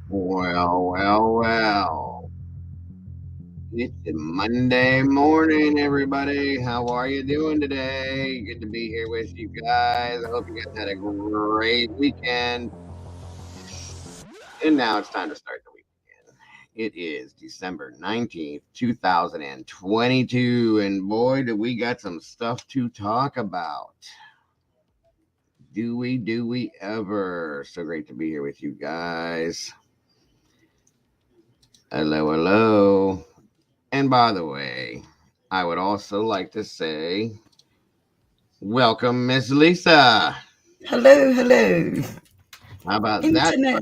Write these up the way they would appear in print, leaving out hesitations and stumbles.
Well. It's a Monday morning, everybody. How are you doing today? Good to be here with you guys. I hope you guys had a great weekend. And now it's time to start the weekend. It is December 19th, 2022. And boy, do we got some stuff to talk about. Do we ever? So great to be here with you guys. Hello. And by the way, I would also like to say, welcome, Miss Lisa. Hello, How about that? internet.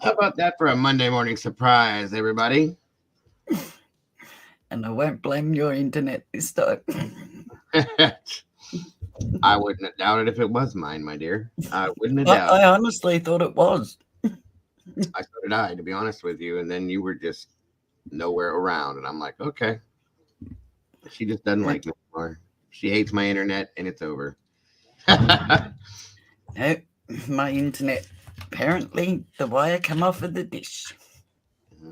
How about that for a Monday morning surprise, everybody? And I won't blame your internet this time. I wouldn't have doubted if it was mine, my dear. I wouldn't have I, doubted. I honestly thought it was. So did I, to be honest with you. And then you were just nowhere around, and I'm like, okay, she just doesn't Uh, like me anymore. She hates my internet, and it's over. No, my internet. Apparently, the wire come off of the dish.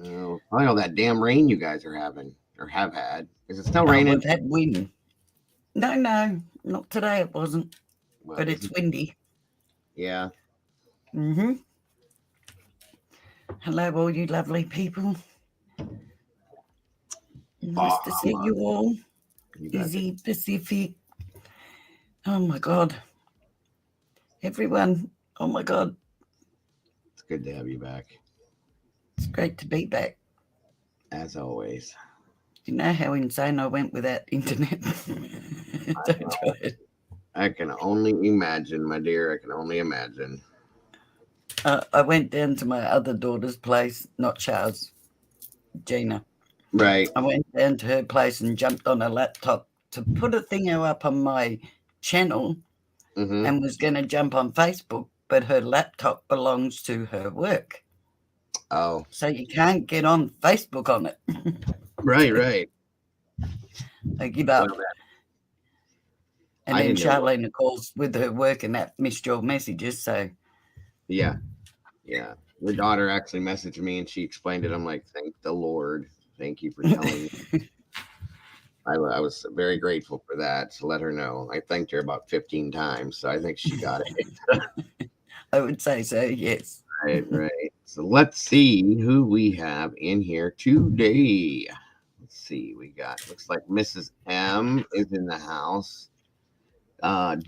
Oh, probably all that damn rain you guys are having or have had. Is it still Oh, raining? we've had wind. No, not today. It wasn't, Well, but this it's is windy. yeah. Mm-hmm. Hello, all you lovely people. Nice to see Bahama. you all. You got the. Izzy, Pacific. Oh my God, everyone. Oh my God, It's good to have you back, it's great to be back. as always. Do you know how insane I went without internet? Don't try it. I can only imagine, my dear. I can only imagine. I went down to my other daughter's place, not Charles, Gina. Right. I went down to her place and jumped on a laptop to put a thing up on my channel Mm-hmm. and was going to jump on Facebook, but her laptop belongs to her work. Oh, So you can't get on Facebook on it. right. I give Well, up. And I then didn't know what. Charlene, of course, with her work and that missed your messages. So Yeah, yeah. Your daughter actually messaged me and she explained it. I'm like, thank the Lord. Thank you for telling me. I was very grateful for that to let her know. I thanked her about 15 times, so I think she got it. I would say so, yes. Right. So let's see who we have in here today. Let's see. We got, looks like Mrs. M is in the house.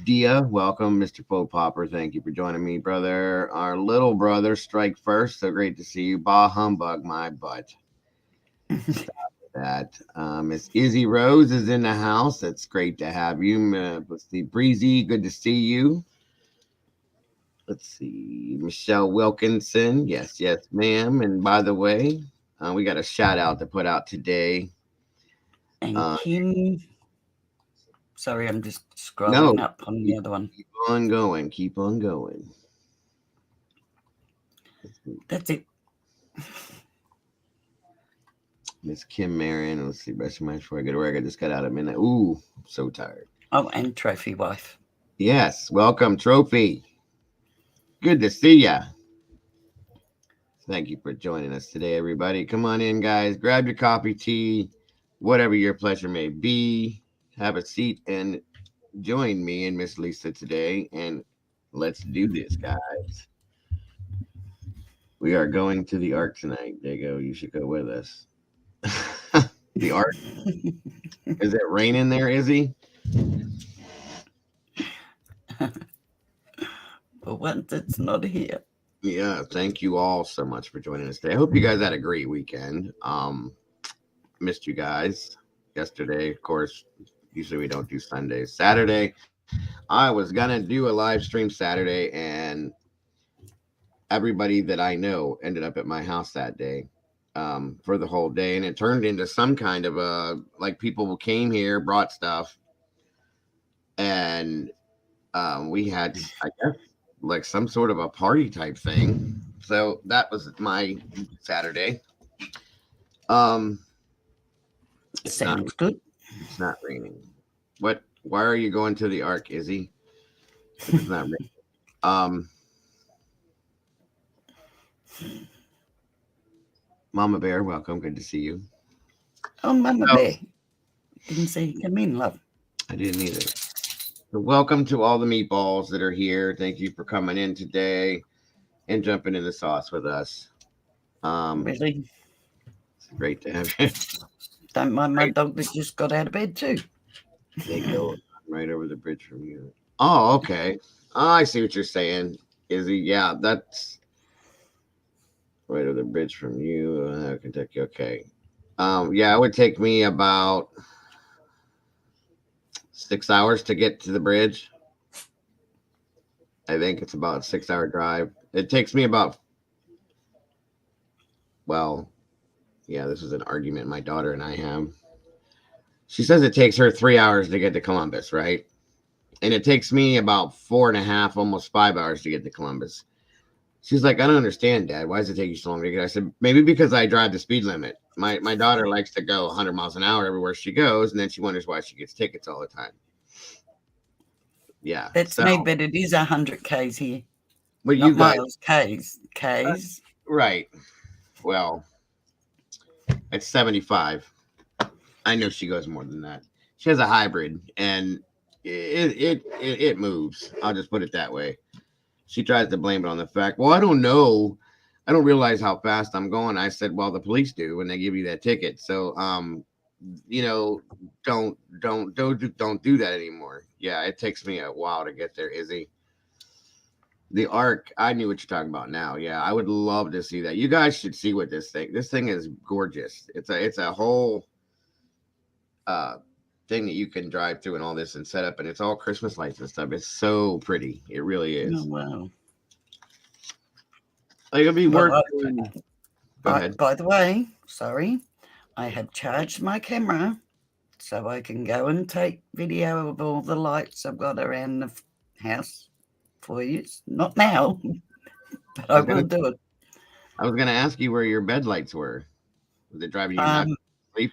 Dia, welcome, Mr. Faux Popper. Thank you for joining me, brother. Our little brother, Strike First. So great to see you. Bah humbug, my butt. Stop that. Miss Izzy Rose is in the house. That's great to have you. Let's see. Breezy, good to see you. Let's see. Michelle Wilkinson. Yes, ma'am. And by the way, we got a shout out to put out today. And Uh, Kim, sorry, I'm just no, scrolling up on the keep, other one. keep on going. Keep on going. That's it. Miss Kim Marion. Let's see. Rest of my before I go to work. I just got out at midnight. Ooh, I'm so tired. Oh, and Trophy Wife. Yes, welcome, Trophy. Good to see ya. Thank you for joining us today, everybody. Come on in, guys. Grab your coffee, tea, whatever your pleasure may be. Have a seat and join me and Miss Lisa today. And let's do this, guys. We are going to the Ark tonight. Dago, you should go with us. The Ark. Is it raining there, Izzy? For once, it's not here. Yeah, thank you all so much for joining us today. I hope you guys had a great weekend. Missed you guys yesterday. Of course, usually we don't do Sundays. Saturday, I was gonna do a live stream Saturday, and everybody that I know ended up at my house that day for the whole day, and it turned into some kind of a like people came here, brought stuff, and we had, I guess, like some sort of a party type thing. So that was my Saturday. Um, it's not Sounds good. it's not raining. What? Why are you going to the Ark, Izzy? If it's not raining. Um, Mama Bear, welcome. Good to see you. Oh, Mama So, Bear. Didn't see you come in, love. I didn't either. So welcome to all the meatballs that are here. Thank you for coming in today and jumping in the sauce with us. Really? It's great to have you. Don't mind my Great. dog that just got out of bed too. They go right over the bridge from you. Oh, okay. Oh, I see what you're saying. Izzy, yeah, that's right over the bridge from you, Kentucky. Okay. Yeah, it would take me about 6 hours to get to the bridge. I think it's about a 6 hour drive. It takes me about, well, yeah, this is an argument my daughter and I have. She says it takes her 3 hours to get to Columbus, right? And it takes me about 4.5, almost 5 hours to get to Columbus. She's like, I don't understand, Dad. Why does it take you so long to get? I said, maybe because I drive the speed limit. My daughter likes to go 100 miles an hour everywhere she goes, and then she wonders why she gets tickets all the time. Yeah. That's So, me, but it is 100 k's here, but you not guys, miles. K's, k's. right? Well, it's 75. I know she goes more than that. She has a hybrid, and it moves. I'll just put it that way. She tries to blame it on the fact, well, I don't know. I don't realize how fast I'm going. I said, well, the police do when they give you that ticket. So, you know, don't do that anymore. Yeah, it takes me a while to get there, Izzy. The arc, I knew what you're talking about now. Yeah, I would love to see that. You guys should see what this thing is gorgeous. It's a whole uh thing that you can drive through and all this and set up, and it's all Christmas lights and stuff. It's so pretty. It really Oh, is. wow. Like it'll be Well, worth doing. Go ahead. by the way, sorry, I have charged my camera so I can go and take video of all the lights I've got around the house for you. Not now, but I I was gonna will do it. I was gonna ask you where your bed lights were. Was it driving you nuts? Um, Sleep?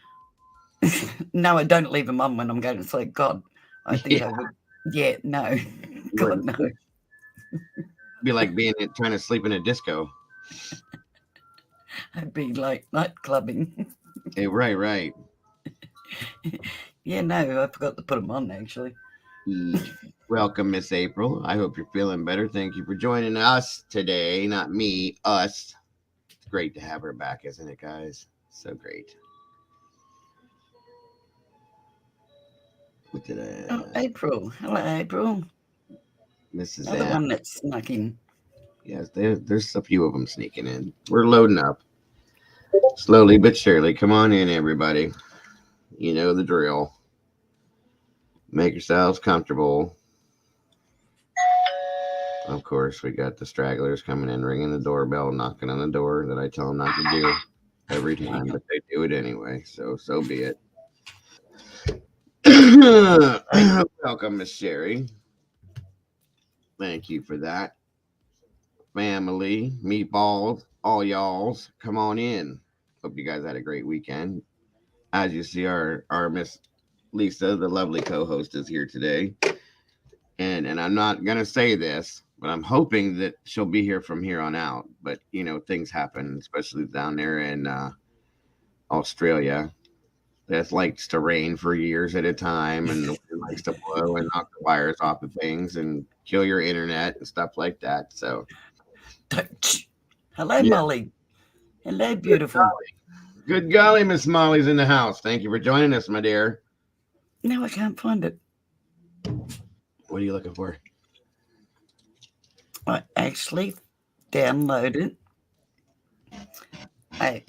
no, I don't leave them on when I'm going to sleep. God, I think Yeah, I would. Yeah, no, you God, wouldn't no. be like trying to sleep in a disco. I'd be like night clubbing. Hey, right, right. Yeah, no, I forgot to put them on actually. Welcome, Miss April. I hope you're feeling better. Thank you for joining us today. Not me, us. It's great to have her back, isn't it, guys? So great. What did Oh, I? April. Hello, April. Mrs. Another M. one that snuck in. Yes, there's a few of them sneaking in. We're loading up slowly but surely. Come on in, everybody. You know the drill. Make yourselves comfortable. Of course, we got the stragglers coming in, ringing the doorbell, knocking on the door that I tell them not to do every time, but they do it anyway. So be it. Right. Welcome, Miss Sherry. Thank you for that. Family, meatballs, all y'alls, come on in. Hope you guys had a great weekend. As you see, our Miss Lisa, the lovely co-host, is here today. And I'm not gonna say this, but I'm hoping that she'll be here from here on out. But things happen, especially down there in Australia. That likes to rain for years at a time, and the wind likes to blow and knock the wires off of things and kill your internet and stuff like that. So Hello, yeah, Molly. Hello, beautiful. good golly, Miss Molly's in the house. Thank you for joining us, my dear. No, I can't find it. What are you looking for? I actually downloaded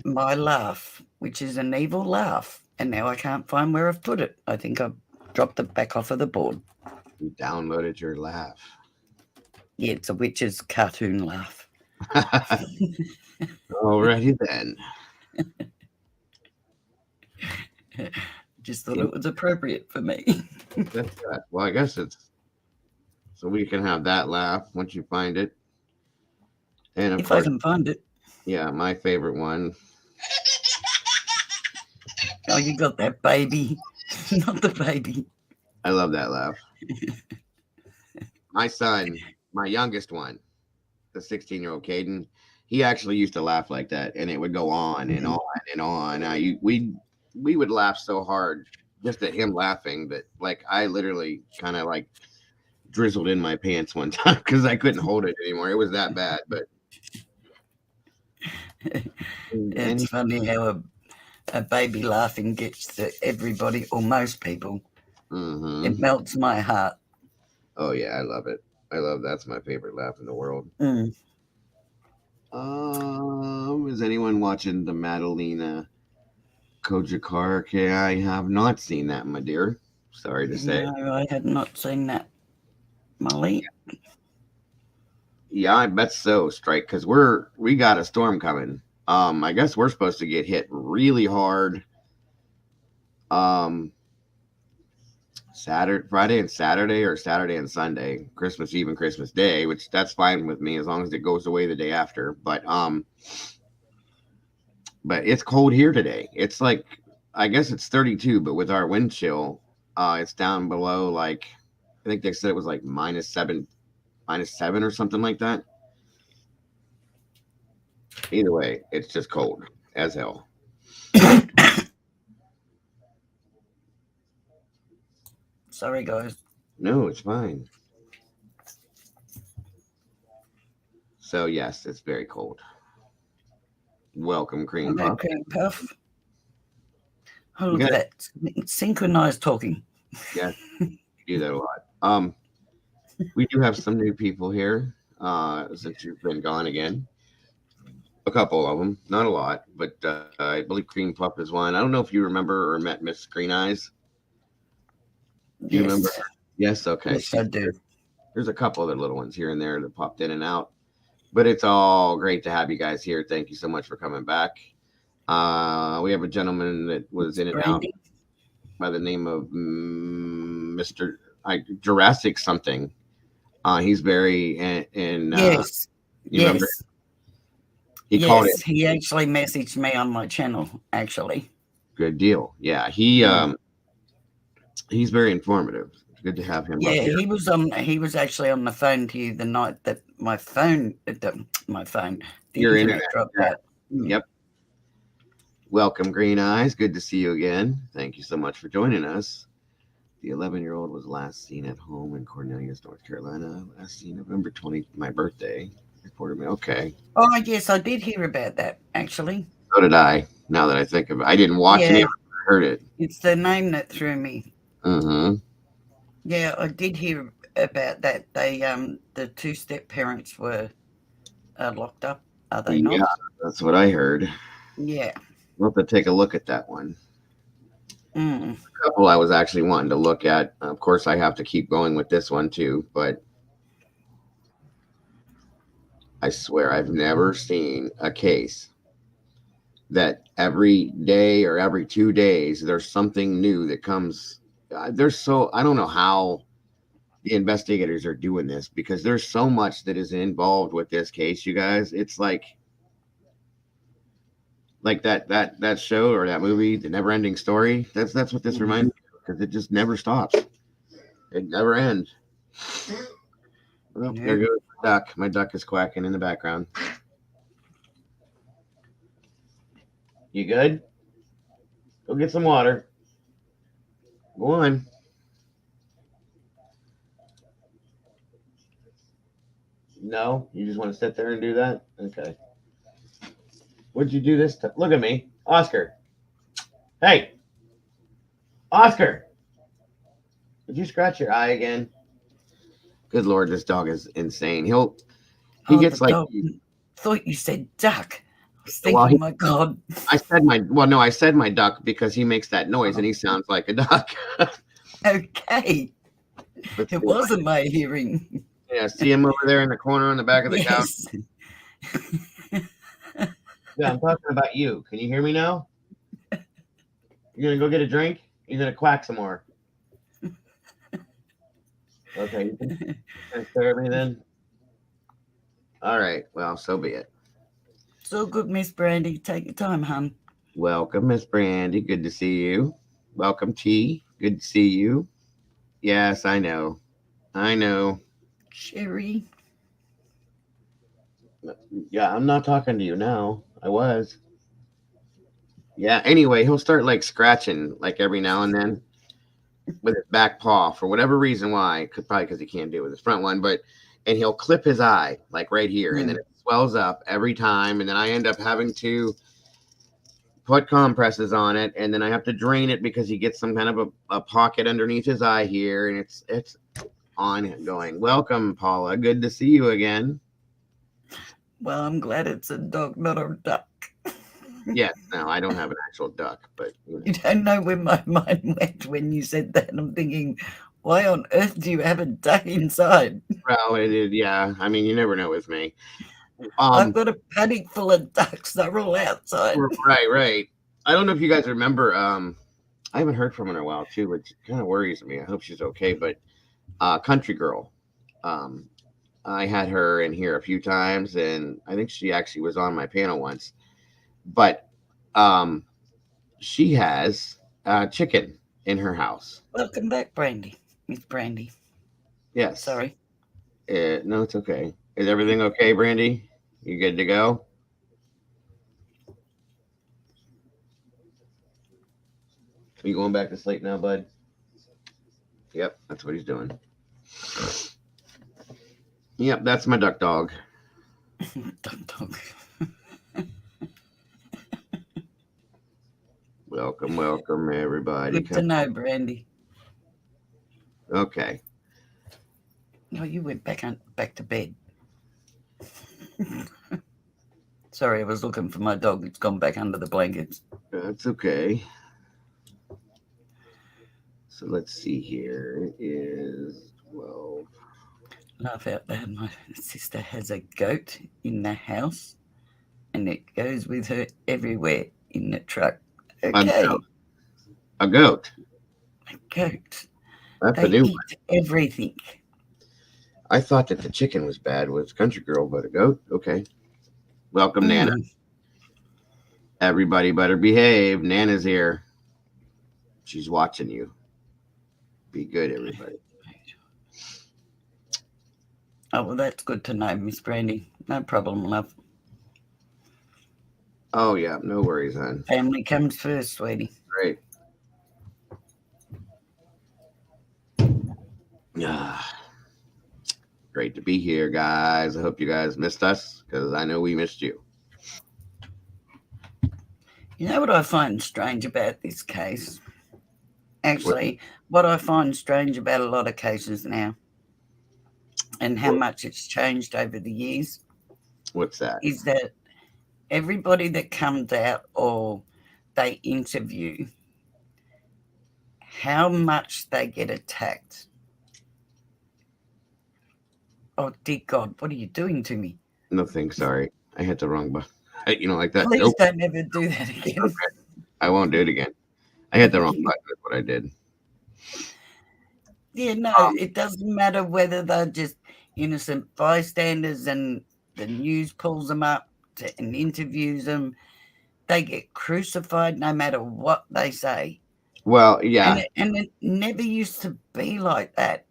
my laugh, which is an evil laugh, and now I can't find where I've put it. I think I've dropped it back off of the board. You downloaded your laugh. Yeah, it's a witch's cartoon laugh. Alrighty then. Just thought it was appropriate for me. That's that. Well, I guess it's so we can have that laugh once you find it. And of If I course, can find it. yeah, my favorite one. Oh, you got that baby. Not the baby. I love that laugh. My son, my youngest one, the 16-year-old Caden, He actually used to laugh like that, and it would go on and Mhm. on and on. We would laugh so hard just at him laughing that like I literally kind of like drizzled in my pants one time because I couldn't hold it anymore. It was that bad. But It's any, funny how a baby laughing gets to everybody or most people. It mm-hmm. melts my heart. Oh yeah, I love it. I love that's my favorite laugh in the world. Mm. Is anyone watching the Madalena Kojakar? Okay, I have not seen that, my dear. Sorry to say. No, I had not seen that, Molly. Yeah, I bet so, Strike, because we got a storm coming. I guess we're supposed to get hit really hard. Um, Saturday, Friday and Saturday, or Saturday and Sunday, Christmas Eve and Christmas Day, which that's fine with me as long as it goes away the day after. But it's cold here today. It's like I guess it's 32, but with our wind chill, it's down below like I think they said it was like -7 or something like that. Either way, it's just cold as hell. Sorry, guys. No, it's fine. So yes, it's very cold. Welcome, cream Hello, puff. cream puff. Oh, You look at got that. Synchronized talking. yeah, you do that a lot. We do have some new people here. Since you've been gone again, a couple of them, not a lot, but I believe Cream Puff is one. I don't know if you remember or met Miss Green Eyes. Do you remember Yes. her? Yes. Okay. Yes, She's I do. there's a couple other little ones here and there that popped in and out, but it's all great to have you guys here. Thank you so much for coming back. We have a gentleman that was It's in and out Brandy. by the name of Mr. Jurassic something. He's very and Yes. you remember Yes. he called it Yes. He actually messaged me on my channel, actually. good deal. Yeah, Mm. he's very informative. It's good to have him up Yeah, here. he was actually on the phone to you the night that my phone, the Your internet internet. dropped Yeah. out. Mm. Yep. Welcome, Green Eyes. Good to see you again. Thank you so much for joining us. The 11-year-old was last seen at home in Cornelius, North Carolina. Last seen November 20th, my birthday. Reported me. Okay. Oh, yes, I did hear about that, actually. So did I. Now that I think of it, I didn't watch any Yeah, of it. I heard it. it's the name that threw me. Mm-hmm. Yeah, I did hear about that. The two-step parents were locked up, are they Yeah, not? that's what I heard. Yeah. We'll have to take a look at that one. Mm. A couple I was actually wanting to look at. Of course, I have to keep going with this one too, but I swear I've never seen a case that every day or every 2 days there's something new that comes. There's so I don't know how the investigators are doing this because there's so much that is involved with this case, you guys. It's like that show or that movie, The Never Ending Story. That's what this Mm. reminds me of because it just never stops. It never ends. Well, there Nope. goes my duck. My duck is quacking in the background. You good? Go get some water. Go on. No, you just want to sit there and do that? Okay. What'd you do this time? Look at me. Oscar. Hey, Oscar. Did you scratch your eye again? Good Lord, this dog is insane. He Oh, the gets like dog. Thought you said duck. I was well, thinking, my God. I said my well no, I said my duck because he makes that noise and Oh, he sounds like a duck. okay. Let's It see if wasn't my hearing. yeah, see him over there in the corner on the back of the couch. Yes. Yeah, I'm talking about you. Can you hear me now? You're gonna go get a drink? You're gonna quack some more. Okay, you can stare at me then. All right. Well, so be it. So good, Miss Brandy. Take your time, hun. Welcome, Miss Brandy. Good to see you. Welcome, T. Good to see you. Yes, I know. I know. Sherry. Yeah, I'm not talking to you now. I was. Yeah. Anyway, he'll start like scratching like every now and then with his back paw for whatever reason. Why? Could probably because he can't do it with his front one. But and he'll clip his eye like right here, and then Mm. it swells up every time, and then I end up having to put compresses on it, and then I have to drain it because he gets some kind of a pocket underneath his eye here, and it's ongoing. Welcome, Paula. Good to see you again. Well, I'm glad it's a dog, not a duck. Yes, no, I don't have an actual duck, but You don't know where my mind went when you said that. I'm thinking, why on earth do you have a duck inside? well, yeah. I mean, you never know with me. I've Um, got a paddock full of ducks. They're all outside. right, right. I don't know if you guys remember. I haven't heard from her in a while too, which kind of worries me. I hope she's okay. But Country Girl, um, I had her in here a few times, and I think she actually was on my panel once. But um, she has chicken in her house. Welcome back, Brandy. Miss Brandy. Yes. Sorry. No, it's okay. Is everything okay, Brandy? You good to go? Are you going back to sleep now, bud? Yep, that's what he's doing. Yep, that's my duck dog. Duck dog. Welcome, welcome, everybody. Good to know, Brandy. Okay. Oh, you went back to bed. Sorry, I was looking for my dog. It's gone back under the blankets. That's okay. So let's see here. It is 12. Laugh out loud. My sister has a goat in the house, and it goes with her everywhere in the truck. A Okay, goat. A goat. a goat. That's a They new one. eat everything. I thought that the chicken was bad with Country Girl, but a goat? Okay. Welcome, Nana. Mm. Everybody better behave. Nana's here. She's watching you. Be good, everybody. Oh, well, that's good to know, Miss Brandy. No problem, love. Oh, yeah. No worries, hon. Family comes first, sweetie. Great. Ah, great to be here, guys. I hope you guys missed us because I know we missed you. You know what I find strange about this case? What, Actually, what I find strange about a lot of cases now and how what, much it's changed over the years what's that? is that everybody that comes out or they interview, how much they get attacked. Oh, dear God, what are you doing to me? Nothing. Sorry. I hit the wrong button. You know, like that. Please Nope. don't ever do that again. I won't do it again. I hit the wrong button. That's what I did. Yeah, no, Um, it doesn't matter whether they're just innocent bystanders and the news pulls them up and interviews them. They get crucified no matter what they say. well, And yeah, it never used to be like that.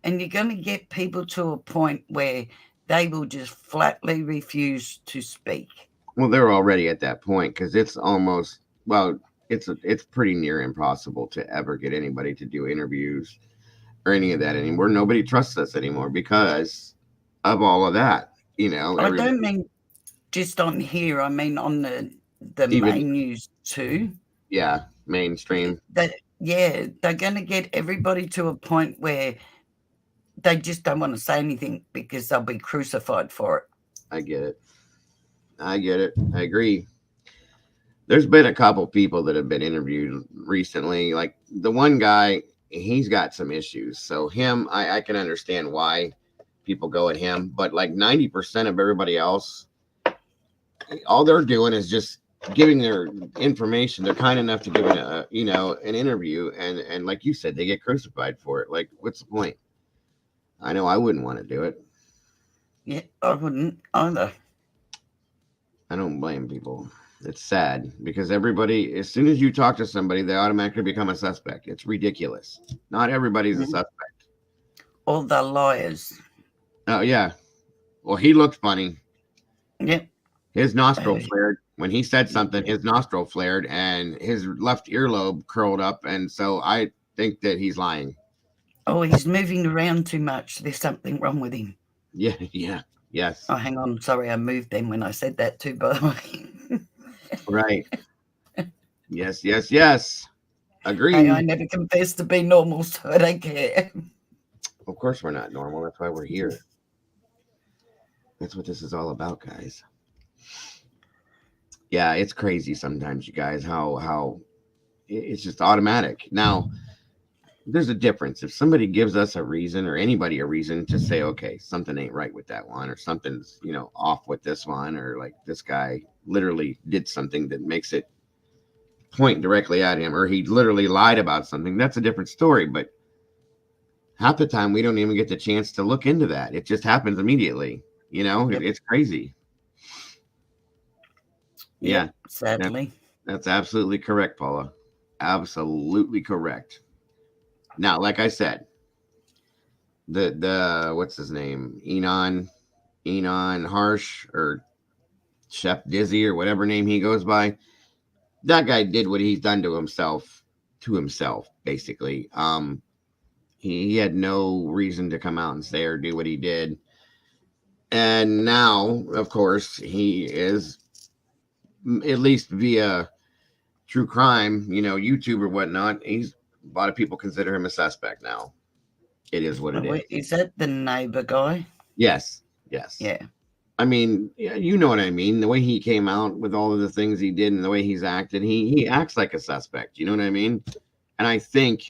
And you're going to get people to a point where they will just flatly refuse to speak. well, they're already at that point because it's almost well, it's pretty near impossible to ever get anybody to do interviews or any of that anymore. Nobody trusts us anymore because of all of that. You know, I don't everybody, mean just on here, I mean on the even main news too. yeah, mainstream. That yeah, they're going to get everybody to a point where they just don't want to say anything because they'll be crucified for it. I get it. I get it. I agree. There's been a couple people that have been interviewed recently. Like the one guy, he's got some issues. So him, I can understand why people go at him. But like 90% of everybody else, all they're doing is just giving their information. They're kind enough to give it a, you know, an interview, and like you said, they get crucified for it. Like, what's the point? I know I wouldn't want to do it. Yeah, I wouldn't either. I don't blame people. It's sad because everybody, as soon as you talk to somebody, they automatically become a suspect. It's ridiculous. Not everybody's a Mm. suspect. All the liars. Oh yeah. Well, he looked funny. Yep. His nostril Oh, flared when he said something. His nostril flared and his left earlobe curled up, and so I think that he's lying. oh, he's moving around too much. There's something wrong with him. Yeah, yeah, yes, Oh, hang on. Sorry, I moved them when I said that too, by the way. right. Yes, yes, yes. Hey, Agreed. I never confessed to be normal, so I don't care. Of course, we're not normal. That's why we're here. That's what this is all about, guys. Yeah, it's crazy sometimes, you guys. How it's just automatic. Now, there's a difference. If somebody gives us a reason or anybody a reason to say, okay, something ain't right with that one, or something's off with this one, or like this guy literally did something that makes it point directly at him, or he literally lied about something, that's a different story. But half the time we don't even get the chance to look into that. It just happens immediately. Yep. It's crazy. Yep. Yeah, that, Sadly. that's absolutely correct, Paula. Absolutely correct. Now, like I said, the what's his name? Enon Harsh, or Chef Dizzy, or whatever name he goes by. That guy did what he's done to himself, basically. He had no reason to come out and say or do what he did. And now, of course, he is, at least via true crime, YouTube or whatnot. He's A lot of people consider him a suspect now. It is what Oh, it wait, is. is that the neighbour guy? Yes, yes. Yeah. I mean, yeah, you know what I mean. The way he came out with all of the things he did and the way he's acted, he acts like a suspect. You know what I mean? And I think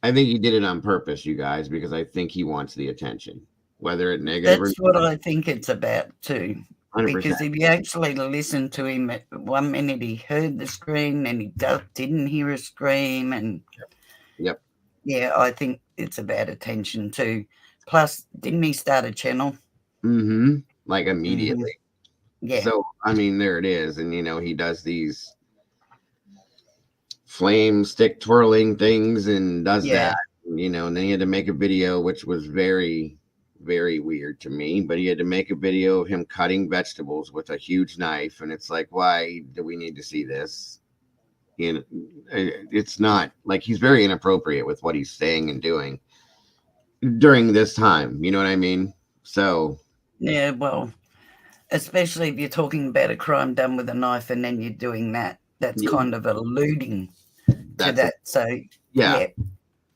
he did it on purpose, you guys, because I think he wants the attention, whether it negative or That's what not. I think it's about too. 100%. Because if you actually listen to him, at 1 minute he heard the scream and he didn't hear a scream. And Yep. yeah, I think it's about attention too. Plus, didn't he start a channel? Mm-hmm. Like Hmm. immediately. Yeah. So I mean, there it is, and he does these flame stick twirling things and does Yeah. that. And then he had to make a video, which was very, very weird to me. But he had to make a video of him cutting vegetables with a huge knife, and it's like, why do we need to see this? It's not like he's very inappropriate with what he's saying and doing during this time. You know what I mean? So Yeah. Well, especially if you're talking about a crime done with a knife and then you're doing that, that's yeah, kind of alluding to that's it. that. So, Yeah, yeah,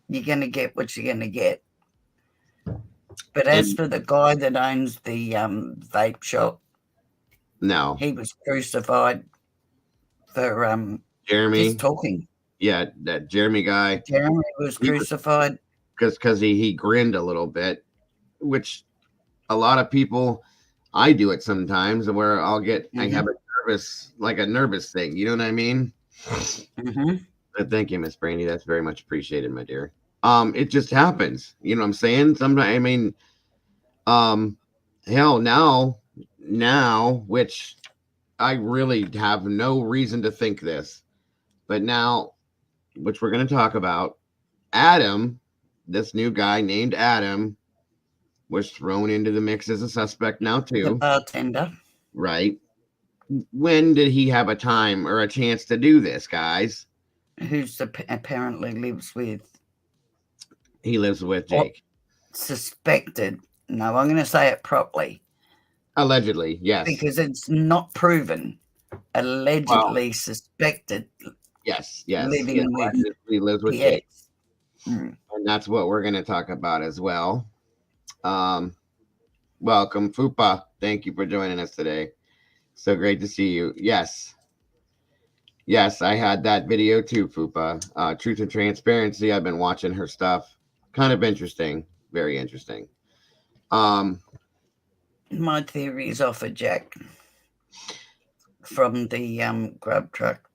you're going to get what you're going to get. But as and for the guy that owns the vape shop, no, he was crucified for just Jeremy. talking. Yeah, that Jeremy guy. Jeremy was He was crucified. because he grinned a little bit, which a lot of people. I do it sometimes where I Hmm. have a nervous thing. You know what I mean? Hmm. Thank you, Miss Brandy. That's very much appreciated, my dear. It just happens. You know what I'm saying? Sometimes, I mean, um, hell, now, which I really have no reason to think this, but now, which we're going to talk about, Adam, this new guy named Adam, was thrown into the mix as a suspect now The too, bartender, right? When did he have a time or a chance to do this, guys? apparently lives with, He lives with or Jake. suspected. No, I'm going to say it properly Allegedly, yes. because it's not proven. Well, Allegedly suspected yes. He living with allegedly lives with the Jake. ex. Mm. And that's what we're going to talk about as well. Um, Welcome, Fupa. Thank you for joining us today. So great to see you. Yes, I had that video too, Fupa. Truth and Transparency. I've been watching her stuff. Kind of interesting. Very interesting. Um, My theory is off a jack from the grub truck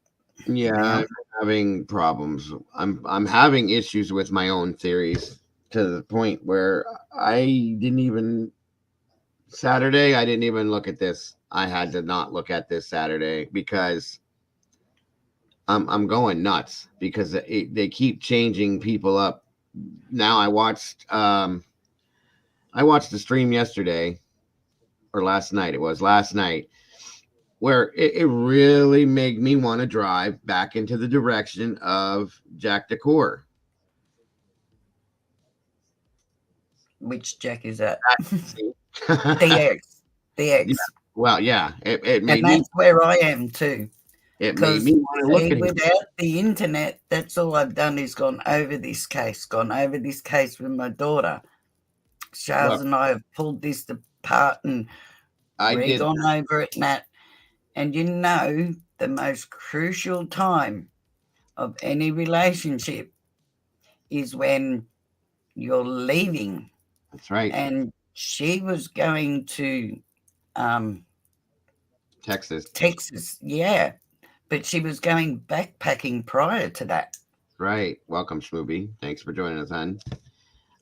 yeah, now. I'm having problems. I'm having issues with my own theories to the point where I didn't even Saturday. I didn't even look at this. I had to not look at this Saturday because I'm going nuts because they keep changing people up. Now I watched the stream yesterday or last night. It was last night where it really made me want to drive back into the direction of Jack Decor. Which Jack is that? See? DX. Yeah, DX. well, yeah, it And made me that's where I am too. Because, want to look see, at him. without the internet, that's all I've done is gone over this case with my daughter. Well, Charles and I have pulled this apart and I did. re-gone over it and that. And the most crucial time of any relationship is when you're leaving. That's right, And she was going to um, Texas. Texas, yeah, but she was going backpacking prior to that. Right. Welcome, Schmooby. Thanks for joining us, hon.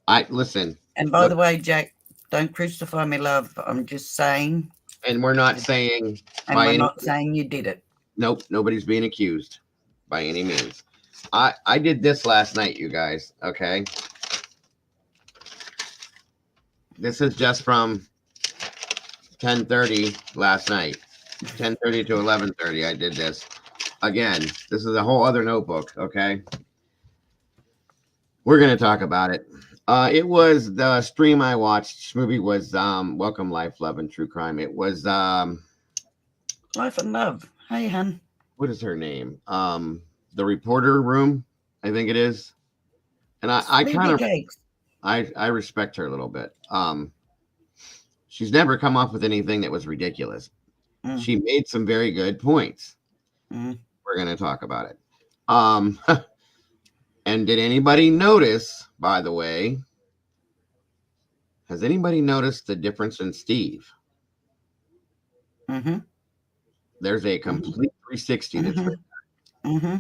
I listen. And by Look, the way, Jack, don't crucify me, love. I'm just saying, and we're not saying and by we're any. not saying you did it. Nope, nobody's being accused by any means. I did this last night, you guys. Okay, this is just from 10:30 last night, 10:30 to 11:30. I did this again. This is a whole other notebook. Okay, we're gonna talk about it. It was the stream I watched. Movie was Welcome Life, Love, and True Crime. It was Life and love. Hey, hun. what is her name? The Reporter Room, I think it is. And I kind Sleepy of cakes. I respect her a little bit. She's never come up with anything that was ridiculous. Mm, She made some very good points. mm. We're going to talk about it. And did anybody notice, by the way, has anybody noticed the difference in Steve? Mm-hmm. There's a Mm-hmm. complete 360 that's Mm-hmm. Mm-hmm.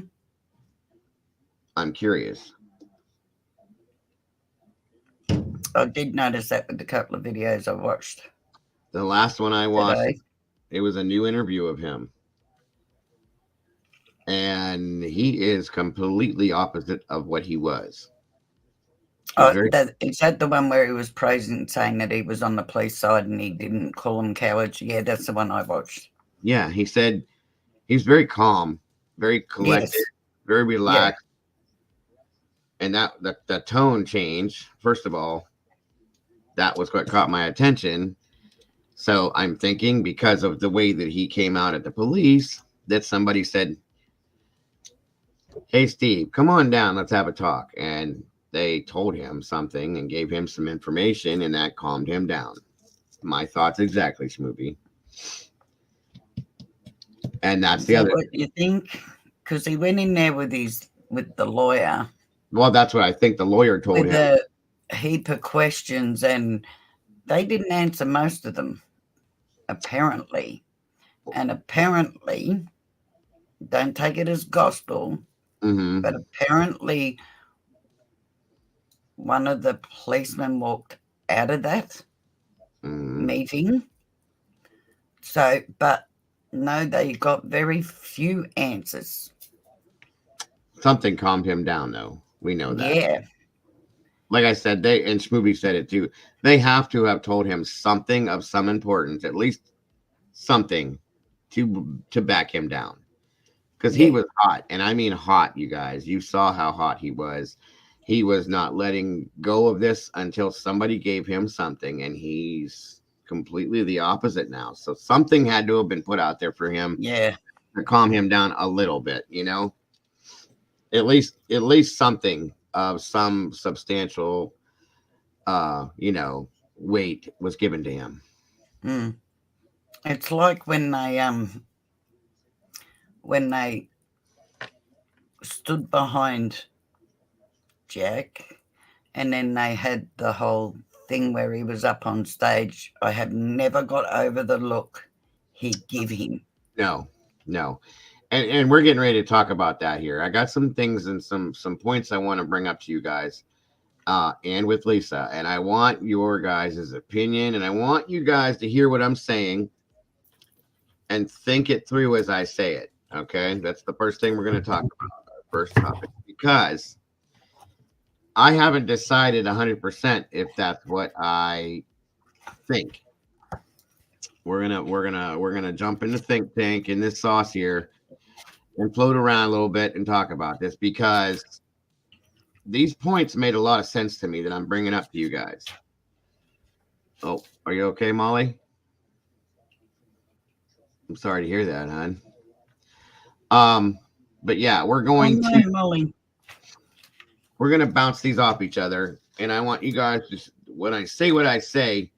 I'm curious. I did notice that with a couple of videos I watched The last one I watched, today. it was a new interview of him. And he is completely opposite of what he was. He's very Is that the one where he was praising, saying that he was on the police side and he didn't call them cowards? Yeah, that's the one I watched. yeah, he said he's very calm, very collected, Yes. very Yeah. relaxed. And that the tone change, first of all, that was what caught my attention. So I'm thinking because of the way that he came out at the police, that somebody said, "Hey Steve, come on down, let's have a talk." And they told him something and gave him some information, and that calmed him down. My thoughts exactly, Schmoopy. And that's Is the that other. what you think? Because he went in there with the lawyer Well, that's what I think the lawyer told with him. a heap of questions, and they didn't answer most of them, apparently. And apparently, don't take it as gospel, Mm-hmm. but apparently, one of the policemen walked out of that Mm-hmm. meeting. So, but no, they got very few answers. Something calmed him down, though. We know that. Yeah, Like I said, they and Schmoopy said it too. They have to have told him something of some importance, at least something to back him down. Because he yeah, was hot, and I mean hot, you guys. You saw how hot he was. He was not letting go of this until somebody gave him something, and he's completely the opposite now. So something had to have been put out there for him yeah. to calm him down a little bit, you know? At least something of some substantial weight was given to him. Mm. It's like when they stood behind Jack, and then they had the whole thing where he was up on stage. I have never got over the look he give him. No, no. And we're getting ready to talk about that here. I got some things and some points I want to bring up to you guys. And with Lisa, and I want your guys' opinion, and I want you guys to hear what I'm saying and think it through as I say it. Okay, that's the first thing we're going to talk about, our first topic, because I haven't decided 100% if that's what I think. We're gonna jump in the think tank in this sauce here and float around a little bit and talk about this because these points made a lot of sense to me that I'm bringing up to you guys. Oh, are you okay, Molly? I'm sorry to hear that, hon. But yeah, Oh no, Molly. we're gonna bounce these off each other, and I want you guys to, when I say what I say,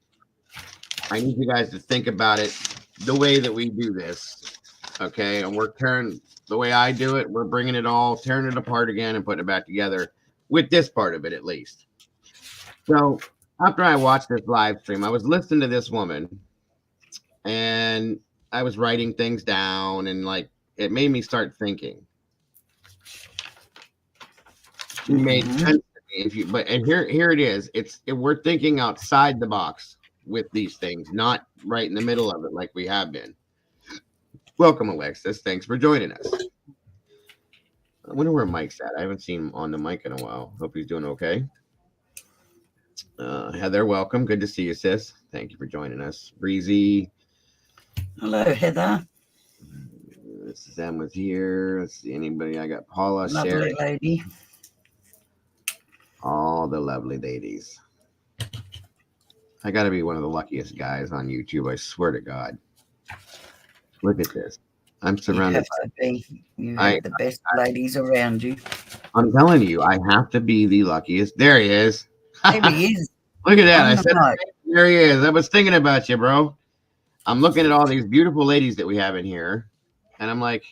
I need you guys to think about it the way that we do this, okay? And we're tearing the way I do it. We're bringing it all, tearing it apart again, and putting it back together with this part of it at least. So after I watched this live stream, I was listening to this woman, and I was writing things down, and like it made me start thinking. She made sense to me. If you, but and here it is. We're thinking outside the box with these things, not right in the middle of it like we have been. Welcome, Alexis. Thanks for joining us. I wonder where Mike's at. I haven't seen him on the mic in a while. Hope he's doing okay. Heather, welcome. Good to see you, sis. Thank you for joining us. Breezy. Hello, Heather. This is Emma's here. Let's see anybody. I got Paula, Lovely Sherry. lady. All the lovely ladies. I got to be one of the luckiest guys on YouTube. I swear to God. Look at this. I'm surrounded. You have the best ladies around you. I'm telling you, I have to be the luckiest. There he is. There he is. Look at that. I said, there he is. I was thinking about you, bro. I'm looking at all these beautiful ladies that we have in here, and I'm like,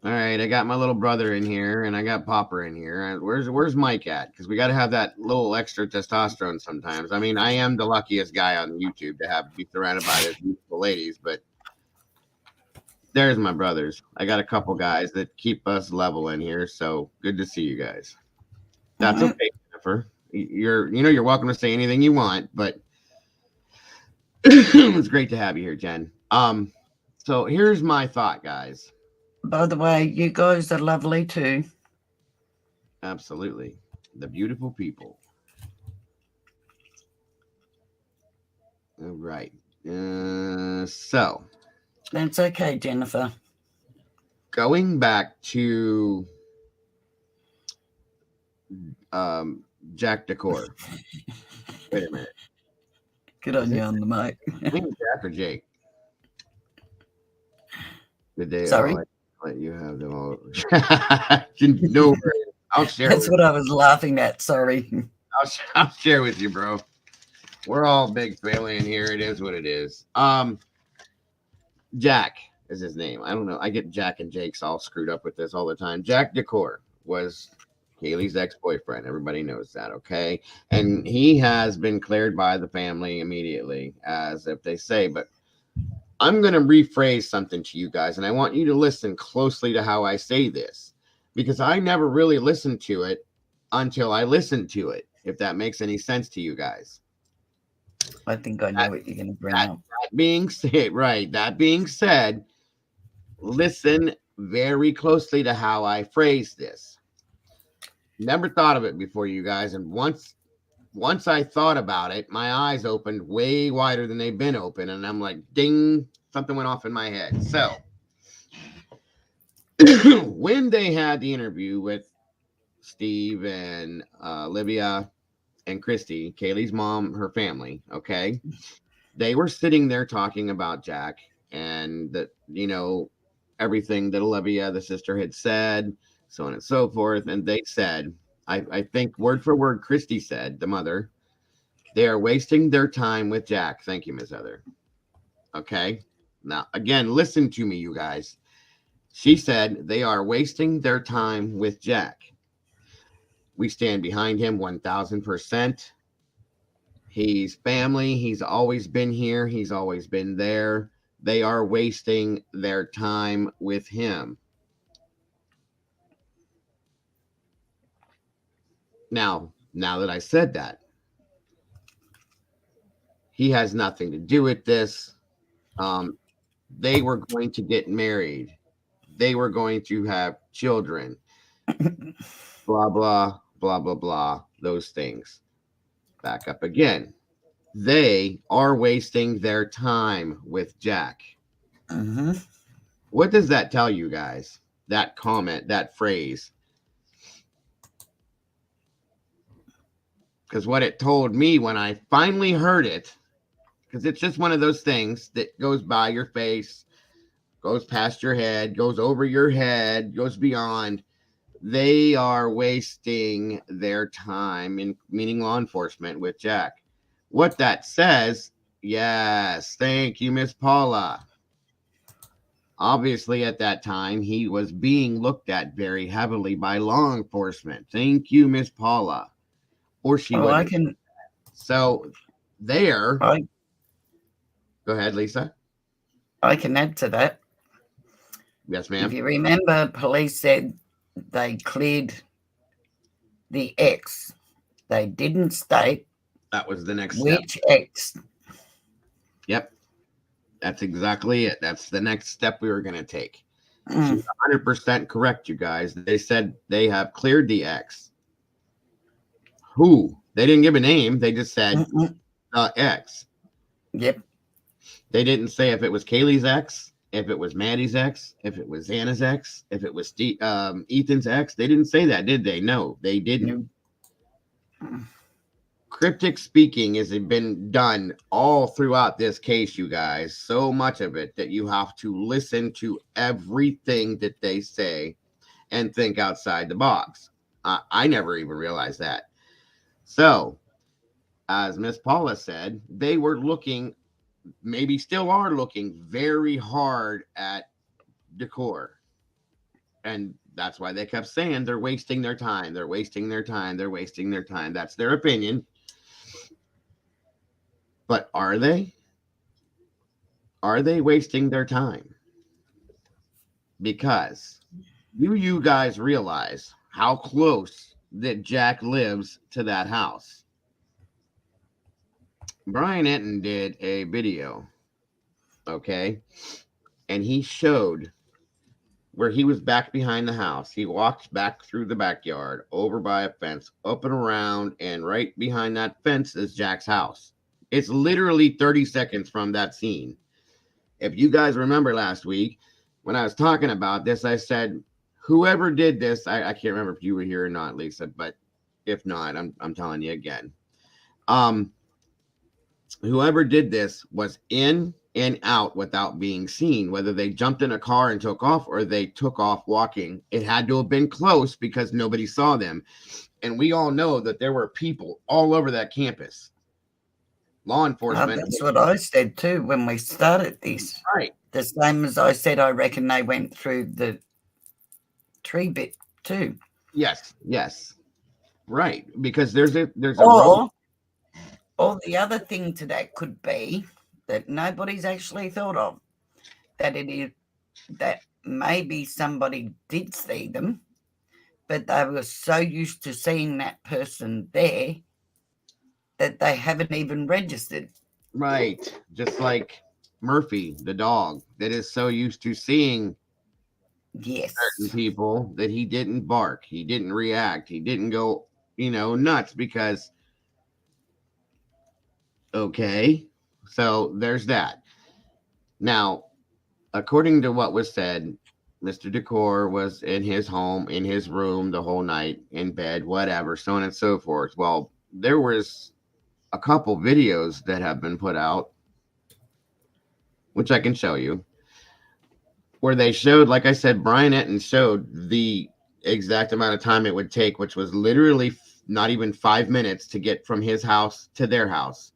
all right, I got my little brother in here, and I got Popper in here. Where's Mike at? Because we got to have that little extra testosterone sometimes. I mean, I am the luckiest guy on YouTube to be surrounded by these beautiful ladies, but there's my brothers. I got a couple guys that keep us level in here, so good to see you guys. That's okay, Jennifer. You're welcome to say anything you want, but it's great to have you here, Jen. So here's my thought, guys. By the way, you guys are lovely too. Absolutely. The beautiful people. All right. So. That's okay, Jennifer. Going back to Jack Decor. Wait a minute. Good on you on the mic. I think Jack or Jake. Good day. Sorry. I'll let you have them all. No, I'll share. That's what I was laughing at. Sorry. I'll share with you, bro. We're all big family in here. It is what it is. Jack is his name. I don't know. I get Jack and Jake's all screwed up with this all the time. Jack Decor was Kaylee's ex-boyfriend. Everybody knows that, okay? And he has been cleared by the family immediately, as if they say. But I'm going to rephrase something to you guys, and I want you to listen closely to how I say this, because I never really listened to it until I listened to it, if that makes any sense to you guys. I think I know what you're going to bring up. That being said, listen very closely to how I phrase this. Never thought of it before, you guys, and once I thought about it, my eyes opened way wider than they've been open, and I'm like, ding, something went off in my head. So when they had the interview with Steve and Olivia and Christy, Kaylee's mom, her family, okay, they were sitting there talking about Jack and that, everything that Olivia, the sister, had said, so on and so forth. And they said, I think word for word, Christy said, the mother, they are wasting their time with Jack. Thank you, Ms. Heather. Okay. Now, again, listen to me, you guys. She said they are wasting their time with Jack. We stand behind him 1,000%. He's family. He's always been here. He's always been there. They are wasting their time with him. Now that I said that, he has nothing to do with this. They were going to get married. They were going to have children. Blah, blah, blah, blah, blah. Those things. Back up again. They are wasting their time with Jack. Mm-hmm. What does that tell you guys? That comment, that phrase? Because what it told me when I finally heard it, because it's just one of those things that goes by your face, goes past your head, goes over your head, goes beyond. They are wasting their time in meaning law enforcement with Jack. What that says, yes, thank you, Miss Paula. Obviously, at that time, he was being looked at very heavily by law enforcement. Thank you, Miss Paula. Or she Oh, wouldn't. So there, I go ahead, Lisa. I can add to that. Yes, If ma'am. you remember, police said they cleared the X. They didn't state That was the next step. which X. Yep. That's exactly it. That's the next step we were going to take. Mm. She's 100% correct, you guys. They said they have cleared the X. Who? They didn't give a name. They just said X. Yep. They didn't say if it was Kaylee's ex, if it was Maddie's ex, if it was Anna's ex, if it was Ethan's ex. They didn't say that, did they? No, they didn't. No. Cryptic speaking has been done all throughout this case, you guys. So much of it that you have to listen to everything that they say and think outside the box. I never even realized that. So, as Miss Paula said, they were looking, maybe still are looking very hard at Decor. And that's why they kept saying they're wasting their time. They're wasting their time. They're wasting their time. That's their opinion. But are they? Are they wasting their time? Because you guys realize how close that Jack lives to that house. Brian Enton did a video, okay? And he showed where he was back behind the house. He walked back through the backyard, over by a fence, up and around, and right behind that fence is Jack's house. It's literally 30 seconds from that scene. If you guys remember last week, when I was talking about this, I said, whoever did this, I can't remember if you were here or not, Lisa, but if not, I'm telling you again. Whoever did this was in and out without being seen, whether they jumped in a car and took off or they took off walking. It had to have been close because nobody saw them. And we all know that there were people all over that campus. Law enforcement. That's what I said too when we started this. Right. The same as I said, I reckon they went through the tree bit too. Yes. Right. Because there's a or the other thing to that could be that nobody's actually thought of, that it is that maybe somebody did see them, but they were so used to seeing that person there that they haven't even registered. right. Just like Murphy, the dog, that is so used to seeing Yes. certain people that he didn't bark, he didn't react, he didn't go, nuts because okay. So there's that. Now, according to what was said, Mr. Decor was in his home, in his room the whole night, in bed, whatever, so on and so forth. Well, there was a couple videos that have been put out, which I can show you, where they showed, like I said, Brian Enton showed the exact amount of time it would take, which was literally not even 5 minutes to get from his house to their house.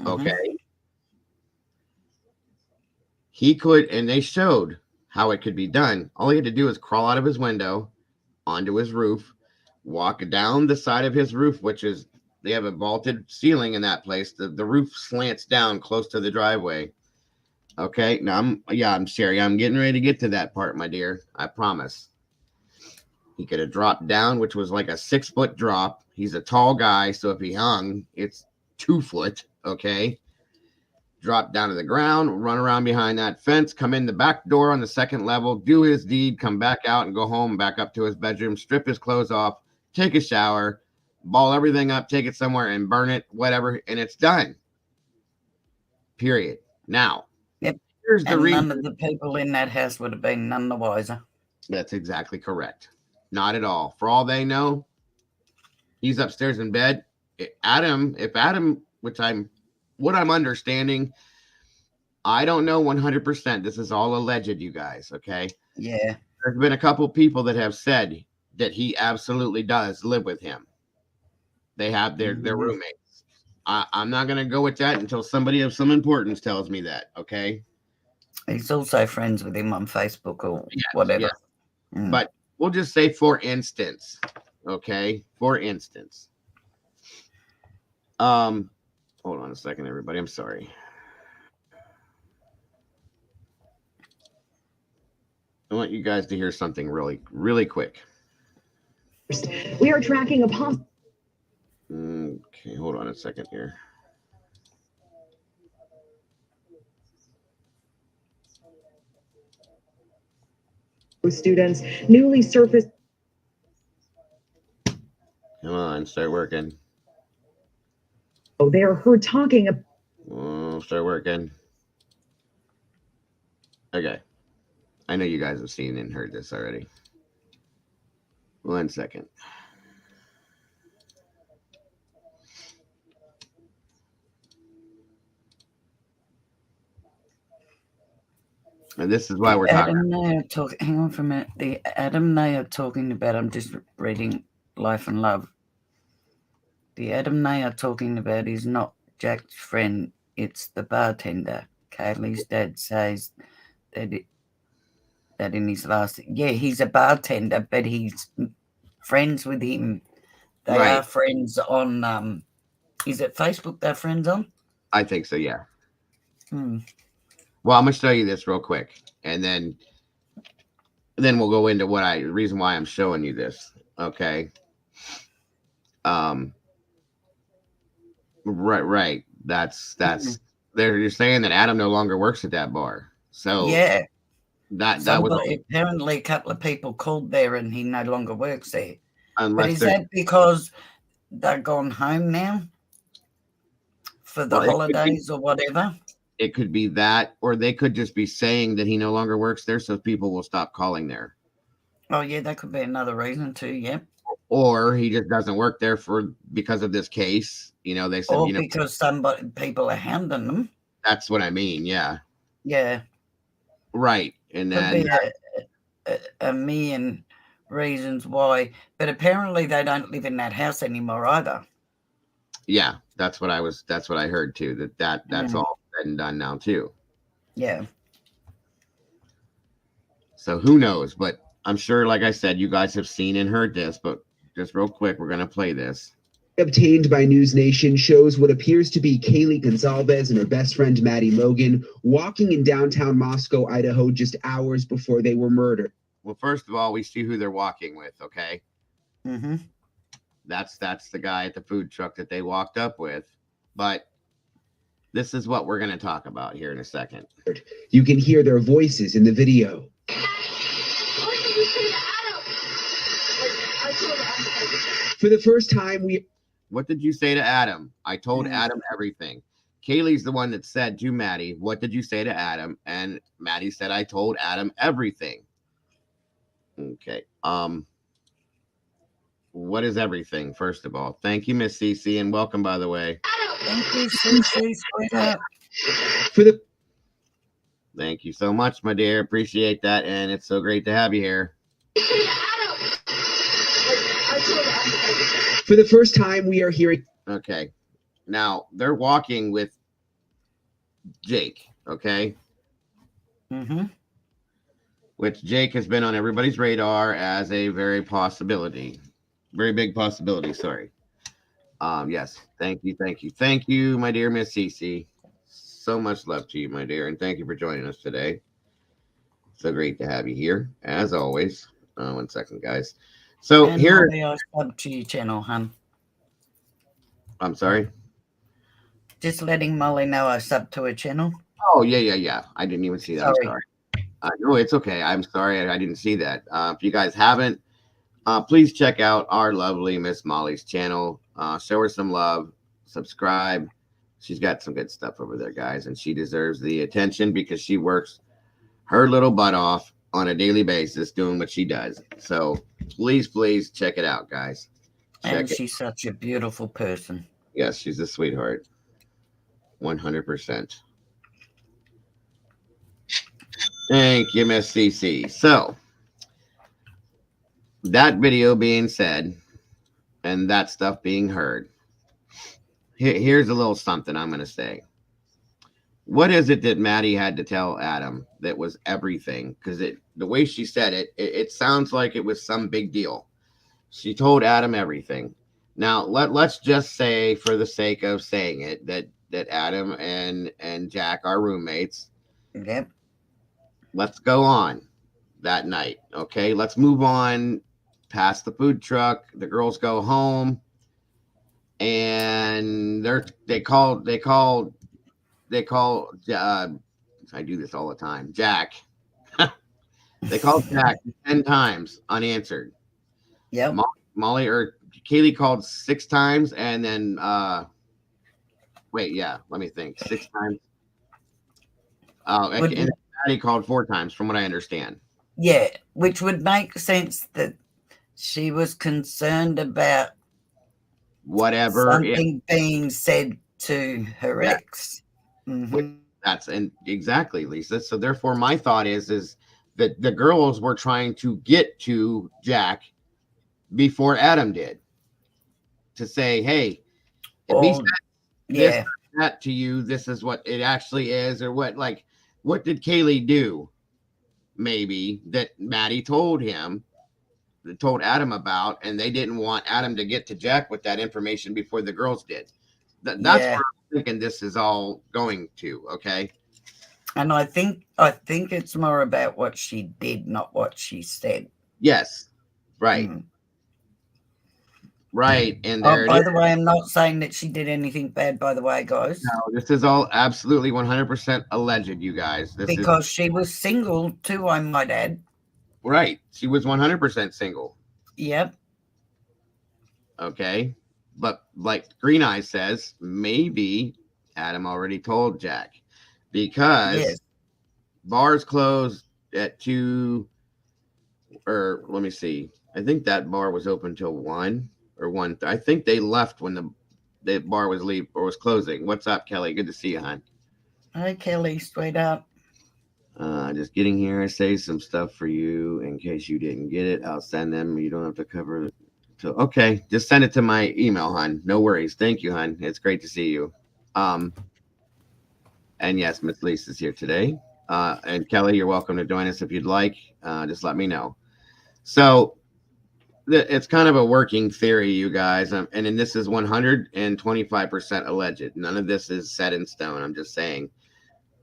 Okay. He could, and they showed how it could be done. All he had to do is crawl out of his window onto his roof, walk down the side of his roof, which is, they have a vaulted ceiling in that place. The roof slants down close to the driveway. Okay. Now I'm Sherry. I'm getting ready to get to that part, my dear. I promise. He could have dropped down, which was like a 6-foot drop. He's a tall guy. So if he hung, it's 2 foot. Okay. Drop down to the ground, run around behind that fence, come in the back door on the second level, do his deed, come back out and go home, back up to his bedroom, strip his clothes off, take a shower, ball everything up, take it somewhere and burn it, whatever, and it's done. Period. Now, Yep. here's the And reason. none of the people in that house would have been none the wiser. That's exactly correct. Not at all. For all they know, he's upstairs in bed. If Adam, what I'm understanding, I don't know 100%. This is all alleged, you guys, okay? Yeah. There's been a couple people that have said that he absolutely does live with him. They have their roommates. I'm not going to go with that until somebody of some importance tells me that, okay? He's also friends with him on Facebook or whatever. Yes. But we'll just say, for instance, okay? For instance. Hold on a second, everybody. I'm sorry. I want you guys to hear something really, really quick. We are tracking a possible. Okay, hold on a second here. Students newly surfaced. Come on, start working. Oh, they are heard talking. Start working. Okay. I know you guys have seen and heard this already. 1 second. And this is why we're talking. Hang on for a minute. The Adam they are talking about, I'm just reading Life and Love. The Adam they are talking about is not Jack's friend, it's the bartender. Kaylee's dad says that in his last... Yeah, he's a bartender, but he's friends with him. They are friends on... is it Facebook they're friends on? I think so, yeah. Well, I'm going to show you this real quick, and then we'll go into the reason why I'm showing you this, okay? Right. That's you're saying that Adam no longer works at that bar. So yeah, that was apparently a couple of people called there, and he no longer works there. But is that because they're gone home now for the holidays or whatever? It could be that, or they could just be saying that he no longer works there, so people will stop calling there. Oh yeah, that could be another reason too. Yeah. Or he just doesn't work there because of this case. They said, or because people are hounding them. That's what I mean. Yeah. Yeah. Right. And then a million reasons why, but apparently they don't live in that house anymore either. Yeah, that's what I heard too. That's all said and done now too. Yeah. So who knows? But I'm sure, like I said, you guys have seen and heard this, but just real quick, we're going to play this. Obtained by News Nation shows what appears to be Kaylee Gonzalez and her best friend Maddie Logan walking in downtown Moscow, Idaho, just hours before they were murdered. Well, first of all, we see who they're walking with, okay? Mm-hmm. That's the guy at the food truck that they walked up with. But this is what we're going to talk about here in a second. You can hear their voices in the video. What did you say to Adam? I told Adam. For the first time, What did you say to Adam? I told Adam everything. Kaylee's the one that said to Maddie, what did you say to Adam? And Maddie said, I told Adam everything. Okay. What is everything, first of all? Thank you, Miss Cece, and welcome, by the way. Thank you, Cece. Thank you so much, my dear. Appreciate that, and it's so great to have you here. For the first time, we are hearing... Okay. Now, they're walking with Jake, okay? Mm-hmm. Which Jake has been on everybody's radar as a very big possibility, sorry. Yes, thank you, my dear Miss Cece. So much love to you, my dear, and thank you for joining us today. So great to have you here, as always. 1 second, guys. So and here, I sub to your channel, hon. I'm sorry. Just letting Molly know I sub to her channel. Oh yeah. I didn't even see that. Sorry. I'm sorry. No, it's okay. I'm sorry. I didn't see that. If you guys haven't, Please check out our lovely Miss Molly's channel. Show her some love. Subscribe. She's got some good stuff over there, guys, and she deserves the attention because she works her little butt off on a daily basis doing what she does. So please check it out, guys. And she's such a beautiful person. Yes, she's a sweetheart. 100%. Thank you, Miss CC. So, that video being said, and that stuff being heard, here's a little something I'm going to say. What is it that Maddie had to tell Adam that was everything? Because the way she said it sounds like it was some big deal. She told Adam everything. Now, let's just say, for the sake of saying it, that Adam and Jack are roommates. Yep. Let's go on that night. Okay, let's move on past the food truck. The girls go home, and they call. I do this all the time. Jack. They called Jack 10 times unanswered. Yep. Molly or Kaylee called 6 times, and then let me think. 6 times. And Maddie called 4 times, from what I understand. Yeah, which would make sense that she was concerned about whatever something being said to her ex. Mm-hmm. That's exactly, Lisa. So therefore, my thought is that the girls were trying to get to Jack before Adam did, to say, hey, if he said this or that to you, this is what it actually is, or what did Kaylee do? Maybe that Maddie told Adam about, and they didn't want Adam to get to Jack with that information before the girls did. That's where I'm thinking this is all going to. Okay. And I think it's more about what she did, not what she said. Yes. Right. Right. And there by the way, I'm not saying that she did anything bad, by the way, guys. No, this is all absolutely 100% alleged, you guys. Because she was single too, I might add. Right. She was 100% single. Yep. Okay. But like Green Eye says, maybe Adam already told Jack, because bars closed at 2, or let me see. I think that bar was open till 1 or 1. I think they left when the bar was was closing. What's up, Kelly? Good to see you, hon. Hi, Kelly. Straight up. Just getting here. I saved some stuff for you in case you didn't get it. I'll send them. You don't have to cover it. Okay, just send it to my email, hon. No worries. Thank you, hon. It's great to see you. And yes, Miss Lisa's here today. And Kelly, you're welcome to join us if you'd like. Just let me know. So it's kind of a working theory, you guys. And then this is 125% alleged. None of this is set in stone. I'm just saying,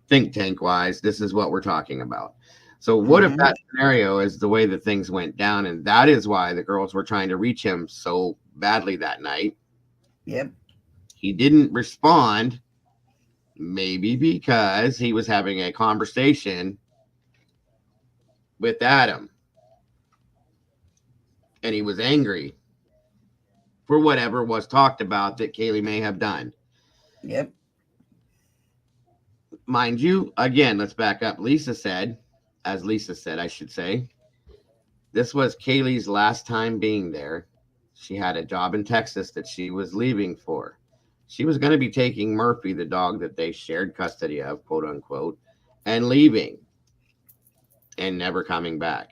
think tank wise, this is what we're talking about. So what if that scenario is the way that things went down, and that is why the girls were trying to reach him so badly that night? Yep. He didn't respond, maybe because he was having a conversation with Adam, and he was angry for whatever was talked about that Kaylee may have done. Yep. Mind you, again, let's back up. Lisa said, I should say, this was Kaylee's last time being there. She had a job in Texas that she was leaving for. She was going to be taking Murphy, the dog that they shared custody of, quote unquote, and leaving and never coming back,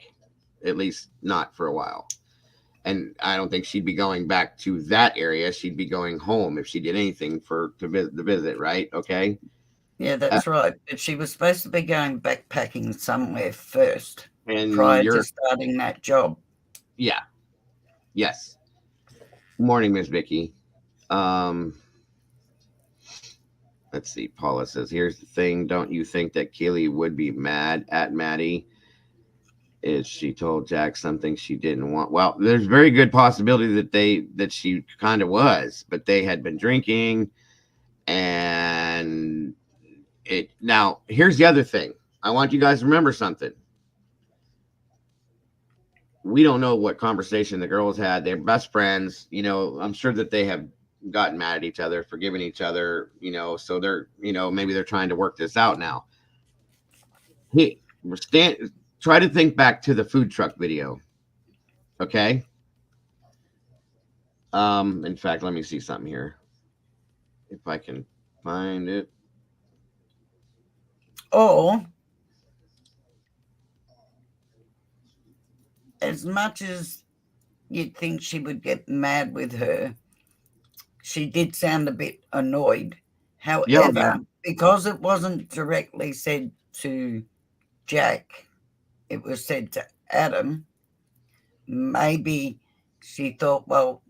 at least not for a while. And I don't think she'd be going back to that area. She'd be going home if she did anything to visit, right? Okay. Yeah, that's right. But she was supposed to be going backpacking somewhere first, and prior to starting that job. Yeah. Yes. Morning, Miss Vicky. Let's see. Paula says, here's the thing. Don't you think that Kaylee would be mad at Maddie if she told Jack something she didn't want? Well, there's very good possibility that she kind of was, but they had been drinking, and now here's the other thing. I want you guys to remember something. we don't know what conversation the girls had. They're best friends. I'm sure that they have gotten mad at each other, forgiven each other, so they're, maybe they're trying to work this out now. Hey, try to think back to the food truck video. Okay. In fact, let me see something here. If I can find it. Or, as much as you'd think she would get mad with her, she did sound a bit annoyed. Yeah, However, because it wasn't directly said to Jack, it was said to Adam, maybe she thought, well,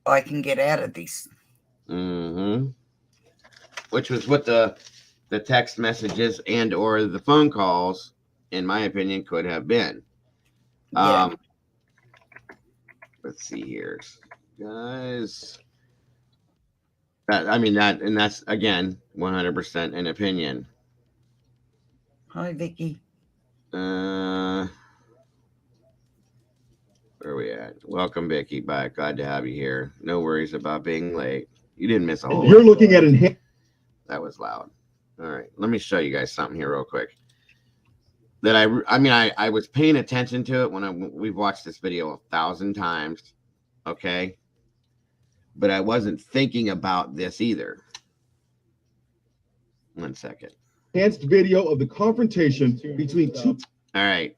I can get out of this. Mm-hmm. Which was what the text messages and or the phone calls, in my opinion, could have been. Yeah. Let's see here, guys. That's again 100% an opinion. Hi, Vicky. Where are we at? Welcome, Vicky. Back. Glad to have you here. No worries about being late. You didn't miss a whole. You're looking at That was loud. All right, let me show you guys something here real quick. That I was paying attention to it when we've watched this video 1,000 times. Okay, but I wasn't thinking about this either. 1 second. enhanced video of the confrontation between two. All right.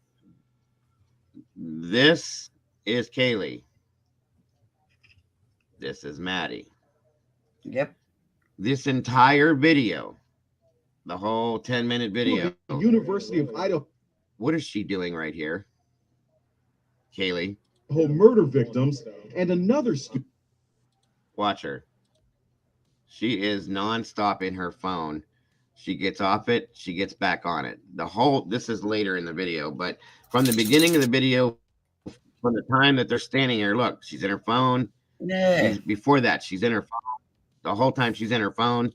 This is Kaylee. This is Maddie. Yep. This entire video, the whole 10-minute video. University of Idaho. What is she doing right here? Kaylee. Murder victims and another student. Watch her. She is nonstop in her phone. She gets off it. She gets back on it. This is later in the video, but from the beginning of the video, from the time that they're standing here, look, she's in her phone. Yeah. Before that, she's in her phone. The whole time she's in her phone.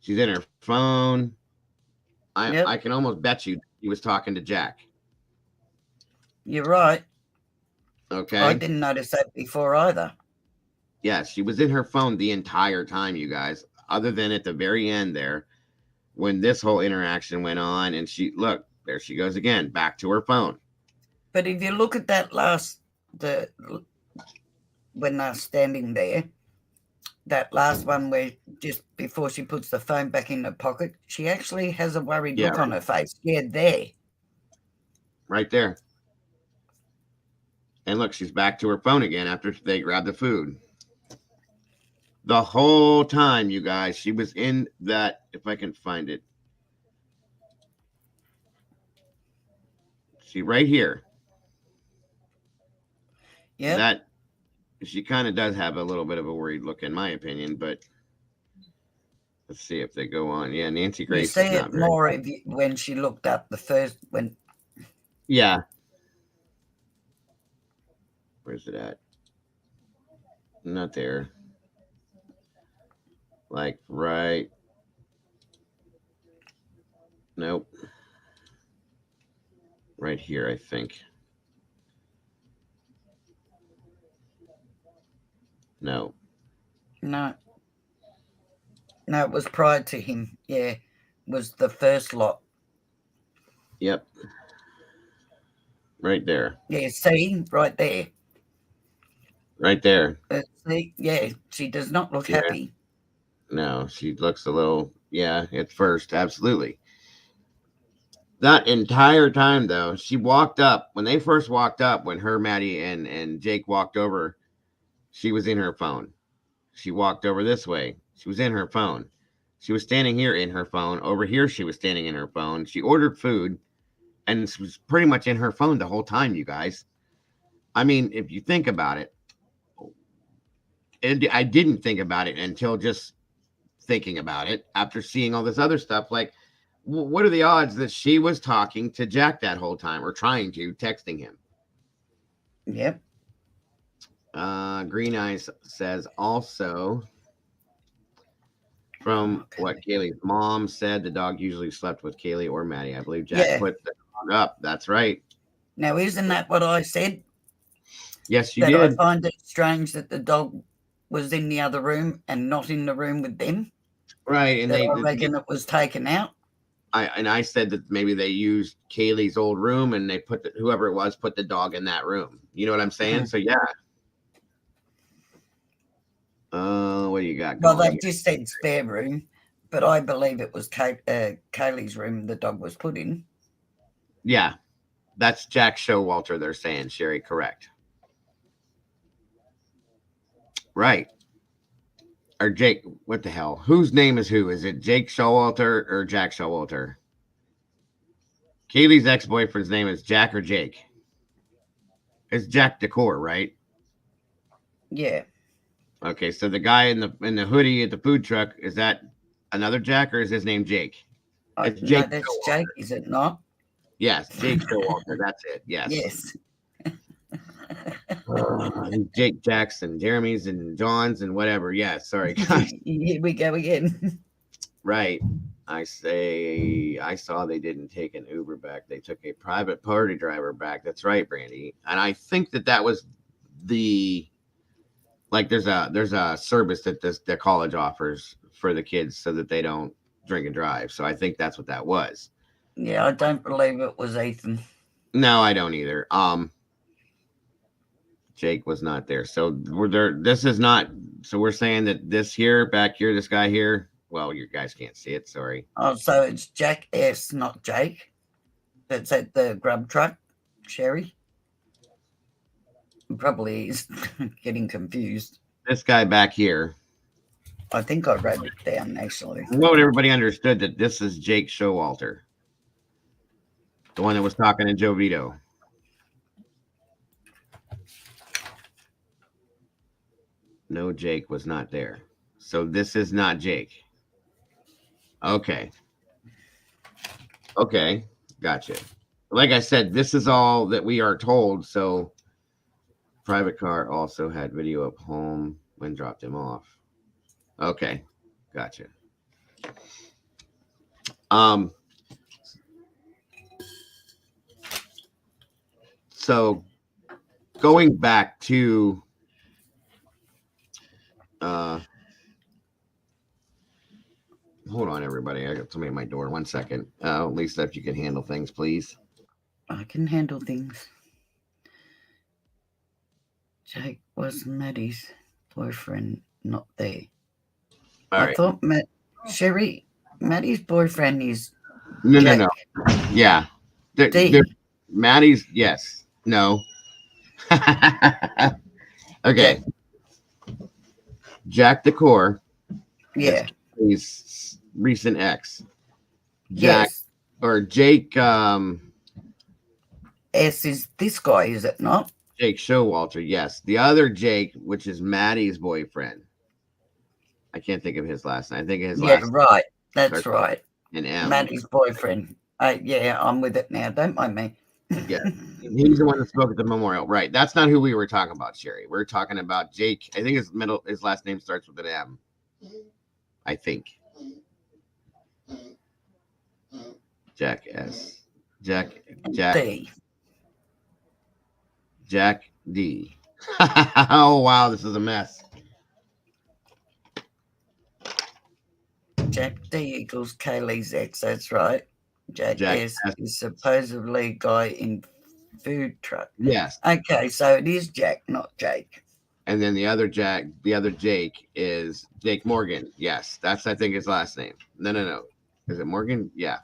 She's in her phone. I can almost bet you he was talking to Jack. You're right. Okay. I didn't notice that before either. Yeah, she was in her phone the entire time, you guys, other than at the very end there when this whole interaction went on. And there she goes again, back to her phone. But if you look at that when they're standing there, that last one where just before she puts the phone back in her pocket, she actually has a worried look on her face. Yeah, there. Right there. And look, she's back to her phone again after they grabbed the food. The whole time, you guys, she was in that, if I can find it. See, right here. Yeah. That, she kind of does have a little bit of a worried look, in my opinion, but let's see if they go on. Yeah, Nancy Grace. You see it more when she looked up the first when. Yeah. Where's it at? Not there. Like right. Nope. Right here, I think. No. No, it was prior to him. Yeah, was the first lot. Yep. Right there. Yeah, see, right there. Right there. See, yeah, she does not look happy. No, she looks a little, at first, absolutely. That entire time, though, she walked up, when they first walked up, when her, Maddie, and Jake walked over, she was in her phone. She walked over this way. She was in her phone. She was standing here in her phone. Over here, she was standing in her phone. She ordered food, and she was pretty much in her phone the whole time, you guys. I mean, if you think about it, I didn't think about it until just thinking about it after seeing all this other stuff. Like, what are the odds that she was talking to Jack that whole time or trying to, texting him? Yep. Green Eyes says also, from what Kaylee's mom said, the dog usually slept with Kaylee or Maddie. I believe Jack put the dog up. That's right. Now, isn't that what I said? Yes, you But I did. find it strange that the dog was in the other room and not in the room with them. Right, and That I reckon it was taken out. I said that maybe they used Kaylee's old room and they put whoever it was put the dog in that room. You know what I'm saying? So yeah. What do you got Well, going they here? just said spare room, but I believe it was Kaylee's room the dog was put in. Yeah, that's Jack Showalter. They're saying, Sherry, correct. Right. Or Jake, what the hell? Whose name is who? Is it Jake Showalter or Jack Showalter? Kaylee's ex-boyfriend's name is Jack or Jake? It's Jack Decor, right? Yeah. Okay, so the guy in the hoodie at the food truck, is that another Jack or is his name Jake? It's No, Jake that's Showalter. Jake, is it not? Yes, Jake Showalter. That's it. Yes. Yes. Jake Jackson, Jeremy's and John's and whatever. Yeah, sorry, guys. Here we go again. Right. I saw they didn't take an Uber back. They took a private party driver back. That's right, Brandy. And I think that was the there's a service that the college offers for the kids so that they don't drink and drive. So I think that's what that was. Yeah, I don't believe it was Ethan. No, I don't either. Jake was not there. So this is not, so we're saying that this here, back here, this guy here, well, you guys can't see it, sorry. Oh, so it's Jack S, not Jake. That's at the Grub truck, Sherry. Probably is getting confused. This guy back here. I think I wrote it down actually. Well, everybody understood that this is Jake Showalter, the one that was talking to Joe Vito. No, Jake was not there. So this is not Jake. Okay. Okay. Gotcha. Like I said, this is all that we are told. So private car also had video of home when dropped him off. Okay. Gotcha. So going back to hold on, everybody. I got somebody at my door. 1 second. Lisa, if you can handle things, please. I can handle things. Jake was Maddie's boyfriend, not there. All right. Thought Sherry, Maddie's boyfriend is No, Jack. no. Yeah. Maddie's, yes. No. Okay. Jack Decor. Yeah. His recent ex. Jack Yes. or Jake S is this guy, is it not? Jake Showalter, yes. The other Jake, which is Maddie's boyfriend. I can't think of his last name. I think his last name. Right. That's right. And M. Maddie's boyfriend. Yeah, I'm with it now. Don't mind me. Yeah. He's the one that spoke at the memorial. Right. That's not who we were talking about, Sherry. We're talking about Jake. I think his last name starts with an M. I think. Jack S. Jack D. Jack D. Oh wow, this is a mess. Jack D equals Kaylee's ex, that's right. Jack S is supposedly guy in food truck. Yes. Okay, so it is Jack, not Jake. And then the other Jake is Jake Morgan. Yes, that's I think his last name. No. Is it Morgan? Yeah.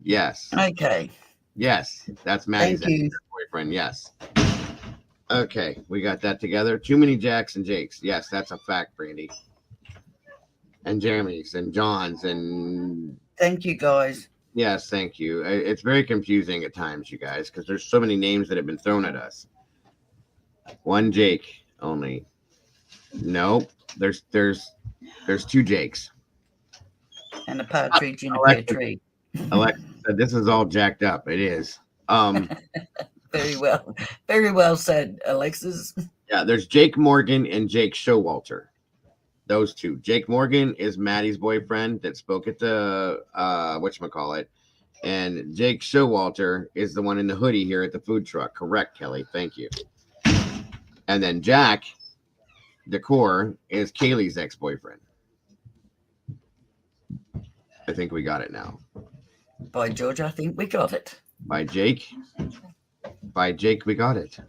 Yes. Okay. Yes, that's Maddie's boyfriend. Yes. Okay, we got that together. Too many Jacks and Jakes. Yes, that's a fact, Brandy. And Jeremy's and John's and. Thank you, guys. Yes, thank you. It's very confusing at times, you guys, because there's so many names that have been thrown at us. One Jake only. Nope. There's two Jakes. And a partridge in a pear tree. Alexa said this is all jacked up. It is. Very well said, Alexis. Yeah, there's Jake Morgan and Jake Showalter. Those two. Jake Morgan is Maddie's boyfriend that spoke at the whatchamacallit. And Jake Showalter is the one in the hoodie here at the food truck. Correct, Kelly. Thank you. And then Jack Decor is Kaylee's ex-boyfriend. I think we got it now. By George, I think we got it. By Jake, we got it.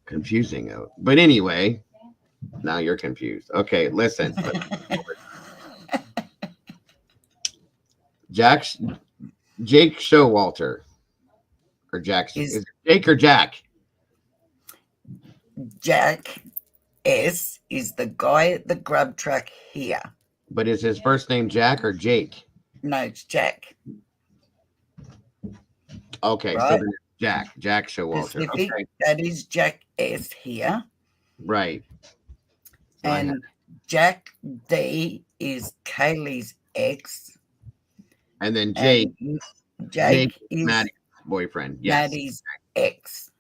Confusing. But anyway, now you're confused. Okay, listen. Jake Showalter. Or Jack. Is it Jake or Jack? Jack S is the guy at the Grub truck here. But is his first name Jack or Jake? No, it's Jack. Okay, right? So then it's Jack Showalter. Okay. That is Jack S here. Right. So and Jack D is Kaylee's ex. And then Jake is Maddie's boyfriend. Yes. Maddie's ex.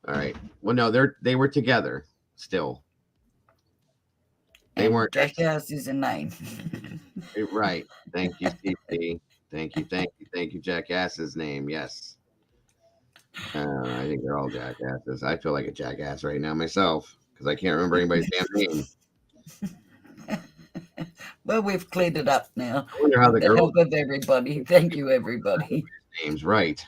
All right. Well, no, they were together still. They weren't. Jackass is a name. Right. Thank you, CC. Thank you. Jackass's name. Yes. I think they're all jackasses. I feel like a jackass right now myself because I can't remember anybody's damn name. Well, we've cleared it up now. I wonder how the girl help of everybody. Thank you, everybody. Names right.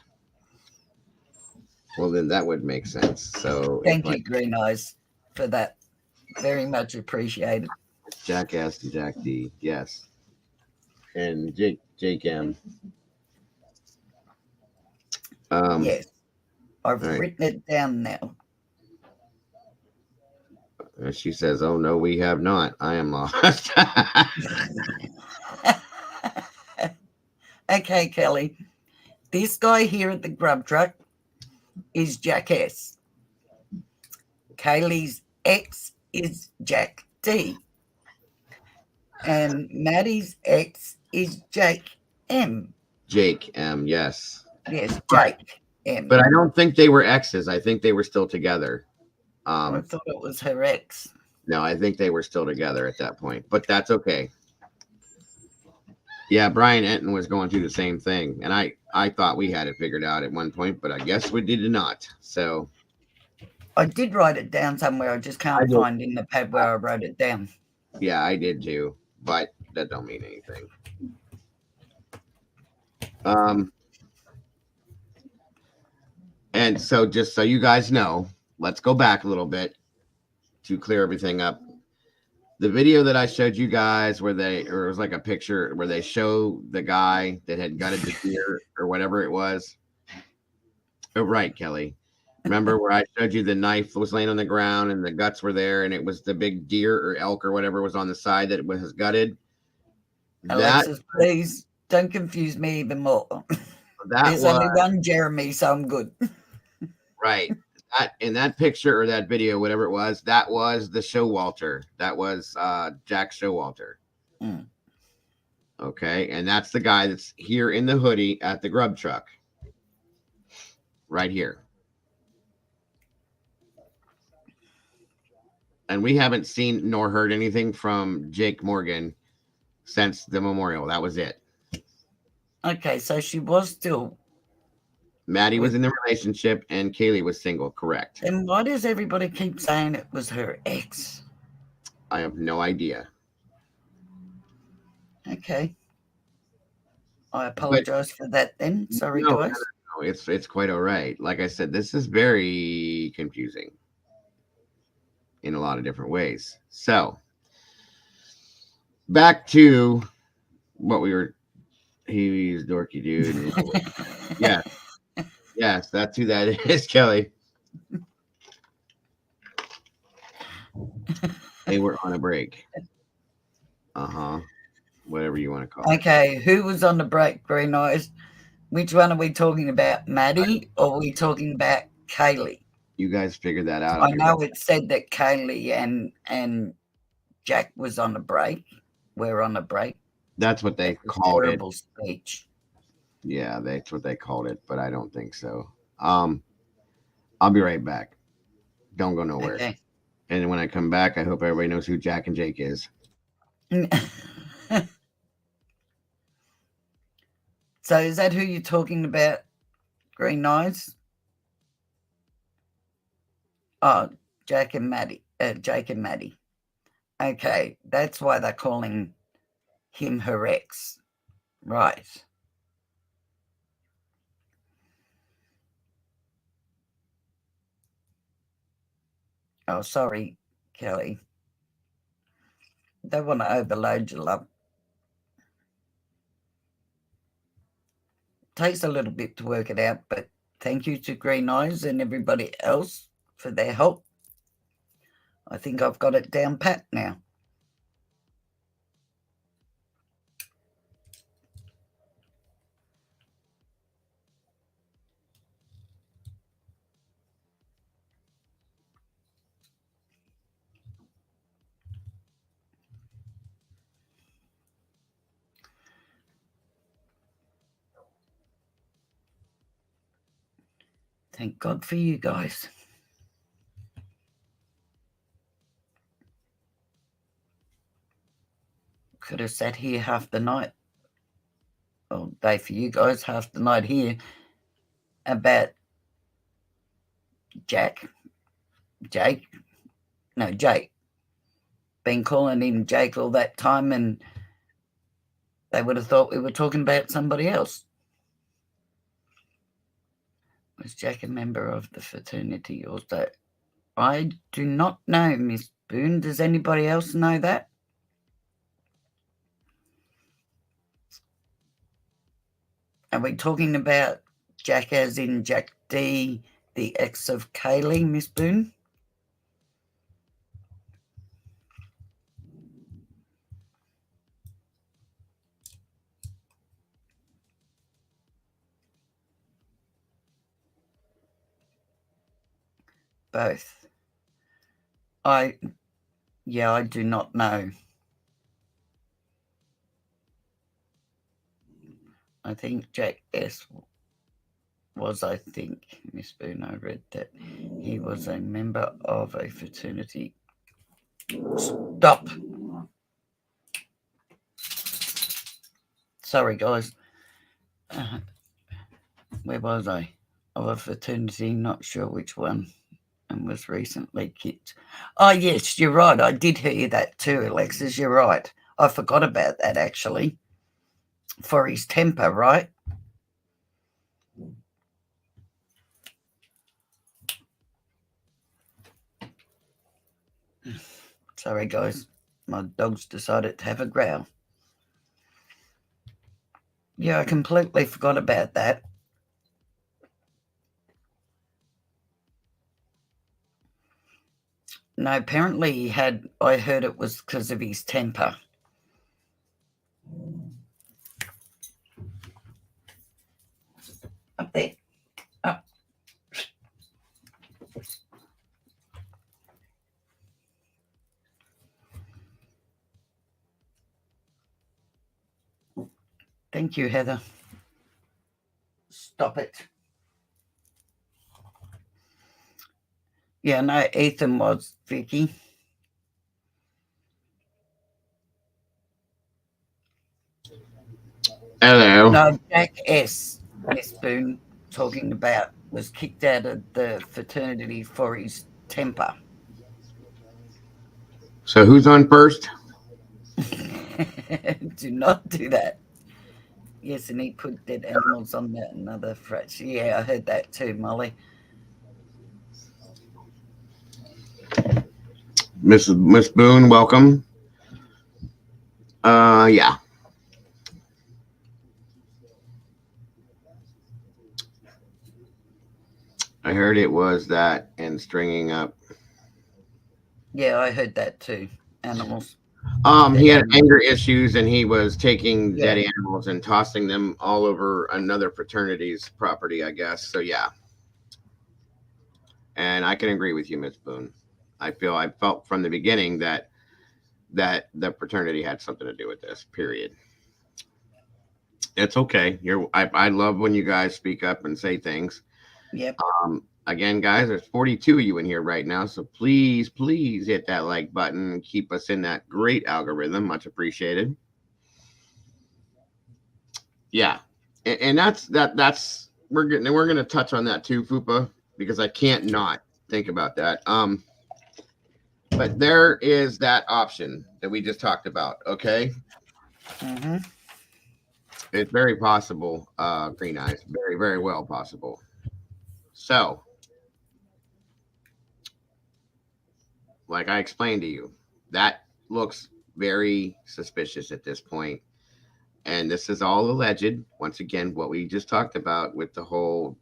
Well, then that would make sense. So thank you, Green Eyes, for that. Very much appreciated. Jackass and Jack D. Yes. And Jake M. Yes. I've written it down now. She says, "Oh no, we have not. I am lost." Okay, Kelly. This guy here at the Grub truck is Jack S. Kaylee's ex is Jack D. And Maddie's ex is Jake M. Jake M. Yes. Yes, Jake M. But I don't think they were exes. I think they were still together. I thought it was her ex. No, I think they were still together at that point. But that's okay. Yeah, Brian Enton was going through the same thing. And I thought we had it figured out at one point, but I guess we did not. So I did write it down somewhere. I just can't find in the pad where I wrote it down. Yeah, I did too. But that don't mean anything. And so just so you guys know, let's go back a little bit to clear everything up. The video that I showed you guys or it was like a picture where they show the guy that had gutted the deer or whatever it was. Oh, right, Kelly. Remember where I showed you the knife was laying on the ground and the guts were there and it was the big deer or elk or whatever was on the side that was gutted? Alexis, please don't confuse me even more. There's only one Jeremy, so I'm good. Right. In that picture or that video, whatever it was, that was the Showalter. That was Jack Showalter. Mm. Okay. And that's the guy that's here in the hoodie at the Grub truck. Right here. And we haven't seen nor heard anything from Jake Morgan since the memorial. That was it. Okay, so she was still... Maddie was in the relationship and Kaylee was single, correct. And why does everybody keep saying it was her ex? I have no idea. Okay. I apologize for that then. Sorry, guys. No, it's quite all right. Like I said, this is very confusing in a lot of different ways. So, back to what we were... He's dorky dude. Yeah. Yes, that's who that is, Kelly. They were on a break. Whatever you want to call it. Okay, who was on the break, Green Eyes? Which one are we talking about, Maddie, or are we talking about Kaylee? You guys figured that out. I know it said that Kaylee and Jack was on a break. We're on a break. That's what they called it. Terrible speech. Yeah, that's what they called it, but I don't think so. I'll be right back. Don't go nowhere. Okay. And when I come back, I hope everybody knows who Jack and Jake is. So is that who you're talking about, Green Eyes? Oh, Jake and Maddie. Okay, that's why they're calling him her ex. Right. Oh, sorry, Kelly. They want to overload your love. Takes a little bit to work it out, but thank you to Green Eyes and everybody else for their help. I think I've got it down pat now. Thank God for you guys. Could have sat here half the night, or day for you guys, half the night here, about Jake. Been calling him Jake all that time, and they would have thought we were talking about somebody else. Was Jake a member of the fraternity also? I do not know, Miss Boone. Does anybody else know that? Are we talking about Jack as in Jack D, the ex of Kaylee, Miss Boone? Both. I do not know. I think Jack S was, Miss Boone, I read that he was a member of a fraternity. Stop. Sorry, guys. Where was I? Of a fraternity, not sure which one, and was recently kicked. Oh, yes, you're right. I did hear that too, Alexis. You're right. I forgot about that, actually. For his temper, right? Sorry, guys. My dog's decided to have a growl. Yeah, I completely forgot about that. No, apparently he had, I heard it was because of his temper. Up there. Up. Thank you, Heather. Stop it. Yeah, no, Ethan was, Vicky. Hello. No, Jack S, Miss Boone, talking about, was kicked out of the fraternity for his temper. So who's on first? Do not do that. Yes, and he put dead animals on that another frat. Yeah, I heard that too, Molly. Miss Boone, welcome. Yeah. I heard it was that and stringing up. Yeah, I heard that too. Animals. He Dead had animals. anger issues and he was taking Yeah. dead animals and tossing them all over another fraternity's property, I guess. So yeah. And I can agree with you, Miss Boone. I felt from the beginning that the fraternity had something to do with this. Period. It's okay. I love when you guys speak up and say things. Yep. Again, guys, there's 42 of you in here right now, so please hit that like button and keep us in that great algorithm. Much appreciated. Yeah. and that's we're gonna touch on that too, Fupa, because I can't not think about that. But there is that option that we just talked about. Okay, Mm-hmm. it's very possible. Green Eyes, very very well possible. So, like I explained to you, that looks very suspicious at this point. And this is all alleged. Once again, what we just talked about with the whole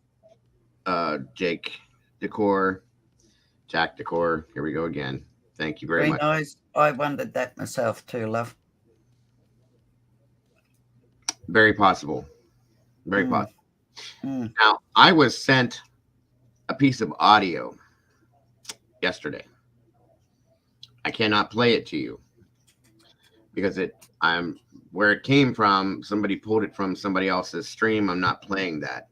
Jake Decor, Jack Decor. Here we go again. Thank you very Green much. eyes. I wondered that myself too, love. Very possible. Very possible. Mm. Now, I was sent a piece of audio yesterday. I cannot play it to you because I'm where it came from. Somebody pulled it from somebody else's stream. I'm not playing that.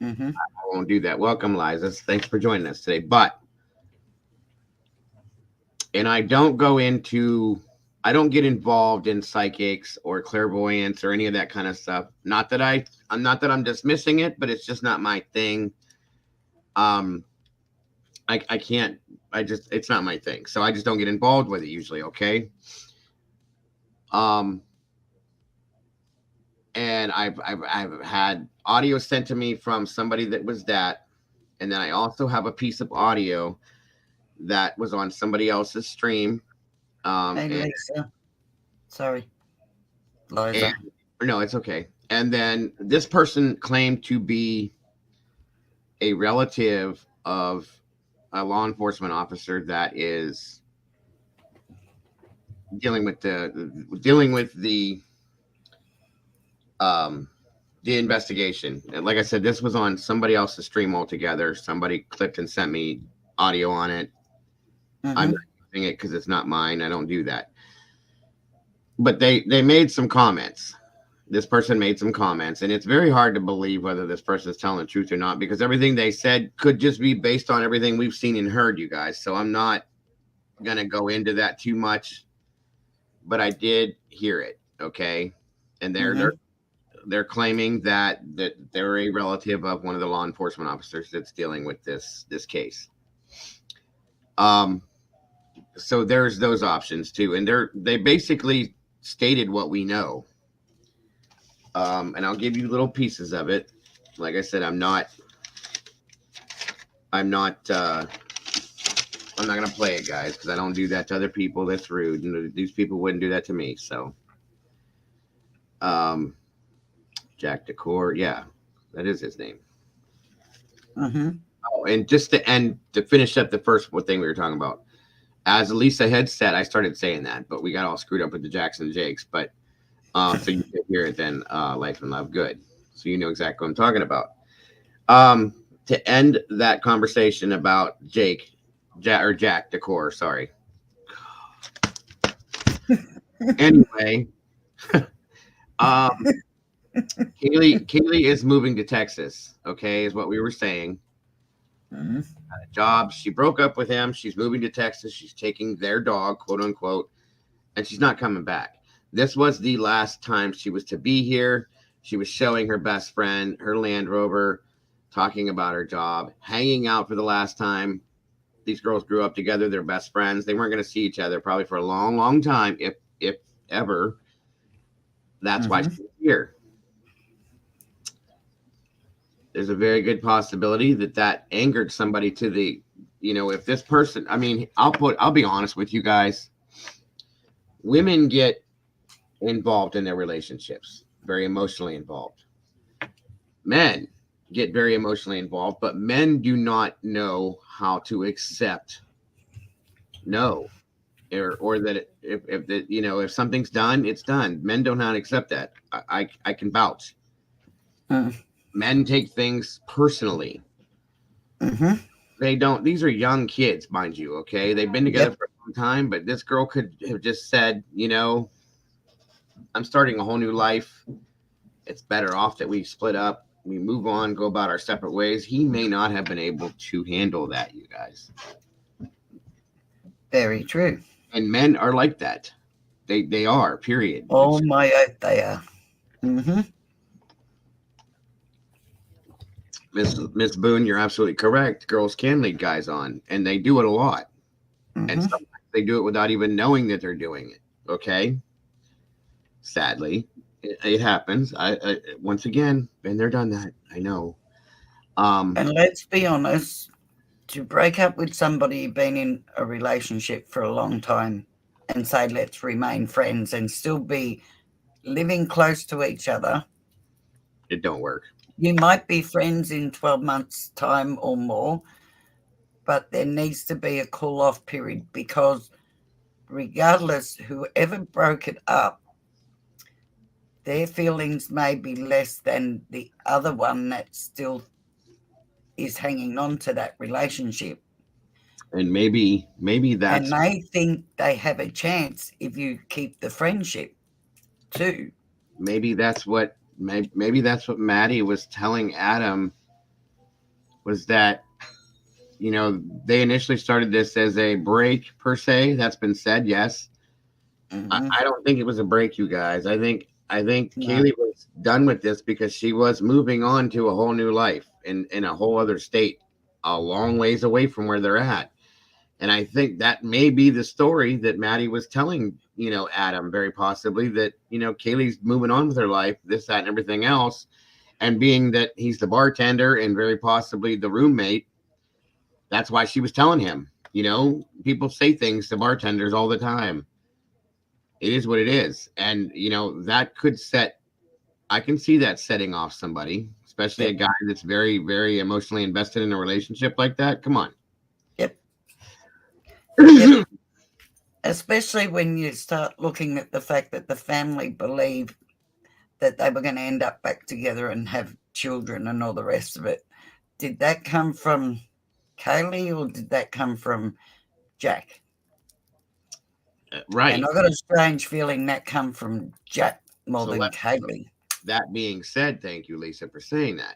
Mm-hmm. I won't do that. Welcome, Liza. Thanks for joining us today. And I don't get involved in psychics or clairvoyance or any of that kind of stuff. Not that I'm dismissing it, but it's just not my thing. I can't, it's not my thing. So I just don't get involved with it usually. Okay. And I've had audio sent to me from somebody that was that. And then I also have a piece of audio that was on somebody else's stream. Hey, Lisa. Sorry, Liza. No, it's okay. And then this person claimed to be a relative of a law enforcement officer that is dealing with the investigation. And like I said, this was on somebody else's stream altogether. Somebody clipped and sent me audio on it. Mm-hmm. I'm not using it because it's not mine. I don't do that. But they made some comments. This person made some comments, and it's very hard to believe whether this person is telling the truth or not, because everything they said could just be based on everything we've seen and heard, you guys. So I'm not going to go into that too much, but I did hear it. Okay. And they're claiming that they're a relative of one of the law enforcement officers that's dealing with this case. So there's those options too. And they basically stated what we know. And I'll give you little pieces of it. Like I said, I'm not going to play it, guys, because I don't do that to other people. That's rude. And these people wouldn't do that to me. So, Jack Decor. Yeah, that is his name. Mm-hmm. Oh, and just to finish up the first thing we were talking about, as Lisa had said, I started saying that, but we got all screwed up with the Jackson Jakes. But so you can hear it then, Life and Love. Good. So you know exactly what I'm talking about. To end that conversation about Jack Decor, sorry. Anyway, Kaylee is moving to Texas, okay, is what we were saying. Mm-hmm. Got a job. She broke up with him. She's moving to Texas. She's taking their dog, quote unquote, and she's not coming back. This was the last time she was to be here. She was showing her best friend her Land Rover, talking about her job, hanging out for the last time. These girls grew up together. They're best friends. They weren't going to see each other probably for a long, long time, if ever. That's why she's here. There's a very good possibility that angered somebody to the, if this person, I mean, I'll be honest with you guys. Women get involved in their relationships, very emotionally involved. Men get very emotionally involved, but men do not know how to accept no, or that if something's done, it's done. Men don't know how to accept that. I can vouch. Men take things personally. Mm-hmm. They don't. These are young kids, mind you. Okay, they've been together for a long time, but this girl could have just said, I'm starting a whole new life. It's better off that we split up. We move on, go about our separate ways. He may not have been able to handle that, you guys. Very true. And men are like that. They are, period. Oh my, they are. Mm-hmm. Miss Boone, you're absolutely correct. Girls can lead guys on, and they do it a lot. And Mhm. sometimes they do it without even knowing that they're doing it. Okay, sadly, it happens. I once again been there, done that. I know. Um, And let's be honest, to break up with somebody you've been in a relationship for a long time and say, let's remain friends and still be living close to each other, it don't work. you might be friends in 12 months' time or more, but there needs to be a cool off period because, regardless, whoever broke it up, their feelings may be less than the other one that still is hanging on to that relationship. And maybe And that's they think they have a chance if you keep the friendship too. maybe that's what Maddie was telling Adam, was that, they initially started this as a break per se. That's been said, yes. Hmm. I don't think it was a break, you guys. I think No. Kaylee was done with this because she was moving on to a whole new life in a whole other state, a long ways away from where they're at. And I think that may be the story that Maddie was telling, Adam, very possibly, that, Kaylee's moving on with her life, this, that, and everything else. And being that he's the bartender and very possibly the roommate, that's why she was telling him. People say things to bartenders all the time. It is what it is. And, that could I can see that setting off somebody, especially a Yep. guy that's very, very emotionally invested in a relationship like that. Come on. Yep. Yep. Especially when you start looking at the fact that the family believed that they were going to end up back together and have children and all the rest of it. Did that come from Kaylee or did that come from Jack? And Right. I got a strange feeling that come from Jack more So than Kaylee. that being said, thank you, Lisa, for saying that.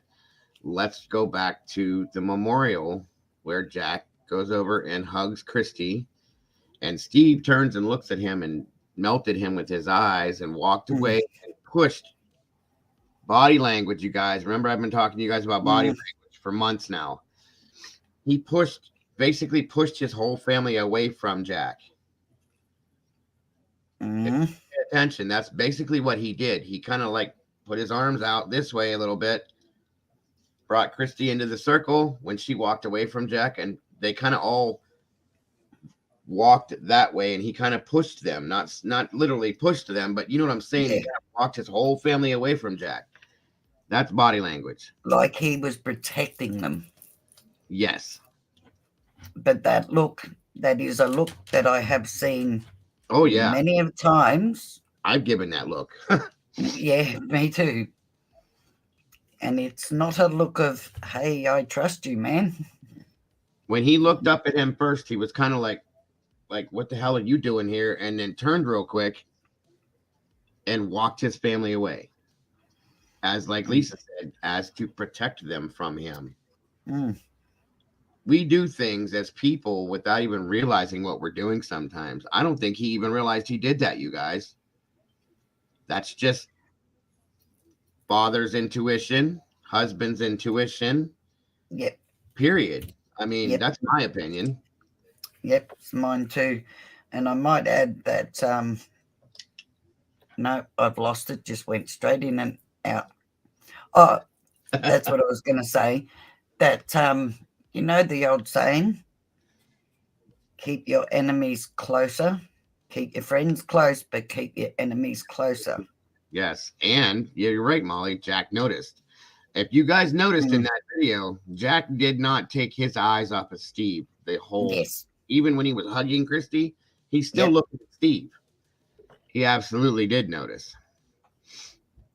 Let's go back to the memorial where Jack goes over and hugs Christy, and Steve turns and looks at him and melted him with his eyes and walked Mm, away and pushed body language. You guys remember, I've been talking to you guys about body mm, language for months now. He basically pushed his whole family away from Jack. If mm. you pay attention, that's basically what he did. He kind of like put his arms out this way a little bit, brought Christy into the circle when she walked away from Jack, and they kind of all walked that way, and he kind of pushed them, not literally pushed them, but you know what I'm saying. He Yeah, kind of walked his whole family away from Jack. That's body language. like he was protecting them. Yes. But that is a look that I have seen Oh yeah, many of times. I've given that look. Yeah, me too. And it's not a look of, hey, I trust you, man. When he looked up at him first, he was kind of like what the hell are you doing here, and then turned real quick and walked his family away, as like Lisa said, as to protect them from him. Mm, We do things as people without even realizing what we're doing sometimes. I don't think he even realized he did that, you guys. That's just father's intuition, husband's intuition, yep, period. I mean, yep, that's my opinion. yep, it's mine too. And I might add that, no, I've lost it, just went straight in and out. Oh, that's what I was going to say. That, the old saying, keep your enemies closer, keep your friends close, but keep your enemies closer. Yes. And yeah, you're right, Molly. Jack noticed. If you guys noticed in Mm, that video, Jack did not take his eyes off of Steve the whole, yes, even when he was hugging Christy, he still yep, looked at Steve. He absolutely did notice.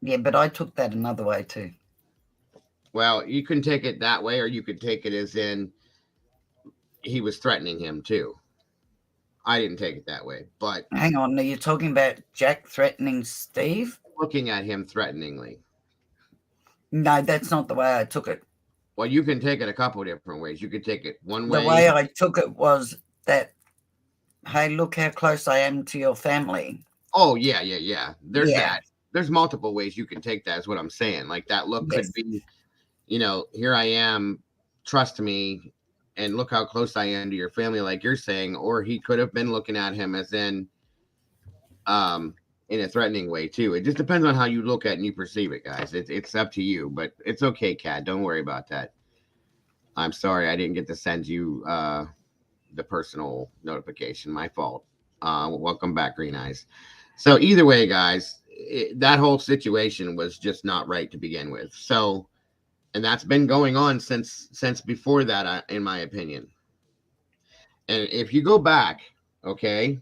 yeah, but I took that another way too. Well, you can take it that way, or you could take it as in he was threatening him too. I didn't take it that way, but Hang on, are you talking about Jack threatening Steve? looking at him threateningly. No, that's not the way I took it. Well, you can take it a couple of different ways. You could take it one The way. way I took it was that, hey, look how close I am to your family. Oh, yeah. There's Yeah, that. There's multiple ways you can take that, is what I'm saying. Like that look could yes, be, here I am, trust me, and look how close I am to your family, like you're saying. Or he could have been looking at him as in a threatening way too. It just depends on how you look at it and you perceive it, guys. It's up to you, but it's okay, Kat. Don't worry about that. I'm sorry I didn't get to send you the personal notification. My fault. Welcome back, Green Eyes. So either way, guys, that whole situation was just not right to begin with. So, and that's been going on since before that, in my opinion. And if you go back, okay,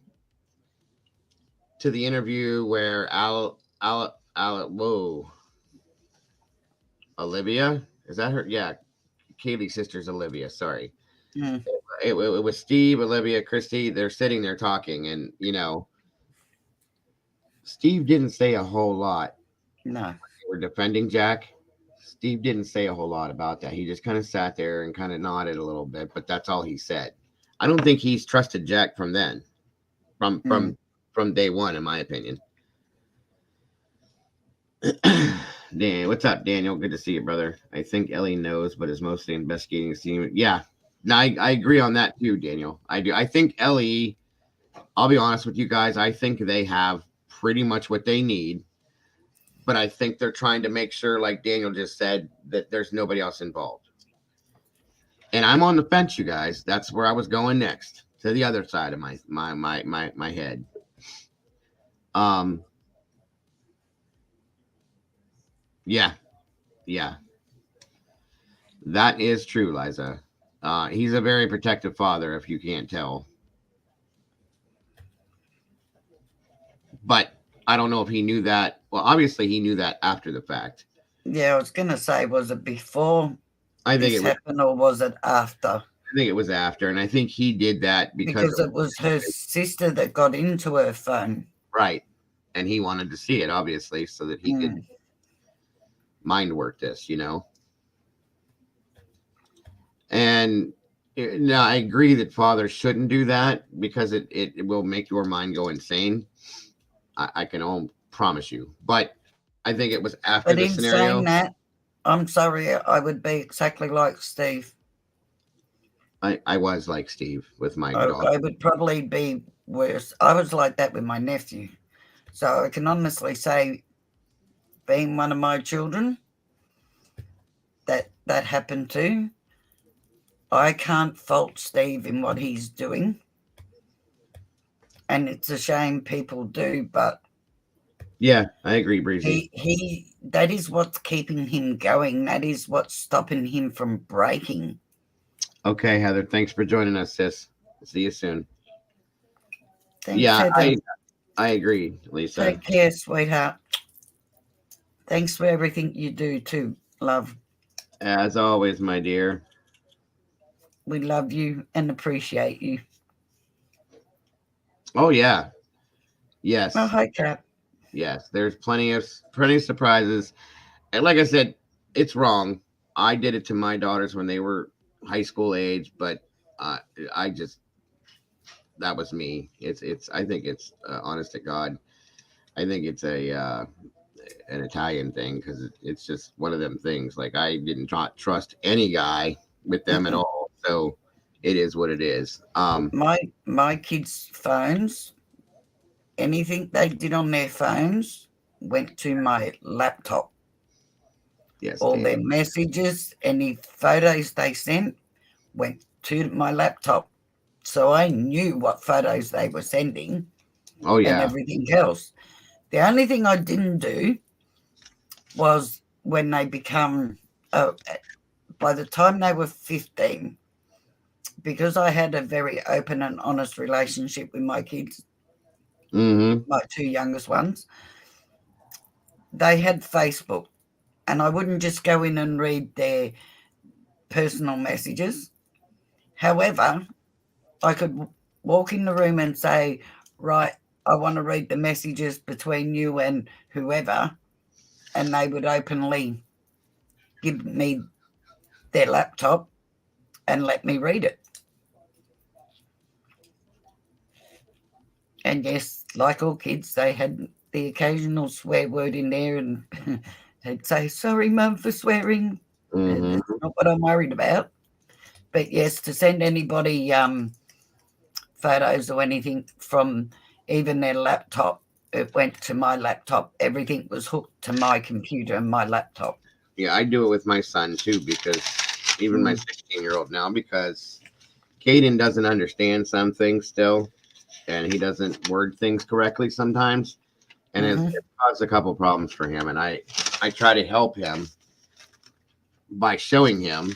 to the interview where whoa, Olivia, is that her? Yeah, Kaylee's sister's Olivia. Sorry, Mm, it was Steve, Olivia, Christy. They're sitting there talking, and Steve didn't say a whole lot. no. They were defending Jack. Steve didn't say a whole lot about that. He just kind of sat there and kind of nodded a little bit, but that's all he said. I don't think he's trusted Jack from then, from Mm. from day one, in my opinion. Dan, what's up, Daniel? Good to see you, brother. I think Ellie knows, but is mostly investigating the scene. Yeah, no, I agree on that too, Daniel. I do. I think Ellie. I'll be honest with you guys. I think they have pretty much what they need, but I think they're trying to make sure, like Daniel just said, that there's nobody else involved. And I'm on the fence, you guys. That's where I was going next, to the other side of my head. Yeah, yeah, that is true, Liza. He's a very protective father, if you can't tell. But I don't know if he knew that. Well, obviously he knew that after the fact. Yeah, I was going to say, was it before I think this it was. happened or was it after? I think it was after, and I think he did that Because it was her sister that got into her phone. right, and he wanted to see it, obviously, so that he could mind work this, And now I agree that fathers shouldn't do that because it will make your mind go insane. I can all promise you. But I think it was after But the in scenario. saying that, I'm sorry, I would be exactly like Steve. I was like Steve with my daughter. I would probably be worse. I was like that with my nephew. So I can honestly say, being one of my children, that happened to, I can't fault Steve in what he's doing. And it's a shame people do, but Yeah, I agree, Breezy. he that is what's keeping him going. That is what's stopping him from breaking. Okay, Heather, thanks for joining us, sis. See you soon. Thanks, Yeah, Heather. I agree, Lisa. Take care, sweetheart. Thanks for everything you do too, love. As always, my dear. We love you and appreciate you. Oh yeah. Yes. Oh, hi, Cap. Yes. There's plenty of surprises. And like I said, it's wrong. I did it to my daughters when they were high school age, but I just that was me. It's I think it's honest to God. I think it's an Italian thing because it's just one of them things. Like I didn't trust any guy with them at all. So it is what it is. My kids' phones, anything they did on their phones went to my laptop. Yes. All Dan. their messages, any photos they sent went to my laptop. So I knew what photos they were sending Oh and yeah. everything else. The only thing I didn't do was when they become, by the time they were 15, because I had a very open and honest relationship with my kids, my two youngest ones, they had Facebook. And I wouldn't just go in and read their personal messages. However, I could walk in the room and say, right, I want to read the messages between you and whoever. And they would openly give me their laptop and let me read it. And yes, like all kids, they had the occasional swear word in there and they'd say, sorry, Mum, for swearing. Mhm. That's not what I'm worried about. But yes, to send anybody photos or anything from even their laptop, it went to my laptop. Everything was hooked to my computer and my laptop. Yeah, I do it with my son too, because even my 16-year-old now, because Caden doesn't understand some things still, and he doesn't word things correctly sometimes, and it's caused a couple problems for him. And I try to help him by showing him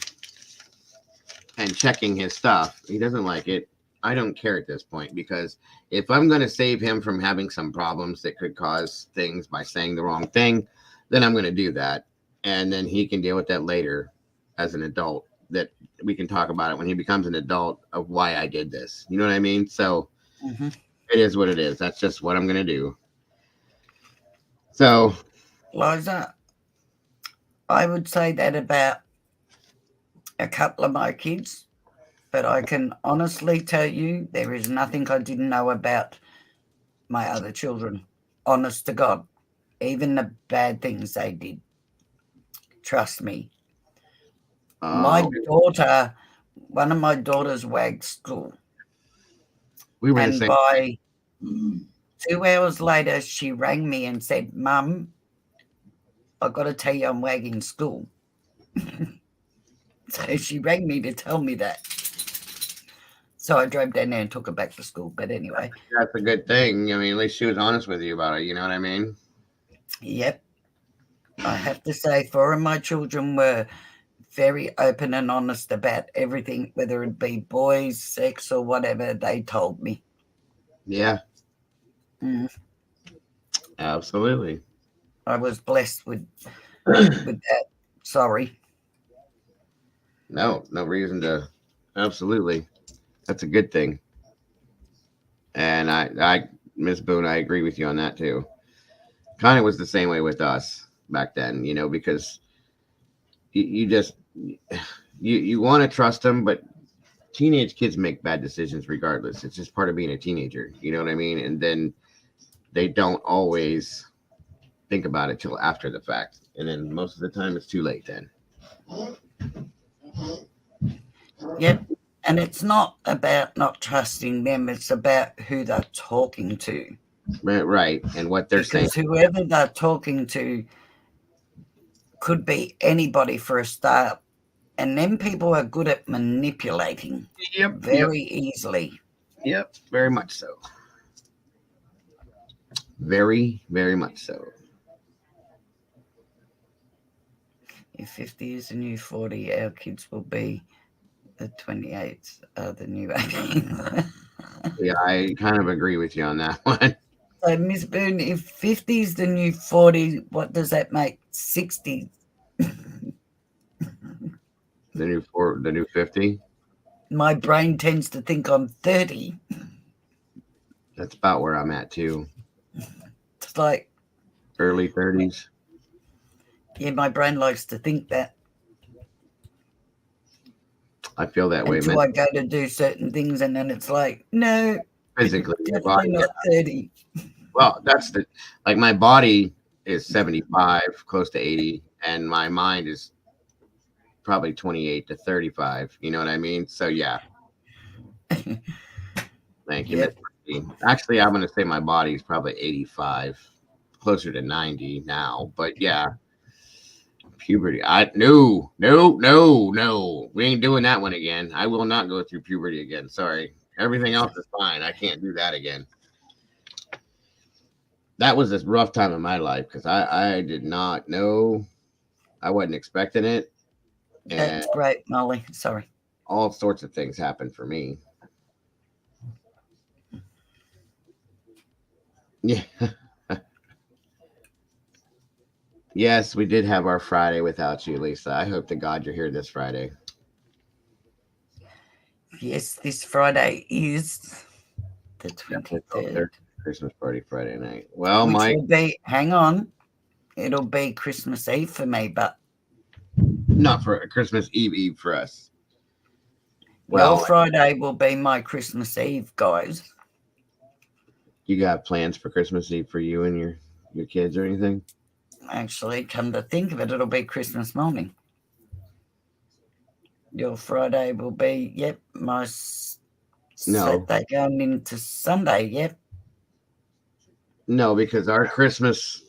and checking his stuff. He doesn't like it. I don't care at this point, because if I'm going to save him from having some problems that could cause things by saying the wrong thing, then I'm going to do that. And then he can deal with that later as an adult. That we can talk about it when he becomes an adult of why I did this. You know what I mean? So it is what it is. That's just what I'm going to do. So, Liza, I would say that about a couple of my kids, but I can honestly tell you there is nothing I didn't know about my other children. Honest to God, even the bad things they did. Trust me. My uh, daughter, one of my daughters wagged school, we were the and same. by 2 hours later, she rang me and said, "Mum, I've got to tell you I'm wagging school." So she rang me to tell me that. So I drove down there and took her back to school. But anyway, That's a good thing. I mean, at least she was honest with you about it. You know what I mean? yep. I have to say, 4 of my children were very open and honest about everything, whether it be boys, sex, or whatever. They told me. Yeah, Mm, absolutely. I was blessed with that. Sorry. No, no reason to. Absolutely, that's a good thing. And Miss Boone, I agree with you on that too. Kind of was the same way with us back then, because you just you want to trust them, but teenage kids make bad decisions regardless. It's just part of being a teenager. You know what I mean? And then they don't always think about it till after the fact, and then most of the time it's too late. Then. Yep. And it's not about not trusting them, it's about who they're talking to. Right, and what they're saying. Because whoever they're talking to could be anybody for a start. And then people are good at manipulating Yep, very easily. yep. Very much so. Very, very much so. If 50 is the new 40, our kids will be the 28th are the new 18. Yeah, I kind of agree with you on that one. So, Miss Boone, if 50 is the new 40, what does that make? 60. The new 50. My brain tends to think I'm 30. That's about where I'm at too. It's like, Early 30s. yeah, my brain likes to think that I feel that way, until man. I go to do certain things, and then it's like, no, Physically, your definitely body. not 30. Well, that's like my body is 75, close to 80, and my mind is probably 28 to 35. You know what I mean? So yeah, thank you, Miss. Yep. Christine. Actually, I'm going to say my body is probably 85, closer to 90 now. But yeah, puberty. No. We ain't doing that one again. I will not go through puberty again. Sorry. Everything else is fine. I can't do that again. That was a rough time in my life because I did not know. I wasn't expecting it. And That's great, Molly. Sorry. all sorts of things happened for me. Yeah. Yes, we did have our Friday without you, Lisa. I hope to God you're here this Friday. Yes, this Friday is the Definitely 23rd, Christmas party Friday night. Well, which Mike, will be, hang on, it'll be Christmas Eve for me, but not for Christmas Eve for us. your Well, Friday will be my Christmas Eve, guys. you got plans for Christmas Eve for you and your kids or anything? Actually, come to think of it, it'll be Christmas morning. Your Friday will be, yep, my No. Saturday going into Sunday, yep. No, because our Christmas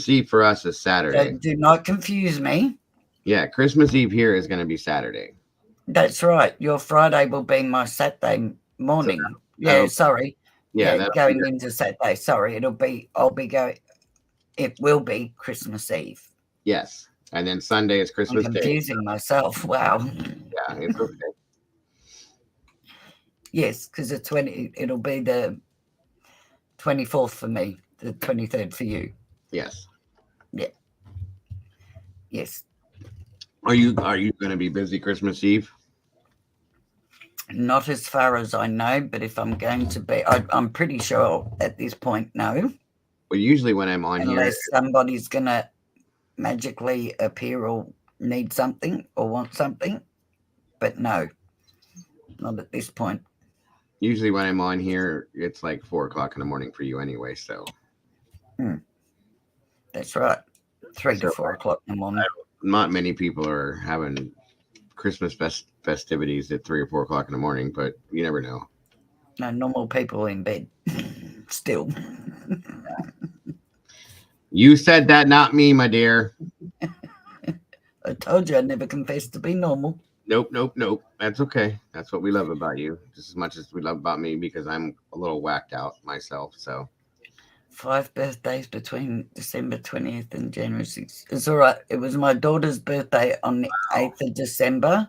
Eve for us is Saturday. Do not confuse me. Yeah, Christmas Eve here is going to be Saturday. That's right. Your Friday will be my Saturday morning. Sorry. Yeah, going into Saturday. Sorry, it will be Christmas Eve. Yes. And then Sunday is Christmas I'm Day. confusing myself. Wow. Yeah, it's okay. Yes, because it'll be the 24th for me, the 23rd for you. Yes. Yeah. Yes. Are you going to be busy Christmas Eve? Not as far as I know, but if I'm going to be, I'm pretty sure at this point, no. Well, usually when I'm on Unless here, somebody's going to magically appear or need something or want something. But no, not at this point. usually when I'm on here, it's like 4:00 in the morning for you anyway. So That's right. 3 to 4 o'clock in the morning. Not many people are having Christmas festivities at 3 or 4:00 in the morning, but you never know. No, normal people in bed still. You said that, not me, my dear. I told you I'd never confess to be normal. Nope. That's okay. That's what we love about you, just as much as we love about me, because I'm a little whacked out myself. So 5 birthdays between December 20th and January 6th. It's all right. It was my daughter's birthday on the 8th of December,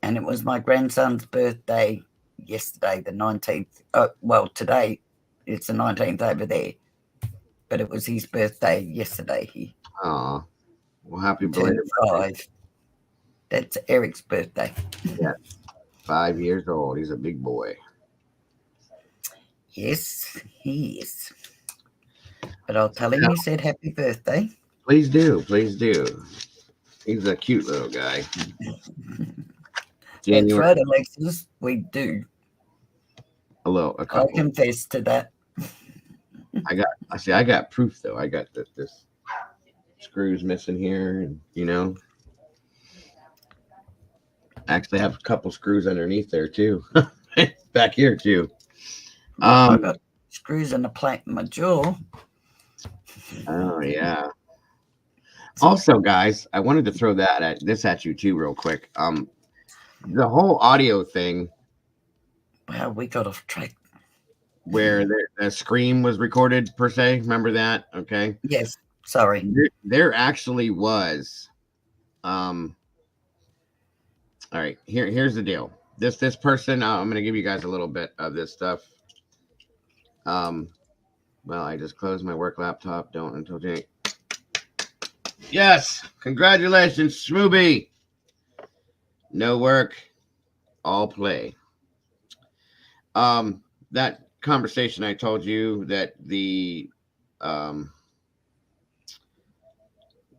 and it was my grandson's birthday yesterday, the 19th. Well, today it's the 19th over there, but it was his birthday yesterday. Aw. Well, happy Turned belated 5. That's Eric's birthday. Yeah, 5 years old. He's a big boy. Yes, he is. But I'll tell him he said happy birthday. Please do. He's a cute little guy. That's right, Alexis. We do. A couple. I confess to that. I got proof though. I got this screws missing here, and I actually have a couple screws underneath there too. Back here too. I got screws in the plate in my jaw. Oh yeah. Also, guys, I wanted to throw this at you too, real quick. The whole audio thing. Wow, we got off track. Where the scream was recorded per se. Remember that? Okay. Yes. Sorry. There actually was. All right. Here's the deal. This person. I'm going to give you guys a little bit of this stuff. Well, I just closed my work laptop. Don't until Jake. Yes. Congratulations, Schmooby. No work, all play. That conversation I told you that the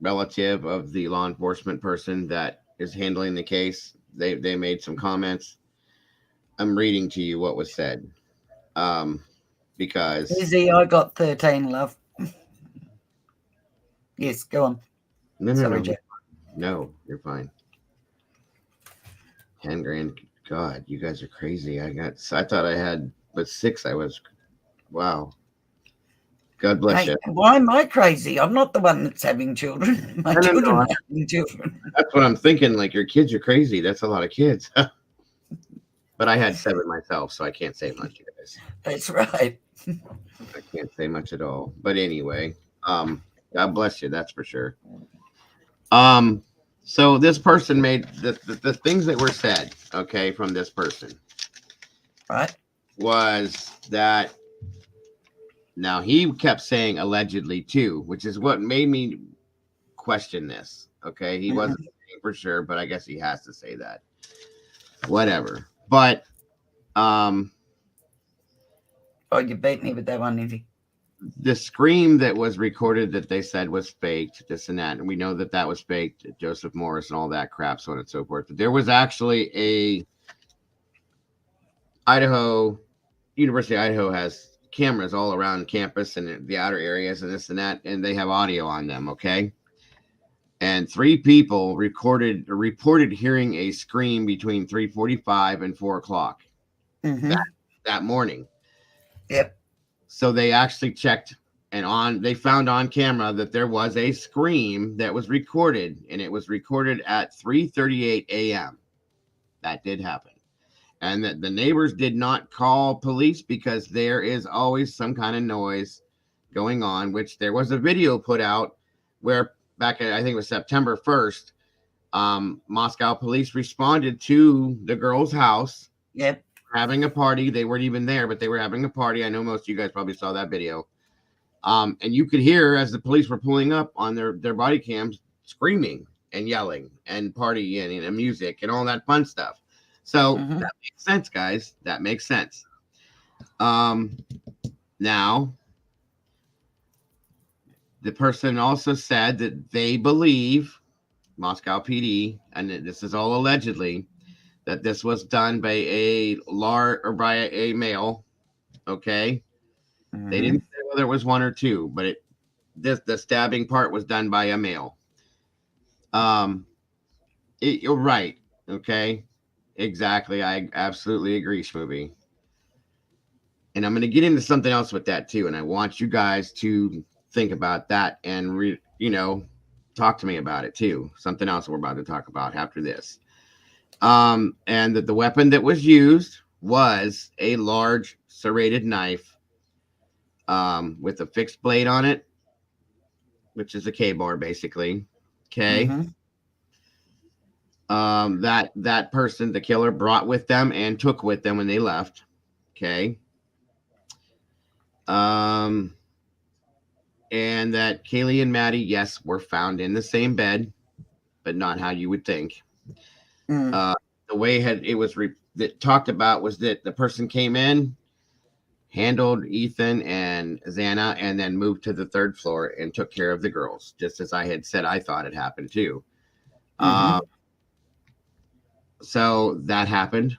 relative of the law enforcement person that is handling the case, they made some comments. I'm reading to you what was said. Because Easy, I got 13, love. Yes, go on. No, you're fine. 10 grand. God, you guys are crazy. I thought I had, but 6. Wow. God bless you. Why am I crazy? I'm not the one that's having children. My children are having children. That's what I'm thinking. Like, your kids are crazy. That's a lot of kids. But I had 7 myself, so I can't say much, you guys. That's right. I can't say much at all. But anyway, God bless you. That's for sure. So this person made the things that were said, okay, from this person, right, was that now he kept saying allegedly too, which is what made me question this. Okay, he wasn't saying for sure, but I guess he has to say that. Whatever. But oh, you beat me with that one, Izzy. The scream that was recorded that they said was faked, this and that, and we know that was faked, Joseph Morris and all that crap, so on and so forth. But there was actually a University of Idaho has cameras all around campus and the outer areas and this and that, and they have audio on them, okay? and 3 people reported hearing a scream between 3:45 and 4 o'clock that morning. Yep. So they actually checked, and they found on camera that there was a scream that was recorded, and it was recorded at 3:38 a.m. That did happen. And that the neighbors did not call police because there is always some kind of noise going on, which there was a video put out where back at, I think it was September 1st, Moscow police responded to the girl's house. Yep. Having a party. They weren't even there, but they were having a party. I know most of you guys probably saw that video. And you could hear as the police were pulling up on their body cams screaming and yelling and partying and music and all that fun stuff. So that makes sense, guys. That makes sense. Now, the person also said that they believe, Moscow PD, and this is all allegedly, that this was done by a male. Okay. They didn't say whether it was 1 or 2, but the stabbing part was done by a male. You're right. Okay. Exactly. I absolutely agree, Schmovie. And I'm going to get into something else with that too. And I want you guys to think about that and talk to me about it too. Something else we're about to talk about after this. And that the weapon that was used was a large serrated knife with a fixed blade on it, which is a K-bar basically. Okay. That person, the killer, brought with them and took with them when they left. Okay. And that Kaylee and Maddie, yes, were found in the same bed, but not how you would think. The way it was talked about was that the person came in, handled Ethan and Xana, and then moved to the 3rd floor and took care of the girls, just as I had said I thought it happened too. So that happened.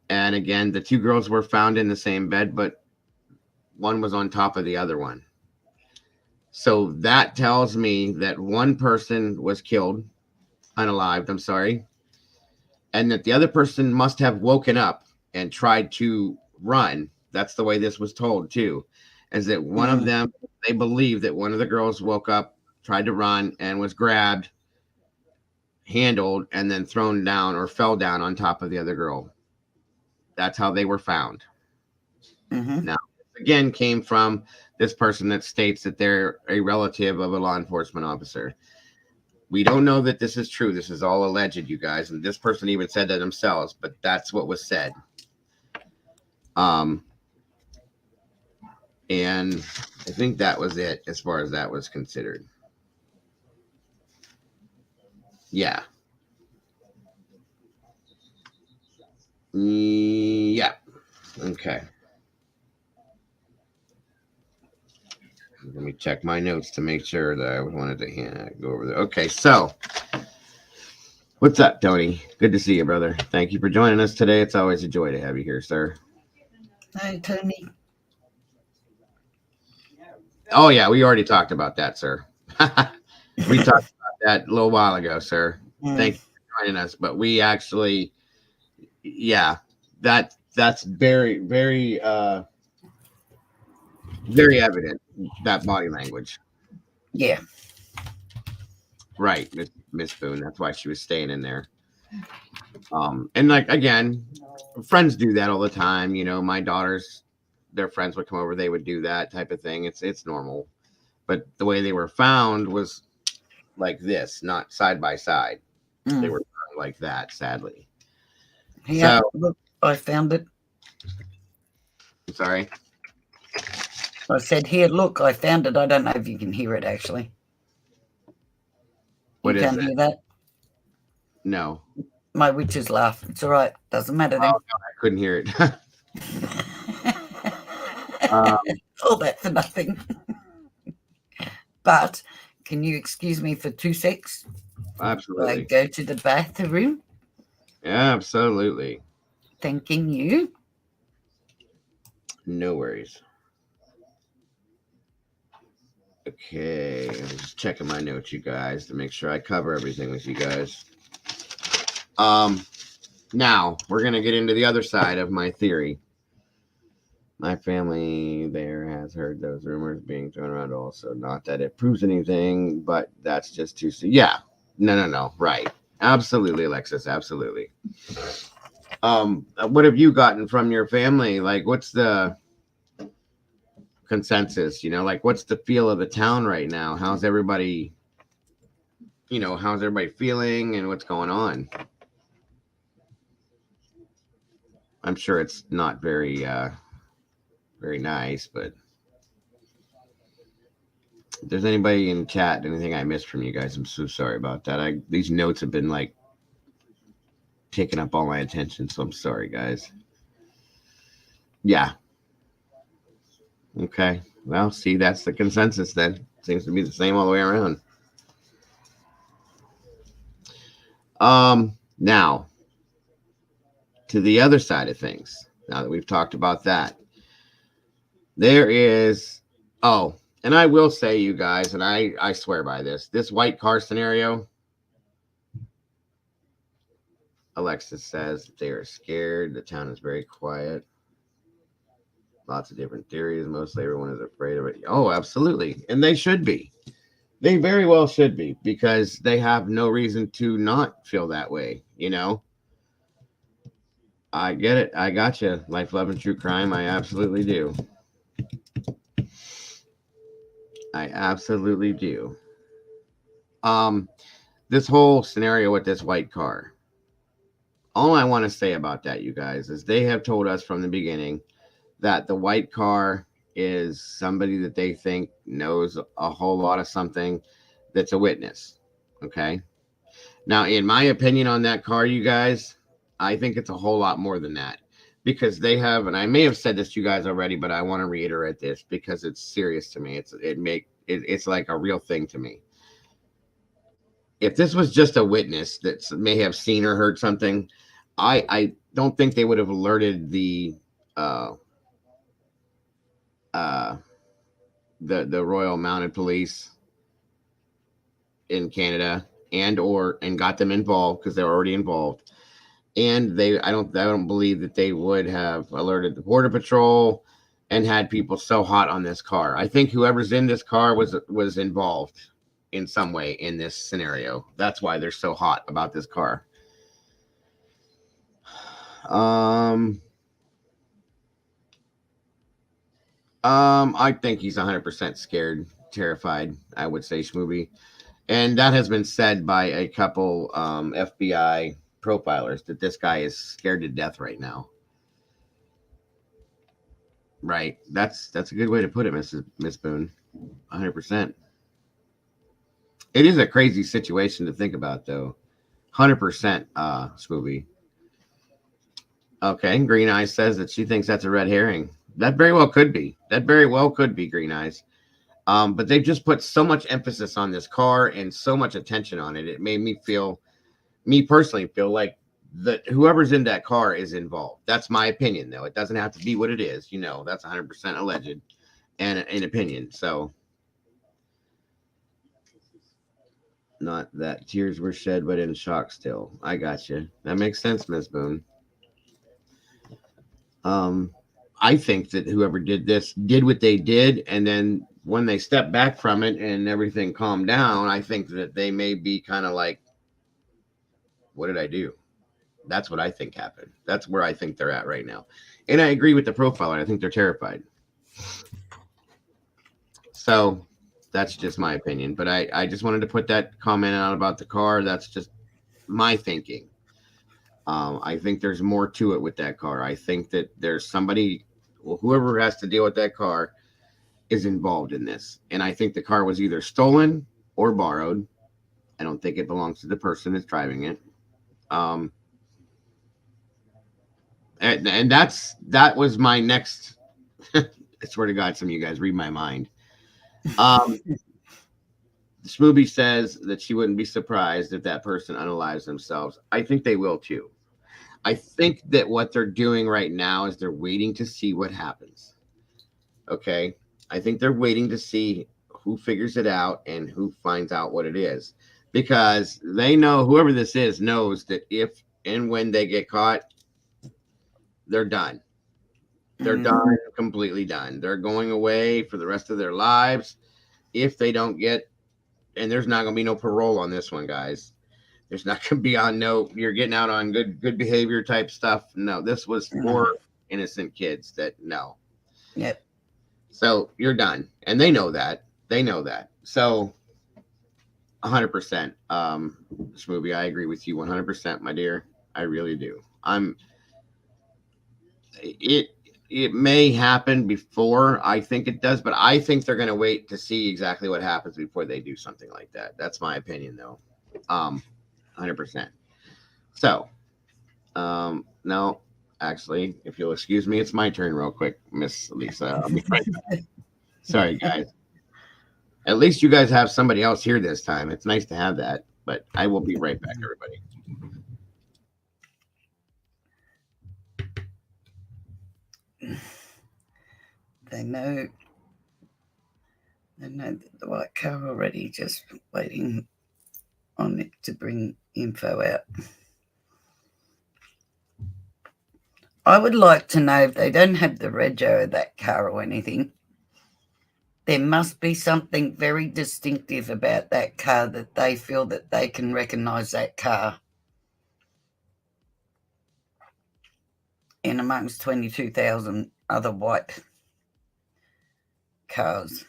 And again, the 2 girls were found in the same bed, but one was on top of the other one. So that tells me that one person was killed, unalived, I'm sorry, and that the other person must have woken up and tried to run. That's the way this was told too, is that one of them, they believe that one of the girls woke up, tried to run, and was grabbed, handled, and then thrown down or fell down on top of the other girl. That's how they were found. Now, again, came from this person that states that they're a relative of a law enforcement officer. We don't know that this is true. This is all alleged, you guys. And this person even said that themselves, but that's what was said. And I think that was it as far as that was considered. Yeah. Yeah. Okay. Let me check my notes to make sure that I wanted to go over there. Okay, so what's up, Tony? Good to see you, brother. Thank you for joining us today. It's always a joy to have you here, sir. Hi, Tony. Oh, yeah, we already talked about that, sir. We talked about that a little while ago, sir. Thank you for joining us. But we actually, yeah, that's very, very, very evident, that body language. Yeah. Right, Miss Boone. That's why she was staying in there. And like, again, friends do that all the time. My daughters, their friends would come over, they would do that type of thing. It's normal. But the way they were found was like this, not side by side. They were found like that, sadly. Yeah, look, I found it. I'm sorry. I said, here, look, I found it. I don't know if you can hear it, actually. What you is can't it? hear that? No. My witch's laugh. It's all right. Doesn't matter then. Oh, no, I couldn't hear it. All that for nothing. But can you excuse me for 2 secs? Absolutely. I go to the bathroom. Yeah, absolutely. Thanking you. No worries. Okay, I'm just checking my notes, you guys, to make sure I cover everything with you guys. Now we're gonna get into the other side of my theory. My family there has heard those rumors being thrown around also. Not that it proves anything, but that's just too soon. Yeah. No. Right. Absolutely, Alexis. Absolutely. What have you gotten from your family? Like, what's the consensus? Like, what's the feel of the town right now? How's everybody, how's everybody feeling and what's going on? I'm sure it's not very, very nice, but if there's anybody in chat, anything I missed from you guys, I'm so sorry about that. These notes have been like taking up all my attention, so I'm sorry, guys. Yeah. Okay. Well, see, that's the consensus then. Seems to be the same all the way around. Now to the other side of things. Now that we've talked about that, there is, and I will say, you guys, and I swear by this white car scenario, Alexis says they are scared. The town is very quiet. Lots of different theories. Mostly everyone is afraid of it. Oh, absolutely. And they should be. They very well should be, because they have no reason to not feel that way, I get it. I got you. Life, love, and true crime. I absolutely do. I absolutely do. This whole scenario with this white car. All I want to say about that, you guys, is they have told us from the beginning that the white car is somebody that they think knows a whole lot of something, that's a witness. Okay. Now, in my opinion on that car, you guys, I think it's a whole lot more than that, because they have, and I may have said this to you guys already, but I want to reiterate this because it's serious to me. It's like a real thing to me. If this was just a witness that may have seen or heard something, I don't think they would have alerted the Royal Mounted Police in Canada and got them involved, because they're already involved. And I don't believe that they would have alerted the Border Patrol and had people so hot on this car. I think whoever's in this car was involved in some way in this scenario. That's why they're so hot about this car. I think he's 100% scared, terrified, I would say, Schmooby. And that has been said by a couple FBI profilers, that this guy is scared to death right now. Right. That's a good way to put it, Miss Boone. 100%. It is a crazy situation to think about, though. 100%, Schmooby. Okay, Green Eyes says that she thinks that's a red herring. That very well could be. Green Eyes. But they've just put so much emphasis on this car and so much attention on it. It made me personally feel like that whoever's in that car is involved. That's my opinion, though. It doesn't have to be what it is. That's 100% alleged and an opinion. So, not that tears were shed, but in shock still. I got you. That makes sense, Miss Boone. I think that whoever did this did what they did, and then when they stepped back from it and everything calmed down, I think that they may be kind of like, what did I do? That's what I think happened. That's where I think they're at right now. And I agree with the profiler. I think they're terrified. So that's just my opinion. But I just wanted to put that comment out about the car. That's just my thinking. I think there's more to it with that car. I think that there's somebody, whoever has to deal with that car is involved in this. And I think the car was either stolen or borrowed. I don't think it belongs to the person that's driving it. And that was my next. I swear to God, some of you guys read my mind. Smoothie says that she wouldn't be surprised if that person unalives themselves. I think they will too. I think that what they're doing right now is they're waiting to see what happens. Okay. I think they're waiting to see who figures it out and who finds out what it is, because they know, whoever this is knows that if and when they get caught, they're done. They're done, completely done. They're going away for the rest of their lives if they don't get. And there's not going to be no parole on this one, guys. There's not going to be on no, you're getting out on good behavior type stuff. No, this was for innocent kids that no. Yep. So you're done. And they know that. They know that. So 100%. This movie, I agree with you 100%, my dear. I really do. It may happen before I think it does, but I think they're going to wait to see exactly what happens before they do something like that. That's my opinion, though. 100%. So, no, actually, if you'll excuse me, it's my turn real quick, Miss Lisa. I'll be right back. Sorry, guys. At least you guys have somebody else here this time. It's nice to have that, but I will be right back, everybody. They know the white car already, just waiting on it to bring info out. I would like to know if they don't have the rego of that car or anything. There must be something very distinctive about that car that they feel that they can recognise that car in amongst 22,000 other white cars.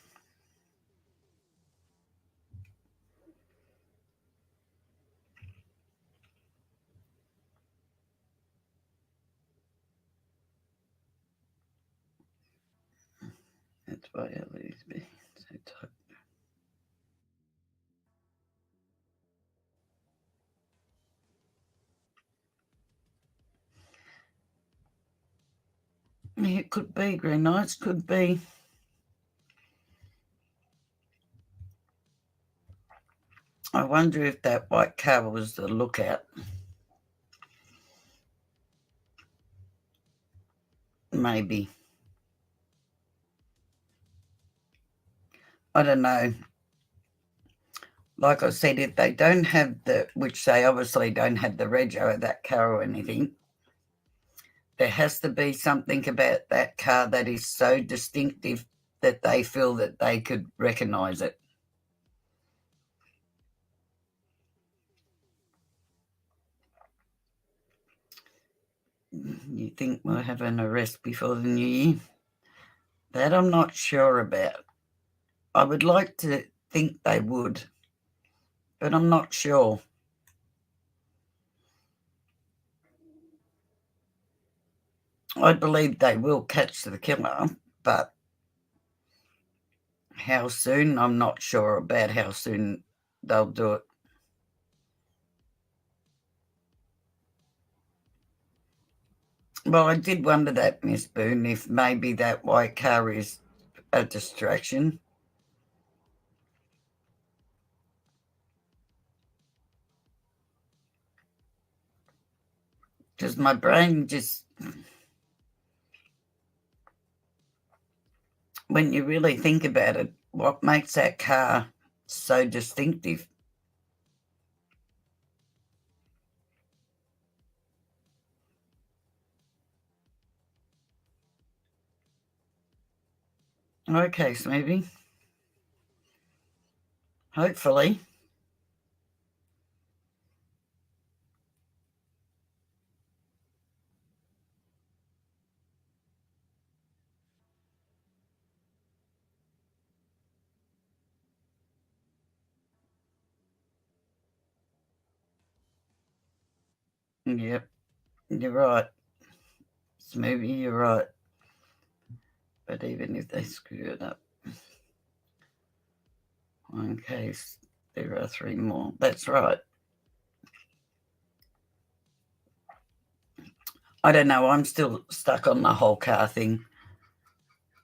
That's why LEDs be so tight. It could be green lights, could be. I wonder if that white car was the lookout. Maybe. I don't know. Like I said, if they don't have which they obviously don't have the rego of that car or anything, there has to be something about that car that is so distinctive that they feel that they could recognise it. You think we'll have an arrest before the new year? That I'm not sure about. I would like to think they would, but I'm not sure. I believe they will catch the killer, but how soon? I'm not sure about how soon they'll do it. Well, I did wonder that, Miss Boone, if maybe that white car is a distraction. Because my brain just, when you really think about it, what makes that car so distinctive? Okay, Smoothy. Hopefully. Yep, you're right. Smoothie, you're right. But even if they screw it up, in case there are 3 more. That's right. I don't know. I'm still stuck on the whole car thing.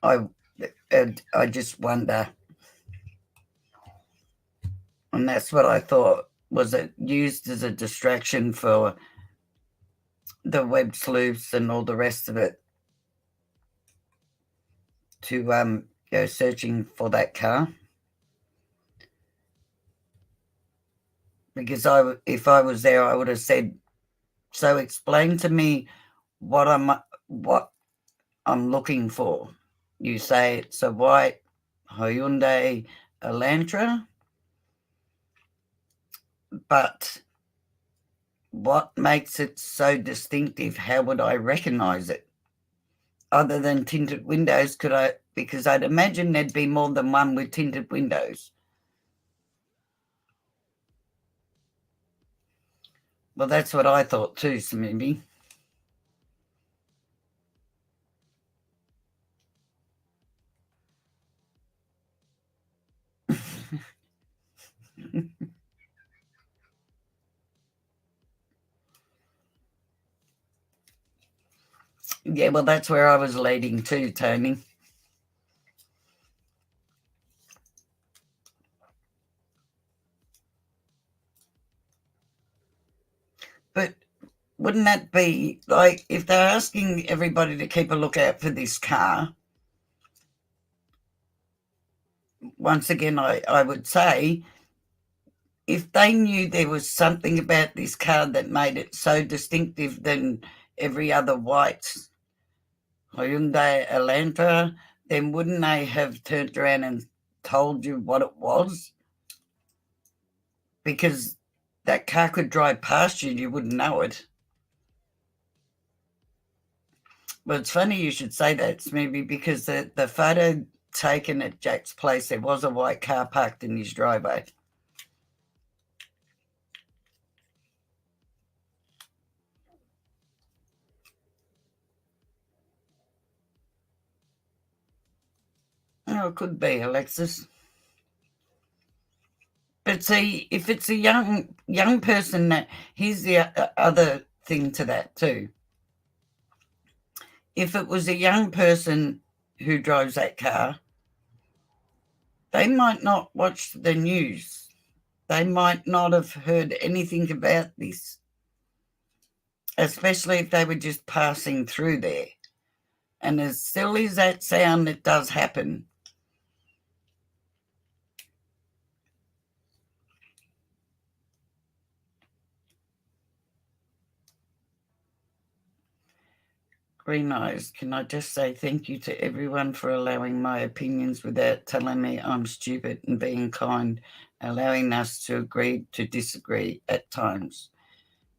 I just wonder. And that's what I thought. Was it used as a distraction for the web sleuths and all the rest of it to go searching for that car? because if I was there, I would have said, so explain to me what I'm looking for. You say it's a white Hyundai Elantra, but what makes it so distinctive? How would I recognize it? Other than tinted windows, because I'd imagine there'd be more than one with tinted windows. Well, that's what I thought too, Smithy. Yeah, well, that's where I was leading to, Tony. But wouldn't that be like if they're asking everybody to keep a lookout for this car? Once again, I would say if they knew there was something about this car that made it so distinctive than every other white Hyundai Elantra, then wouldn't they have turned around and told you what it was? Because that car could drive past you and you wouldn't know it. Well, it's funny you should say that, maybe, because the photo taken at Jack's place, there was a white car parked in his driveway. Oh, it could be, Alexis. But see, if it's a young person, here's the other thing to that too. If it was a young person who drives that car, they might not watch the news. They might not have heard anything about this, especially if they were just passing through there. And as silly as that sound, it does happen. Green Eyes, can I just say thank you to everyone for allowing my opinions without telling me I'm stupid, and being kind, allowing us to agree to disagree at times.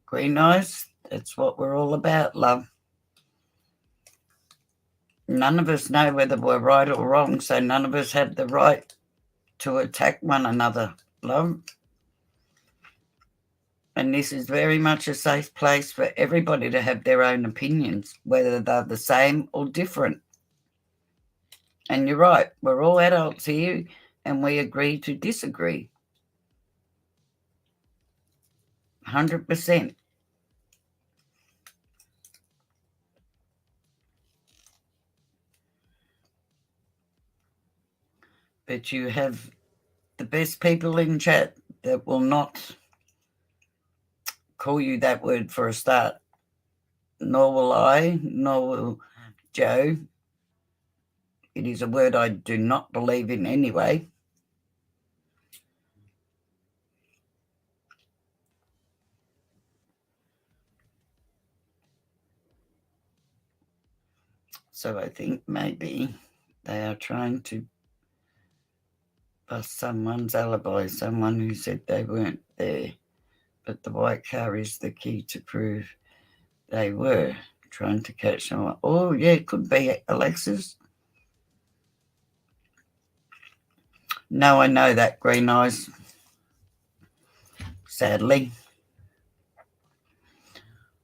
Green Eyes, that's what we're all about, love. None of us know whether we're right or wrong, so none of us have the right to attack one another, love. And this is very much a safe place for everybody to have their own opinions, whether they're the same or different. And you're right, we're all adults here and we agree to disagree. 100%. But you have the best people in chat that will not call you that word for a start. Nor will I, nor will Joe. It is a word I do not believe in anyway. So I think maybe they are trying to bust someone's alibi, someone who said they weren't there. But the white car is the key to prove they were trying to catch someone. Oh, yeah, it could be, Alexis. No, I know that, Green Eyes. Sadly.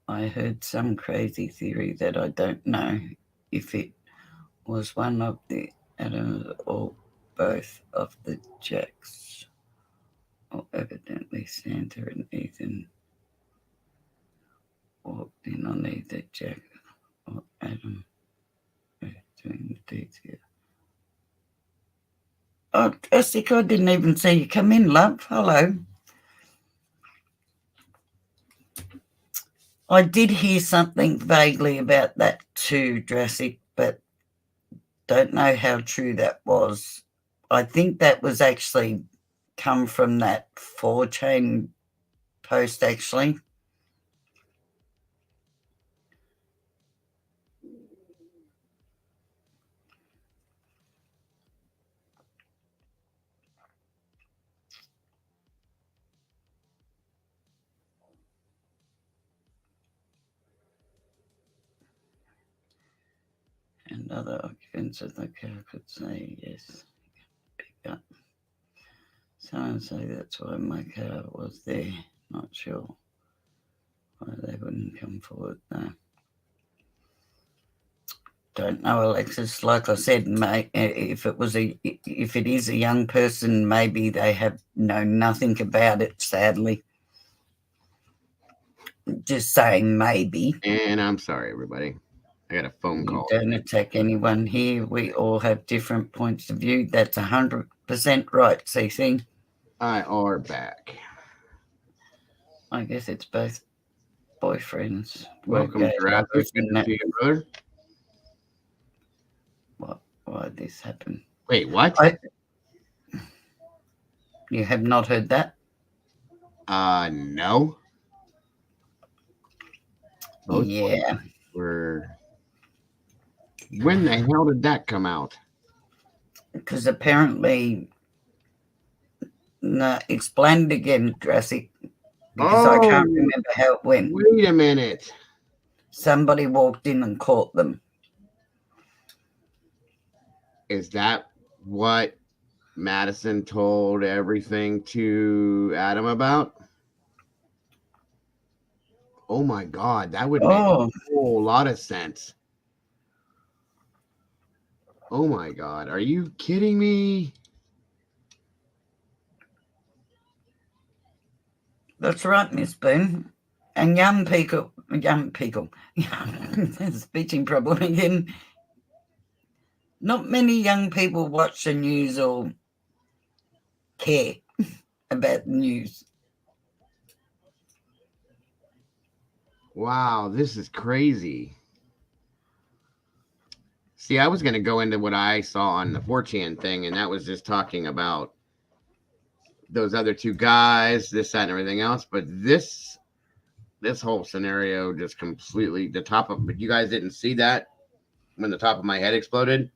I heard some crazy theory that I don't know if it was one of the Adams or both of the Jacks. Or evidently Santa and Ethan walked in on either Jack or Adam doing the deeds here. Oh, Jessica, I didn't even see you come in, love. Hello. I did hear something vaguely about that too, Jurassic, but don't know how true that was. I think that was actually come from that 4-chain post actually. And other occupants of the car could say yes. Pick up. Someone say that's why my car was there. Not sure why they wouldn't come forward though. Don't know, Alexis. Like I said, mate, if it is a young person, maybe they know nothing about it. Sadly, just saying maybe. And I'm sorry, everybody. I got a phone call. Don't attack anyone here. We all have different points of view. That's 100% right, CC. I are back. I guess it's both boyfriends. Welcome, Jurassic. Good to see you, brother. Why this happened? Wait, what? You have not heard that? No. Both yeah. When the hell did that come out? Because apparently, no, explain it again, Jurassic. Because I can't remember how it went. Wait a minute. Somebody walked in and caught them. Is that what Madison told everything to Adam about? Oh my God, that would make a whole lot of sense. Oh my God, are you kidding me? That's right, Miss Boone. And young people, speaking problem again. Not many young people watch the news or care about the news. Wow, this is crazy. See, I was going to go into what I saw on the 4chan thing, and that was just talking about those other two guys, this, that, and everything else. But this whole scenario just completely, but you guys didn't see that when the top of my head exploded?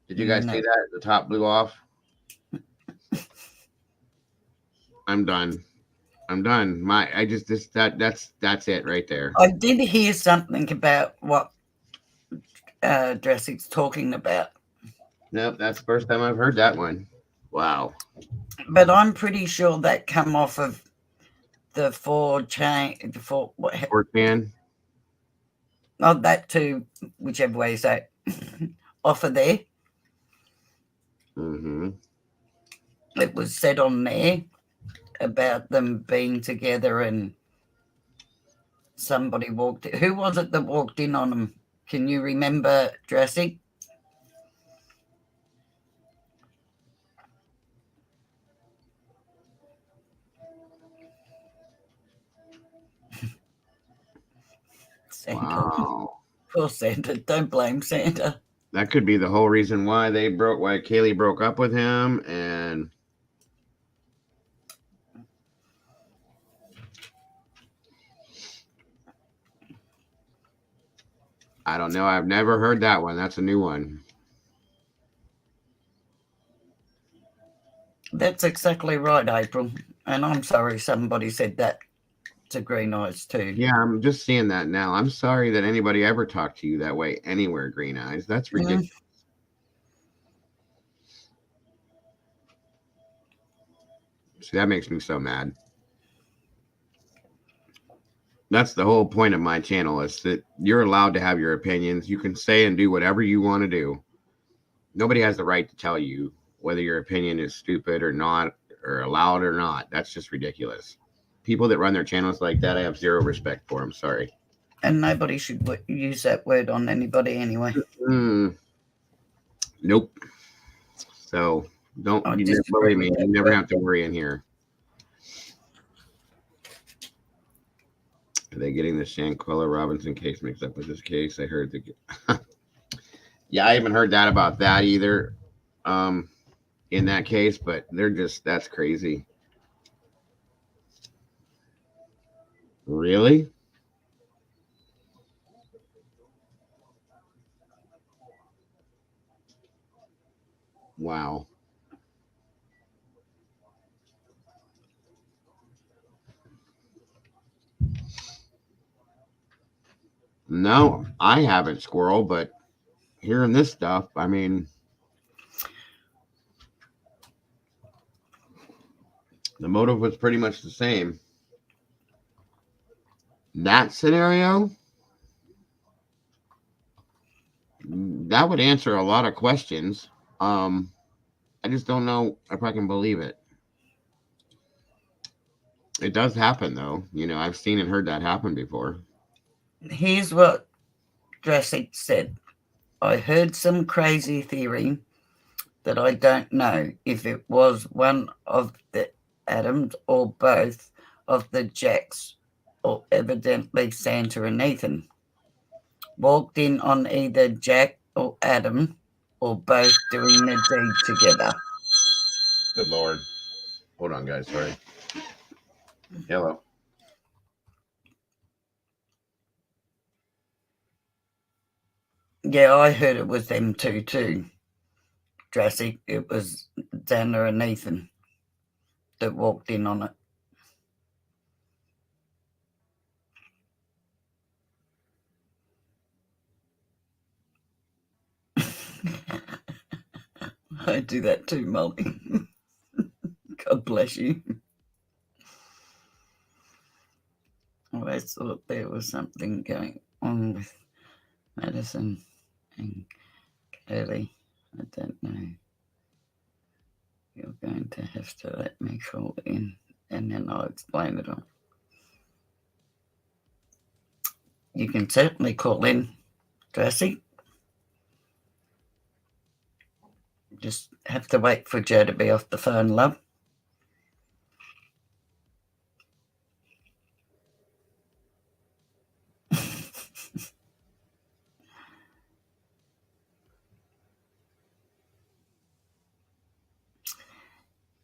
Did you guys see that? The top blew off? I'm done. That's it right there. I did hear something about what Dressing's talking about. Nope, that's the first time I've heard that one. Wow. But I'm pretty sure that come off of the 4chan. Not that too, whichever way you say it. Off of there. Mm-hmm. It was said on there about them being together and somebody walked in. Who was it that walked in on them? Can you remember, Jurassic? Santa. Wow. Poor Santa. Don't blame Santa. That could be the whole reason why Kaylee broke up with him, and I don't know. I've never heard that one. That's a new one. That's exactly right, April. And I'm sorry somebody said that to Green Eyes too. Yeah, I'm just seeing that now. I'm sorry that anybody ever talked to you that way anywhere, Green Eyes. That's ridiculous. See, that makes me so mad. That's the whole point of my channel, is that you're allowed to have your opinions. You can say and do whatever you want to do. Nobody has the right to tell you whether your opinion is stupid or not, or allowed or not. That's just ridiculous. People that run their channels like that, I have zero respect for. I'm sorry. And nobody should use that word on anybody anyway. Nope. So don't believe me. You never have to worry in here. Are they getting the Shanquella Robinson case mixed up with this case? I heard yeah, I haven't heard that about that either. In that case, but that's crazy. Really? Wow. No, I haven't, Squirrel, but hearing this stuff, I mean, the motive was pretty much the same. That scenario, that would answer a lot of questions. Um, I just don't know if I can believe it. It does happen, though. You know, I've seen and heard that happen before. Here's what Jurassic said. I heard some crazy theory that I don't know if it was one of the Adams or both of the Jacks, or evidently Santa and Ethan. Walked in on either Jack or Adam, or both doing the deed together. Good Lord. Hold on, guys. Sorry. Hello. Yeah, I heard it was them two too. Jurassic, it was Xander and Ethan that walked in on it. I do that too, Molly. God bless you. I always thought there was something going on with Madison and Kelly. I don't know. You're going to have to let me call in and then I'll explain it all. You can certainly call in, Tracy. Just have to wait for Joe to be off the phone, love.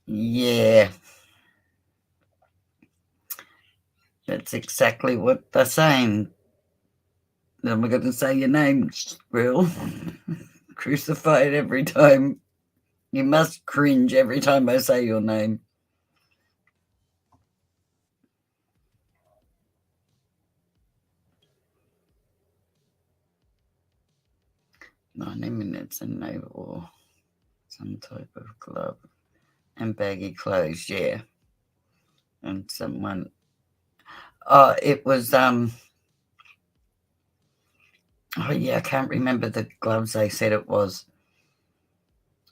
Yeah. That's exactly what they're saying. Then we're going to say your name, Squirrel. Crucified every time. You must cringe every time I say your name. 90 minutes and no or some type of glove and baggy clothes, yeah. And someone, it was oh yeah, I can't remember the gloves they said it was.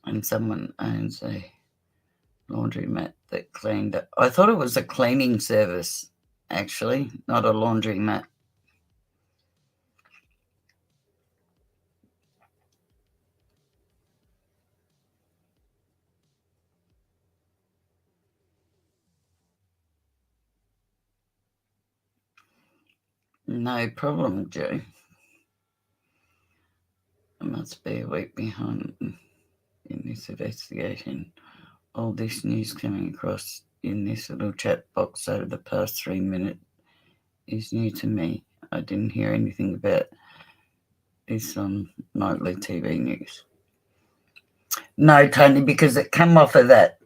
And someone owns a laundromat that cleaned it. I thought it was a cleaning service, actually, not a laundromat. No problem, Joe. I must be a week behind in this investigation. All this news coming across in this little chat box over the past 3 minutes is new to me. I didn't hear anything about this on nightly TV news. No, Tony, because it came off of that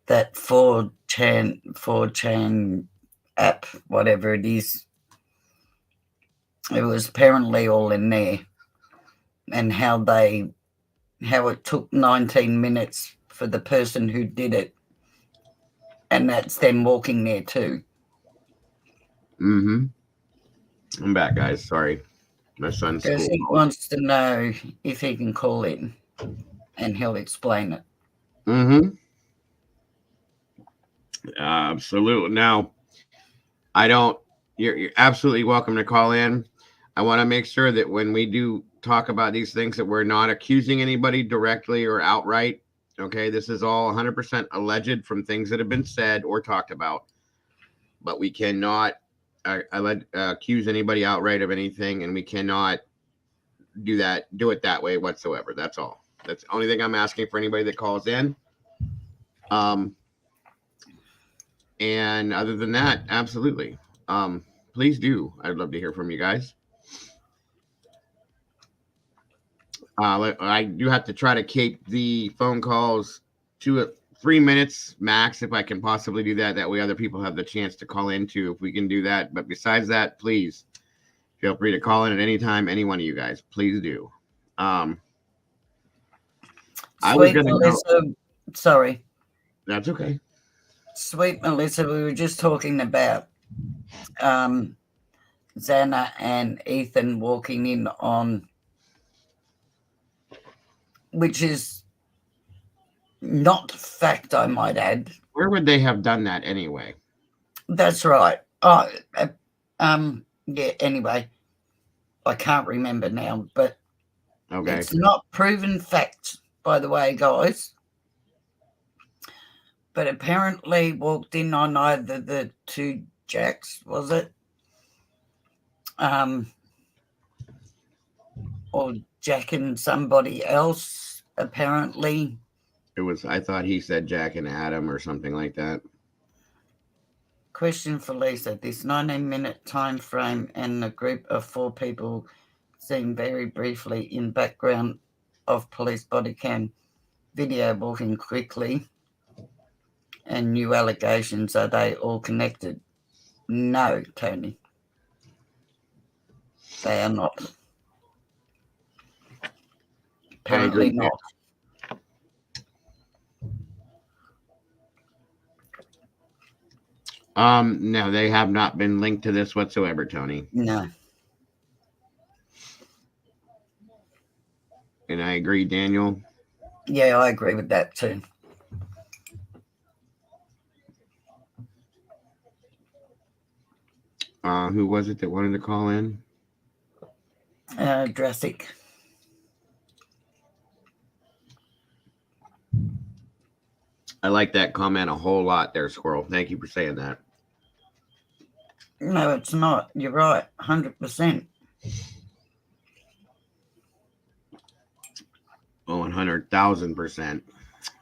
that 4chan app, whatever it is. It was apparently all in there, and how it took 19 minutes for the person who did it, and that's them walking there too. Mm-hmm. I'm back, guys. Sorry. My son's Because school. he wants to know if he can call in, and he'll explain it. Mm-hmm. Absolutely. Now, I don't. You're absolutely welcome to call in. I want to make sure that when we do talk about these things, that we're not accusing anybody directly or outright. Okay, this is all 100% alleged from things that have been said or talked about, but we cannot accuse anybody outright of anything, and we cannot do it that way whatsoever. That's all. That's the only thing I'm asking for anybody that calls in. And other than that, absolutely. Please do. I'd love to hear from you guys. I do have to try to keep the phone calls to 3 minutes max if I can possibly do that. That way, other people have the chance to call in too, if we can do that. But besides that, please feel free to call in at any time. Any one of you guys, please do. I was Sweet gonna go. Melissa, sorry. That's okay. Sweet Melissa, we were just talking about Xana and Ethan walking in on, which is not fact, I might add. Where would they have done that anyway? That's right. Oh, yeah, anyway, I can't remember now, but Okay. it's not proven fact, by the way, guys. But apparently walked in on either the two Jacks, was it? Or Jack and somebody else, apparently. It was. I thought he said Jack and Adam or something like that. Question for Lisa. This 19-minute time frame and a group of 4 people seen very briefly in background of police body cam video walking quickly and new allegations. Are they all connected? No, Tony. They are not. Apparently not. No, they have not been linked to this whatsoever, Tony. No. And I agree, Daniel. Yeah, I agree with that too. Who was it that wanted to call in? Jurassic. I like that comment a whole lot there, Squirrel. Thank you for saying that. No, it's not. You're right. 100%. Oh, 100,000%.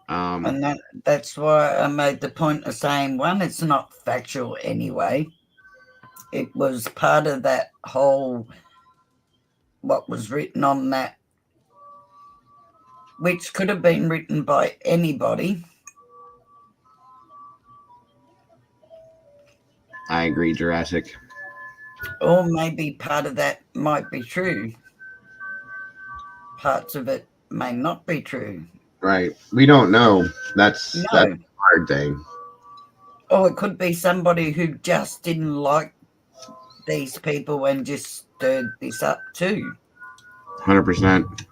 And that's why I made the point of saying, one, it's not factual anyway. It was part of that whole, what was written on that, which could have been written by anybody. I agree, Jurassic. Or maybe part of that might be true. Parts of it may not be true. Right. We don't know. That's a hard thing. Or it could be somebody who just didn't like these people and just stirred this up too. 100%.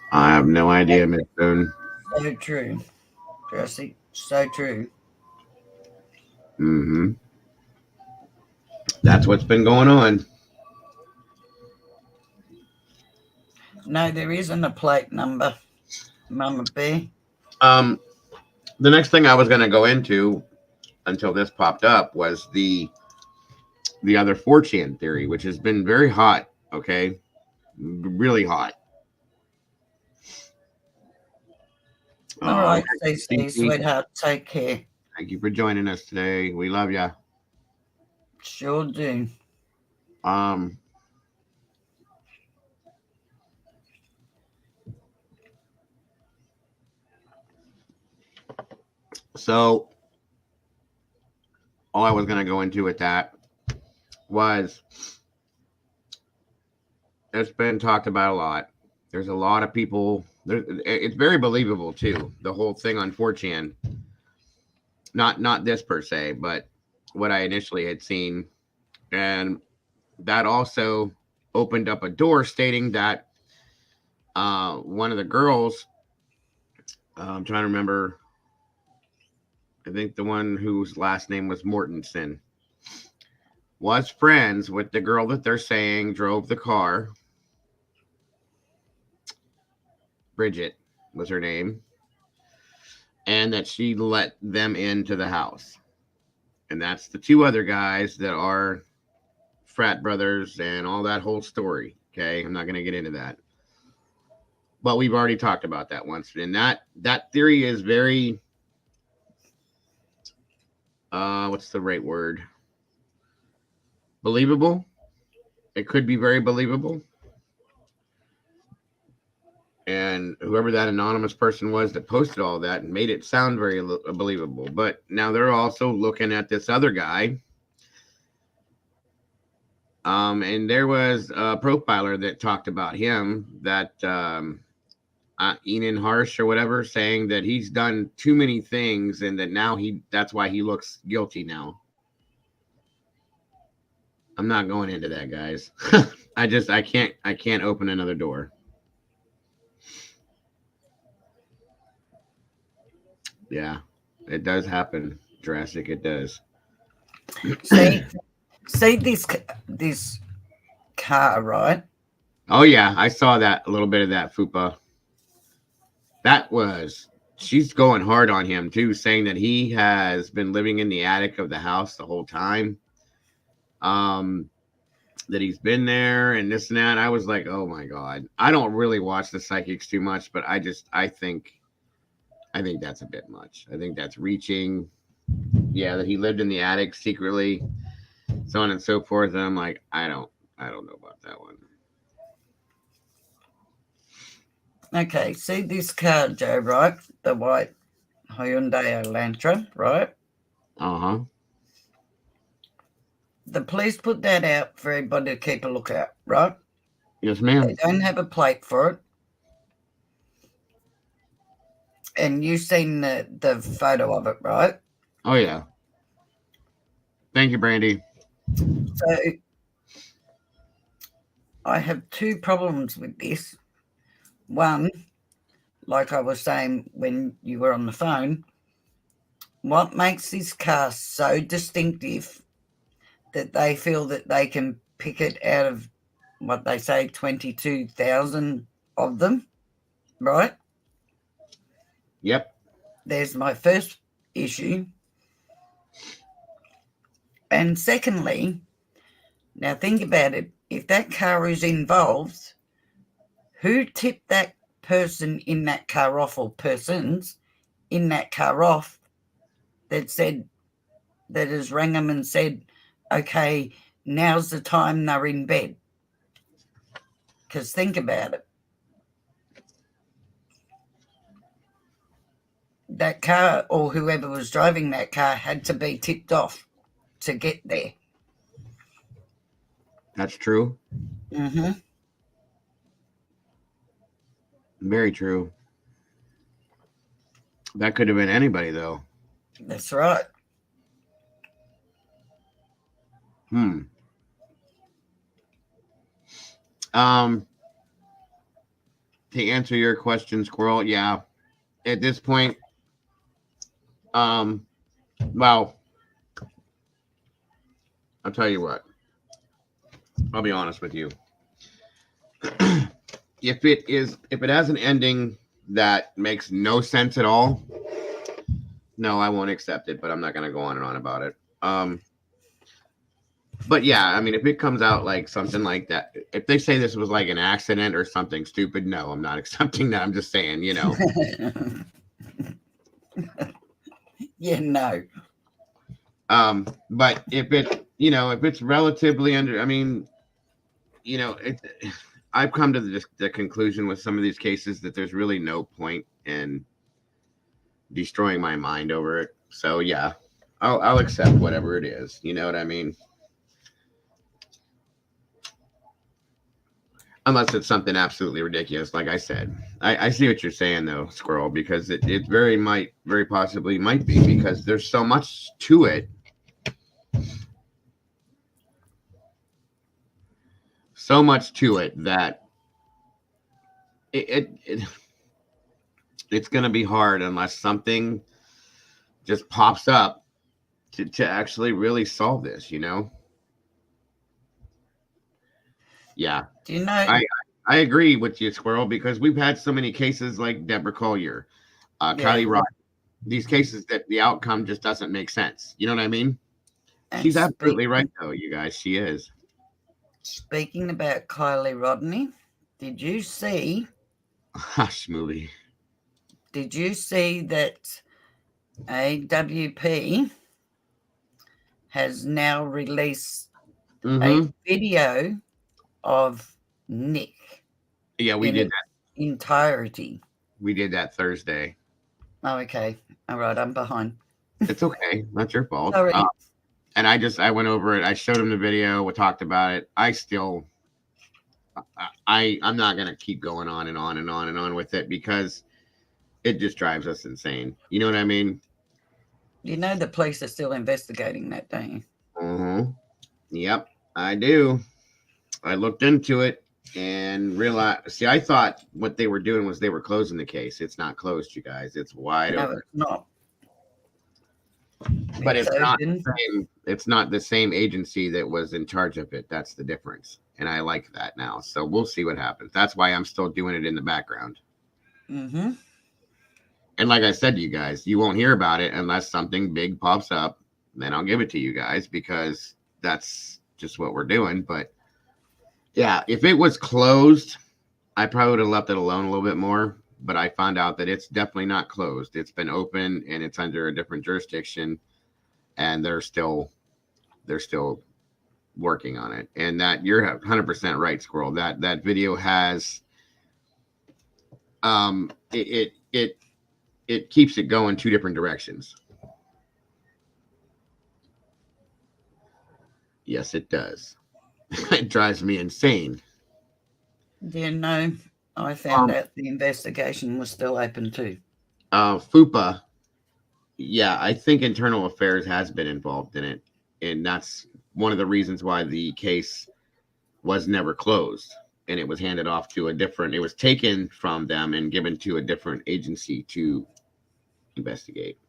I have no idea, Miss Boone. So true. Jesse, so true. Mm-hmm. That's what's been going on. No, there isn't a plate number, Mama B. The next thing I was going to go into until this popped up was the other 4chan theory, which has been very hot. Okay, really hot. All right, Stacey, sweetheart, take care. Thank you for joining us today. We love you. Sure do. So all I was going to go into with that was it's been talked about a lot. There's a lot of people. It's very believable too. The whole thing on 4chan. Not this per se, but what I initially had seen, and that also opened up a door stating that one of the girls, I'm trying to remember, I think the one whose last name was Mortensen, was friends with the girl that they're saying drove the car. Bridget was her name. And that she let them into the house. And that's the 2 other guys that are frat brothers and all that whole story. Okay, I'm not going to get into that. But we've already talked about that once, and that theory is very what's the right word? Believable. It could be very believable. And whoever that anonymous person was that posted all that and made it sound very believable. But now they're also looking at this other guy. And there was a profiler that talked about him, that Enan Harsh or whatever, saying that he's done too many things and that now that's why he looks guilty now. I'm not going into that, guys. I can't open another door. Yeah, it does happen, Jurassic. It does. See this car, right? Oh yeah, I saw that, a little bit of that, Fupa. She's going hard on him too, saying that he has been living in the attic of the house the whole time. That he's been there and this and that. I was like, oh my God. I don't really watch the psychics too much, but I think that's a bit much. I think that's reaching. Yeah, that he lived in the attic secretly, so on and so forth. And I'm like, I don't know about that one. Okay, see this car, Joe, right? The white Hyundai Elantra, right? Uh-huh. The police put that out for everybody to keep a lookout, right? Yes, ma'am. They don't have a plate for it. And you've seen the photo of it, right? Oh, yeah. Thank you, Brandy. So I have two problems with this. One, like I was saying when you were on the phone, what makes this car so distinctive that they feel that they can pick it out of what they say 22,000 of them, right? Yep. There's my first issue. And secondly, now think about it. If that car is involved, who tipped that person in that car off, or persons in that car off, that has rang them and said, okay, now's the time they're in bed? Because think about it. That car, or whoever was driving that car, had to be tipped off to get there. That's true. Mm-hmm. Very true. That could have been anybody, though. That's right. To answer your question, Squirrel, yeah. At this point, well, I'll tell you what. I'll be honest with you. If it has an ending that makes no sense at all, no, I won't accept it, but I'm not going to go on and on about it. But yeah, I mean, if it comes out like something like that, if they say this was like an accident or something stupid, no, I'm not accepting that. I'm just saying, Yeah, no. But if it's relatively under, I mean, I've come to the conclusion with some of these cases that there's really no point in destroying my mind over it. So yeah, I'll accept whatever it is. You know what I mean? Unless it's something absolutely ridiculous, like I said. I see what you're saying though, Squirrel, because it very possibly might be, because there's so much to it. So much to it that it's going to be hard unless something just pops up to actually really solve this, Yeah. Do you know? I agree with you, Squirrel, because we've had so many cases like Deborah Collier, Kylie Rock, these cases that the outcome just doesn't make sense. You know what I mean? She's absolutely right, though, you guys. She is. Speaking about Kylie Rodney, did you see Hush movie. Did you see that AWP has now released Mm-hmm. a video of Nick Yeah, we in did its that. entirety? We did that Thursday. Oh, okay. All right, I'm behind. It's okay. Not your fault. Sorry. And I went over it. I showed him the video. We talked about it. I'm not gonna keep going on and on and on and on with it because it just drives us insane. You know what I mean? You know the police are still investigating that, don't you? Mm-hmm. Yep, I do. I looked into it and realized. See, I thought what they were doing was they were closing the case. It's not closed, you guys. It's wide No, open. it's not. But it's not open. the same. It's not the same agency that was in charge of it. That's the difference, and I like that now. So we'll see what happens. That's why I'm still doing it in the background. Mm-hmm. And like I said to you guys, you won't hear about it unless something big pops up. Then I'll give it to you guys because that's just what we're doing. But yeah, if it was closed, I probably would have left it alone a little bit more. But I found out that it's definitely not closed. It's been open and it's under a different jurisdiction, and they're still working on it. And that you're 100% right, Squirrel. That video has it keeps it going two different directions. Yes, it does. It drives me insane. Yeah, no, I found out the investigation was still open too. FUPA, yeah, I think internal affairs has been involved in it, and that's one of the reasons why the case was never closed, and it was handed off to a different. It was taken from them and given to a different agency to investigate.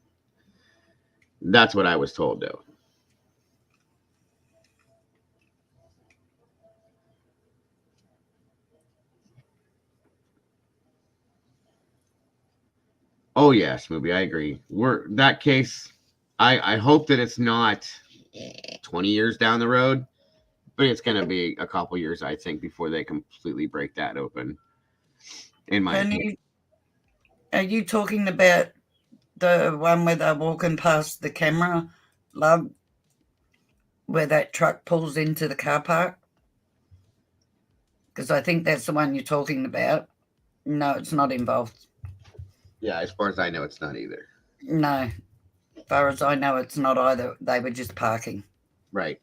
That's what I was told, though. Oh yes, movie. I agree. We're that case. I hope that it's not 20 years down the road, but it's going to be a couple years, I think, before they completely break that open. In my opinion. Are you talking about the one where they're walking past the camera, love, where that truck pulls into the car park? Because I think that's the one you're talking about. No, it's not involved. Yeah, as far as I know, it's not either. No, as far as I know, it's not either. They were just parking. Right.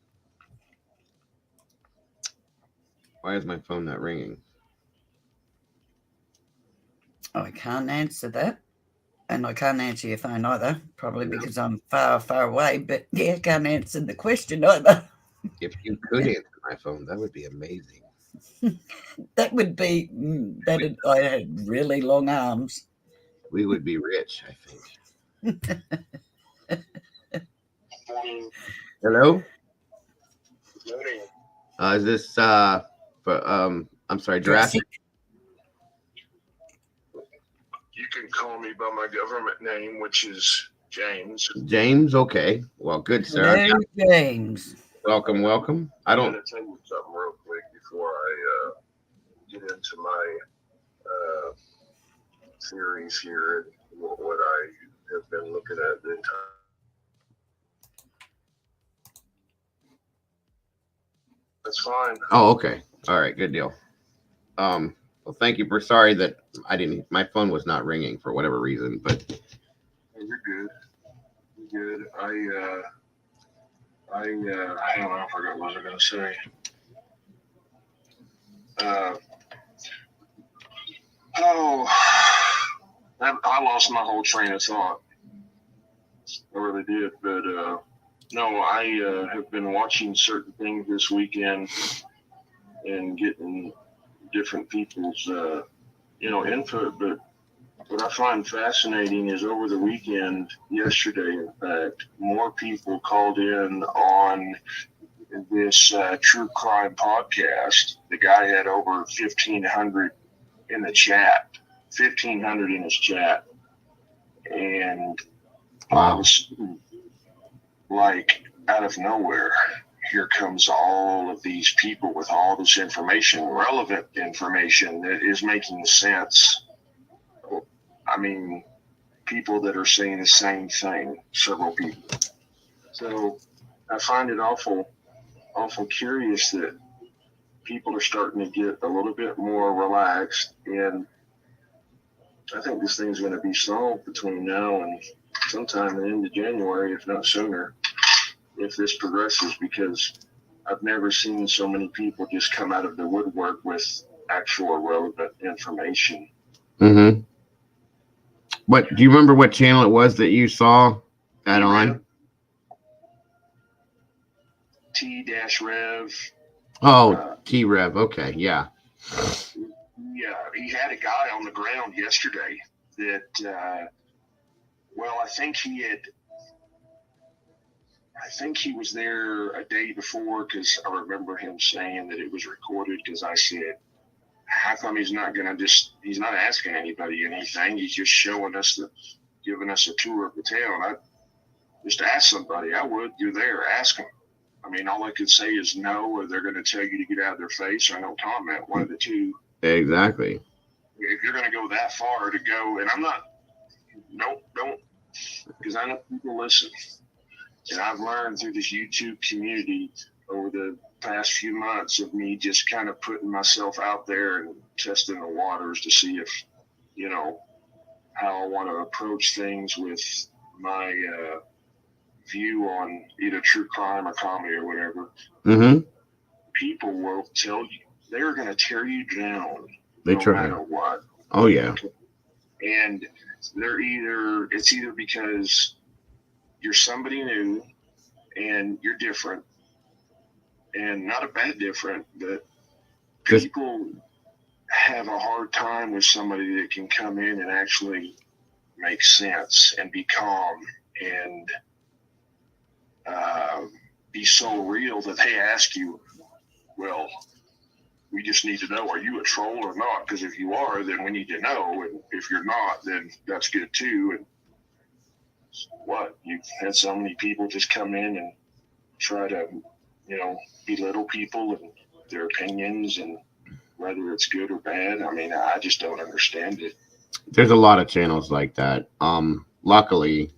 Why is my phone not ringing? Oh, I can't answer that. And I can't answer your phone either, probably because I'm far, far away. But yeah, I can't answer the question either. If you could answer my phone, that would be amazing. That would be, I had really long arms. We would be rich, I think. Hello? Is this I'm sorry, Jurassic? You can call me by my government name, which is James. James, okay. Well, good, sir. Hello, James. Welcome. I'm going to tell you something real quick before I get into my theories here and what I have been looking at the entire. That's fine. Oh, okay. All right, good deal. Well, thank you for sorry that my phone was not ringing for whatever reason, but You're good. You're good. I don't know, I forgot what I was going to say. I lost my whole train of thought. I really did, but no, I have been watching certain things this weekend and getting different people's input. But what I find fascinating is over the weekend, yesterday in fact, more people called in on this true crime podcast. The guy had over 1,500 in the chat, 1,500 in his chat, and wow. I was like out of nowhere. here comes all of these people with all this information, relevant information that is making sense. I mean, people that are saying the same thing, several people. So I find it awful curious that people are starting to get a little bit more relaxed, and I think this thing's going to be solved between now and sometime in the end of January, if not sooner, if this progresses, because I've never seen so many people just come out of the woodwork with actual relevant information. Mm-hmm. What do you remember? What channel it was that you saw that on? T-Rev. Oh, T-Rev. Okay, yeah. Yeah, he had a guy on the ground yesterday that, well, I think he was there a day before, because I remember him saying that it was recorded, because I said, how come he's not asking anybody anything? He's just giving us a tour of the town. I just ask somebody. I would. You're there. Ask them. I mean, all I could say is no, or they're going to tell you to get out of their face, or no comment. One of the two. Exactly. If you're going to go that far to go, and I'm not, don't, because I know people listen. And I've learned through this YouTube community over the past few months of me just kind of putting myself out there and testing the waters to see if, how I want to approach things with my view on either true crime or comedy or whatever. Mm-hmm. People will tell you, they're going to tear you down no matter what. Oh, yeah. And it's either because you're somebody new and you're different, and not a bad different, but people have a hard time with somebody that can come in and actually make sense and be calm and be so real that they ask you, well, we just need to know, are you a troll or not? Because if you are, then we need to know. And if you're not, then that's good too. And what? You've had so many people just come in and try to, belittle people and their opinions, and whether it's good or bad. I mean, I just don't understand it. There's a lot of channels like that. Luckily,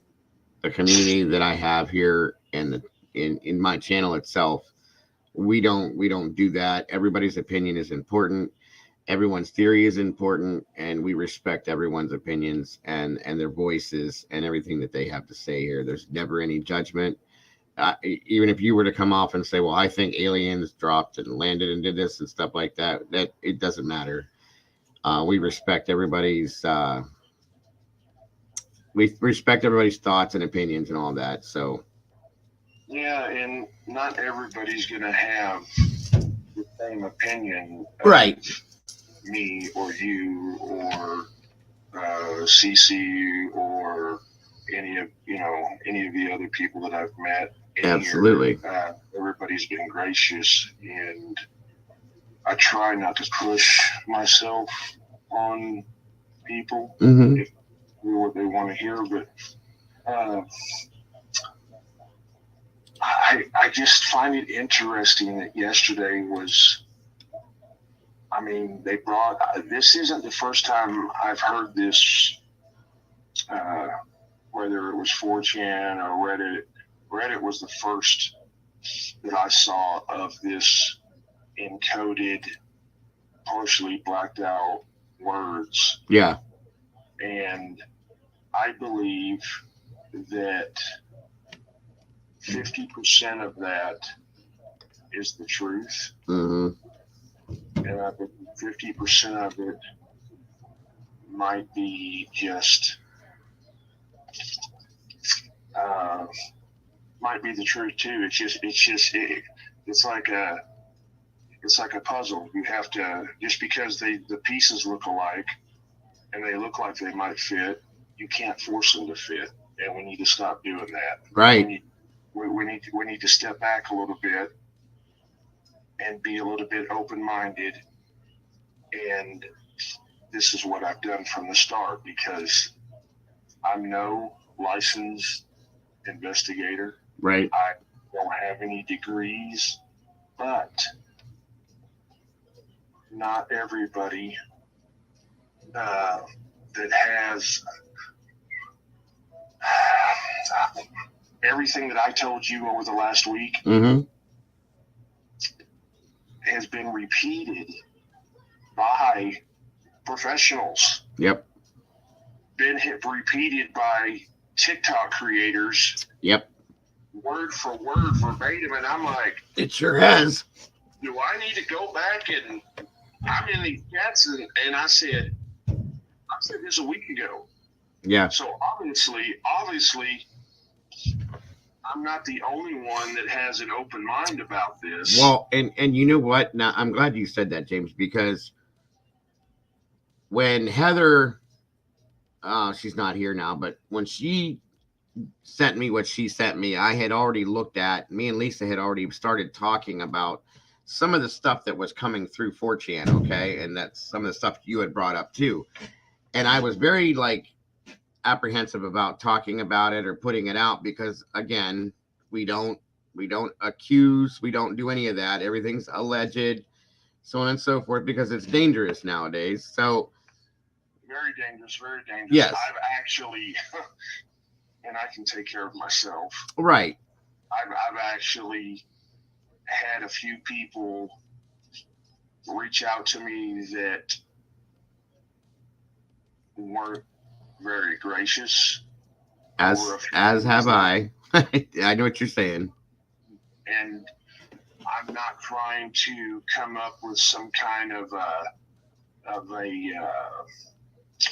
the community that I have here and in my channel itself, we don't do that. Everybody's opinion is important. Everyone's theory is important, and we respect everyone's opinions and their voices and everything that they have to say here. There's never any judgment. Even if you were to come off and say, well, I think aliens dropped and landed and did this and stuff like that, that it doesn't matter. We respect everybody's thoughts and opinions and all that. So yeah, and not everybody's gonna have the same opinion, right? Me or you or CC or any of the other people that I've met. Absolutely. Everybody's been gracious, and I try not to push myself on people if what they want to hear, but I just find it interesting that yesterday was, I mean, this isn't the first time I've heard this, whether it was 4chan or Reddit. Reddit was the first that I saw of this encoded, partially blacked out words. Yeah. And I believe that 50% of that is the truth. Mm-hmm. And I believe 50% of it might be just might be the truth too. It's like a puzzle. You have to, just because the pieces look alike and they look like they might fit, you can't force them to fit, and we need to stop doing that. Right. We need to step back a little bit and be a little bit open-minded. And this is what I've done from the start, because I'm no licensed investigator. Right. I don't have any degrees, but not everybody that has everything that I told you over the last week Mm-hmm. has been repeated by professionals. Yep. Been repeated by TikTok creators. Yep. Word for word, verbatim, and I'm like, it sure has. Do I need to go back and I'm in these chats and I said this a week ago. Yeah. So obviously, I'm not the only one that has an open mind about this. Well, and you know what? Now I'm glad you said that, James, because when Heather, she's not here now, but when she sent me what she sent me, I had already looked at. Me and Lisa had already started talking about some of the stuff that was coming through 4chan, okay, and that's some of the stuff you had brought up too. And I was very apprehensive about talking about it or putting it out because again, we don't accuse, we don't do any of that. Everything's alleged, so on and so forth, because it's dangerous nowadays. So very dangerous. Yes. I've actually, and I can take care of myself. Right. I've actually had a few people reach out to me that weren't very gracious. As have I. I know what you're saying. And I'm not trying to come up with some kind of a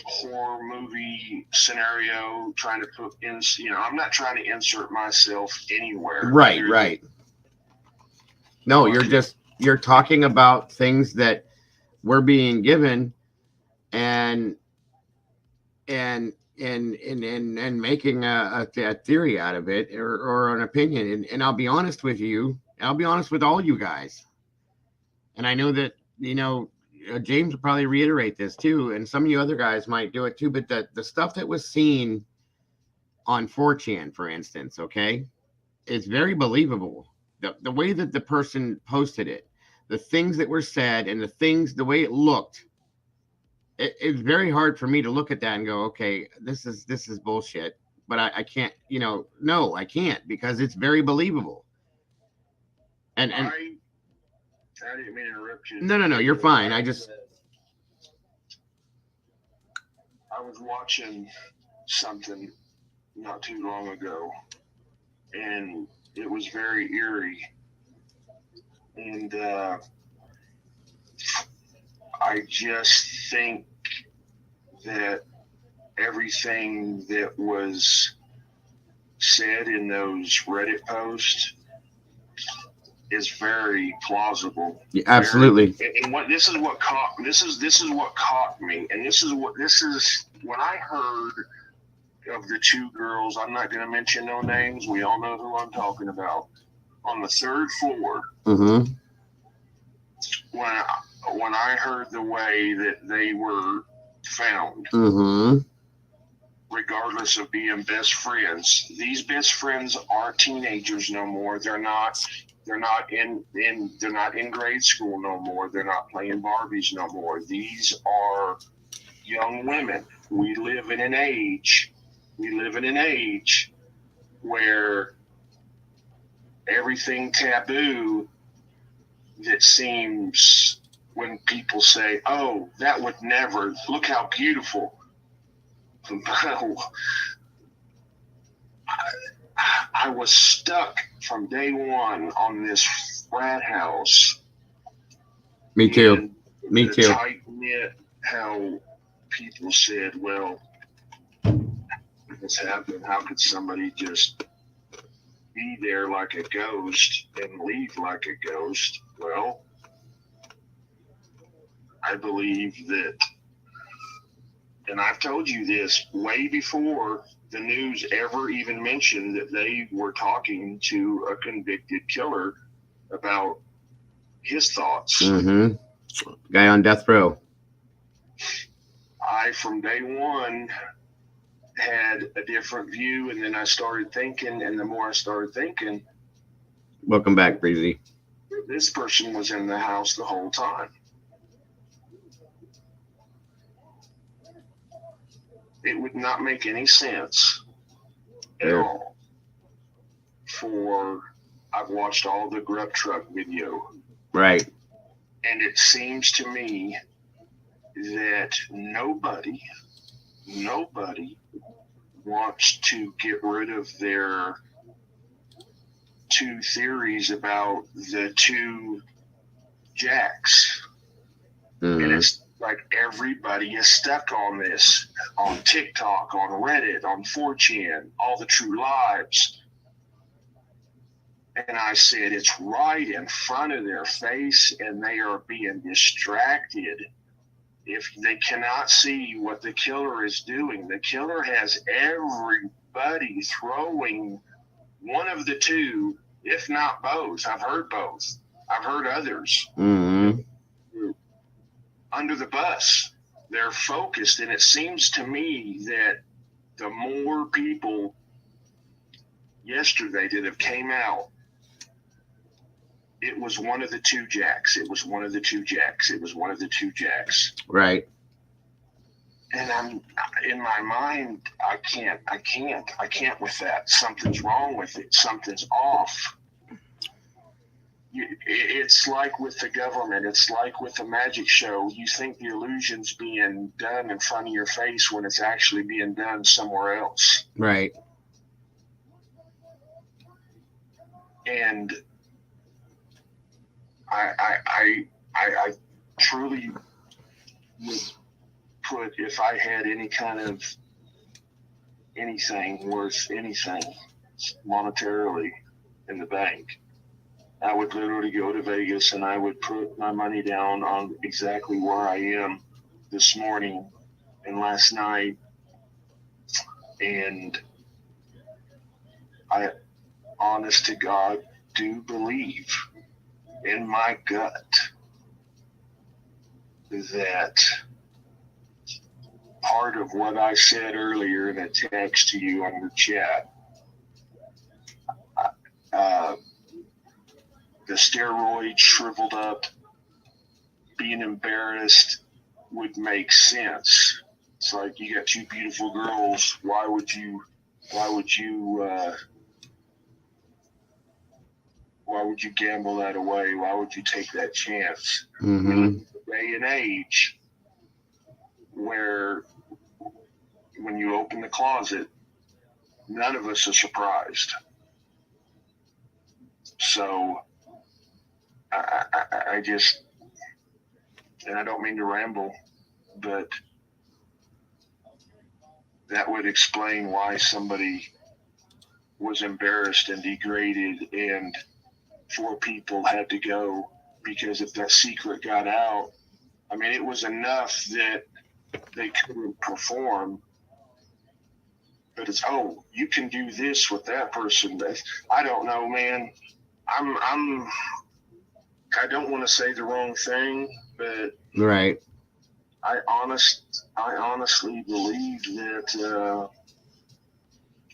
horror movie scenario, trying to put in, I'm not trying to insert myself anywhere. Right. No, you're talking about things that we're being given and making a theory out of it or an opinion. And I'll be honest with you. I'll be honest with all you guys. And I know that, James will probably reiterate this too. And some of you other guys might do it too. But the stuff that was seen on 4chan, for instance, okay, it's very believable. The way that the person posted it, the things that were said and the way it looked, it's very hard for me to look at that and go, okay, this is bullshit. But I can't, no, I can't, because it's very believable. And I didn't mean to interrupt you. No, you're fine. I was watching something not too long ago, and it was very eerie. And I just think that everything that was said in those Reddit posts is very plausible. Yeah, absolutely. And this is what caught me, and this is when I heard of the two girls. I'm not going to mention no names. We all know who I'm talking about. On the third floor. Mm-hmm. When I heard the way that they were found, mm-hmm. regardless of being best friends, these best friends aren't teenagers no more. They're not in grade school no more. They're not playing Barbies no more. These are young women. We live in an age where everything taboo that seems, when people say, oh, that would never, look how beautiful. I was stuck from day one on this frat house. Me too. Tight knit, how people said, well, this happened. How could somebody just be there like a ghost and leave like a ghost? Well, I believe that, and I've told you this way before the news ever even mentioned that they were talking to a convicted killer about his thoughts. Mm-hmm. Guy on death row. I, from day one, had a different view, and then I started thinking, and the more I started thinking, Welcome back, Breezy. This person was in the house the whole time. It would not make any sense at all I've watched all the Grub truck video. Right. And it seems to me that nobody wants to get rid of their two theories about the two Jacks. And it's like everybody is stuck on this, on TikTok, on Reddit, on 4chan, all the true lives. And I said, it's right in front of their face, and they are being distracted. If they cannot see what the killer is doing, the killer has everybody throwing one of the two, if not both. I've heard both. I've heard others. Under the bus. They're focused, and it seems to me that the more people yesterday that have came out, it was one of the two Jacks. It was one of the two Jacks. It was one of the two Jacks. Right. And I'm in my mind, I can't with that. Something's wrong with it. Something's off. It's like with the government. It's like with the magic show. You think the illusion's being done in front of your face when it's actually being done somewhere else. Right. And I truly would put, if I had any kind of anything worth anything monetarily in the bank, I would literally go to Vegas and I would put my money down on exactly where I am this morning and last night. And I, honest to God, do believe in my gut that part of what I said earlier in a text to you on the chat, the steroid, shriveled up, being embarrassed would make sense. It's like, you got two beautiful girls. Why would you gamble that away? Why would you take that chance? In a day and age where when you open the closet, none of us are surprised. So I just, and I don't mean to ramble, but that would explain why somebody was embarrassed and degraded, and 4 people had to go, because if that secret got out, I mean, it was enough that they couldn't perform. But it's, oh, you can do this with that person. I don't know, man. I don't want to say the wrong thing, but right. I honestly believe that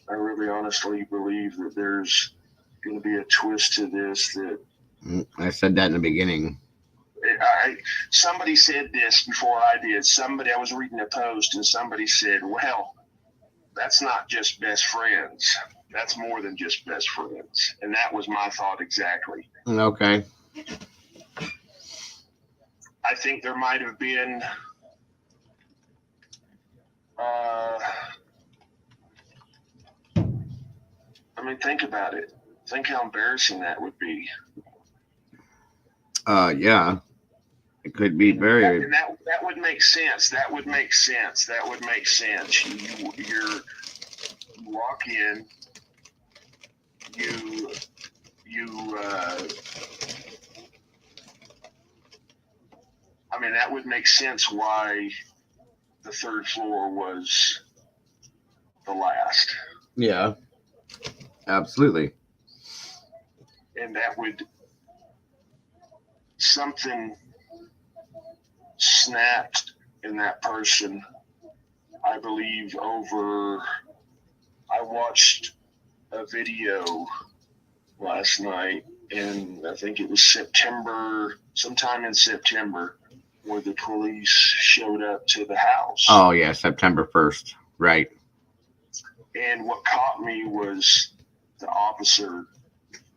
I really honestly believe that there's going to be a twist to this. That I said that in the beginning. Somebody said this before I did. I was reading a post, and somebody said, well, that's not just best friends. That's more than just best friends. And that was my thought exactly. Okay. I think there might have been I mean, think about it. Think how embarrassing that would be. Yeah. It could be very. And that would make sense. That would make sense. You walk in, I mean, that would make sense why the 3rd floor was the last. Yeah. Absolutely. And that would, something snapped in that person, I believe, I watched a video last night, and I think it was September, sometime in September, where the police showed up to the house. Oh yeah, September 1st. Right. And what caught me was the officer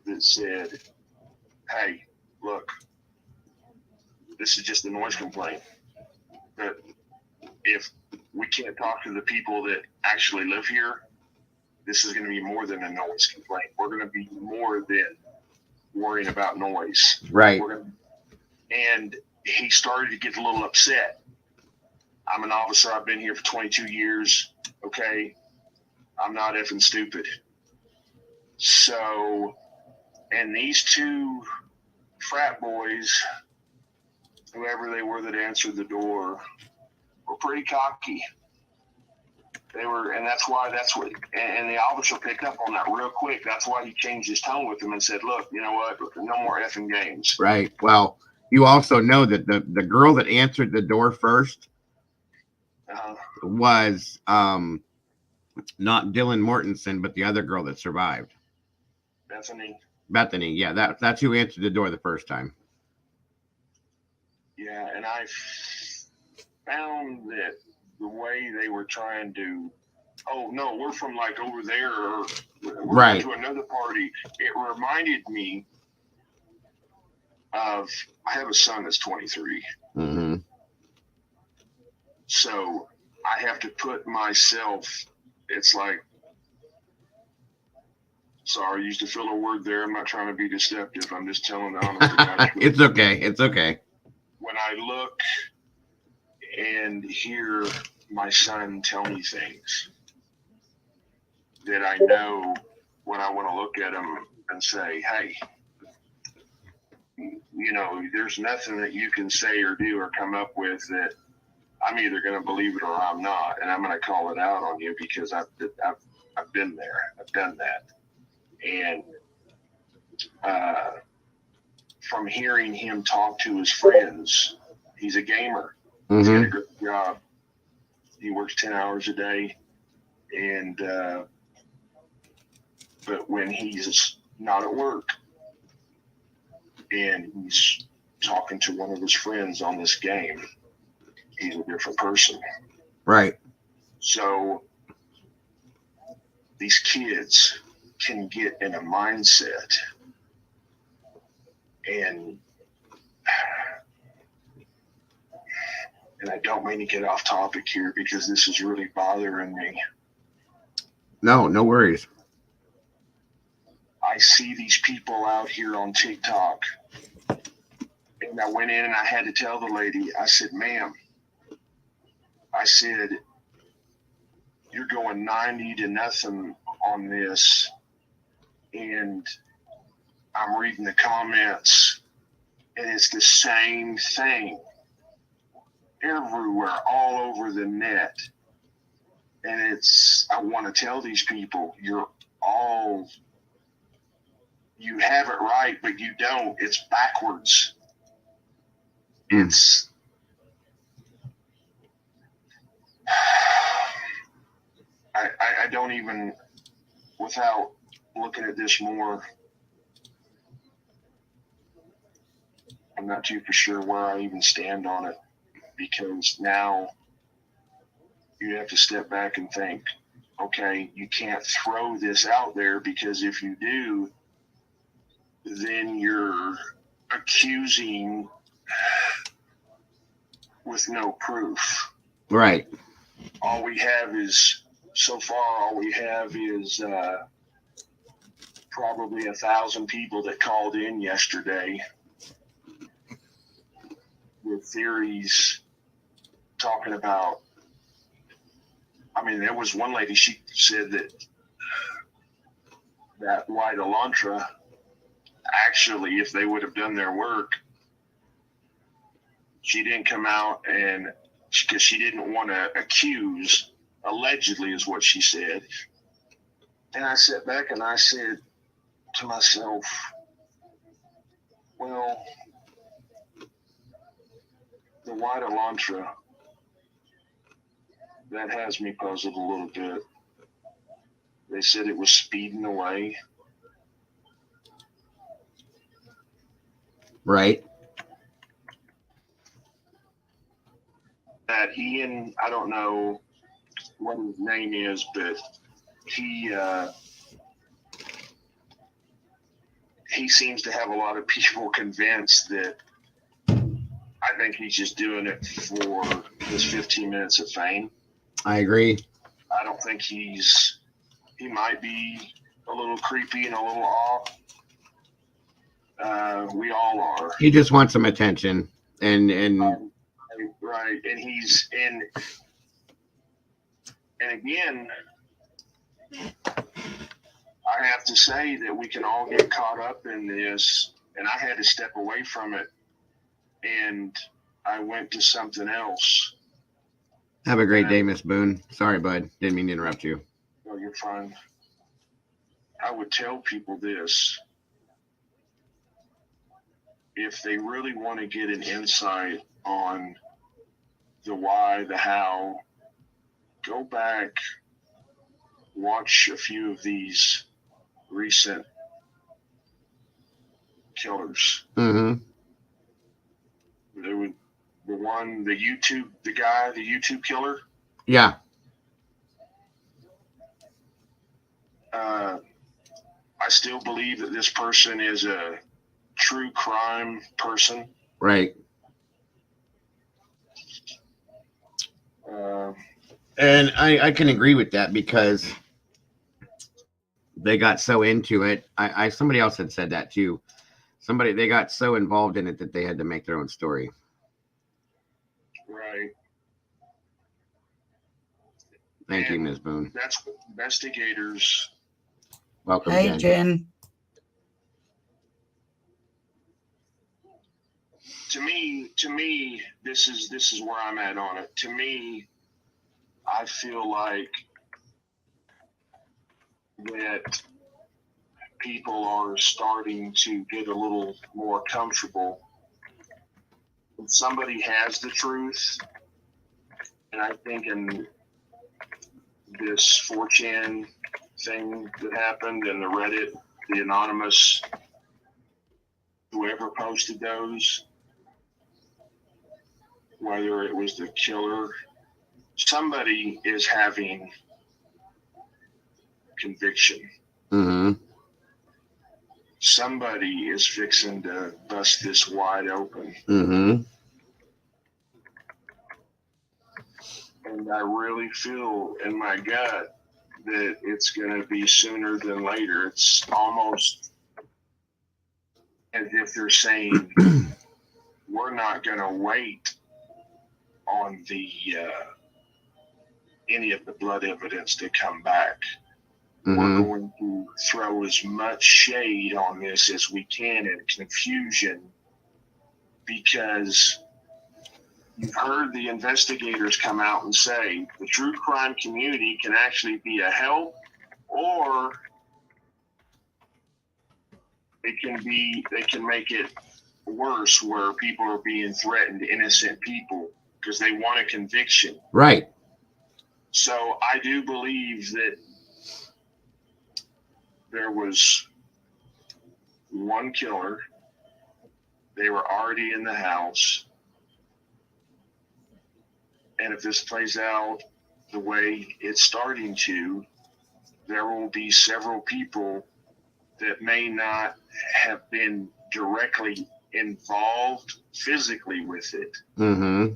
that said, "Hey, look, this is just a noise complaint. But if we can't talk to the people that actually live here, this is going to be more than a noise complaint. We're going to be more than worrying about noise." Right. And he started to get a little upset. I'm an officer. I've been here for 22 years. Okay. I'm not effing stupid. So, and these two frat boys, whoever they were that answered the door, were pretty cocky. They were, and that's what, and the officer picked up on that real quick. That's why he changed his tone with them and said, "Look, you know what? No more effing games." Right. Well, you also know that the girl that answered the door first was not Dylan Mortensen, but the other girl that survived. Bethany. Yeah, that's who answered the door the first time. Yeah, and I found that the way they were trying to, "Oh no, we're from like over there, or we're right going to another party," it reminded me of, I have a son that's 23. Mm-hmm. So I have to put myself, it's like, sorry, I used to feel a word there. I'm not trying to be deceptive. I'm just telling the honest to God truth. It's okay. It's okay. When I look and hear my son tell me things that I know, when I want to look at him and say, "Hey, you know, there's nothing that you can say or do or come up with that I'm either going to believe it or I'm not, and I'm going to call it out on you because I've been there, I've done that." And from hearing him talk to his friends, he's a gamer. Mm-hmm. He's got a good job. He works 10 hours a day, and but when he's not at work and he's talking to one of his friends on this game, he's a different person. Right. So these kids can get in a mindset, and I don't mean to get off topic here because this is really bothering me. No worries. I see these people out here on TikTok, and I went in and I had to tell the lady, I said, "Ma'am," I said, "you're going 90-0 on this." And I'm reading the comments, and it's the same thing everywhere, all over the net. And I want to tell these people, you have it right, but you don't. It's backwards. It's, I don't even, without looking at this more, I'm not too for sure where I even stand on it, because now you have to step back and think, okay, you can't throw this out there, because if you do, then you're accusing with no proof. Right. All we have is probably 1,000 people that called in yesterday with theories talking about, I mean, there was one lady, she said that White Hyundai, actually, if they would have done their work, she didn't come out, and because she didn't want to accuse, allegedly is what she said. And I sat back and I said to myself, well, the White Hyundai, that has me puzzled a little bit. They said it was speeding away. Right. That Ian, I don't know what his name is, but he seems to have a lot of people convinced that I think he's just doing it for this 15 minutes of fame. I agree. I don't think he might be a little creepy and a little off. We all are. He just wants some attention, and right, and he's and again, I have to say that we can all get caught up in this, and I had to step away from it, and I went to something else. have a great day, Miss Boone. Sorry, bud. Didn't mean to interrupt you. No, you're fine. I would tell people this. If they really want to get an insight on the why, the how, go back, watch a few of these recent killers. Mm-hmm. There was the YouTube killer. Yeah. I still believe that this person is a true crime person. Right. And I can agree with that because they got so into it. Somebody else had said that too. They got so involved in it that they had to make their own story. Right. Thank you, Ms. Boone. That's what investigators. Welcome, Hey, Jen. Jen. To me, this is where I'm at on it. To me, I feel like that people are starting to get a little more comfortable. When somebody has the truth, and I think in this 4chan thing that happened and the Reddit, the anonymous, whoever posted those, whether it was the killer, somebody is having conviction. Mm-hmm. Somebody is fixing to bust this wide open. Mm-hmm. And I really feel in my gut that it's going to be sooner than later. It's almost as if they're saying, we're not going to wait on the any of the blood evidence to come back. Mm-hmm. We're going to throw as much shade on this as we can and confusion, because you've heard the investigators come out and say the true crime community can actually be a help, or they can make it worse, where people are being threatened, innocent people, because they want a conviction. Right. So I do believe that there was one killer. They were already in the house. And if this plays out the way it's starting to, there will be several people that may not have been directly involved physically with it, Mm-hmm.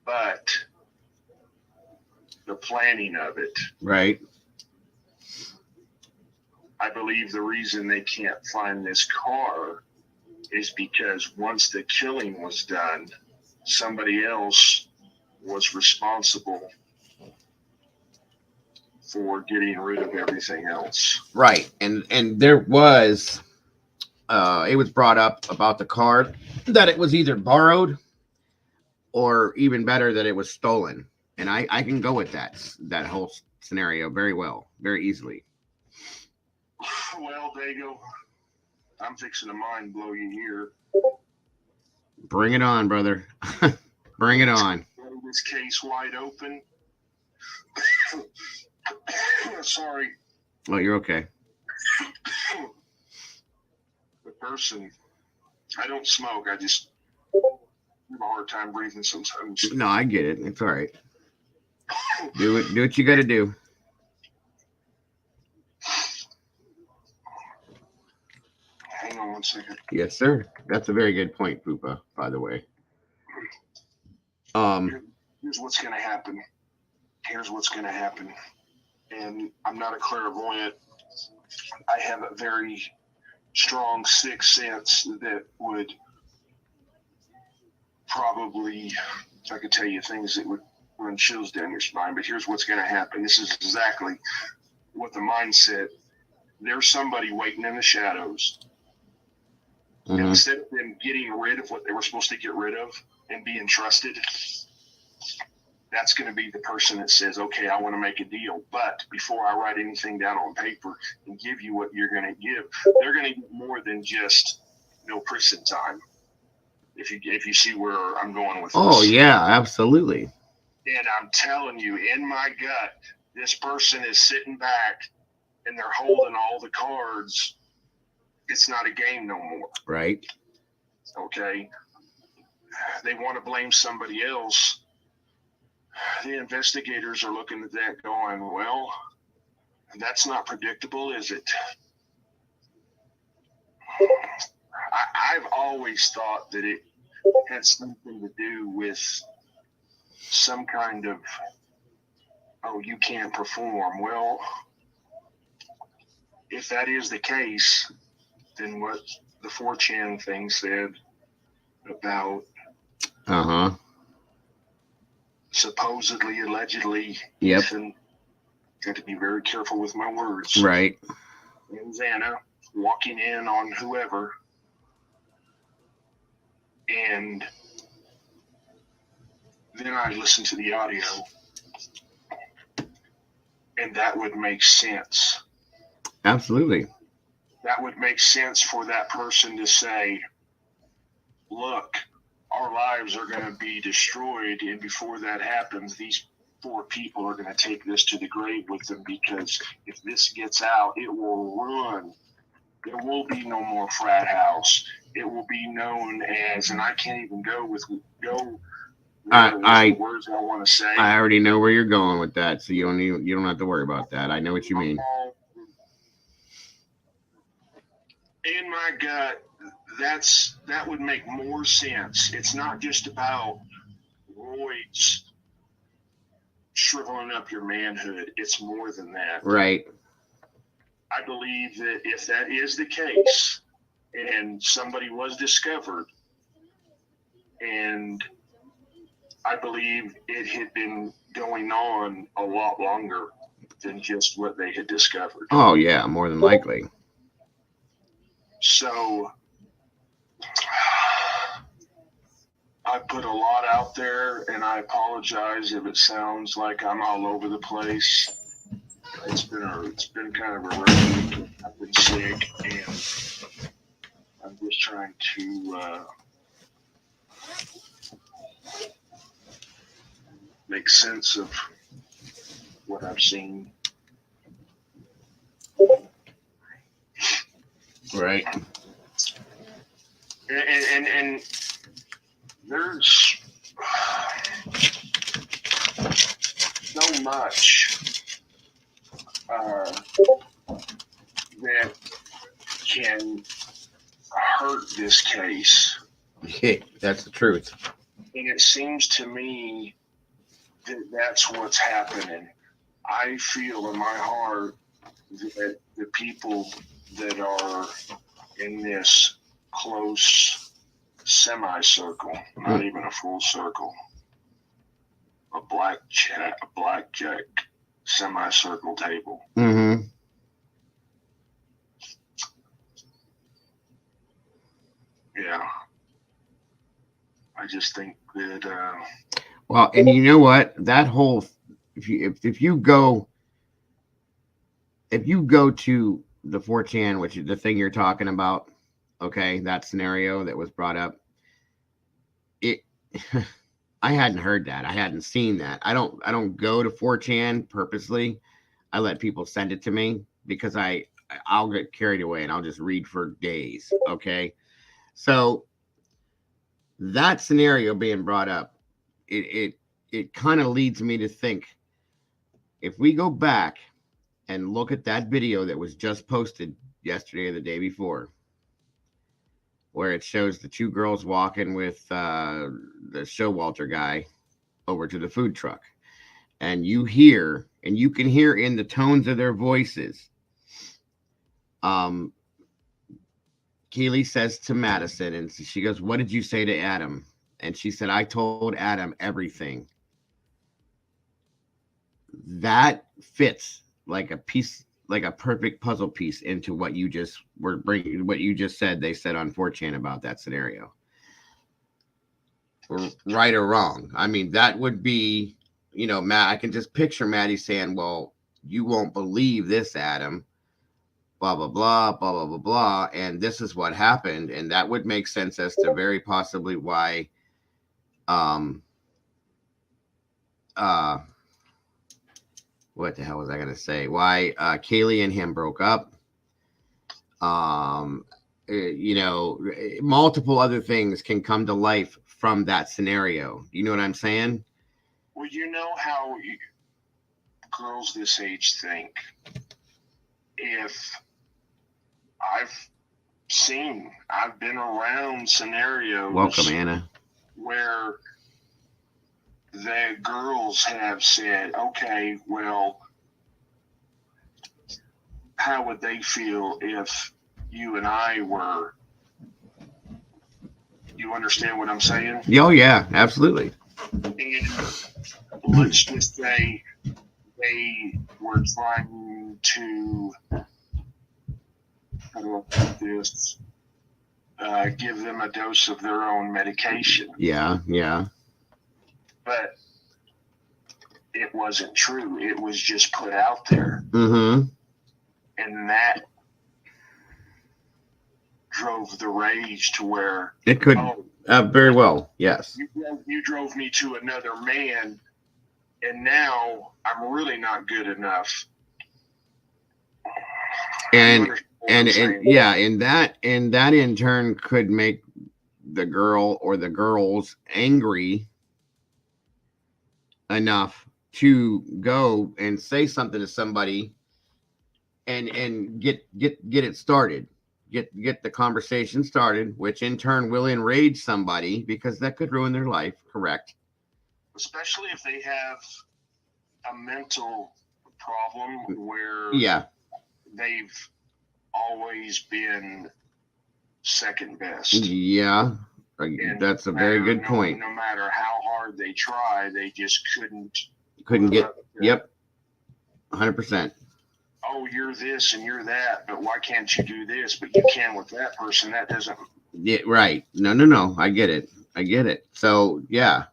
but the planning of it. Right. I believe the reason they can't find this car is because once the killing was done, somebody else was responsible for getting rid of everything else. Right. And there was it was brought up about the car that it was either borrowed or, even better, that it was stolen. And I can go with that whole scenario very well, very easily. Well, Dago, I'm fixing to mind blow you here. Bring it on, brother. Bring it on. Blow this case wide open. Sorry. Oh, you're okay. The person I don't smoke. I just have a hard time breathing sometimes. No, I get it. It's all right. Do what you got to do. Hang on one second. Yes, sir. That's a very good point, Poopa, by the way. Here's what's going to happen. Here's what's going to happen. And I'm not a clairvoyant. I have a very strong sixth sense that would probably, I could tell you things that would run chills down your spine, but here's what's going to happen. This is exactly what the mindset. There's somebody waiting in the shadows. Mm-hmm. Instead of them getting rid of what they were supposed to get rid of and being trusted, that's going to be the person that says, okay, I want to make a deal, but before I write anything down on paper and give you what you're going to give, they're going to get more than just no prison time. If you see where I'm going with this. Oh, yeah, absolutely. And I'm telling you, in my gut, this person is sitting back and they're holding all the cards. It's not a game no more. Right. Okay. They want to blame somebody else. The investigators are looking at that going, well, that's not predictable, is it? I've always thought that it had something to do with some kind of, oh, you can't perform. Well, if that is the case, then what the 4chan thing said about supposedly, allegedly, yep. Ethan, got to be very careful with my words. Right. And Xana walking in on whoever, and then I listened to the audio, and that would make sense. Absolutely. That would make sense for that person to say, look, our lives are going to be destroyed, and before that happens, these 4 people are going to take this to the grave with them, because if this gets out, it will ruin. There will be no more frat house. It will be known as, and I can't even go with the words I want to say. I already know where you're going with that, so you don't have to worry about that. I know what you mean. In my gut, that would make more sense. It's not just about roids shriveling up your manhood. It's more than that. Right. I believe that if that is the case and somebody was discovered, and I believe it had been going on a lot longer than just what they had discovered. Oh, yeah, more than likely. So I put a lot out there, and I apologize if it sounds like I'm all over the place. It's been kind of a rough week. I've been sick, and I'm just trying to make sense of what I've seen. Right. And there's so much that can hurt this case. Yeah, that's the truth. And it seems to me that that's what's happening. I feel in my heart that the people that are in this close semicircle, not even a full circle, a blackjack semicircle table. Mm-hmm. Yeah. I just think that well, and you know what? That whole if you go to the 4chan, which is the thing you're talking about, okay, that scenario that was brought up, it I hadn't heard that. I hadn't seen that. I don't go to 4chan purposely. I let people send it to me because I'll get carried away and I'll just read for days, okay? So that scenario being brought up, it kind of leads me to think, if we go back and look at that video that was just posted yesterday or the day before, where it shows the two girls walking with the Showalter guy over to the food truck, and you can hear in the tones of their voices, Keely says to Madison, and she goes, "What did you say to Adam?" And she said, "I told Adam everything." That fits like a piece, like a perfect puzzle piece into what you just were bringing, what you just said. They said on 4chan about that scenario, right or wrong. I mean, that would be, Matt. I can just picture Maddie saying, "Well, you won't believe this, Adam. Blah blah blah blah blah blah blah," and this is what happened, and that would make sense as to very possibly why, what the hell was I going to say? Why Kaylee and him broke up. Multiple other things can come to life from that scenario. You know what I'm saying? Well, you know how girls this age think. If I've been around scenarios. Welcome, Anna. Where the girls have said, okay, well, how would they feel if you and I were, you understand what I'm saying? Oh, yeah, absolutely. And let's just say they were trying to, how do I put this, give them a dose of their own medication. Yeah. But it wasn't true. It was just put out there. Mm-hmm. And that drove the rage to where it could very well, yes. You drove me to another man, and now I'm really not good enough. And that in turn could make the girl or the girls angry enough to go and say something to somebody and get it started, get the conversation started, which in turn will enrage somebody because that could ruin their life. Correct. Especially if they have a mental problem where they've always been second best. Yeah, that's a very good point. No matter how hard they try, they just couldn't get. Yep, 100%. Oh, you're this and you're that, but why can't you do this? But you can with that person. That doesn't. Yeah, right. No. I get it. So yeah,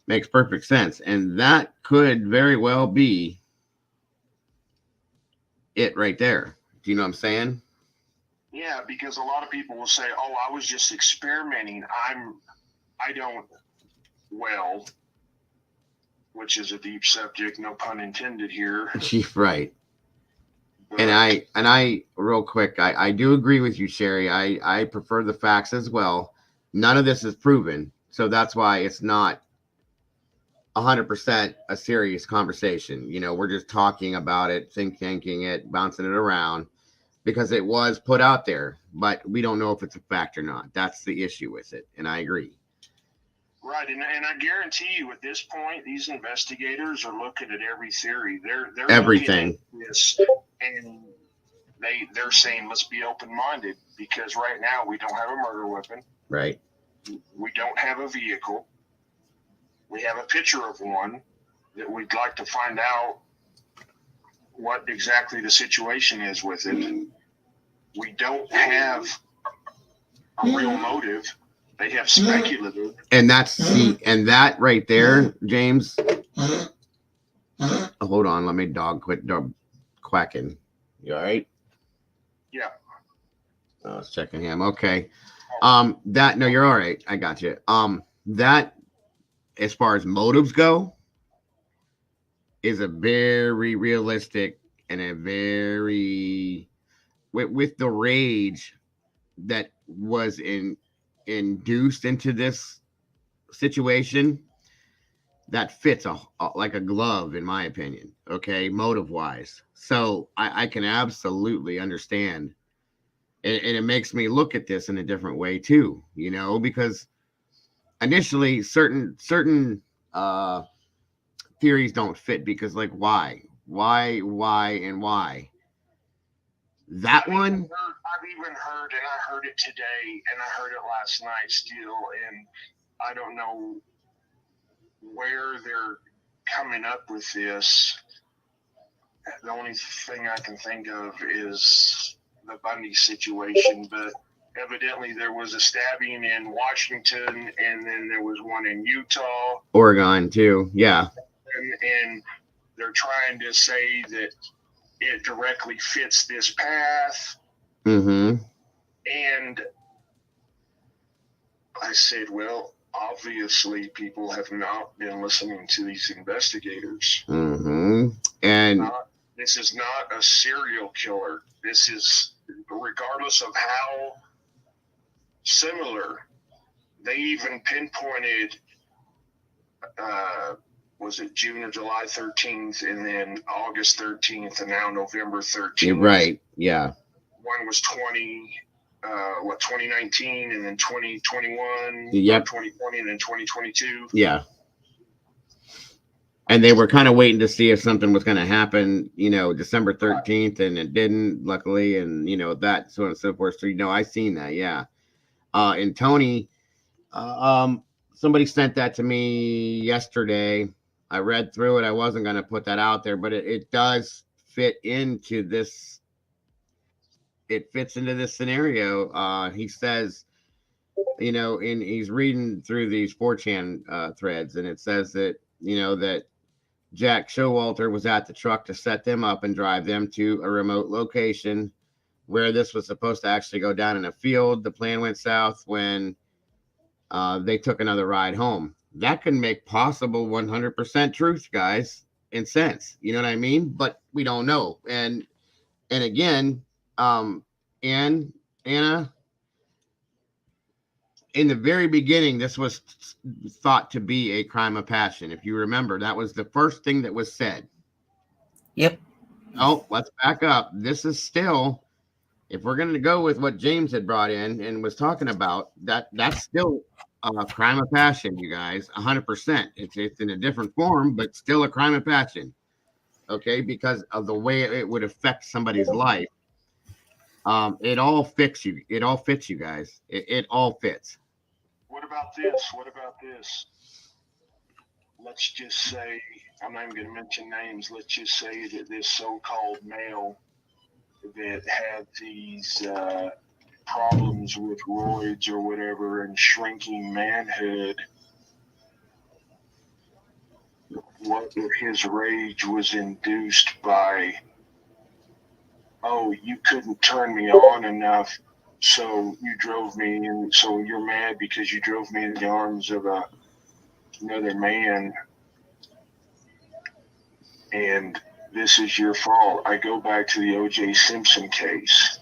makes perfect sense, and that could very well be it right there. Do you know what I'm saying? Yeah, because a lot of people will say, "Oh, I was just experimenting. I don't." Well, which is a deep subject, no pun intended here. Right. But, and I real quick, I do agree with you, Sherry. I prefer the facts as well. None of this is proven, so that's why it's not 100% a serious conversation. We're just talking about it, thinking it, bouncing it around because it was put out there, but we don't know if it's a fact or not. That's the issue with it, and I agree. Right, and I guarantee you, at this point, these investigators are looking at every theory. They're everything. Looking at this, and they're saying, let's be open-minded, because right now we don't have a murder weapon. Right. We don't have a vehicle. We have a picture of one that we'd like to find out what exactly the situation is with it. We don't have a real motive. They have speculative. And that right there, James. Hold on, let me dog quacking. You all right? Yeah. I was checking him. Okay. No, you're all right. I got you. That, as far as motives go, is a very realistic and a very with the rage that was induced into this situation, that fits like a glove, in my opinion. Okay, motive wise. So I can absolutely understand, and it makes me look at this in a different way too. Because initially certain uh theories don't fit, because like why and why that one. I've even heard, and I heard it today, and I heard it last night still, and I don't know where they're coming up with this. The only thing I can think of is the Bundy situation, but evidently there was a stabbing in Washington, and then there was one in Utah, Oregon too. Yeah. And they're trying to say that it directly fits this path. Mm-hmm. And I said, well, obviously people have not been listening to these investigators. Mm-hmm. And this is not a serial killer. This is, regardless of how similar, they even pinpointed, was it June or July 13th, and then August 13th, and now November 13th. Right. Yeah. One was 2019, and then 2021. Yep. 2020, and then 2022. Yeah. And they were kind of waiting to see if something was going to happen, December 13th, and it didn't, luckily, and that so on and so forth. So I seen that, yeah. And Tony, somebody sent that to me yesterday. I read through it. I wasn't going to put that out there, but it does fit into this. It fits into this scenario. He says, and he's reading through these 4chan threads, and it says that, that Jack Showalter was at the truck to set them up and drive them to a remote location where this was supposed to actually go down in a field. The plan went south when they took another ride home. That can make possible 100% truth, guys, in sense. You know what I mean? But we don't know. And again, Anna, in the very beginning, this was thought to be a crime of passion. If you remember, that was the first thing that was said. Yep. Oh, let's back up. This is still, if we're going to go with what James had brought in and was talking about, that's still a crime of passion, you guys, 100%. It's in a different form, but still a crime of passion. Okay, because of the way it would affect somebody's life. It all fits you. It all fits, you guys. It all fits. What about this? Let's just say, I'm not even going to mention names. Let's just say that this so-called male that had these problems with roids or whatever and shrinking manhood, what if his rage was induced by, oh, you couldn't turn me on enough, so you drove me, and so you're mad because you drove me in the arms of another man, and this is your fault. I go back to the O.J. Simpson case.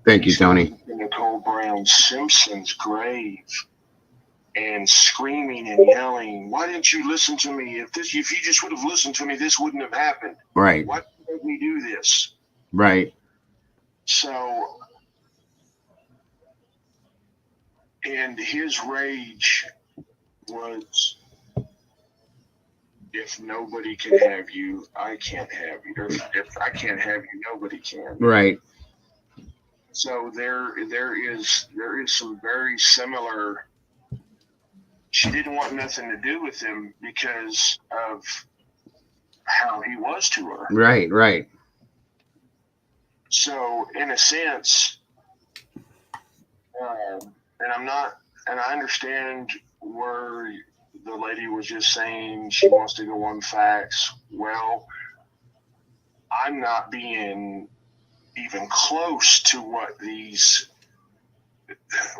Thank you, Tony. Nicole Brown Simpson's grave and screaming and yelling, why didn't you listen to me? If you just would have listened to me, this wouldn't have happened. Right. Why did we do this? Right. So, and his rage was, if nobody can have you, I can't have you. Or if I can't have you, nobody can. Right. So there is some very similar. She didn't want nothing to do with him because of how he was to her. Right, right. So in a sense, and I understand where the lady was just saying she wants to go on facts. Well, I'm not being even close to what these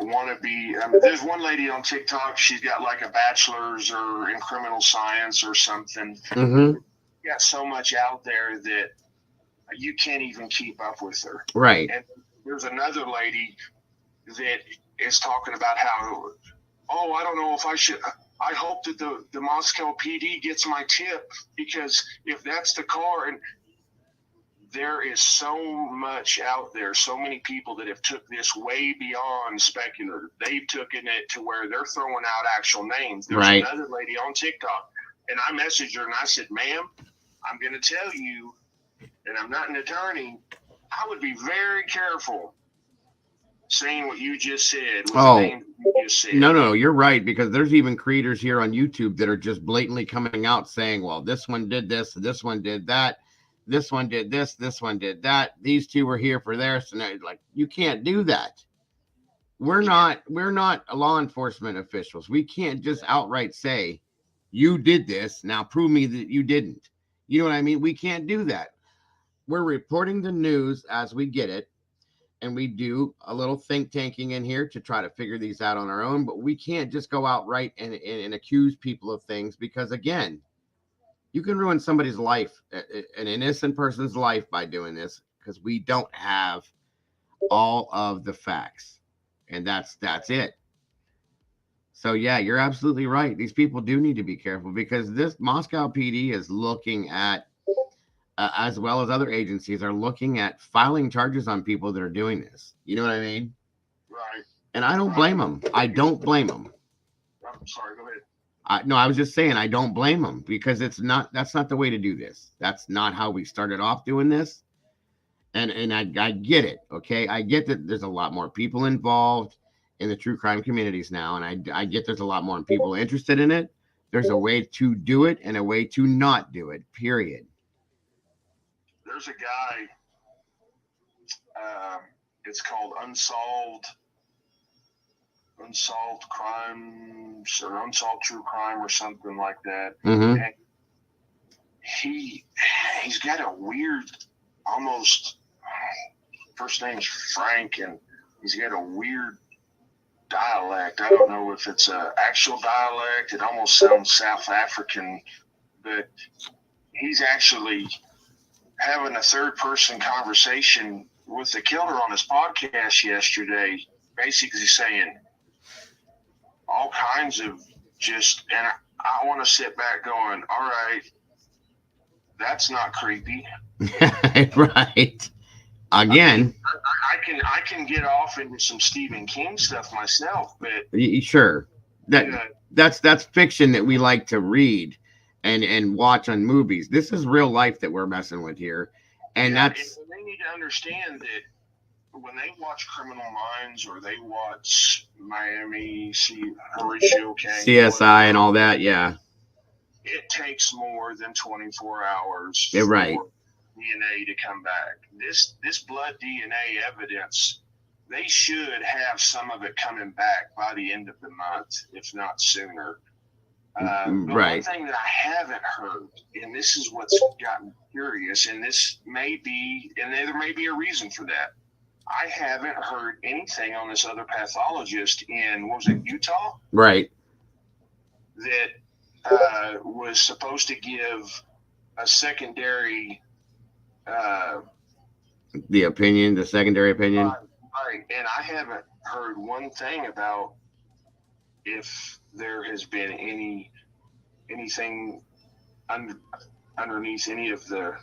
wannabe. There's one lady on TikTok. She's got like a bachelor's or in criminal science or something. Mm-hmm. Got so much out there that you can't even keep up with her. Right. And there's another lady that is talking about how, oh, I don't know if I should. I hope that the Moscow PD gets my tip, because if that's the car, and there is so much out there, so many people that have took this way beyond speculative. They've taken it to where they're throwing out actual names. There's Right. another lady on TikTok, and I messaged her and I said, ma'am, I'm going to tell you, and I'm not an attorney, I would be very careful saying what you just said with Oh, the names you just said. No, you're right, because there's even creators here on YouTube that are just blatantly coming out saying, well, this one did this, this one did that, this one did this one did that, these two were here for this, and like, you can't do that. We're not law enforcement officials. We can't just outright say, you did this, now prove me that you didn't. You know what I mean? We can't do that. We're reporting the news as we get it, and we do a little think tanking in here to try to figure these out on our own, but we can't just go outright and accuse people of things, because again, you can ruin somebody's life, an innocent person's life, by doing this, because we don't have all of the facts, and that's it. So yeah, you're absolutely right. These people do need to be careful, because this Moscow PD is looking at, as well as other agencies are looking at, filing charges on people that are doing this. You know what I mean? Right. And I don't blame them. I don't blame them. I'm sorry, go ahead. No, I was just saying, I don't blame them, because that's not the way to do this. That's not how we started off doing this. And I get it. Okay. I get that there's a lot more people involved in the true crime communities now. And I get there's a lot more people interested in it. There's a way to do it and a way to not do it, period. There's a guy, it's called Unsolved Crimes, or Unsolved True Crime, or something like that. Mm-hmm. And he's got a weird, almost, first name's Frank, and he's got a weird dialect. I don't know if it's an actual dialect. It almost sounds South African, but he's actually having a third-person conversation with the killer on his podcast yesterday, basically saying all kinds of just, and I want to sit back going, all right, that's not creepy. Right. Again, I can get off into some Stephen King stuff myself, but sure, that's fiction that we like to read and watch on movies. This is real life that we're messing with here, and that's. And they need to understand that when they watch Criminal Minds, or they watch Miami, Horatio Kane, CSI, and all that, yeah, it takes more than 24 hours. Yeah, right. For DNA to come back. This blood DNA evidence, they should have some of it coming back by the end of the month, if not sooner. But right. One thing that I haven't heard, and this is what's gotten curious, and this may be, and there may be a reason for that. I haven't heard anything on this other pathologist in, what was it, Utah? Right. That was supposed to give a secondary the secondary opinion. Right. And I haven't heard one thing about if there has been anything underneath any of the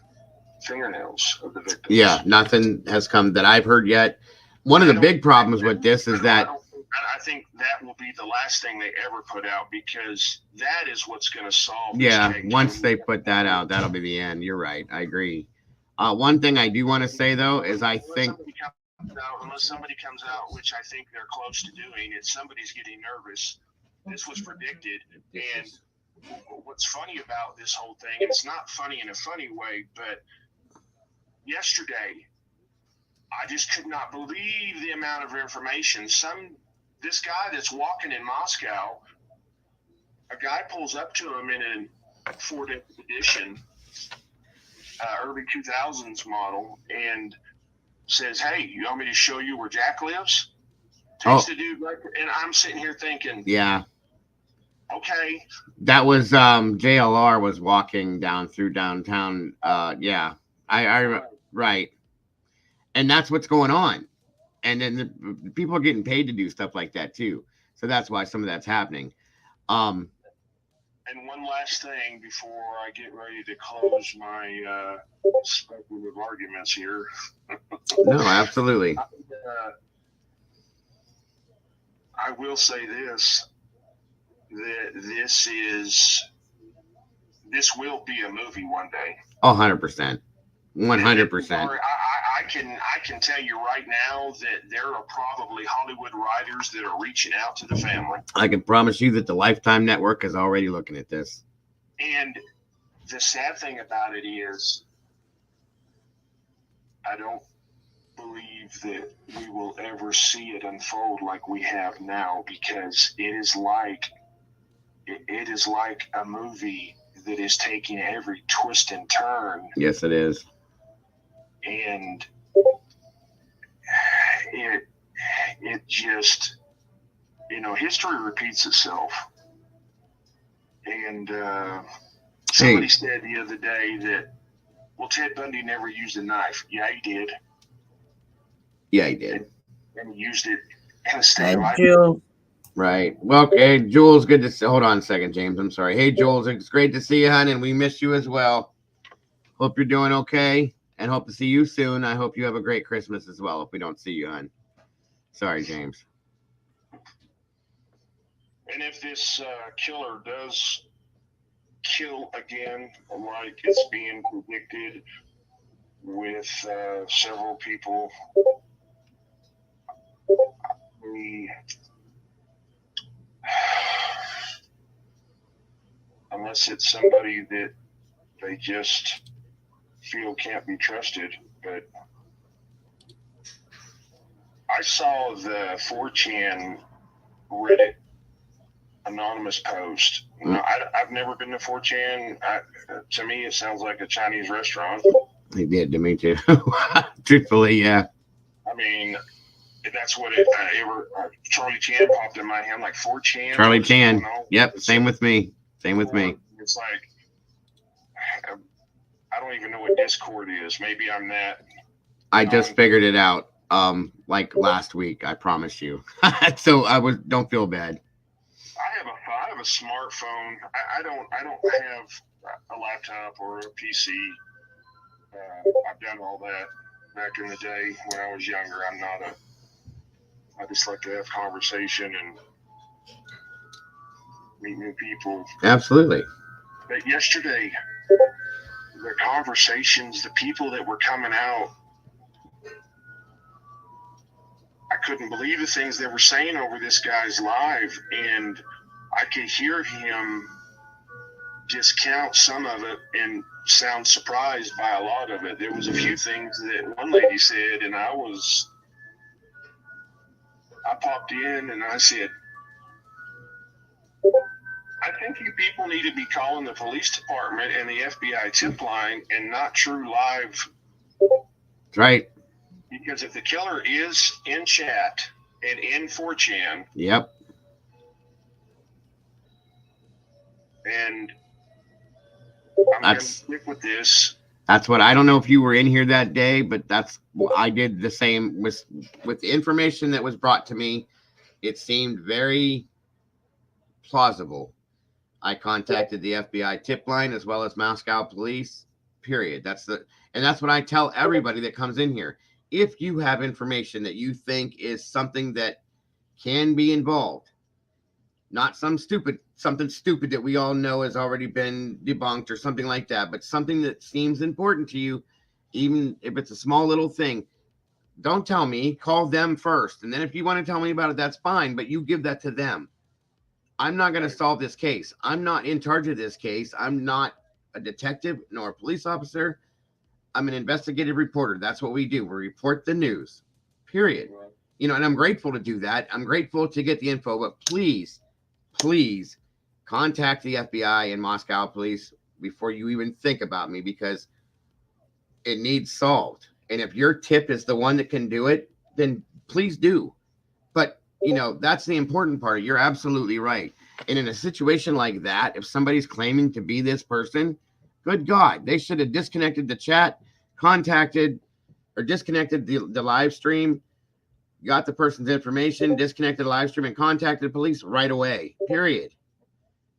fingernails of the victims. Yeah, nothing has come that I've heard yet. One of the big problems with this is that I think that will be the last thing they ever put out, because that is what's going to solve. Yeah, this case. once they put that out, that'll be the end. You're right. I agree. One thing I do want to say, though, is I think unless somebody comes out, which I think they're close to doing, and somebody's getting nervous, this was predicted. And what's funny about this whole thing, it's not funny in a funny way, but yesterday, I just could not believe the amount of information. This guy that's walking in Moscow, a guy pulls up to him in a Ford Expedition, early 2000s model, and says, "Hey, you want me to show you where Jack lives?" Takes the dude right, and I'm sitting here thinking, yeah, okay. That was JLR was walking down through downtown. Yeah, I right, and that's what's going on. And then the people are getting paid to do stuff like that too. So that's why some of that's happening. And one last thing before I get ready to close my speculative arguments here. No, absolutely. I will say this, that this will be a movie one day. 100%. 100%. I can tell you right now that there are probably Hollywood writers that are reaching out to the family. I can promise you that the Lifetime Network is already looking at this. And the sad thing about it is, I don't believe that we will ever see it unfold like we have now, because it is like a movie that is taking every twist and turn. Yes, it is. And it just, history repeats itself. And somebody said the other day that, well, Ted Bundy never used a knife. Yeah, he did. Yeah, he did. And he used it in a state of Thank you. Right. Well, okay, Jules, good to see. Hold on a second, James. I'm sorry. Hey, Jules, it's great to see you, hon, and we miss you as well. Hope you're doing okay, and hope to see you soon. I hope you have a great Christmas as well if we don't see you, hon. Sorry, James. And if this killer does kill again, like it's being predicted with several people, unless it's somebody that they just feel can't be trusted. But I saw the 4chan Reddit anonymous post. I've never been to 4chan. To me, it sounds like a Chinese restaurant. He did to me too. Truthfully, yeah. I mean, that's what it ever. Charlie Chan popped in my head, like 4chan. Charlie Chan. Yep. Same with me. Same with me. It's like, I don't even know what Discord is. Maybe I'm that. I just figured it out. Like last week. I promise you. So don't feel bad. I have a smartphone. I don't have a laptop or a PC. I've done all that back in the day when I was younger. I just like to have conversation and meet new people. Absolutely. But yesterday, the conversations, the people that were coming out, I couldn't believe the things they were saying over this guy's live, and I could hear him discount some of it and sound surprised by a lot of it. There was a few things that one lady said, and I popped in and I said, I think you people need to be calling the police department and the FBI tip line and not True Live. Right. Because if the killer is in chat and in 4chan. Yep. And I'm going to stick with this. That's what I don't know if you were in here that day, but that's what I did the same with the information that was brought to me. It seemed very plausible. I contacted the FBI tip line as well as Moscow police, period. That's what I tell everybody that comes in here. If you have information that you think is something that can be involved, not something stupid that we all know has already been debunked or something like that, but something that seems important to you, even if it's a small little thing, don't tell me, call them first. And then if you want to tell me about it, that's fine, but you give that to them. I'm not going to solve this case. I'm not in charge of this case. I'm not a detective nor a police officer. I'm an investigative reporter. That's what we do. We report the news, period. And I'm grateful to do that. I'm grateful to get the info, but please contact the FBI and Moscow police before you even think about me, because it needs solved. And if your tip is the one that can do it, then please do. But, that's the important part. You're absolutely right. And in a situation like that, if somebody's claiming to be this person, good God, they should have disconnected the chat, disconnected the live stream, got the person's information, disconnected the live stream, and contacted police right away. Period.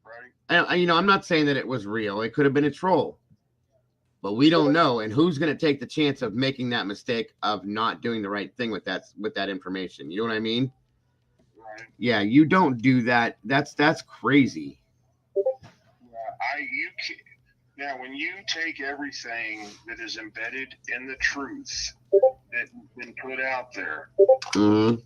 Right. And I'm not saying that it was real. It could have been a troll, but we don't know. And who's going to take the chance of making that mistake of not doing the right thing with that information? You know what I mean? Right. Yeah, you don't do that. That's crazy. Now, when you take everything that is embedded in the truth that's been put out there, Mm-hmm.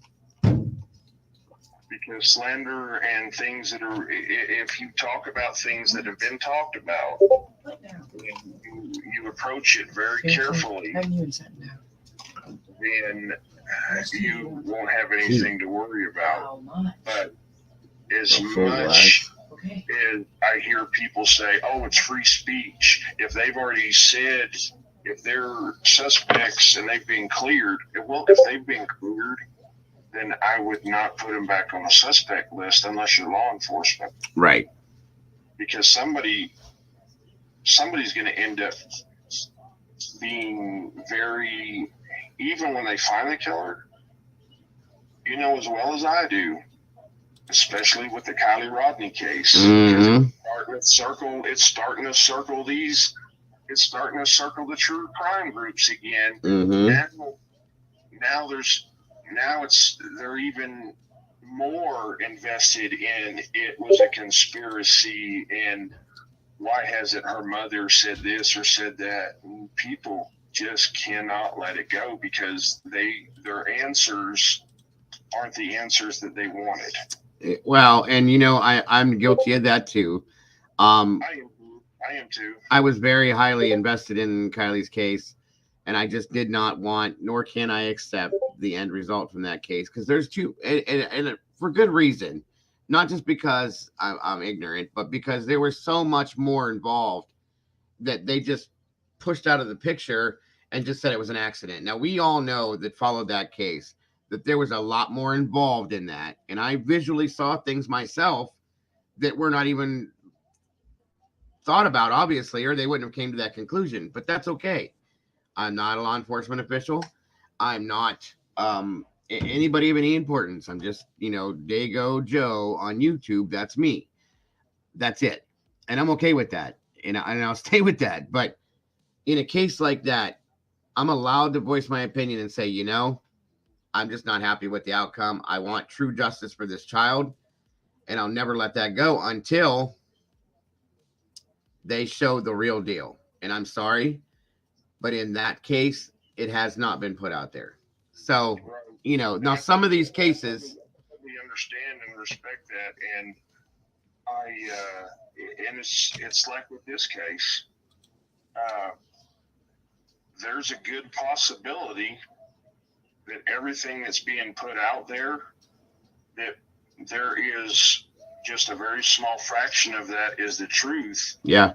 because slander and things that are, if you talk about things that have been talked about, you approach it very carefully, then you won't have anything to worry about. But as much as I hear people say, oh, it's free speech, if they've already said, if they're suspects and they've been cleared, well, if they've been cleared, then I would not put them back on the suspect list unless you're law enforcement. Right. Because somebody's going to end up being very, even when they find the killer, you know as well as I do, especially with the Kylie Rodney case. Mm-hmm. It's starting to circle the true crime groups again. Mm-hmm. Now they're even more invested in it was a conspiracy and why hasn't her mother said this or said that? And people just cannot let it go because their answers aren't the answers that they wanted. Well, and I'm guilty of that too. I am too. I was very highly invested in Kylie's case, and I just did not want, nor can I accept the end result from that case because there's two, and for good reason, not just because I'm ignorant, but because there was so much more involved that they just pushed out of the picture and just said it was an accident. Now, we all know that followed that case that there was a lot more involved in that, and I visually saw things myself that were not even thought about, obviously, or they wouldn't have came to that conclusion. But that's okay. I'm not a law enforcement official. I'm not anybody of any importance. I'm just, Dago Joe on YouTube. That's me. That's it. And I'm okay with that. And I'll stay with that. But in a case like that, I'm allowed to voice my opinion and say, I'm just not happy with the outcome. I want true justice for this child. And I'll never let that go until they show the real deal. And I'm sorry, but in that case, it has not been put out there. So, now some of these cases, we understand and respect that, and it's like with this case, there's a good possibility that everything that's being put out there, that there is just a very small fraction of that is the truth. Yeah.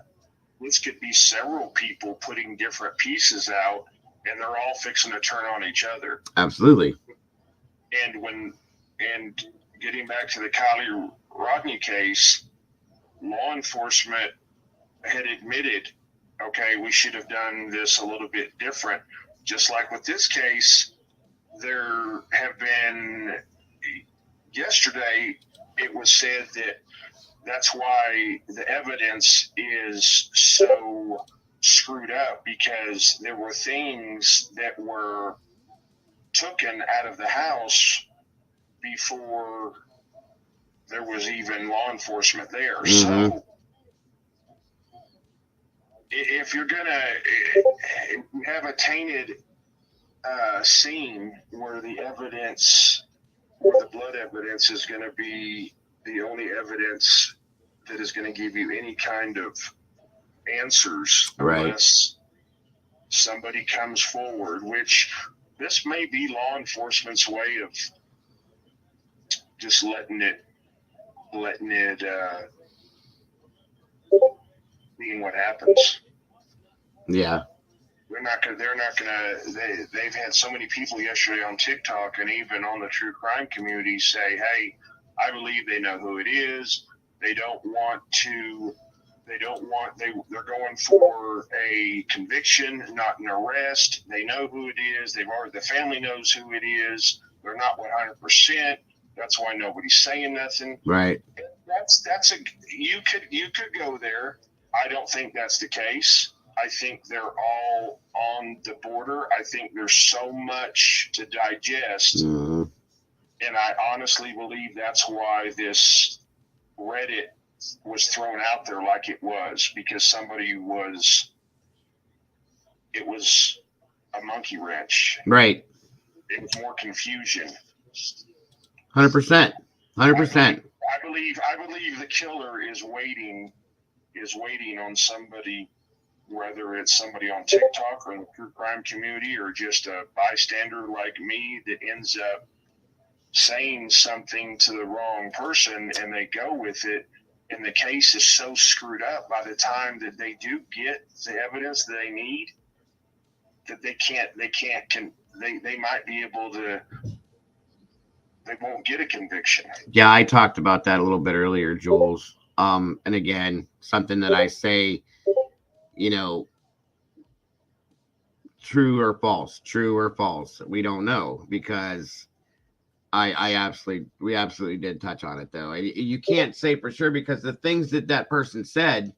This could be several people putting different pieces out, and they're all fixing to turn on each other. Absolutely. And getting back to the Kylie Rodney case, law enforcement had admitted, okay, we should have done this a little bit different. Just like with this case, there have been, yesterday, it was said that that's why the evidence is so screwed up, because there were things that were taken out of the house before there was even law enforcement there. Mm-hmm. So if you have a tainted scene where the blood evidence is going to be the only evidence that is going to give you any kind of answers, right, unless somebody comes forward, which this may be law enforcement's way of just letting it being what happens. Yeah. They've had so many people yesterday on TikTok and even on the true crime community say, hey, I believe they know who it is. They're going for a conviction, not an arrest. They know who it is. The family knows who it is. They're not 100%. That's why nobody's saying nothing. Right. You could go there. I don't think that's the case. I think they're all on the border. I think there's so much to digest. Mm-hmm. And I honestly believe that's why this Reddit was thrown out there like it was, because it was a monkey wrench. Right. It was more confusion. 100%. 100%. I believe the killer is waiting on somebody, whether it's somebody on TikTok or in the true crime community or just a bystander like me that ends up saying something to the wrong person and they go with it, and the case is so screwed up by the time that they do get the evidence that they need that they might be able to, they won't get a conviction. Yeah, I talked about that a little bit earlier, Jules. And again, something that I say, you know, true or false, we don't know, because we absolutely did touch on it, though. You can't say for sure, because the things that person said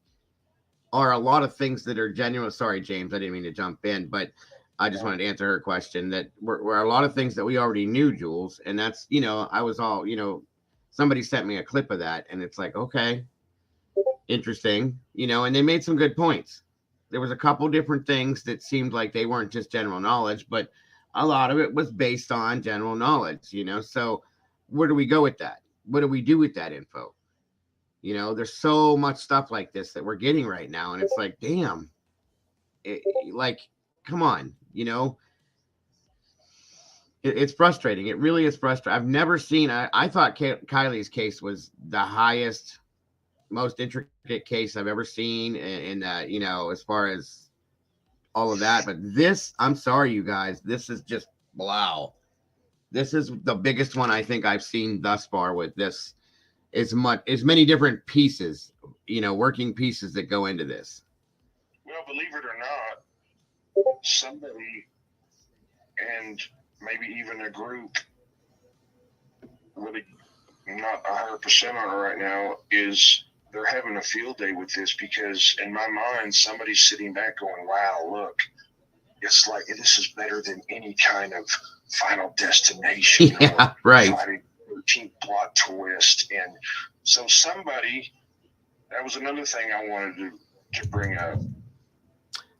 are a lot of things that are genuine. Sorry, James, I didn't mean to jump in, but I just wanted to answer her question. That were a lot of things that we already knew, Jules. And that's, you know, I was all, you know, somebody sent me a clip of that, and it's like, okay, interesting, you know, and they made some good points. There was a couple different things that seemed like they weren't just general knowledge, but a lot of it was based on general knowledge, you know. So where do we go with that? What do we do with that info? You know, there's so much stuff like this that we're getting right now, and it's like, damn, like, come on, you know. It's frustrating. It really is frustrating. I've never seen. I thought Kylie's case was the highest, most intricate case I've ever seen, in that, you know, as far as all of that. But this, I'm sorry, you guys, this is just wow. This is the biggest one I think I've seen thus far with this. As many different pieces, you know, working pieces that go into this. Well, believe it or not, somebody, and maybe even a group, really not 100% on it right now, is they're having a field day with this, because in my mind, somebody's sitting back going, wow, look, it's like, this is better than any kind of Final Destination. Yeah, right. Friday 13th plot twist. And so that was another thing I wanted to bring up.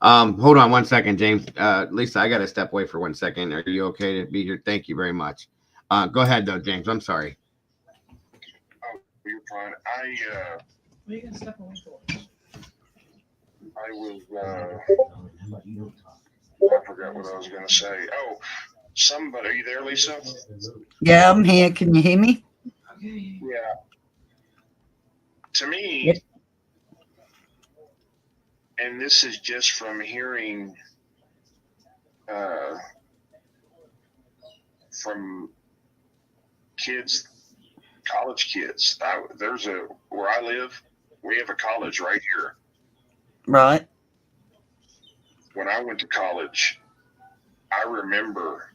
Hold on one second, James. Lisa, I got to step away for 1 second. Are you okay to be here? Thank you very much. Go ahead, though, James. I'm sorry. Oh, you're fine. What are you going to step away for? I was, I forgot what I was going to say. Oh, are you there, Lisa? Yeah, I'm here. Can you hear me? Okay. Yeah. To me, Yep. and this is just from hearing from kids, college kids. Where I live, we have a college right here. Right. When I went to college, I remember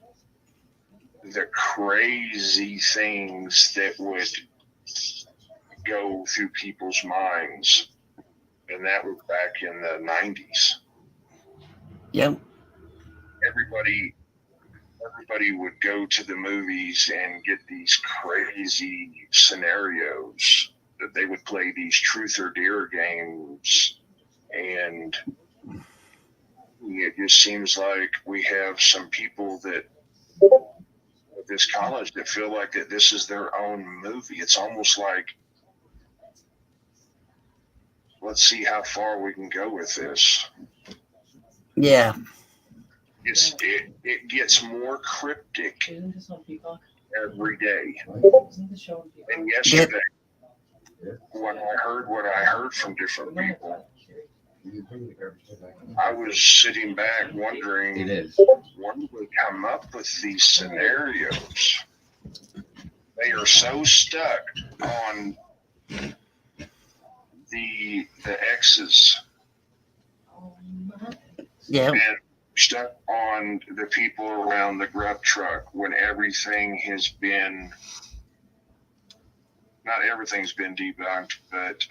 the crazy things that would go through people's minds. And that was back in the 90s. Yep. Everybody would go to the movies and get these crazy scenarios that they would play these truth or dare games. And it just seems like we have some people that at this college that feel like that this is their own movie. It's almost like, let's see how far we can go with this. Yeah. It gets more cryptic Isn't this on Peacock? every day. Isn't this show on Peacock? And yesterday, when I heard from different people, I was sitting back wondering, when would come up with these scenarios? They are so stuck on the exes. Yeah. stuck on the people around the Grub truck when everything has been, not everything's been debunked, but,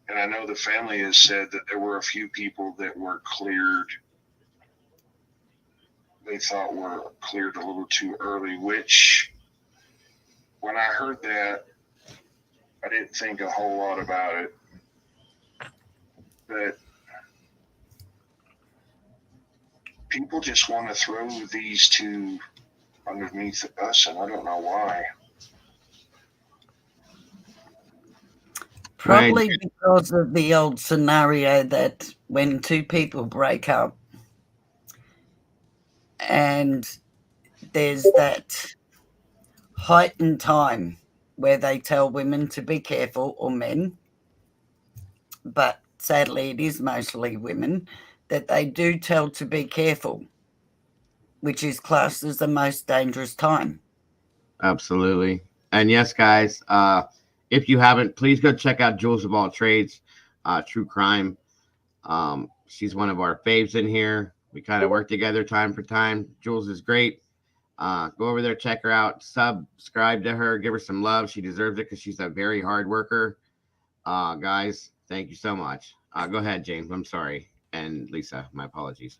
and I know the family has said that there were a few people that were cleared, they thought were cleared a little too early, which when I heard that, I didn't think a whole lot about it. But people just want to throw these two underneath the bus, and I don't know why. Probably because of the old scenario that when two people break up and there's that heightened time where they tell women to be careful, or men, but sadly it is mostly women, that they do tell to be careful, which is classed as the most dangerous time. Absolutely. And yes, guys, if you haven't, please go check out Jules of All Trades, True Crime. She's one of our faves in here. We kind of work together time for time. Jules is great. Go over there, check her out, subscribe to her, give her some love. She deserves it because she's a very hard worker. Guys, thank you so much. Go ahead, James. I'm sorry. And Lisa, my apologies.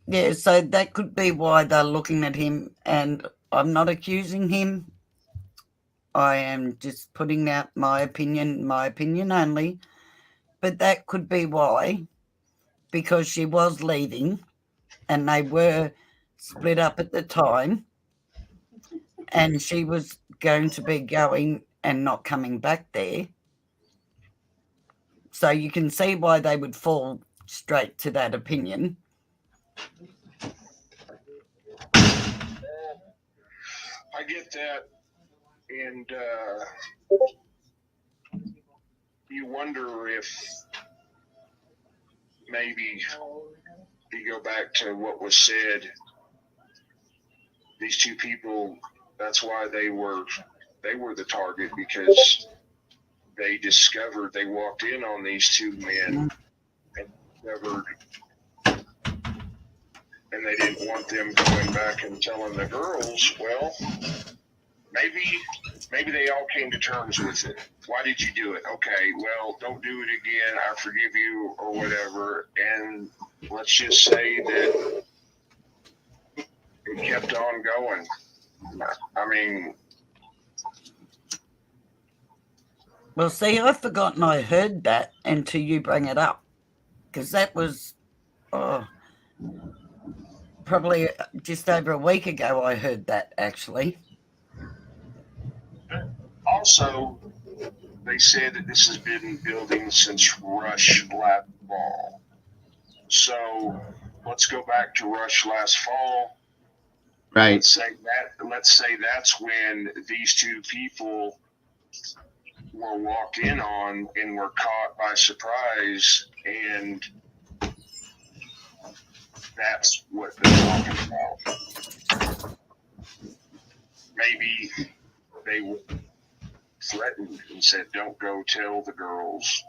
Yeah, so that could be why they're looking at him, and I'm not accusing him. I am just putting out my opinion only. But that could be why, because she was leaving and they were split up at the time, and she was going to be going and not coming back there. So you can see why they would fall straight to that opinion. I get that, and you wonder if maybe you go back to what was said. These two people, that's why they were the target, because they walked in on these two men and discovered, and they didn't want them going back and telling the girls, well, maybe they all came to terms with it. Why did you do it? Okay, well, don't do it again. I forgive you, or whatever. And let's just say that it kept on going. I mean, Well, see, I've forgotten I heard that until you bring it up, because that was probably just over a week ago I heard that, actually. also, they said that this has been building since Rush last fall. So let's go back to Rush last fall. Right. Let's say that's when these two people were walked in on and were caught by surprise, and that's what they're talking about. Maybe they were threatened and said, don't go tell the girls.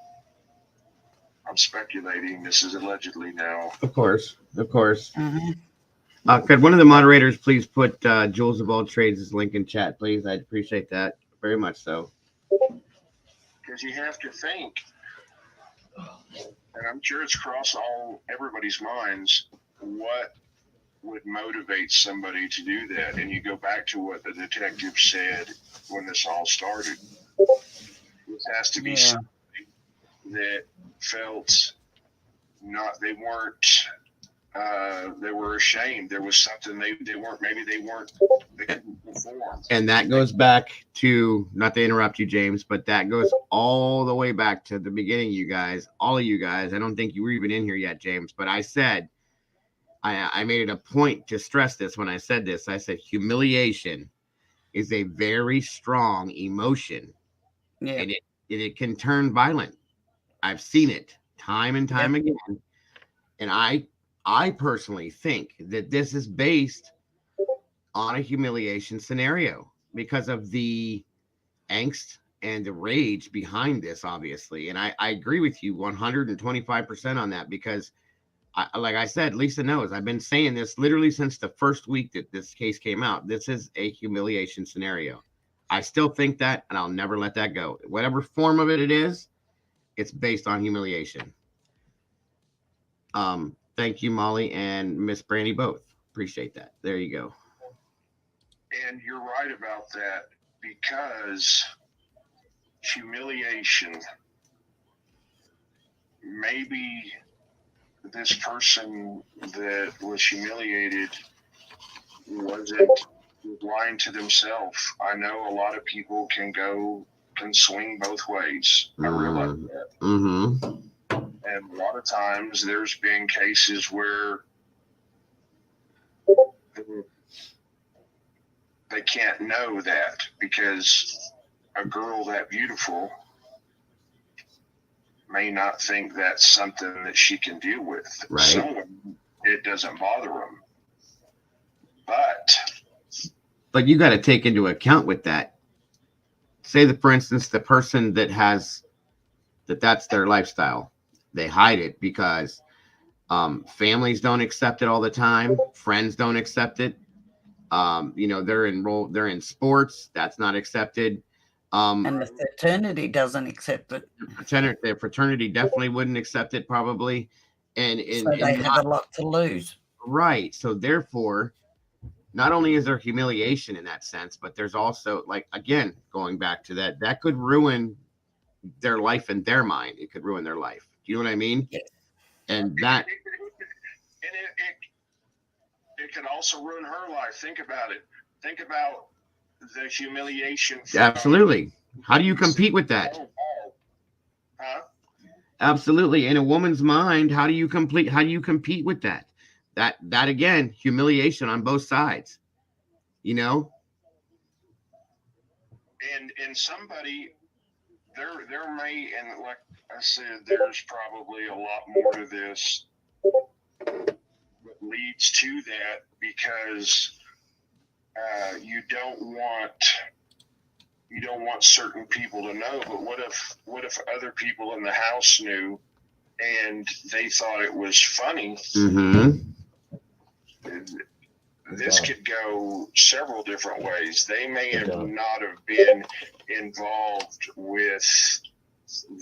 I'm speculating. This is allegedly now. Of course. Mm-hmm. Could one of the moderators please put Jules of All Trades' link in chat, please? I'd appreciate that very much so. Because you have to think, and I'm sure it's crossed everybody's minds, what would motivate somebody to do that? And you go back to what the detective said when this all started. This has to be somebody that felt they were ashamed. There was something they couldn't perform. And that goes back to, not to interrupt you, James, but that goes all the way back to the beginning, you guys, all of you guys. I don't think you were even in here yet, James, but I said, I made it a point to stress this when I said this. I said humiliation is a very strong emotion, and it can turn violent. I've seen it time and time again, and I personally think that this is based on a humiliation scenario because of the angst and the rage behind this, obviously. And I agree with you 125% on that, because like I said, Lisa knows. I've been saying this literally since the first week that this case came out. This is a humiliation scenario. I still think that, and I'll never let that go. Whatever form of it is, it's based on humiliation. Thank you, Molly and Miss Brandy, both. Appreciate that. There you go. And you're right about that, because humiliation, maybe this person that was humiliated wasn't lying to themselves. I know a lot of people can swing both ways. I realize that. Mm-hmm. And a lot of times there's been cases where they can't know that, because a girl that beautiful may not think that's something that she can deal with. Right. So it doesn't bother them. But you got to take into account with that. Say that, for instance, the person that has that's their lifestyle. They hide it because families don't accept it all the time. Friends don't accept it. They're in sports. That's not accepted. And the fraternity doesn't accept it. The fraternity definitely wouldn't accept it, probably. And so they have a lot to lose. Right. So therefore, not only is there humiliation in that sense, but there's also, like, again, going back to that could ruin their life in their mind. It could ruin their life. Do you know what I mean? Yes. And that. It could also ruin her life. Think about it. Think about the humiliation. Absolutely. How do you compete with that? Huh? Absolutely. In a woman's mind, how do you compete with that? That again, humiliation on both sides. And somebody there may, and like I said, there's probably a lot more to this that leads to that, because you don't want certain people to know. But what if other people in the house knew and they thought it was funny? Mm-hmm. This could go several different ways. They may not have been involved with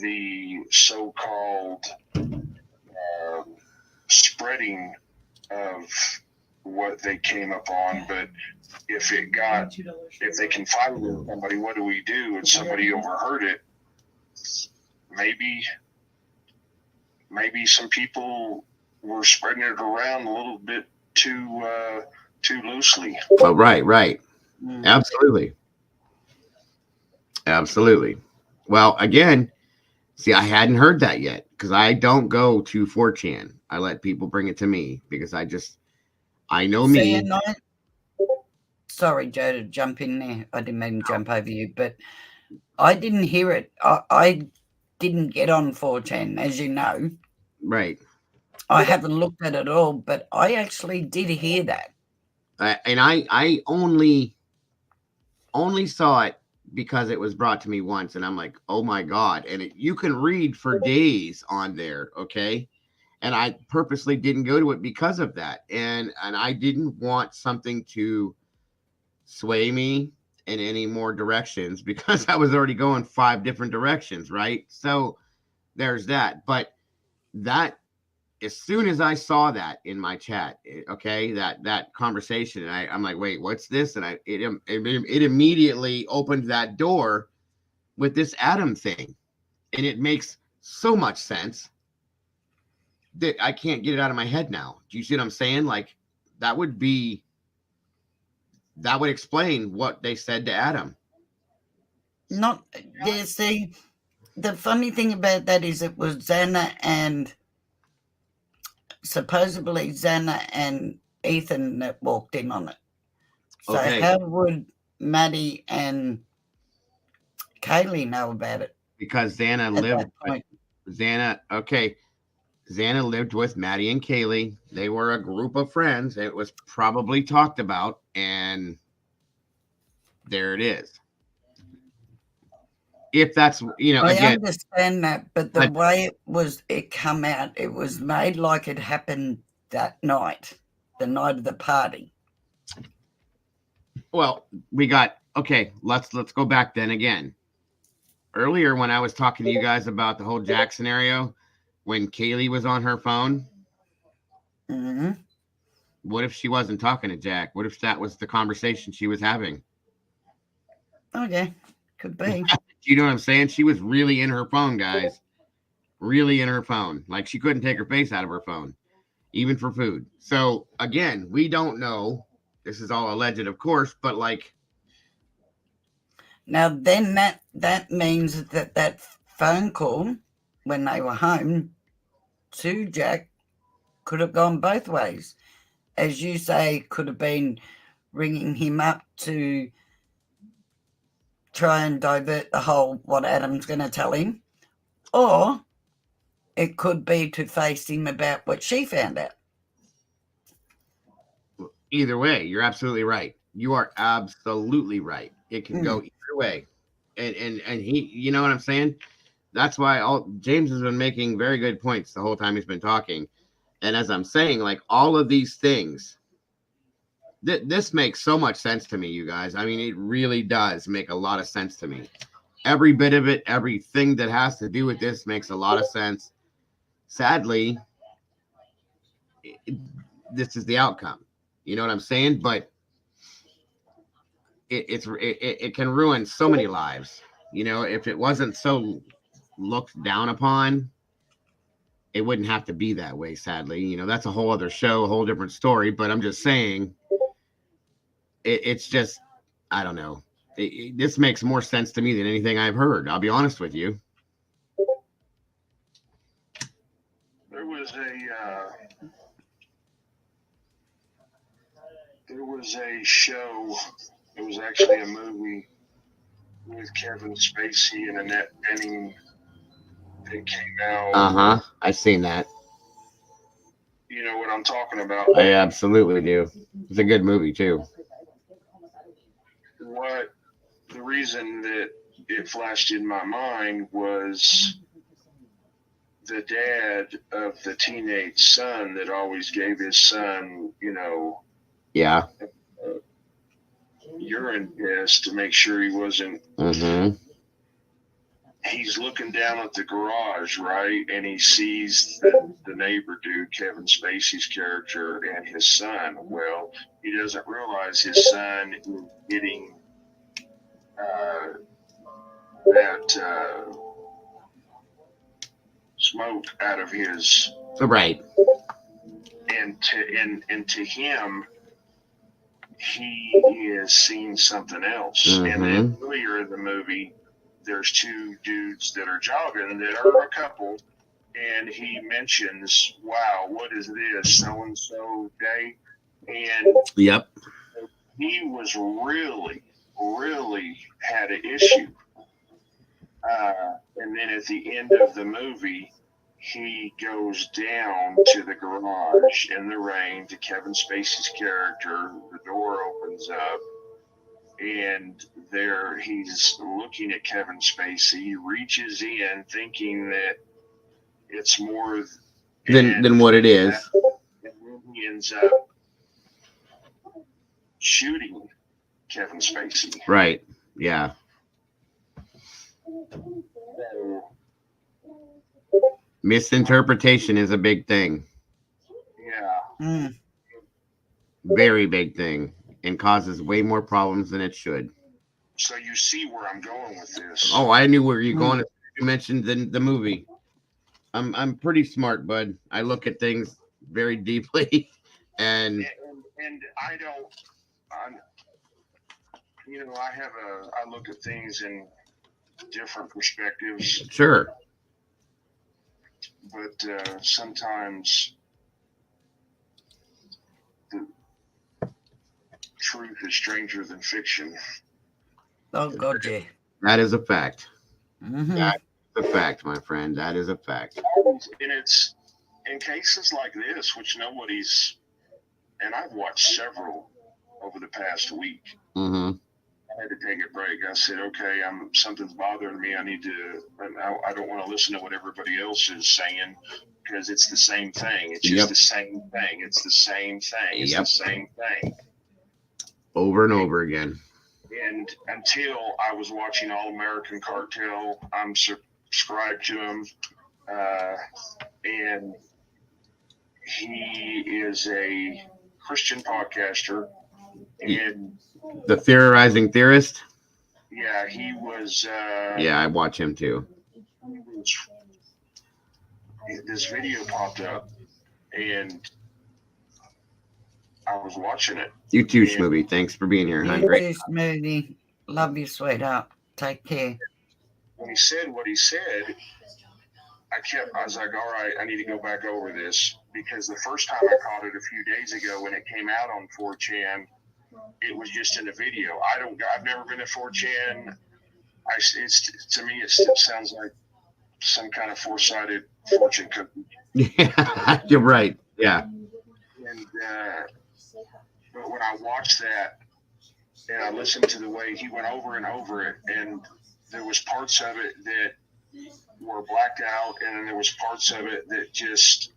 the so-called spreading of what they came upon, but if they confided with somebody, what do we do? And somebody overheard it. Maybe some people were spreading it around a little bit too loosely. Oh, right. Absolutely. Well, again, see, I hadn't heard that yet, because I don't go to 4chan. I let people bring it to me, because I know me. Sorry, Joe, to jump in there. I didn't mean to jump over you, but I didn't hear it. I didn't get on 4chan, as you know. Right. I haven't looked at it all, but I actually did hear that. And I only saw it because it was brought to me once, and I'm like, oh my God. And you can read for days on there. Okay. And I purposely didn't go to it because of that. And I didn't want something to sway me in any more directions, because I was already going 5 different directions. Right. So there's that. But that, as soon as I saw that in my chat, okay, that conversation, and I'm like, wait, what's this? And it immediately opened that door with this Adam thing, and it makes so much sense that I can't get it out of my head now. Do you see what I'm saying? Like, that would explain what they said to Adam. See, the funny thing about that is it was supposedly Xana and Ethan that walked in on it. So how would Maddie and Kaylee know about it? Because Xana lived with Maddie and Kaylee. They were a group of friends. It was probably talked about, and there it is. if that's, I again, understand that, but the way it come out, it was made like it happened that night, the night of the party. well, we got, okay, let's go back then again. Earlier when I was talking to you guys about the whole Jack scenario, when Kaylee was on her phone, Mm-hmm. what if she wasn't talking to Jack? What if that was the conversation she was having? Oh, yeah, could be. You know what I'm saying? She was really in her phone, guys. Really in her phone. Like she couldn't take her face out of her phone, even for food. So again, we don't know. This is all alleged, of course, but like, Now, then that means that phone call when they were home to Jack could have gone both ways. As you say, could have been ringing him up to try and divert the whole what Adam's going to tell him, or it could be to face him about what she found out. either way, you're absolutely right. You are absolutely right. It can go either way. And he, you know what I'm saying? That's why James has been making very good points the whole time he's been talking. And as I'm saying, like all of these things, this makes so much sense to me, you guys. I mean, it really does make a lot of sense to me. Every bit of it, everything that has to do with this makes a lot of sense. Sadly, this is the outcome. You know what I'm saying? But it can ruin so many lives. If it wasn't so looked down upon, it wouldn't have to be that way. Sadly, that's a whole other show, a whole different story. But I'm just saying, it's just, I don't know. This makes more sense to me than anything I've heard. I'll be honest with you. There was a show. It was actually a movie with Kevin Spacey and Annette Bening that came out. I've seen that. You know what I'm talking about? I absolutely do. It's a good movie too. The reason that it flashed in my mind was the dad of the teenage son that always gave his son, Yeah. urine test to make sure he wasn't. Mm-hmm. He's looking down at the garage, right? And he sees the neighbor dude, Kevin Spacey's character, and his son. Well, he doesn't realize his son is getting that smoke out of his. Right. And to him, he is seeing something else. Mm-hmm. And then earlier in the movie, there's two dudes that are jogging that are a couple, and he mentions, "Wow, what is this? So and so day?" And yep, he was really had an issue. And then at the end of the movie, he goes down to the garage in the rain to Kevin Spacey's character. The door opens up, and there he's looking at Kevin Spacey. He reaches in thinking that it's more than what it is. And then he ends up shooting Kevin Spacey. Right. Yeah. Misinterpretation is a big thing. Yeah. Very big thing, and causes way more problems than it should. So you see where I'm going with this. Oh, I knew where you're going. You mentioned the movie. I'm pretty smart, bud. I look at things very deeply, and I don't. I look at things in different perspectives. Sure. But sometimes the truth is stranger than fiction. Oh, God, yeah. That is a fact. Mm-hmm. That is a fact, my friend. That is a fact. And it's in cases like this, which nobody's, and I've watched several over the past week. Mm-hmm. I had to take a break. I said, okay, something's bothering me. I don't want to listen to what everybody else is saying, because it's the same thing. It's just the same thing. It's the same thing. It's the same thing. Over and over again. And until I was watching All American Cartel, I'm subscribed to him, and he is a Christian podcaster, and the Theorizing Theorist. Yeah, he was. Yeah, I watch him too. This video popped up, and I was watching it. You too, Schmovie. Thanks for being here, hon. Great. Schmovie. Love you, sweetheart. Take care. When he said what he said, I was like, all right, I need to go back over this, because the first time I caught it a few days ago when it came out on 4chan, it was just in a video. I've never been to 4chan. To me, it sounds like some kind of four-sided fortune cookie. Yeah, you're right. Yeah. And but when I watched that and I listened to the way he went over and over it, and there was parts of it that were blacked out, and then there was parts of it that just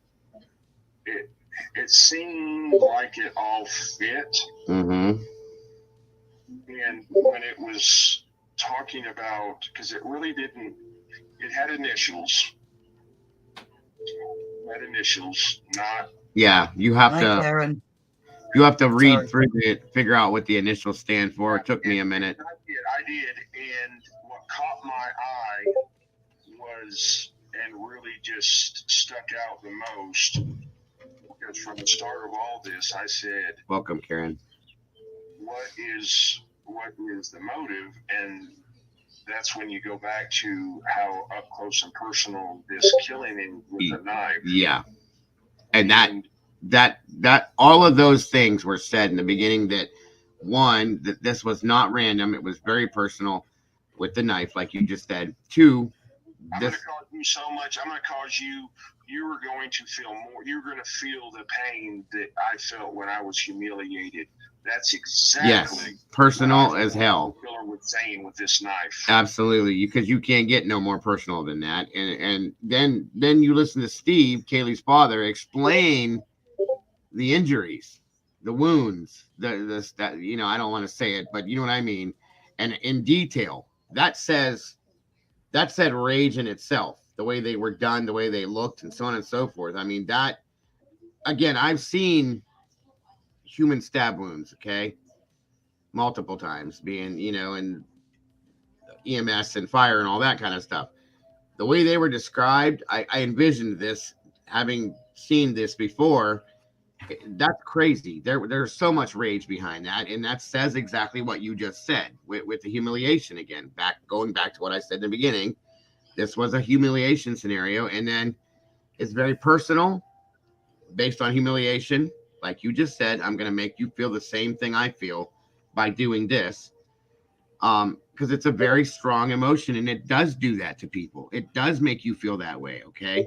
it seemed like it all fit. Mm-hmm. And when it was talking about, because it really didn't, it had initials. Not. Yeah, you have to. Karen. You have to read through it, figure out what the initials stand for. It took me a minute. I did, and what caught my eye was, and really just stuck out the most, because from the start of all this, I said, "Welcome, Karen. What is the motive?" And that's when you go back to how up close and personal this killing is with a knife. Yeah, and that all of those things were said in the beginning. That one, that this was not random; it was very personal with the knife, like you just said. Two, I'm going to cause you so much. I'm going to cause you. You were going to feel more. You're going to feel the pain that I felt when I was humiliated. That's exactly personal as hell. The killer was saying with this knife. Absolutely, because you can't get no more personal than that. And then you listen to Steve, Kaylee's father, explain the injuries, the wounds, that you know, I don't want to say it, but you know what I mean, and in detail. That said rage in itself, the way they were done, the way they looked, and so on and so forth. I mean, that, again, I've seen human stab wounds, okay, multiple times, being, you know, and EMS and fire and all that kind of stuff. The way they were described, I envisioned this, having seen this before. That's crazy. There's so much rage behind that, and that says exactly what you just said with the humiliation. Again, going back to what I said in the beginning, this was a humiliation scenario, and then it's very personal, based on humiliation. Like you just said, I'm going to make you feel the same thing I feel by doing this, because it's a very strong emotion, and it does do that to people. It does make you feel that way. Okay.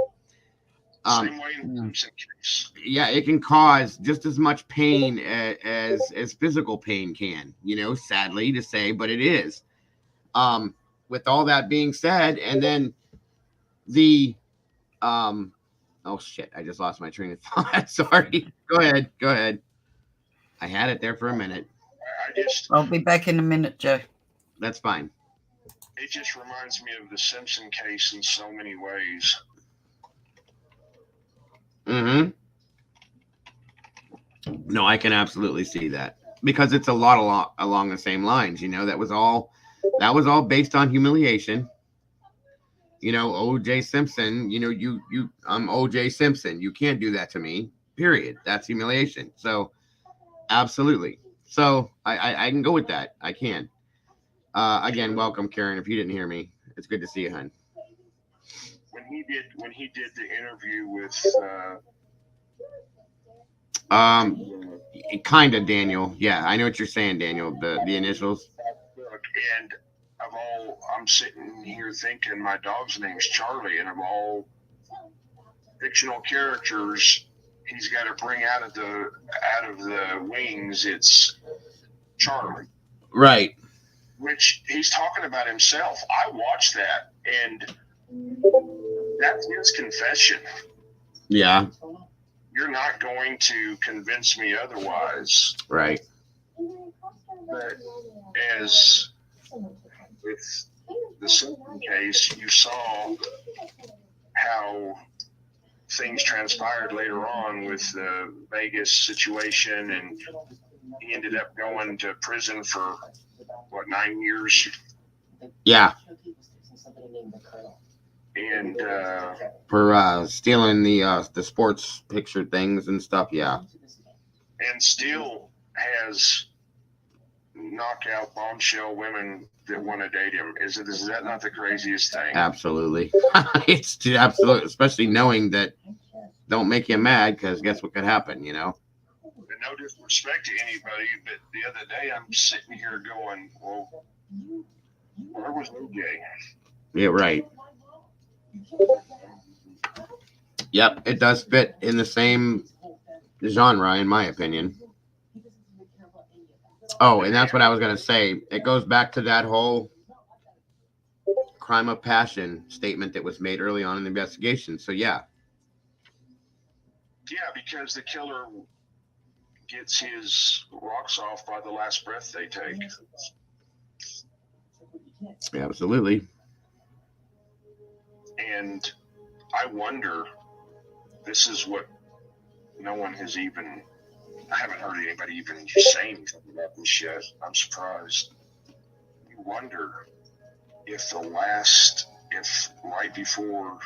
Same way in some cases. Yeah, it can cause just as much pain as physical pain can, you know, sadly to say, but it is. With all that being said, and then the oh shit, I just lost my train of thought. Sorry. Go ahead. I had it there for a minute. I'll be back in a minute, Joe. That's fine. It just reminds me of the Simpson case in so many ways. Mm-hmm. No, I can absolutely see that, because it's a lot along the same lines. You know, that was all based on humiliation. You know, O.J. Simpson. You know, I'm O.J. Simpson. You can't do that to me. Period. That's humiliation. So, absolutely. So I can go with that. I can. Again, welcome, Karen. If you didn't hear me, it's good to see you, hon. When he did the interview with kind of Daniel. Yeah, I know what you're saying, Daniel. The initials. And I'm sitting here thinking my dog's name's Charlie, and of all fictional characters he's got to bring out of the wings, it's Charlie. Right. which he's talking about himself. I watched that, and that's his confession. Yeah. You're not going to convince me otherwise. Right. But as with the second case, you saw how things transpired later on with the Vegas situation, and he ended up going to prison for what, 9 years, Yeah. and For stealing the sports picture things and stuff. Yeah. still has knockout bombshell women that want to date him. Is that not the craziest thing? Absolutely. It's absolute, especially knowing that don't make you mad, because guess what could happen, you know? And no disrespect to anybody, but the other day I'm sitting here going, well, where was OJ? Yeah, right. Yep, it does fit in the same genre, in my opinion. Oh, and that's what I was going to say. It goes back to that whole crime of passion statement that was made early on in the investigation. So, yeah. Yeah, because the killer gets his rocks off by the last breath they take. Absolutely. And I wonder, this is what no one has even, I haven't heard anybody even say anything about this yet. I'm surprised. You wonder if right before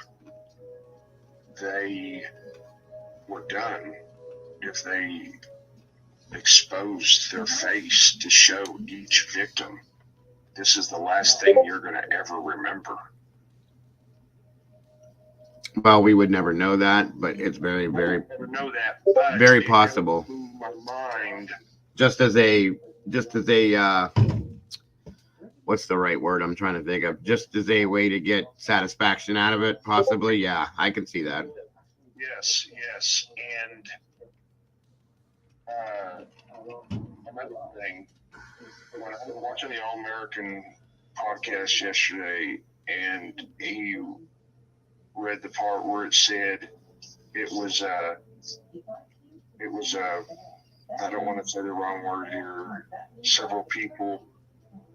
they were done, if they exposed their face to show each victim, this is the last thing you're going to ever remember. Well, we would never know that, but it's very, very, very possible. My mind. Just as a, what's the right word I'm trying to think of? Just as a way to get satisfaction out of it, possibly. Yeah, I can see that. Yes. And another thing, when I was watching the All American podcast yesterday, and he read the part where it said it was I don't want to say the wrong word here, several people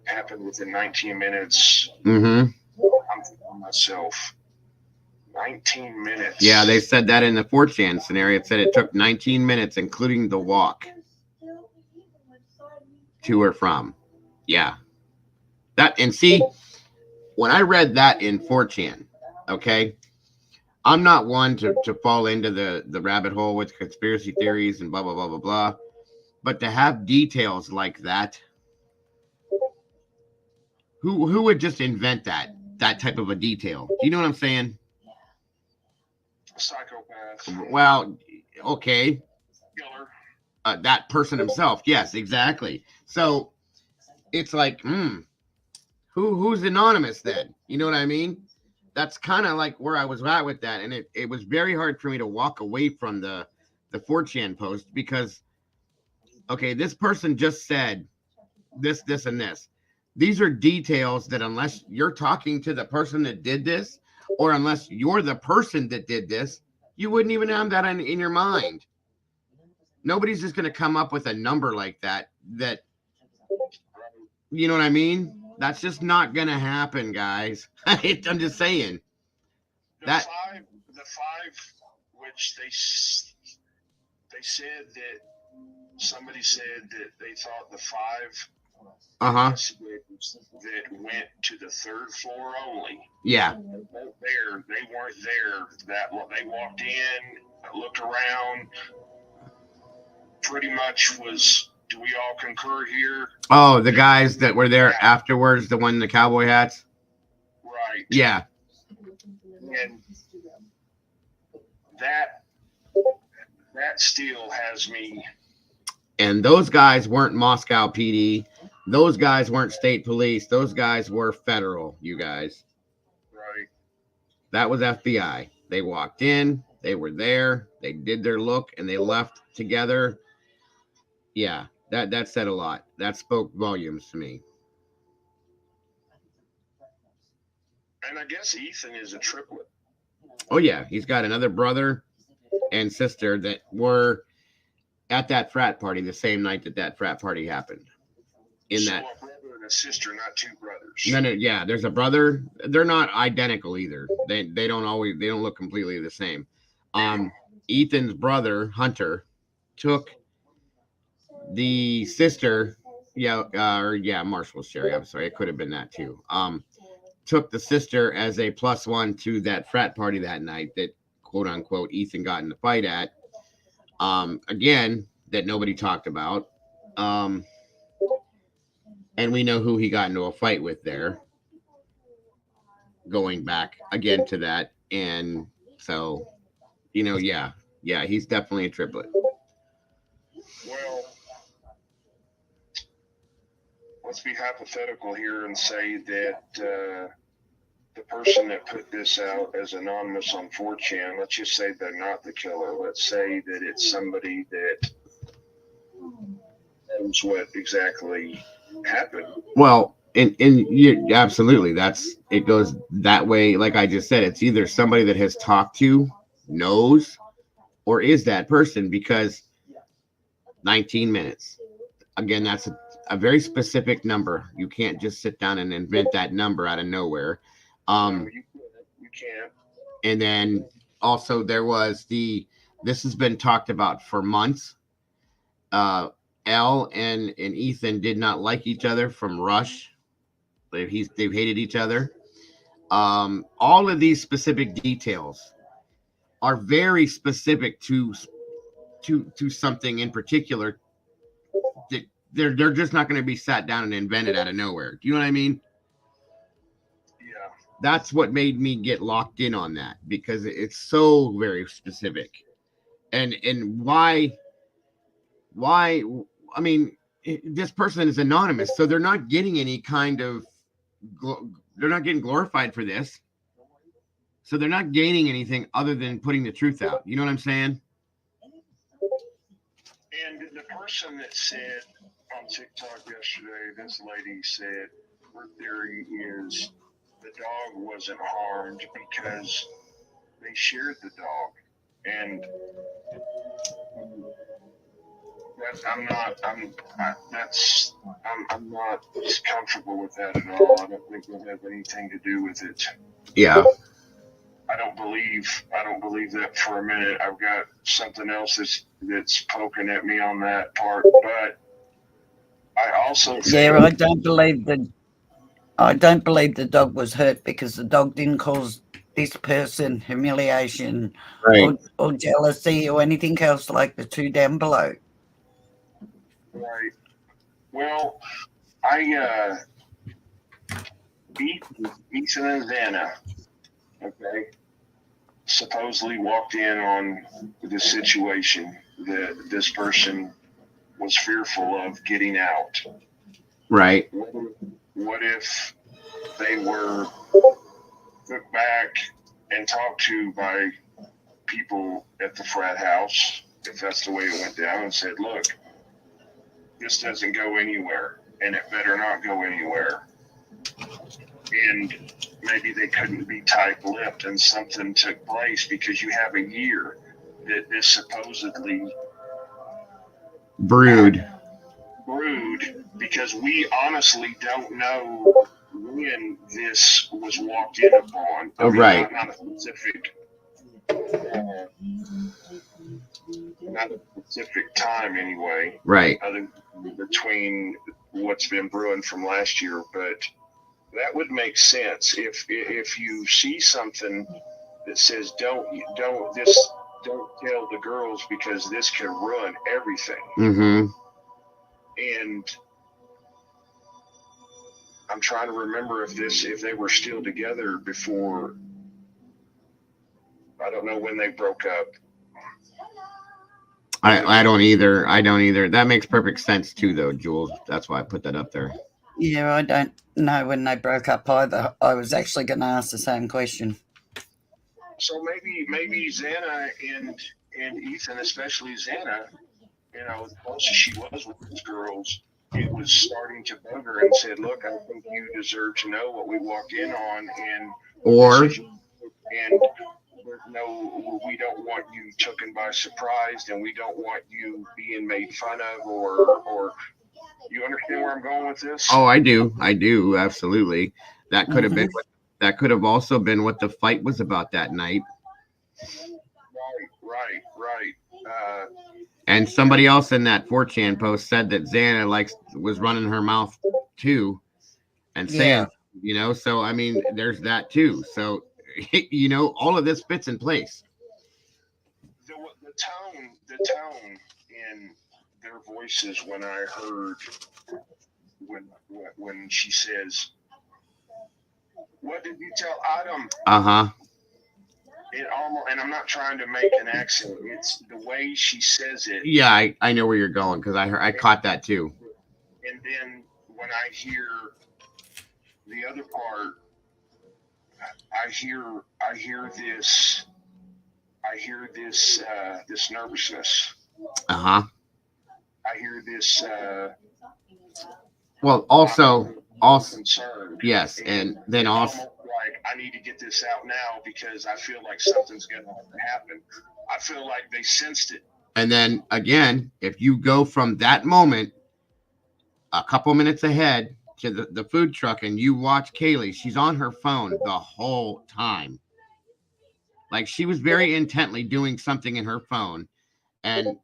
happened within 19 minutes. Mm-hmm. I'm thinking myself, 19 minutes. Yeah, they said that in the 4chan scenario. It said it took 19 minutes, including the walk to or from. Yeah. And see, when I read that in 4chan, okay, I'm not one to fall into the rabbit hole with conspiracy theories and blah, blah, blah, blah, blah. But to have details like that, who would just invent that type of a detail? Do you know what I'm saying? Psychopath. Well, okay. Killer. That person himself. Yes, exactly. So it's like, who's anonymous then? You know what I mean? That's kind of like where I was at with that. And it was very hard for me to walk away from the 4chan post because, okay, this person just said this, and this. These are details that unless you're talking to the person that did this, or unless you're the person that did this, you wouldn't even have that in your mind. Nobody's just going to come up with a number like that, you know what I mean? That's just not going to happen, guys. I'm just saying. The five, which they said that somebody said that they thought the 5 that went to the third floor only. Yeah. They weren't there. They walked in, looked around, pretty much was, do we all concur here? Oh, the guys that were there afterwards, the one in the cowboy hats? Right. Yeah. And that still has me. And those guys weren't Moscow PD. Those guys weren't state police. Those guys were federal, you guys. Right. That was FBI. They walked in. They were there. They did their look, and they left together. Yeah, that said a lot. That spoke volumes to me. And I guess Ethan is a triplet. Oh yeah, he's got another brother and sister that were at that frat party the same night that frat party happened. In So that, a brother and a sister, not two brothers. no, yeah, there's a brother. They're not identical either. They don't look completely the same. Ethan's brother Hunter took the sister. Marshall Sherry. I'm sorry, it could have been that too. Took the sister as a +1 to that frat party that night that quote unquote Ethan got in the fight at. Again, that nobody talked about. And we know who he got into a fight with there. Going back again to that. And so, yeah, he's definitely a triplet. Well, let's be hypothetical here and say that the person that put this out as anonymous on 4chan, let's just say they're not the killer. Let's say that it's somebody that knows what exactly happened. Well, and you absolutely, it goes that way. Like I just said, it's either somebody that has talked to, knows, or is that person, because 19 minutes. Again, that's a very specific number. You can't just sit down and invent that number out of nowhere. No, you can't. And then also there was this has been talked about for months. Elle and Ethan did not like each other from Rush. They've hated each other. All of these specific details are very specific to something in particular. That they're just not going to be sat down and invented out of nowhere. Do you know what I mean? Yeah. That's what made me get locked in on that, because it's so very specific. And why? I mean, this person is anonymous, so they're not getting any kind of they're not getting glorified for this. So they're not gaining anything other than putting the truth out. You know what I'm saying? And the person that said on TikTok yesterday, this lady said her theory is the dog wasn't harmed because they shared the dog. And I'm not comfortable with that at all. I don't think it'll have anything to do with it. Yeah. I don't believe that for a minute. I've got something else that's poking at me on that part, but I also think, I don't believe the dog was hurt, because the dog didn't cause this person humiliation, Right. or jealousy or anything else like the two down below. right. Well, I Ethan and Xana, okay, supposedly walked in on the situation that this person was fearful of getting out. Right. What if they were put back and talked to by people at the frat house, if that's the way it went down, and said, look, this doesn't go anywhere, and it better not go anywhere. And maybe they couldn't be tight-lipped and something took place, because you have a year that this supposedly brewed, because we honestly don't know when this was walked in upon. Oh, right. Not a specific time anyway. Right. Other between what's been brewing from last year, but that would make sense if you see something that says don't tell the girls, because this could ruin everything. Mm-hmm. And I'm trying to remember if they were still together before. I don't know when they broke up. I don't either. That makes perfect sense too, though, Jules. That's why I put that up there. Yeah, I don't know when they broke up either. I was actually going to ask the same question. So maybe Xana and Ethan, especially Xana, as close as she was with these girls, it was starting to bug her and said, look, I think you deserve to know what we walked in on, and Or and there's no, we don't want you taken by surprise, and we don't want you being made fun of, or you understand where I'm going with this? oh, I do, absolutely. That could have been. Mhm. That could have also been what the fight was about that night. Right. And somebody else in that 4chan post said that Xana was running her mouth too and saying, Yeah. so I mean, there's that too. So, all of this fits in place. The tone in their voices when I heard when she says, "What did you tell Adam?" Uh-huh. It almost, and I'm not trying to make an accent. It's the way she says it. Yeah, I know where you're going because I caught that too. And then when I hear the other part, I hear this nervousness. Uh-huh. I hear this. Well, also concern. Yes, and then also like I need to get this out now because I feel like something's going to happen. I feel like they sensed it. And then again, if you go from that moment a couple minutes ahead to the food truck and you watch Kaylee, she's on her phone the whole time. Like she was very intently doing something in her phone. And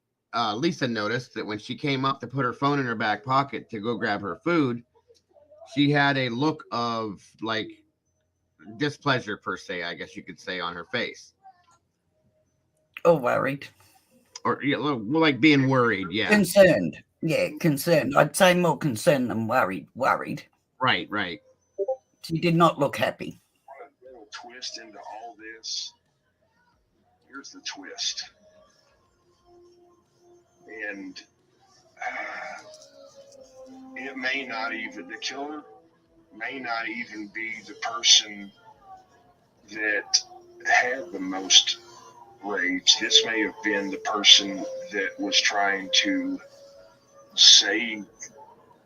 Lisa noticed that when she came up to put her phone in her back pocket to go grab her food, she had a look of like displeasure, per se, I guess you could say, on her face. Oh, worried. Or like being worried, yeah. Concerned. Yeah, concerned. I'd say more concerned than worried. Worried. Right. She did not look happy. A little twist into all this. Here's the twist. And it may not even, the killer may not even be the person that had the most rage. This may have been the person that was trying to save.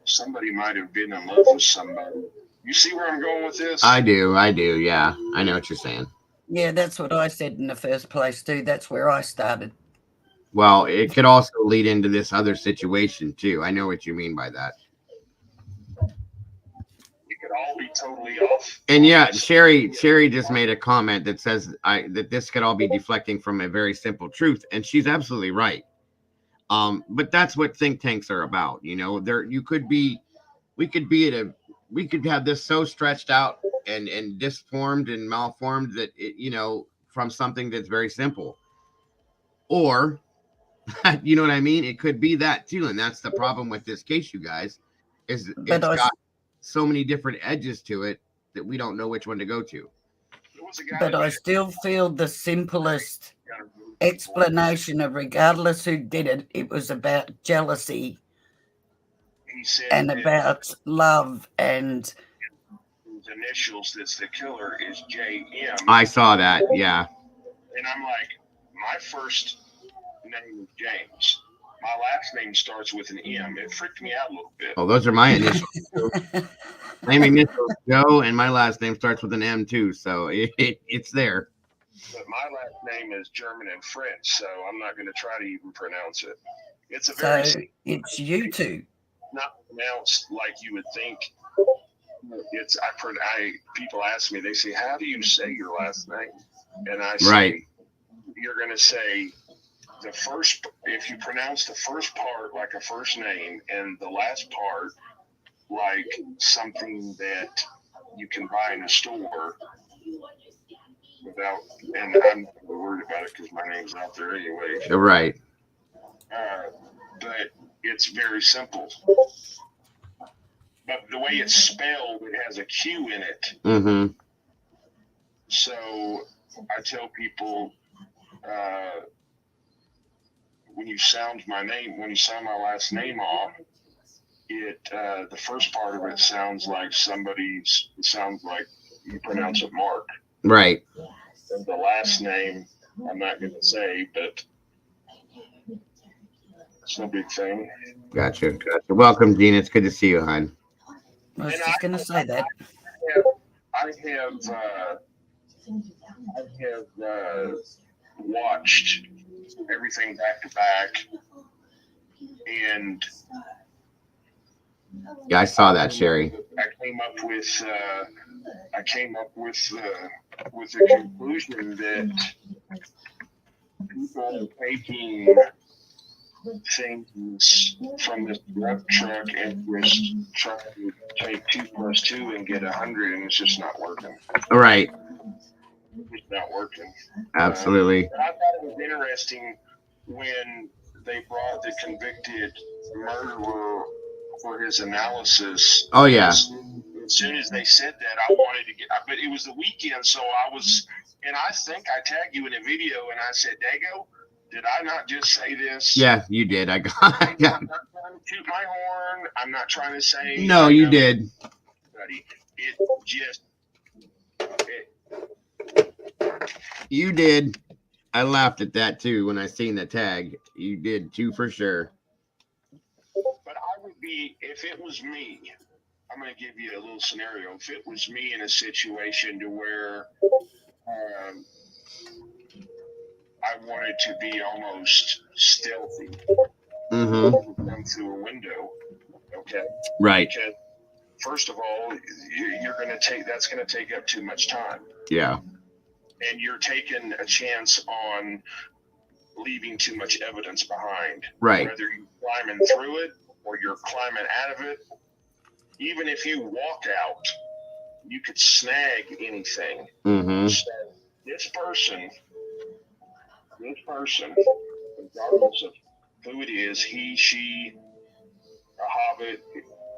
Somebody might have been in love with somebody. You see where I'm going with this? I do, yeah. I know what you're saying. Yeah, that's what I said in the first place, too. That's where I started. Well, it could also lead into this other situation, too. I know what you mean by that. It could all be totally off. And yeah, Sherry just made a comment that says that this could all be deflecting from a very simple truth, and she's absolutely right. But that's what think tanks are about. We could have this so stretched out and disformed and malformed that it, from something that's very simple. Or, you know what I mean? It could be that too. And that's the problem with this case, you guys, is it's got so many different edges to it that we don't know which one to go to. But I still feel the simplest explanation of regardless who did it, it was about jealousy and about love and his initials that's the killer is JM. I saw that, yeah. And I'm like, my first name is James. My last name starts with an M. It freaked me out a little bit. Oh, those are my initials. My initials Joe, and my last name starts with an M too, so it's there. But my last name is German and French, so I'm not going to try to even pronounce it. It's it's you two. Not pronounced like you would think. People ask me, they say, how do you say your last name? And I say, you're going to say if you pronounce the first part like a first name and the last part like something that you can buy in a store and I'm not worried about it because my name's out there anyway. Right. But it's very simple. But the way it's spelled, it has a Q in it. Mm-hmm. So I tell people, when you sound my last name off, the first part of it sounds like you pronounce it Mark. Right. And the last name, I'm not going to say, but it's no big thing. Gotcha. Welcome, Gene. It's good to see you, hon. I was just going to say that. I have have watched everything back to back, and Yeah, I saw that, Sherry. I came up with the conclusion that people are taking things from this Grub truck and just trying to take 2 + 2 and get 100, and it's just not working. Right. It's not working. Absolutely. I thought it was interesting when they brought the convicted murderer for his analysis. Oh, yeah. As soon as they said that, I wanted to get, but it was the weekend, so I was, and I think I tagged you in a video, and I said, Dago, did I not just say this? Yeah, you did. I got. I'm not trying to toot my horn. I'm not trying to say. No, you did. Buddy, it just. You did. I laughed at that too when I seen the tag. You did too, for sure. But I would be, if it was me, I'm going to give you a little scenario. If it was me in a situation to where I wanted to be almost stealthy, come through a window, okay? Right. Because first of all, you're going to take, that's going to take up too much time. Yeah. And you're taking a chance on leaving too much evidence behind. Right. Whether you're climbing through it or you're climbing out of it, even if you walk out, you could snag anything. So this person, regardless of who it is, he, she, a hobbit,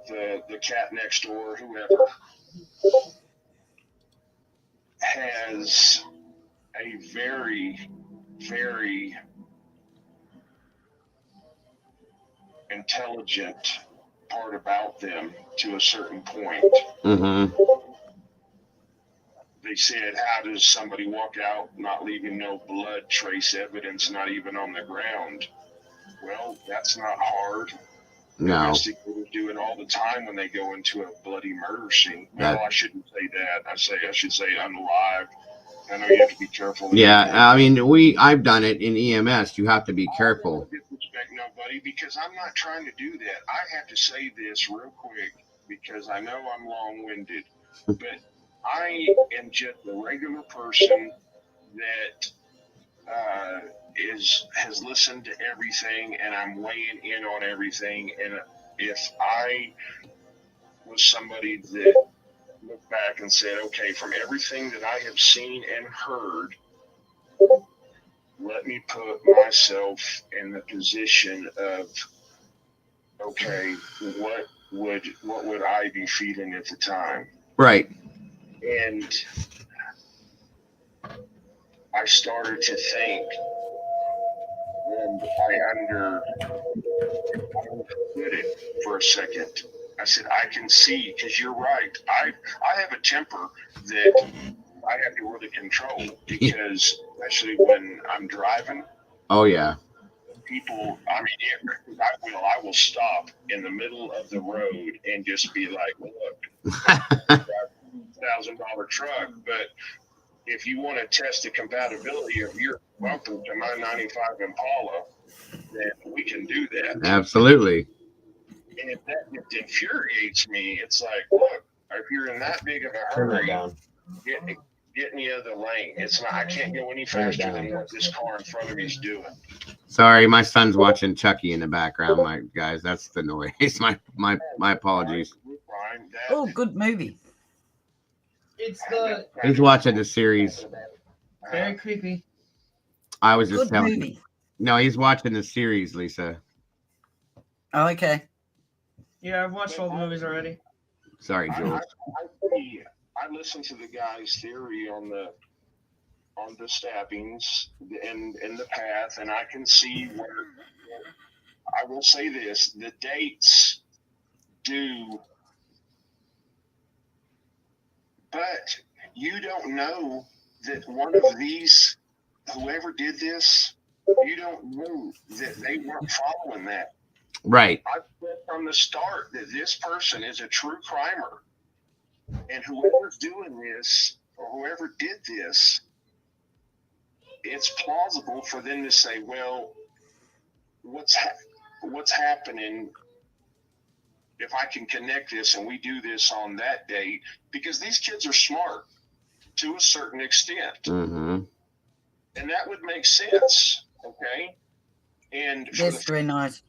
the cat next door, whoever, has a very, very intelligent part about them to a certain point. They said, how does somebody walk out not leaving no blood trace evidence, not even on the ground? Well, that's not hard. No. Investigators do it all the time when they go into a bloody murder scene. Well, I shouldn't say that. I should say unalived. I know you have to be careful. Yeah, I mean, I've done it in EMS. You have to be careful. I don't disrespect nobody because I'm not trying to do that. I have to say this real quick because I know I'm long-winded, but I am just a regular person that has listened to everything, and I'm weighing in on everything. And if I was somebody that looked back and said, okay, from everything that I have seen and heard, let me put myself in the position of, okay, what would I be feeling at the time? Right. And I started to think, and I understood it for a second. I said, I can see, because you're right. I have a temper that I have to really control, because especially when I'm driving. Oh, yeah. People, I mean, I will stop in the middle of the road and just be like, look, $1,000 truck, but if you want to test the compatibility of your welcome to my 95 Impala, then we can do that. Absolutely. And if that just infuriates me, it's like, look, if you're in that big of a hurry, get in the other lane. It's not, I can't go any faster than what this car in front of me is doing. Sorry, my son's watching Chucky in the background, my guys. That's the noise. My apologies. Oh, good movie. He's watching the series. Very creepy. I was just Good telling. movie. No, he's watching the series, Lisa. Oh, okay. Yeah, I've watched all the movies already. Sorry, Jules. I listened to the guy's theory on the stabbings and the path, and I can see where. I will say this: the dates do, but you don't know that one of these, whoever did this, you don't know that they weren't following that. Right. I said from the start that this person is a true crimer, and whoever's doing this or whoever did this, it's plausible for them to say, well, what's happening if I can connect this and we do this on that date? Because these kids are smart to a certain extent. Mm-hmm. And that would make sense, okay? And for Yes, Green Eyes.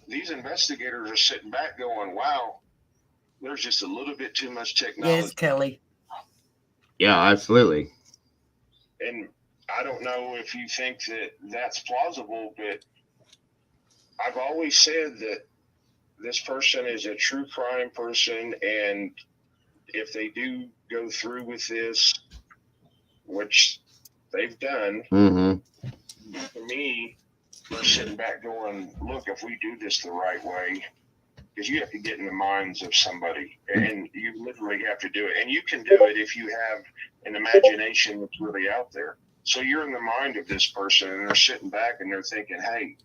these investigators are sitting back going, wow, there's just a little bit too much technology. Yes, Kelly. Yeah, absolutely. And I don't know if you think that that's plausible, but I've always said that this person is a true crime person, and if they do go through with this, which they've done, to me, they're sitting back going, look, if we do this the right way, because you have to get in the minds of somebody, and you literally have to do it. And you can do it if you have an imagination that's really out there. So you're in the mind of this person, and they're sitting back and they're thinking, hey,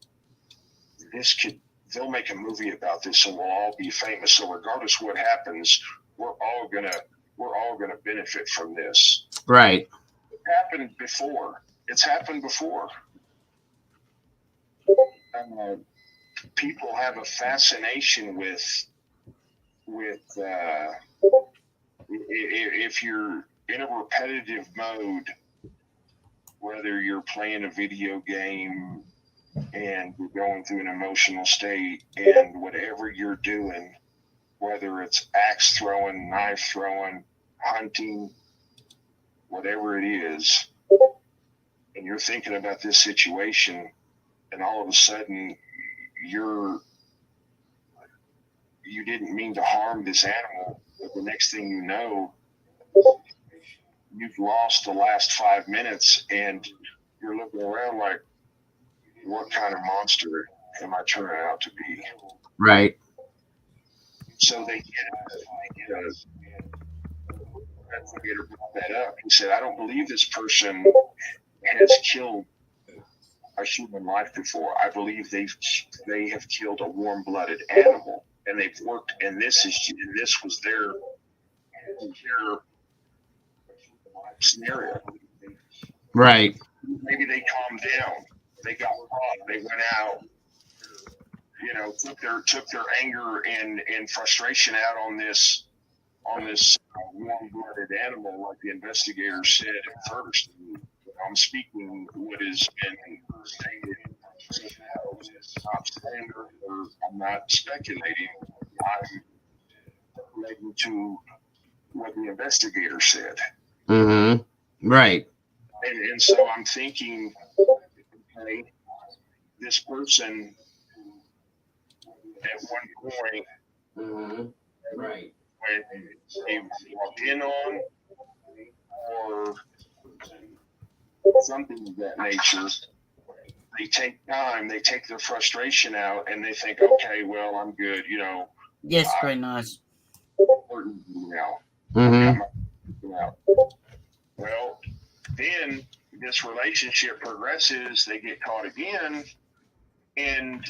they'll make a movie about this and we'll all be famous. So regardless of what happens, we're all gonna benefit from this. Right. It's happened before. People have a fascination with if you're in a repetitive mode, whether you're playing a video game and you're going through an emotional state, and whatever you're doing, whether it's axe throwing, knife throwing, hunting, whatever it is, and you're thinking about this situation, and all of a sudden you didn't mean to harm this animal, but the next thing you know, you've lost the last 5 minutes, and you're looking around like, what kind of monster am I turning out to be? Right. So they get investigator brought that up. He said, I don't believe this person has killed a human life before. I believe they have killed a warm-blooded animal, and they've worked, and this was their scenario. Right. Maybe they calmed down. They got caught. They went out. Took their anger and frustration out on this warm-blooded animal, like the investigator said at first. I'm speaking what has been stated. Not slander, or I'm not speculating. I'm relating to what the investigator said. Right. And so I'm thinking, okay, this person at one point, right, when they walked in on, or something of that nature, they take time, they take their frustration out, and they think, okay, well, I'm good, Yes, Green Eyes. now. Well, then this relationship progresses, they get caught again, and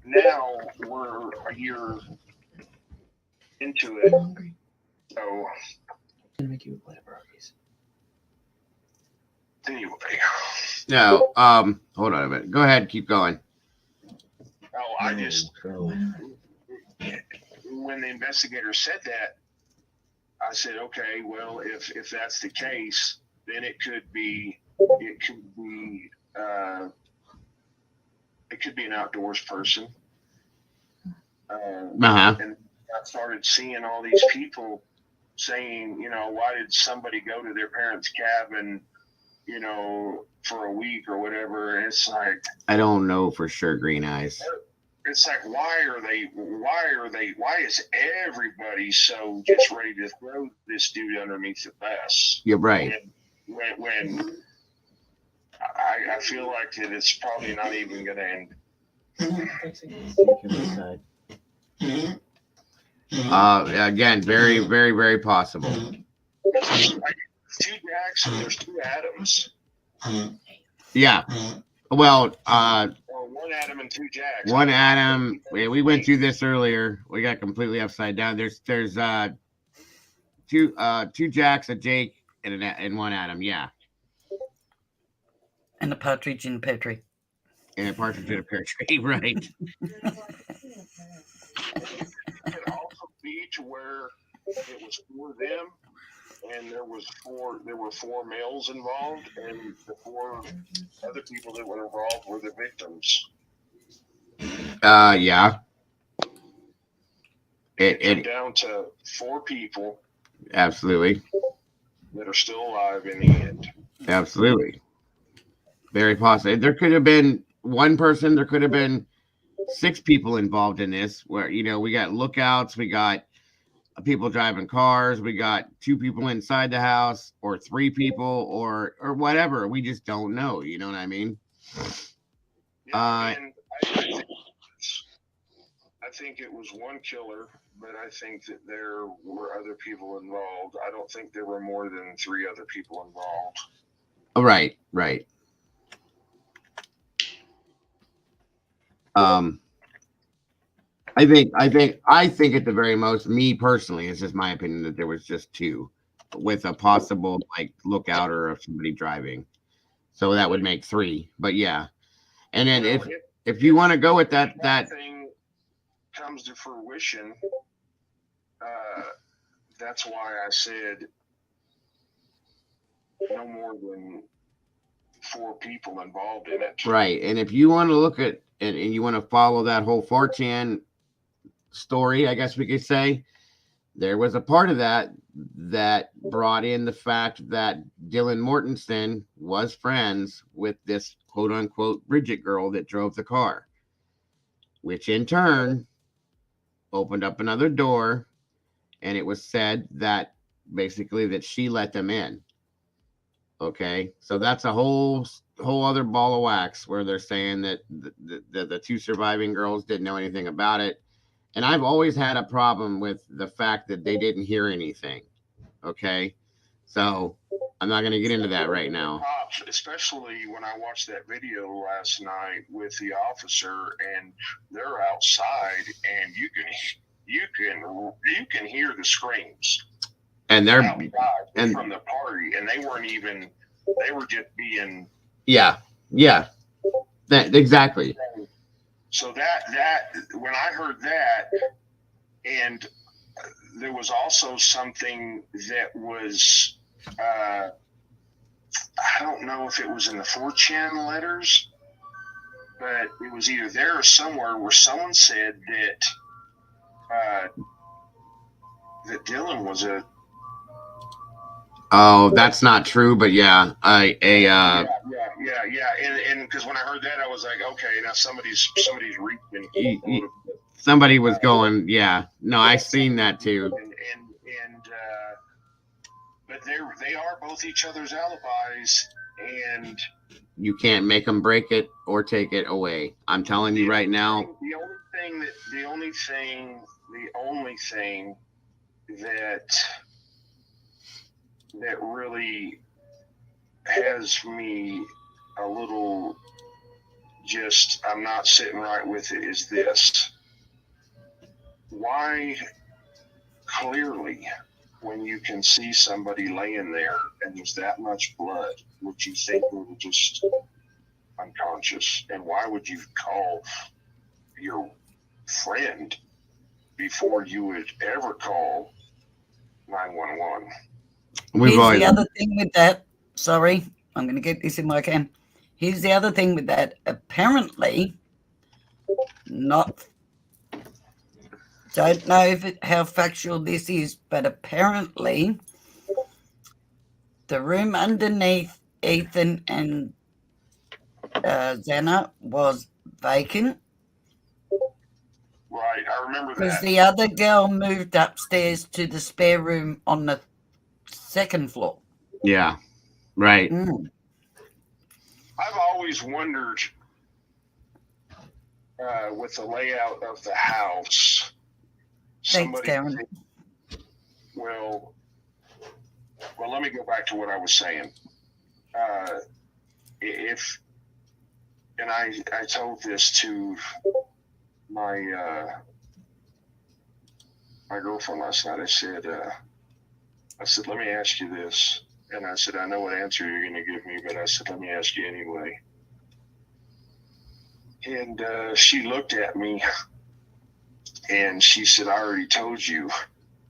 now we're a year into it. So anyway. No, hold on a minute. Go ahead, keep going. I just, when the investigator said that, I said, okay, well, if that's the case, then it could be an outdoors person. And I started seeing all these people saying, why did somebody go to their parents' cabin, for a week or whatever? And it's like, I don't know for sure, Green Eyes. It's like, why is everybody so just ready to throw this dude underneath the bus? You're right. When I feel like that it's probably not even going to end. Again, very, very, very possible. 2 Jacks and there's 2 Adams. Yeah. Well, or 1 Adam and 2 Jacks. 1 Adam. We went through this earlier. We got completely upside down. There's two Jacks, a Jake, and one Adam. Yeah, And a partridge in a pear tree. and a partridge in a pear tree. Right. It could also be to where it was for them, and there were four males involved, and the four other people that were involved were the victims. Yeah. It came down to four people Absolutely. that are still alive in the end. Absolutely. Very possible. There could have been one person. There could have been 6 people involved in this. Where we got lookouts, we got people driving cars, we got 2 people inside the house, or 3 people, or whatever. We just don't know. You know what I mean? Yeah, and I think it was one killer, but I think that there were other people involved. I don't think there were more than 3 other people involved. Right. I think at the very most, me personally, it's just my opinion that there was just 2, with a possible lookout or somebody driving. So that would make 3. But yeah, and then if you want to go with that thing comes to fruition, that's why I said no more than 4 people involved in it. Right. And if you want to look at and you want to follow that whole 4chan story, I guess we could say, there was a part of that brought in the fact that Dylan Mortensen was friends with this quote unquote Bridget girl that drove the car, which in turn opened up another door, and it was said that basically that she let them in. Okay, so that's a whole other ball of wax where they're saying that the 2 surviving girls didn't know anything about it. And I've always had a problem with the fact that they didn't hear anything. Okay, so I'm not going to get into that right now. Especially when I watched that video last night with the officer, and they're outside, and you can hear the screams. And they're from the party, and they were just being exactly. So that when I heard that, and there was also something that was I don't know if it was in the 4chan letters, but it was either there or somewhere where someone said that Dylan was a. Oh, that's not true, but yeah, yeah, and because when I heard that, I was like, okay, now somebody's reaching. Somebody was going, yeah. No, I seen that too. But they are both each other's alibis, and you can't make them break it or take it away. I'm telling you right now. The only thing that really has me a little just, I'm not sitting right with it, is this. Why clearly, when you can see somebody laying there and there's that much blood, would you think they were just unconscious? And why would you call your friend before you would ever call 911? Here's the other thing with that. Sorry, I'm going to get this in my can. Here's the other thing with that. Apparently, don't know how factual this is, but apparently the room underneath Ethan and Xana was vacant. Right, I remember that. Because the other girl moved upstairs to the spare room on the 2nd floor. Yeah, right. I've always wondered with the layout of the house. Thanks, Darren. Well, let me go back to what I was saying. I told this to my girlfriend last night. I said, I said, let me ask you this. And I said, I know what answer you're going to give me, but I said, let me ask you anyway. And she looked at me and she said, I already told you.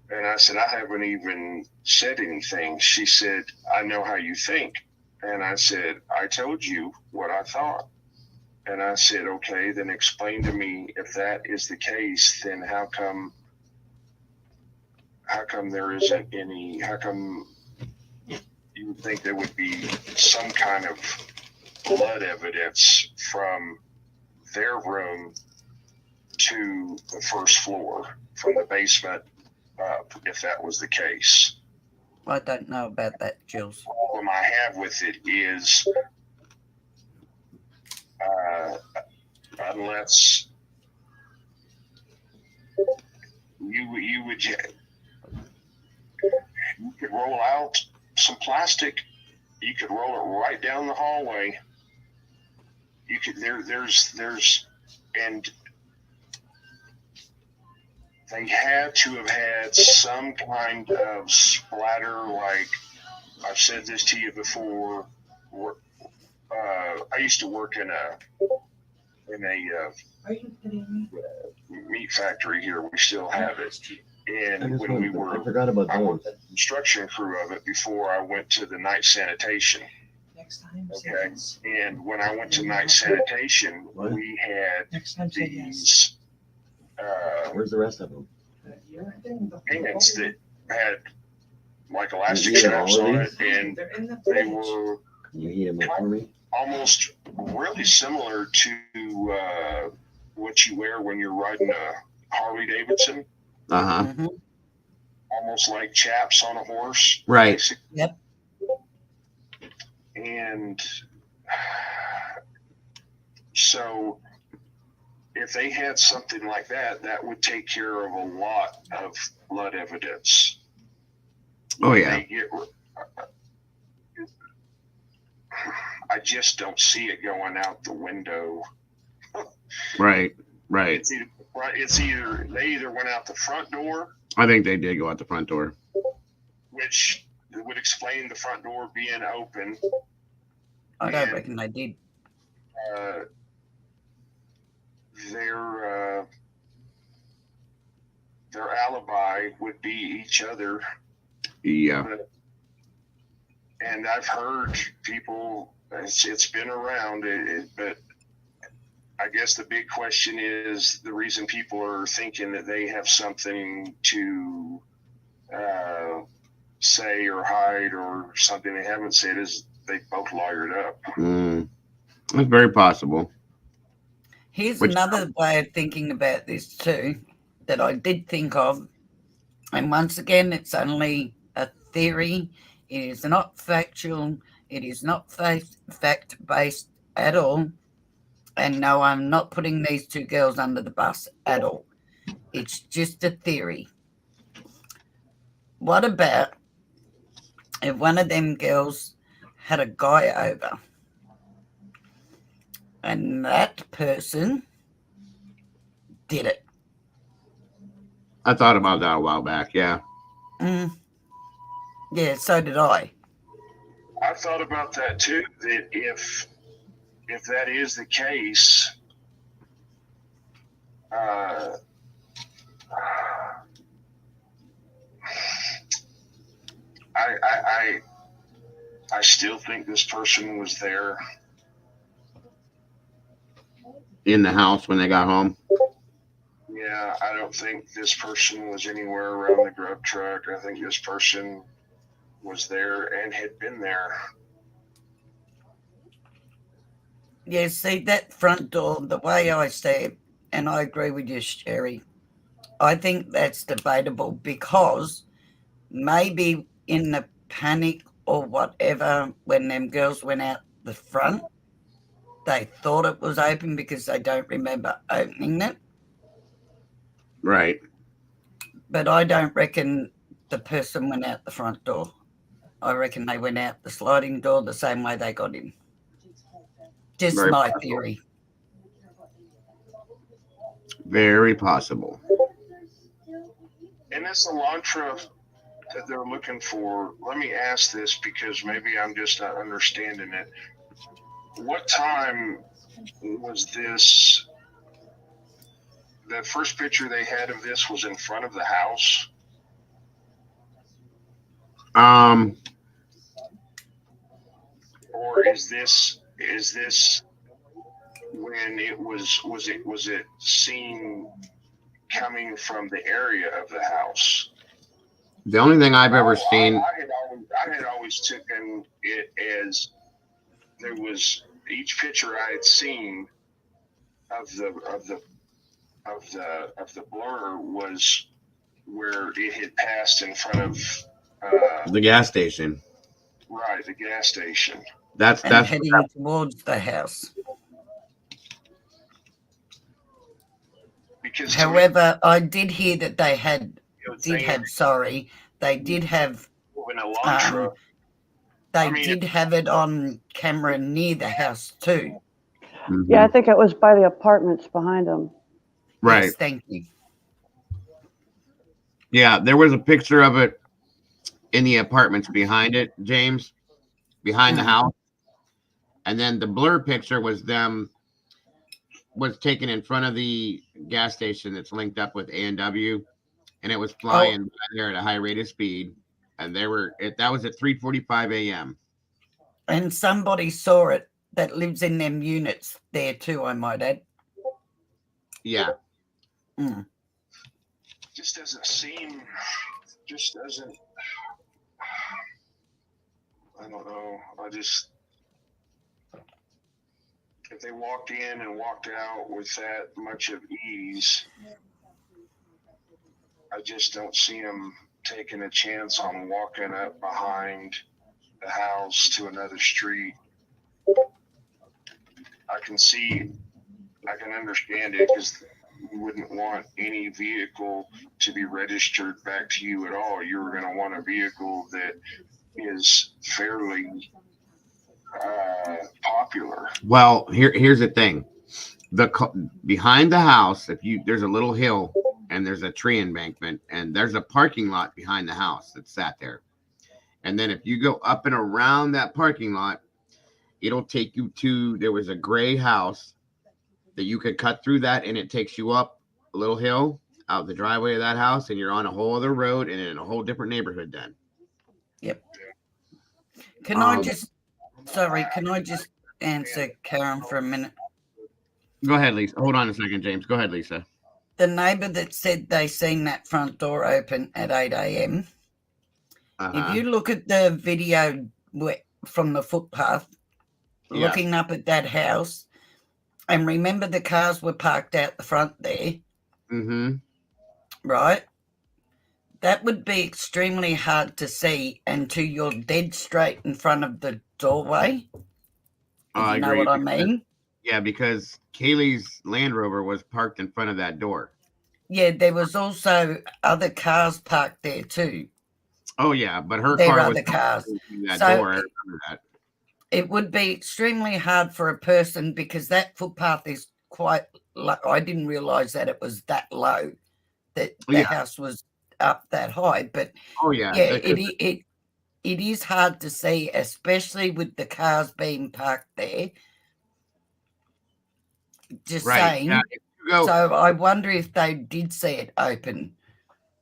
And I said, I haven't even said anything. She said, I know how you think. And I said, I told you what I thought. And I said, okay, then explain to me, if that is the case, then how come there isn't any, how come you would think there would be some kind of blood evidence from their room to the first floor, from the basement up, if that was the case? I don't know about that, Jules. The problem I have with it is unless you could roll out some plastic, you could roll it right down the hallway. You could there's and they had to have had some kind of splatter, like I've said this to you before. I used to work in a meat factory here. We still have it. And when we were, I worked the construction crew of it before I went to the night sanitation. Okay. And when I went to night sanitation, we had these. Where's the rest of them? Pants that had like elastic straps on it, and they were You heat them up for me? almost really similar to what you wear when you're riding a Harley Davidson. Uh-huh. Mm-hmm. Almost like chaps on a horse. Right. Basically. Yep. And so if they had something like that, that would take care of a lot of blood evidence. Oh, yeah. I just don't see it going out the window. Right. It's either they either went out the front door, I think they did go out the front door. which would explain the front door being open. I don't And, reckon they did. Their alibi would be each other. Yeah. And I've heard people, it's been around, but I guess the big question is the reason people are thinking that they have something to say or hide or something they haven't said is they both lawyered up. That's very possible. Here's another way of thinking about this too that I did think of. And once again, it's only a theory. It is not factual. It is not fact-based at all. And no, I'm not putting these two girls under the bus at all. It's just a theory. What about if one of them girls had a guy over and that person did it? I thought about that a while back. Yeah. Yeah, so did I. I thought about that too, that if that is the case, I still think this person was there In the house when they got home. Yeah, I don't think this person was anywhere around the Grub truck. I think this person was there and had been there. Yeah, see, that front door, the way I see it, and I agree with you, Sherry, I think that's debatable because maybe in the panic or whatever, when them girls went out the front, they thought it was open because they don't remember opening it. Right. But I don't reckon the person went out the front door. I reckon they went out the sliding door the same way they got in. Just Very my possible. theory. Very possible. And this Elantra that they're looking for, let me ask this because maybe I'm just not understanding it. What time was this? The first picture they had of this was in front of the house. Or is this when it was it seen coming from the area of the house? The only thing I've ever seen. I had always taken it as there was each picture I had seen of the blur was where it had passed in front of The gas station. Right, the gas station. That's heading towards the house. Because however, I did hear that they did have an Elantra. did have it on camera near the house too. Mm-hmm. Yeah, I think it was by the apartments behind them. Right. Yes, thank you. Yeah, there was a picture of it in the apartments behind it, James, behind the house. And then the blur picture was taken in front of the gas station that's linked up with A&W, and it was flying by there at a high rate of speed. And that was at 3:45 a.m. And somebody saw it that lives in them units there too, I might add. Yeah. Just doesn't seem. Just doesn't. I don't know. If they walked in and walked out with that much of ease, I just don't see them taking a chance on walking up behind the house to another street. I can understand it because you wouldn't want any vehicle to be registered back to you at all. You're going to want a vehicle that is fairly popular. Well, here's the thing: behind the house, there's a little hill and there's a tree embankment and there's a parking lot behind the house that sat there. And then if you go up and around that parking lot, it'll take you to. There was a gray house that you could cut through that, and it takes you up a little hill out the driveway of that house, and you're on a whole other road and in a whole different neighborhood then. Yep. Can I just answer Karen for a minute? Go ahead, Lisa. Hold on a second, James. Go ahead, Lisa. The neighbour that said they seen that front door open at 8 a.m. If you look at the video from the footpath, looking up at that house, and remember the cars were parked out the front there, right? That would be extremely hard to see until you're dead straight in front of the doorway. You know what I mean? Yeah, because Kaylee's Land Rover was parked in front of that door. Yeah, there was also other cars parked there too. Oh yeah, but her there car are was the cars. That door. I remember that. It would be extremely hard for a person because that footpath is quite low. I didn't realize that it was that low, that the house was up that high. But it is hard to see, especially with the cars being parked there. Just saying. Yeah, so I wonder if they did see it open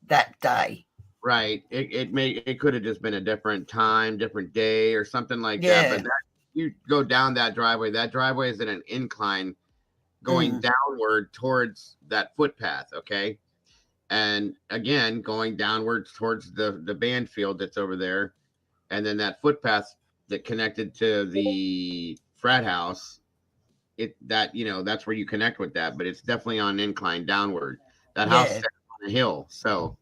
that day. Right. It could have just been a different time, different day, or something like that. But you go down that driveway. That driveway is in an incline going downward towards that footpath. Okay. And again, going downwards towards the band field that's over there. And then that footpath that connected to the frat house, that's where you connect with that. But it's definitely on an incline downward. That house is on a hill. So.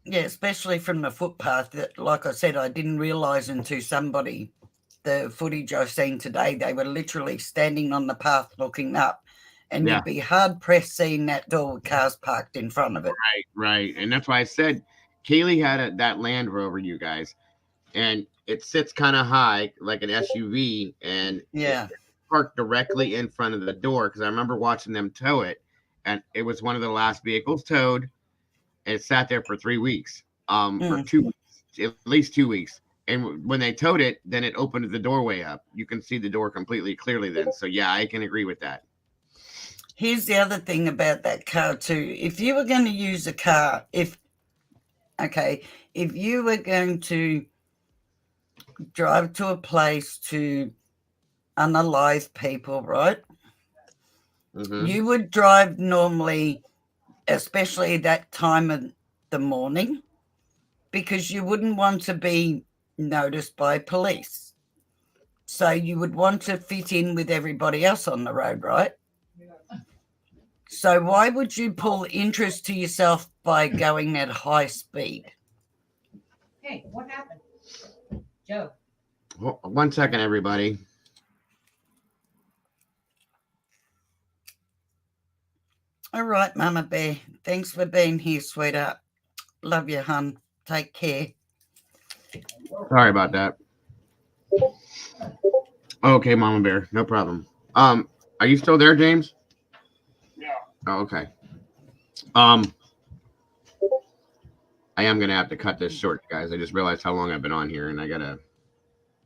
Yeah, especially from the footpath that, like I said, I didn't realize until the footage I've seen today, they were literally standing on the path looking up, and you'd be hard pressed seeing that door with cars parked in front of it. Right. And that's why I said Kaylee had that Land Rover, you guys, and it sits kind of high like an SUV, and it's parked directly in front of the door because I remember watching them tow it, and it was one of the last vehicles towed. It sat there for 3 weeks. for 2 weeks, at least 2 weeks. And when they towed it, then it opened the doorway up. You can see the door completely clearly then. So yeah, I can agree with that. Here's the other thing about that car too. If you were going to use a car, if you were going to drive to a place to unalive people, right? Mhm. You would drive normally, especially that time of the morning, because you wouldn't want to be noticed by police. So you would want to fit in with everybody else on the road, right? So why would you pull interest to yourself by going at high speed? Hey, what happened? Joe. 1 second, everybody. All right, Mama Bear. Thanks for being here, sweetheart. Love you, hun. Take care. Sorry about that. Okay, Mama Bear, no problem. Are you still there, James? Yeah. Oh, okay. I am gonna have to cut this short, guys. I just realized how long I've been on here, and I gotta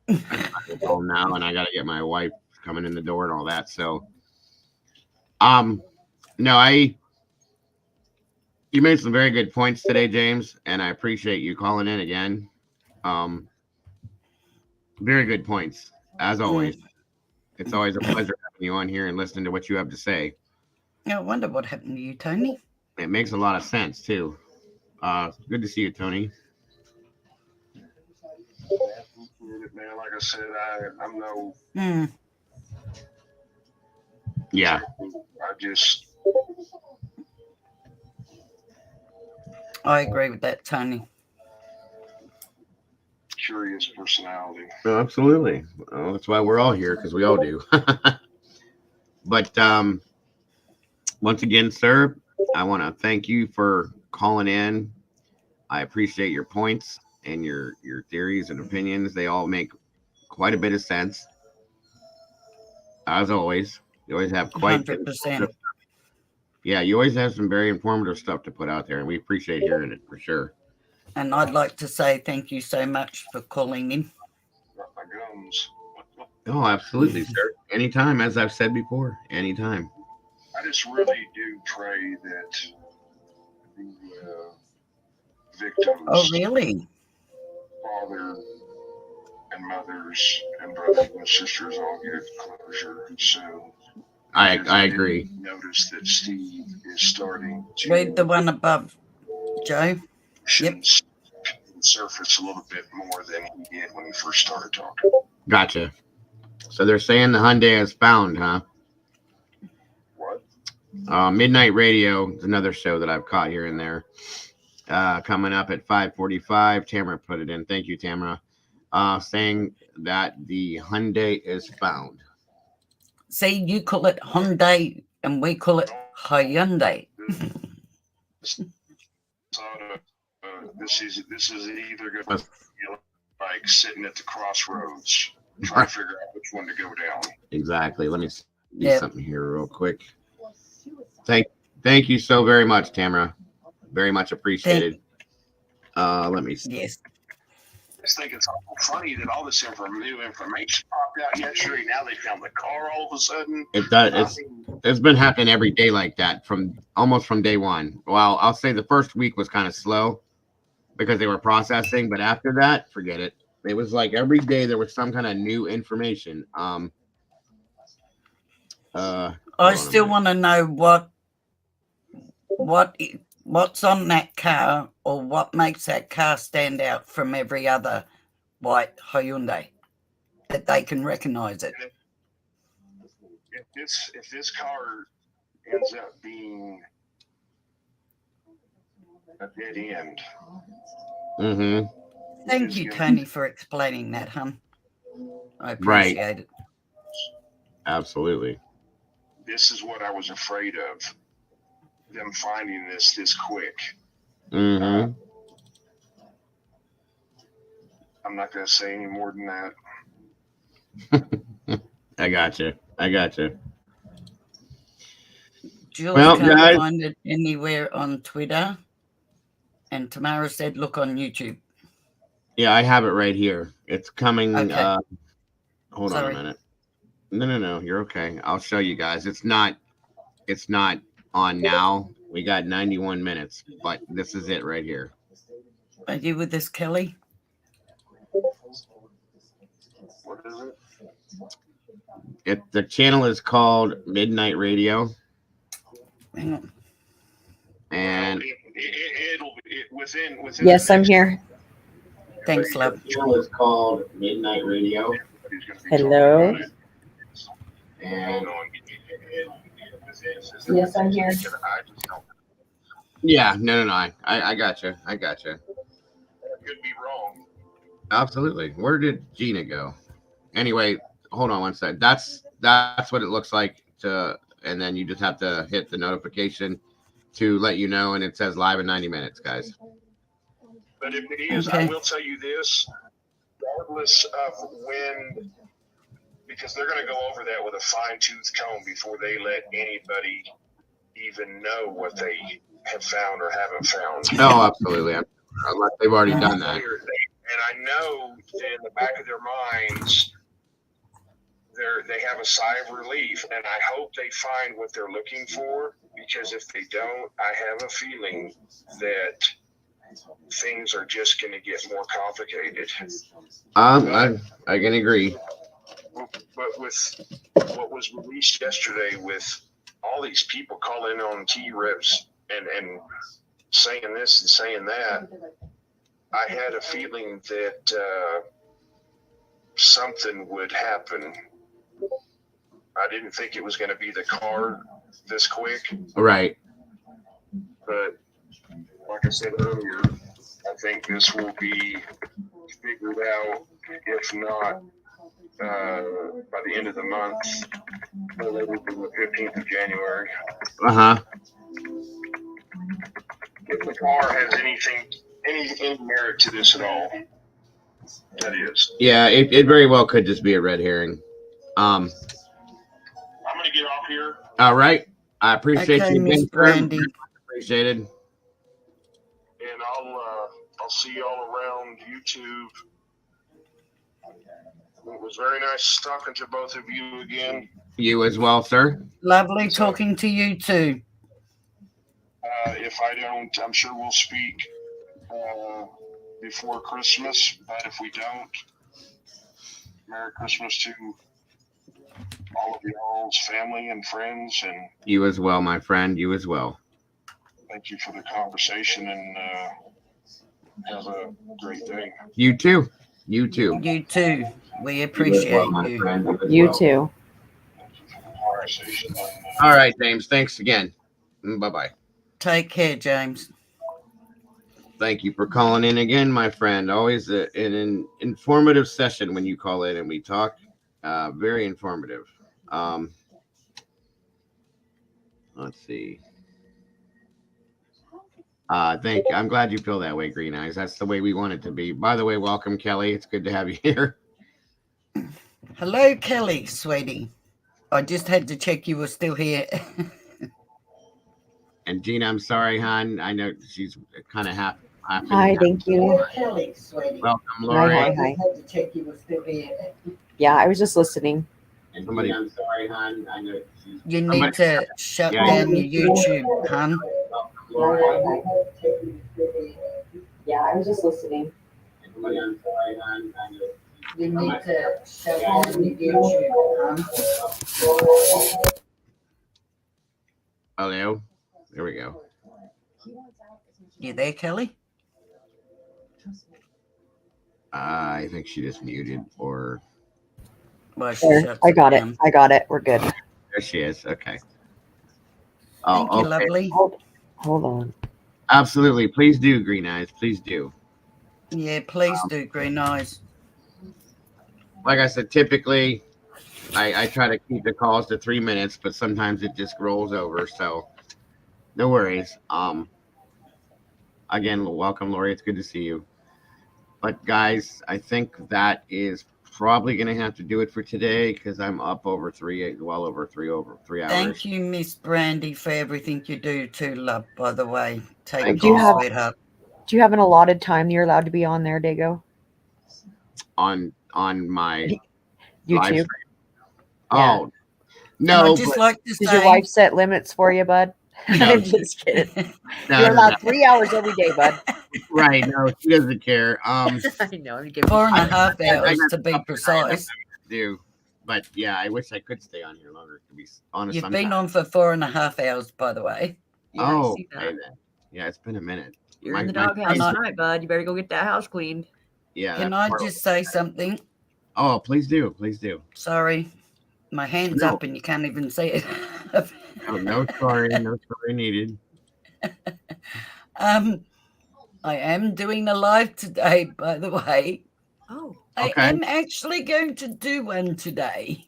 get home now, and I gotta get my wife coming in the door and all that. So, no, you made some very good points today, James, and I appreciate you calling in again. Very good points, as always. It's always a pleasure having you on here and listening to what you have to say. I wonder what happened to you, Tony. It makes a lot of sense too. Good to see you, Tony. Man, like I said, I'm no. Yeah. I agree with that, Tony. Curious personality. Oh, absolutely. Well, that's why we're all here, because we all do. But once again, sir, I want to thank you for calling in. I appreciate your points and your theories and opinions. They all make quite a bit of sense. As always, you always have quite 100%. Yeah, you always have some very informative stuff to put out there, and we appreciate hearing it for sure. And I'd like to say thank you so much for calling in. Oh, absolutely, sir. Anytime, as I've said before, anytime. I just really do pray that the victims, really? father and mothers and brothers and sisters all get closure soon. I agree. Notice that Steve is starting to read the one above, Joe. Yep. Surface a little bit more than he did when he first started talking. Gotcha. So they're saying the Hyundai is found, huh? What? Midnight Radio is another show that I've caught here and there. Coming up at 5:45. Tamara put it in. Thank you, Tamara. Saying that the Hyundai is found. See, you call it Hyundai and we call it Hyundai. This is either going to be like sitting at the crossroads, trying to figure out which one to go down. Exactly. Let me see something here real quick. Thank you so very much, Tamara. Very much appreciated. Let me see. Yes. I just think it's funny that all this new information popped out yesterday. Now they found the car all of a sudden. It does. It's been happening every day like that almost from day one. Well, I'll say the first week was kind of slow because they were processing, but after that, forget it. It was like every day there was some kind of new information. I still want to know what's on that car, or what makes that car stand out from every other white Hyundai that they can recognize it. If this car ends up being a dead end. Mm-hmm. Thank you, Tony, for explaining that, hon. I appreciate it. Absolutely. This is what I was afraid of. Them finding this quick. Mm-hmm. I'm not going to say any more than that. I gotcha. Jules can't find it anywhere on Twitter. And Tamara said, look on YouTube. Yeah, I have it right here. It's coming. Okay. Hold Sorry. on a minute. No, you're okay. I'll show you guys. It's not on now. We got 91 minutes, but this is it right here. Are you with us, Kelly? What is it? The channel is called Midnight Radio, Hang on. and It'll within. Yes, I'm here. Thanks, love. the channel is called Midnight Radio, Hello. and Yes, I'm here. yeah, no. I gotcha. I could be wrong. Absolutely. Where did Gina go? Anyway, hold on one sec. That's what it looks like and then you just have to hit the notification to let you know, and it says live in 90 minutes, guys. But if it is, Okay. I will tell you this, regardless of when, because they're going to go over that with a fine-tooth comb before they let anybody even know what they have found or haven't found. Oh, absolutely. Unless they've already done that. And I know that in the back of their minds, they have a sigh of relief, and I hope they find what they're looking for, because if they don't, I have a feeling that things are just going to get more complicated. I can agree. But with what was released yesterday, with all these people calling on T-Reps and saying this and saying that, I had a feeling that something would happen. I didn't think it was going to be the car this quick. Right. But like I said earlier, I think this will be figured out, if not by the end of the month, no later than the 15th of January. Uh-huh. If the car has any merit to this at all, that is. Yeah, it very well could just be a red herring. I'm going to get off here. All right. I appreciate Okay, you, Miss Miss Brandy. Appreciated. And I'll see y'all around YouTube. It was very nice talking to both of you again. You as well, sir. Lovely talking to you too. If I don't, I'm sure we'll speak before Christmas. But if we don't, Merry Christmas to all of y'all's family and friends. And You as well, my friend. You as well. thank you for the conversation, and have a great day. You too. You too. You too. We You as appreciate well, my you. friend. as You well. too. Thank you for the conversation. All right, James. Thanks again. Bye-bye. Take care, James. Thank you for calling in again, my friend. Always an informative session when you call in and we talk. Very informative. Let's see. I'm glad you feel that way, Green Eyes. That's the way we want it to be. By the way, welcome, Kelly. It's good to have you here. Hello, Kelly, sweetie. I just had to check you were still here. And Gina, I'm sorry, hon. I know she's kind of half. Hi, thank you. Kelly, sweetie. Welcome, Hi, Lori. hi, I hi. just had to check you were still here. Yeah, I was just listening. And somebody, I'm sorry, hon. I know she's. You Somebody- need to shut Yeah. down your YouTube, hun. Lori. Yeah, I was just listening. And somebody, I'm sorry, hon. I know. You need to shut down your YouTube, hun. Hello. There we go. You there, Kelly? I think she just muted, or Well, she There, shuts I got it. down. I got it. We're good. there she is. Okay. Thank you, okay. lovely. Hold on. Absolutely. Please do, Green Eyes. Please do. Yeah, please do, Green Eyes. Like I said, typically I try to keep the calls to 3 minutes, but sometimes it just rolls over. So no worries. Again, welcome, Lori. It's good to see you. But guys, I think that is probably going to have to do it for today because I'm up over over 3 hours. Thank you, Miss Brandy, for everything you do too, love, by the way. Take Thank care, you. sweetheart. Do you have an allotted time you're allowed to be on there, Dago? on my live YouTube. stream. Yeah. Oh And I'd no, just but like to Does say, your wife set limits for you, bud? No, I'm just kidding. no, You're no, allowed no. 3 hours every day, bud. Right? No, she doesn't care. I know. I'm giving 4.5 I hours got to be stuff that I precise. do, but yeah, I wish I could stay on here longer. To be honest, You've been on for 4.5 hours, by the way. Yeah, I Oh, see that. okay then. Yeah, it's been a minute. You're in the My doghouse I- tonight, bud. You better go get that house cleaned. Yeah. Can that's I part of just it. say something? Oh, please do, please do. Sorry, my hand's No. up and you can't even see it. No sorry, no sorry needed. I am doing a live today, by the way. Oh, I Okay. am actually going to do one today.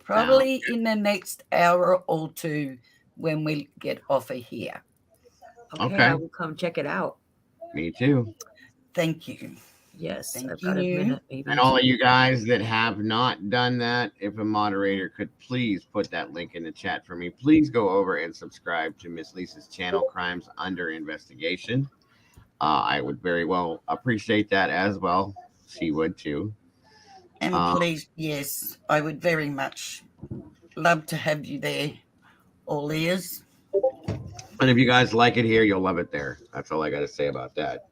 Probably in the next hour or two when we get off of here. okay. I Okay. will come check it out. Me too. Thank you. Yes, Thank I've got a you. minute, maybe. And all of you guys that have not done that, if a moderator could please put that link in the chat for me, please go over and subscribe to Miss Lisa's channel, Crimes Under Investigation. I would very well appreciate that as well. She would too. And please, yes, I would very much love to have you there, all ears. And if you guys like it here, you'll love it there. That's all I got to say about that.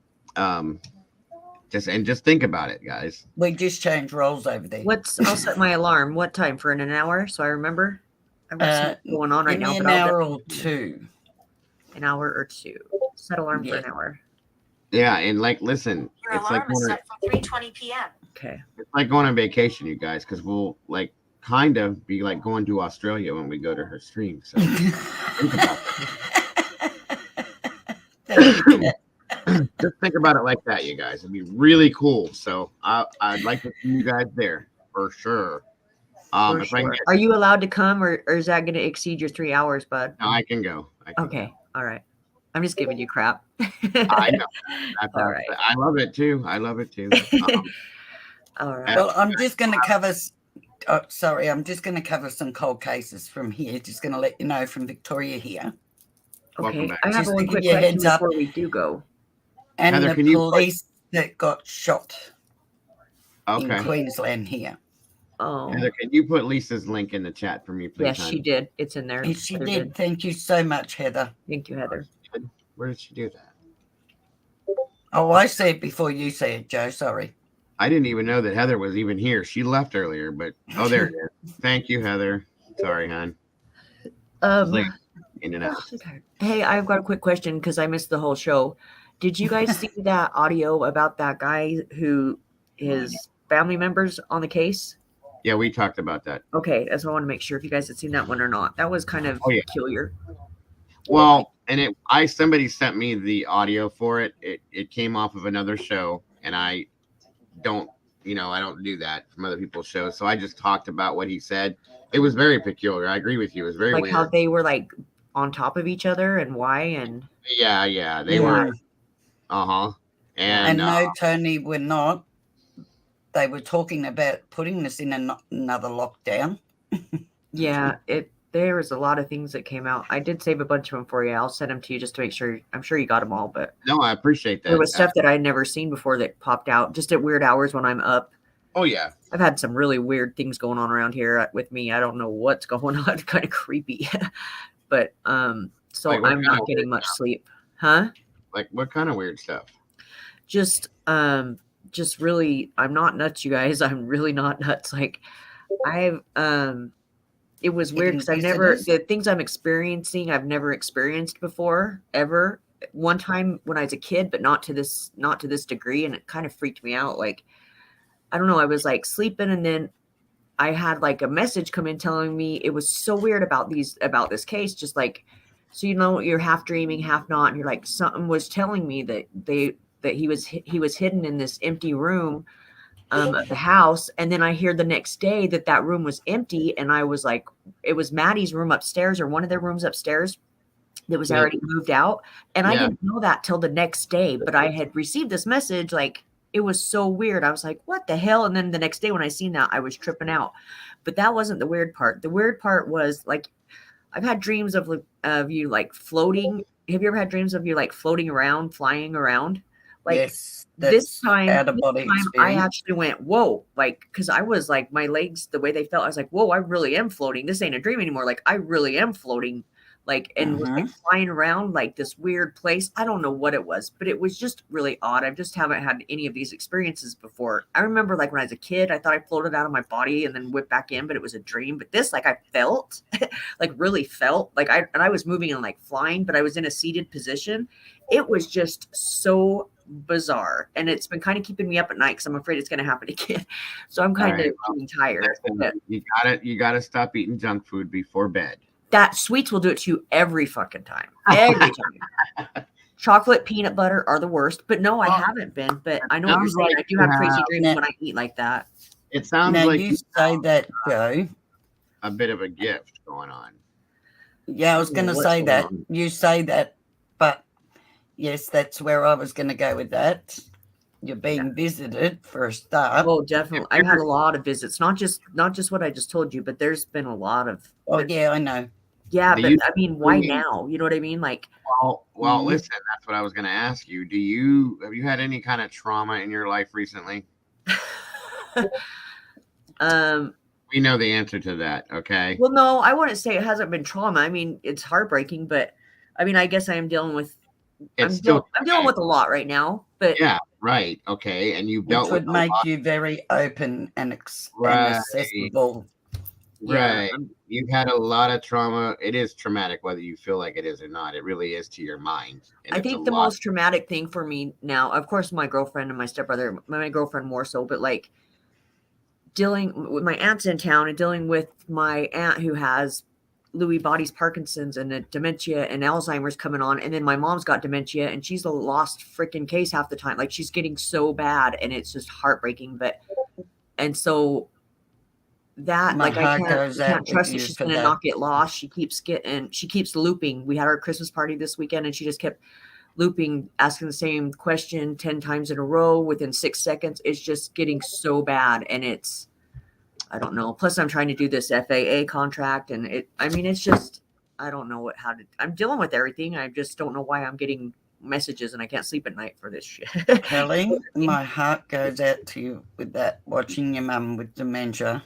Just think about it, guys. We just changed roles over there. I'll set my alarm. What time? For in an hour, so I remember. I've got something going on right Give now. me But an I'll hour definitely- or two. An hour or two. Set alarm for Yeah. an hour. Yeah, and like, listen, Your it's alarm like is going set for 3:20 p.m. Okay. it's like going on vacation, you guys, because we'll like kind of be like going to Australia when we go to her stream. So think about that. Just think about it like that, you guys. It'd be really cool. So I'd like to see you guys there for sure. For If I can sure. get, Are you allowed to come, or is that going to exceed your 3 hours, bud? no, I can go. Okay. All right. I'm just giving you crap. I know. That's All right. I love it too. I love it too. All right. Well, I'm just going to cover. Sorry, I'm just going to cover some cold cases from here. Just going to let you know from Victoria here. Welcome Okay. back. I have Just to one give quick you a question heads up. before we do go. And Heather, the can you police that got shot in Okay. Queensland here. Oh, Heather, can you put Lisa's link in the chat for me, please? yes, hon? she did. It's in there. Yes, she Heather did. Thank you so much, Heather. Thank you, Heather. Where did she do that? Oh, I said before you said, Joe. Sorry. I didn't even know that Heather was even here. She left earlier, but oh, there it is. Thank you, Heather. Sorry, hon. Like in and out. Hey, I've got a quick question because I missed the whole show. Did you guys see that audio about that guy who his family members on the case? Yeah, we talked about that. Okay, that's what I want to make sure if you guys had seen that one or not. That was kind of peculiar. Well, and somebody sent me the audio for it. It came off of another show, and I don't do that from other people's shows. So I just talked about what he said. It was very peculiar. I agree with you. It was very Like weird. how they were like on top of each other and why and Yeah. They were. And no, Tony, we're not. They were talking about putting us in another lockdown. yeah, there was a lot of things that came out. I did save a bunch of them for you. I'll send them to you just to make sure. I'm sure you got them all, but no, I appreciate that. There was stuff that I'd never seen before that popped out just at weird hours when I'm up. Oh yeah. I've had some really weird things going on around here with me. I don't know what's going on. It's kind of creepy. But so Like, what I'm kind not of getting weird much stuff? sleep. Huh? Like what kind of weird stuff? Just really, I'm not nuts, you guys. I'm really not nuts. Like it was weird because the things I'm experiencing, I've never experienced before, ever. One time when I was a kid, but not to this degree. And it kind of freaked me out. Like, I don't know. I was like sleeping and then I had like a message come in telling me it was so weird about this case. Just like, so, you're half dreaming, half not. And you're like, something was telling me that he was hidden in this empty room of the house. And then I hear the next day that room was empty. And I was like, it was Maddie's room upstairs or one of their rooms upstairs that was already moved out. And I didn't know that till the next day, but I had received this message. Like, it was so weird. I was like, what the hell? And then the next day when I seen that, I was tripping out. But that wasn't the weird part. The weird part was like, I've had dreams of you like floating have you ever had dreams of you like floating around, flying around? Like yes, this that's time, out of body I experience. actually went, whoa, like, because I was like, my legs, the way they felt, I was like, whoa, I really am floating. This ain't a dream anymore. Like, I really am floating, like, and was like flying around like this weird place. I don't know what it was, but it was just really odd. I just haven't had any of these experiences before. I remember like when I was a kid, I thought I floated out of my body and then whipped back in, but it was a dream. But this, like, I felt, like, really felt like I was moving and like flying, but I was in a seated position. It was just so bizarre, and it's been kind of keeping me up at night because I'm afraid it's going to happen again. So I'm kind of getting tired. You gotta stop eating junk food before bed. That sweets will do it to you every fucking time. Every time. Chocolate, peanut butter are the worst. But no, I haven't been. But I know what you're saying. I do have crazy dreams when I eat like that. It sounds now like you say that, Joe. a bit of a gift going on. Yeah, I was going to say that. You say that, but yes, that's where I was going to go with that. You're being visited for a start. Oh, definitely. I've had a lot of visits, not just what I just told you, but there's been a lot of. Oh, yeah, I know. Yeah, but I mean, why now? You know what I mean? Like, well, listen, that's what I was going to ask you. Have you had any kind of trauma in your life recently? We know the answer to that. Okay. Well, no, I wouldn't say it hasn't been trauma. I mean, it's heartbreaking, but I mean, I guess I am dealing with. I'm dealing with a lot right now, but yeah, right, okay, and you've dealt with which would make you very open and accessible. Right. You've had a lot of trauma. It is traumatic, whether you feel like it is or not. It really is to your mind. I think the most traumatic thing for me now, of course, my girlfriend and my stepbrother, my girlfriend more so, but like dealing with my aunt's in town and dealing with my aunt who has Lewy bodies, Parkinson's, and dementia and Alzheimer's coming on. And then my mom's got dementia and she's a lost freaking case half the time. Like she's getting so bad and it's just heartbreaking. And so that My like I heart can't trust that she's going to not get lost. She keeps looping. We had our Christmas party this weekend and she just kept looping, asking the same question 10 times in a row within 6 seconds. It's just getting so bad. And I don't know. Plus I'm trying to do this FAA contract and it's just, I don't know I'm dealing with everything. I just don't know why I'm getting messages and I can't sleep at night for this shit. Kelly, my heart goes out to you with that, watching your mum with dementia.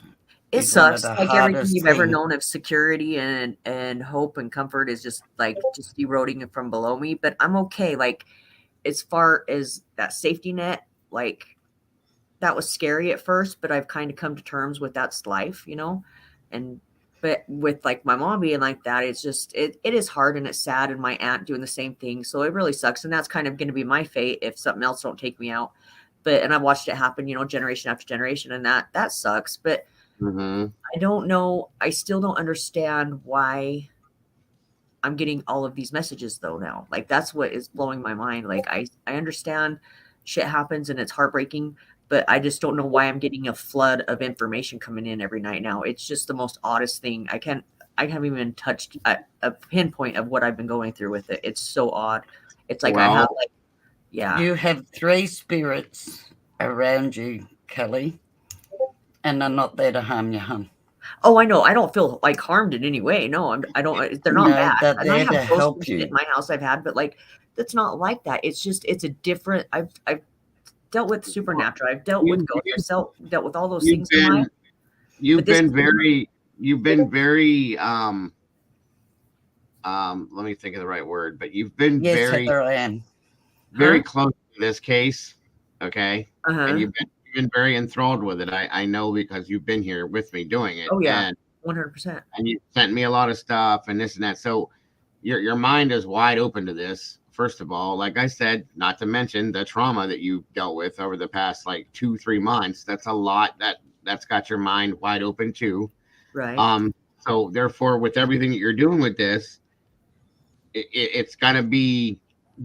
It sucks. Like everything you've ever known of security and hope and comfort is just eroding from below me. But I'm okay. Like as far as that safety net, like that was scary at first, but I've kind of come to terms with that's life, you know? But with like my mom being like that, it's just, it is hard and it's sad, and my aunt doing the same thing. So it really sucks. And that's kind of going to be my fate if something else don't take me out. And I've watched it happen, you know, generation after generation, and that sucks. But I don't know. I still don't understand why I'm getting all of these messages though now. Like that's what is blowing my mind. Like I understand shit happens and it's heartbreaking, but I just don't know why I'm getting a flood of information coming in every night now. It's just the most oddest thing. I haven't even touched a pinpoint of what I've been going through with it. It's so odd. It's like I have like, yeah. You have 3 spirits around you, Kelly, and they're not there to harm you, hon. Oh, I know. I don't feel like harmed in any way. No, I don't. They're not bad. They're there I to have help you. In my house I've had, but like that's not like that. It's just it's a different. I've dealt with supernatural. I've dealt with ghosts. I've dealt with all those things in life. You've been very. Let me think of the right word, but you've been very close to this case. Okay, and you've been very enthralled with it. I know because you've been here with me doing it. Oh yeah, 100%. And you sent me a lot of stuff and this and that. So your mind is wide open to this. First of all, like I said, not to mention the trauma that you dealt with over the past like 2-3 months. That's a lot that's got your mind wide open too. Right. So therefore, with everything that you're doing with this, it's got to be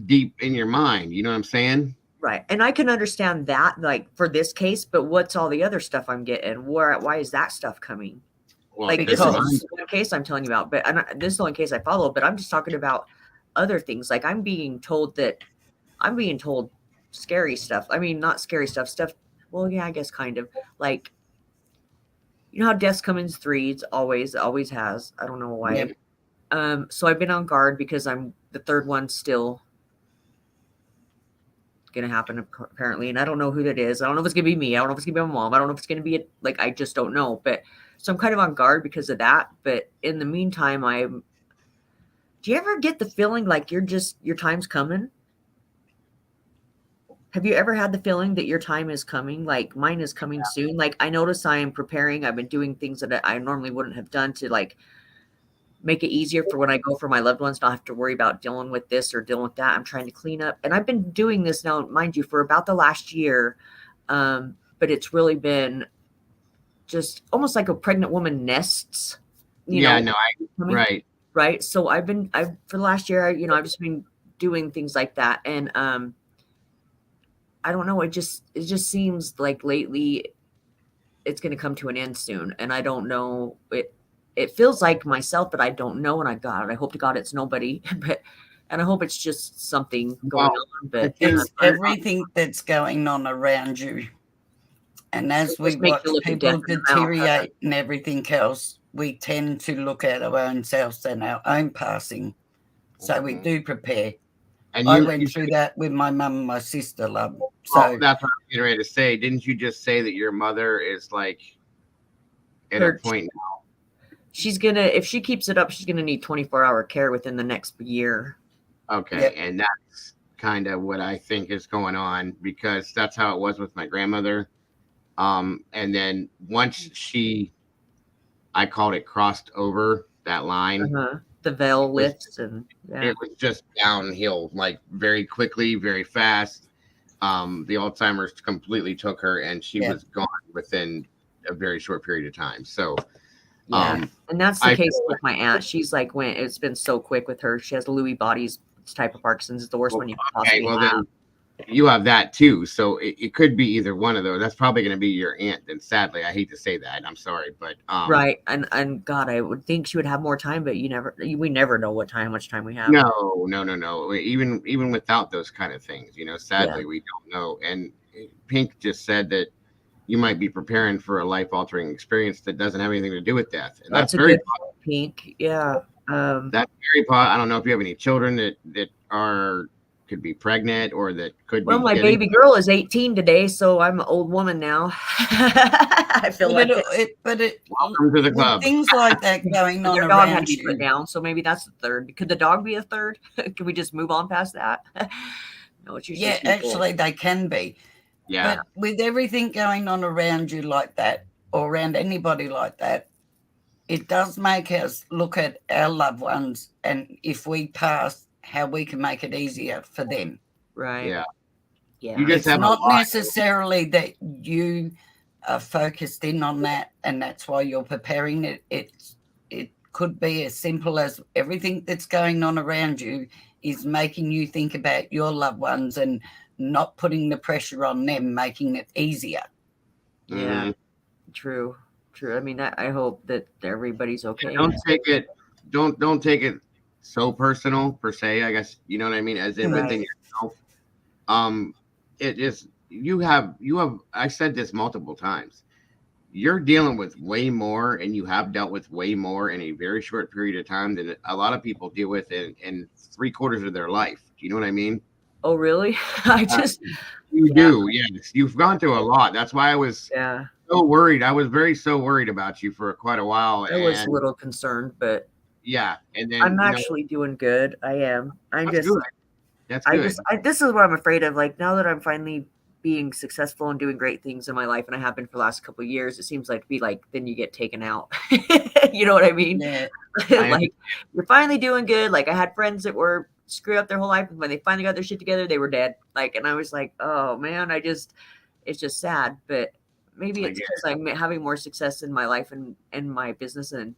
deep in your mind. You know what I'm saying? Right. And I can understand that, like for this case, but what's all the other stuff I'm getting? Why is that stuff coming? Well, like this is one case I'm telling you about, but this is the only case I follow, but I'm just talking about other things. Like I'm being told scary stuff. I mean, not scary stuff. Well, yeah, I guess kind of like, you know how deaths come in threes, always has. I don't know why. Yep. So I've been on guard because the third one's still going to happen apparently. And I don't know who that is. I don't know if it's going to be me. I don't know if it's going to be my mom. I don't know if it's going to be I just don't know. But so I'm kind of on guard because of that. But in the meantime, do you ever get the feeling like your time's coming? Have you ever had the feeling that your time is coming? Like mine is coming soon. Like I notice I am preparing. I've been doing things that I normally wouldn't have done to make it easier for when I go for my loved ones, not have to worry about dealing with this or dealing with that. I'm trying to clean up. And I've been doing this now, mind you, for about the last year. But it's really been just almost like a pregnant woman nests, right. Right. So for the last year, I've just been doing things like that. And, I don't know. It just seems like lately it's going to come to an end soon. And I don't know it feels like myself, but I don't know. And I hope to God it's nobody, and I hope it's just something going on. But it's everything that's going on around you. And as we watch people deteriorate and everything else, we tend to look at our own selves and our own passing. So we do prepare. And I went through that with my mum and my sister, love. So that's what I'm getting ready to say. Didn't you just say that your mother is like at a point now? She's if she keeps it up, she's gonna need 24-hour care within the next year. Okay, yep. And that's kind of what I think is going on, because that's how it was with my grandmother. And then once I called it crossed over that line. The veil lifts and it was just downhill, like very quickly, very fast. The Alzheimer's completely took her, and she was gone within a very short period of time. So, and that's the case with my aunt. She's like, it's been so quick with her. She has Lewy bodies type of Parkinson's. It's the worst one you can possibly have. Then you have that too. So it could be either one of those. That's probably going to be your aunt. And sadly, I hate to say that. I'm sorry, but right. And God, I would think she would have more time, but we never know how much time we have. No. Even without those kind of things, sadly, we don't know. And Pink just said that you might be preparing for a life-altering experience that doesn't have anything to do with death. And that's very good, Pink. Yeah. That's very positive. I don't know if you have any children that could be pregnant or that could be. Well, my baby girl is 18 today, so I'm an old woman now. I feel welcome to the club. Things like that going on around dog had to be put down, so maybe that's the third. Could the dog be a third? Can we just move on past that? No, it's usually actually they can be. Yeah. But with everything going on around you like that, or around anybody like that, it does make us look at our loved ones, and if we pass, how we can make it easier for them. Right. Yeah. It's not necessarily that you are focused in on that, and that's why you're preparing it. It could be as simple as everything that's going on around you is making you think about your loved ones and not putting the pressure on them, making it easier. Yeah. True. I mean, I hope that everybody's okay. Don't take it so personal per se, I guess, you know what I mean, as in within yourself. It is you have I said this multiple times. You're dealing with way more, and you have dealt with way more in a very short period of time than a lot of people deal with in 3/4 of their life. Do you know what I mean? Oh, really? You do, yes. You've gone through a lot. That's why I was so worried. I was so worried about you for quite a while. I was a little concerned, but and then I'm actually doing good. I am. That's good. This is what I'm afraid of. Like, now that I'm finally being successful and doing great things in my life, and I have been for the last couple of years, it seems like then you get taken out. You know what I mean? Yeah. Like, you're finally doing good. Like, I had friends that were screwed up their whole life, and when they finally got their shit together, they were dead. Like, and I was like, oh man, it's just sad. But maybe it's because I'm having more success in my life and my business and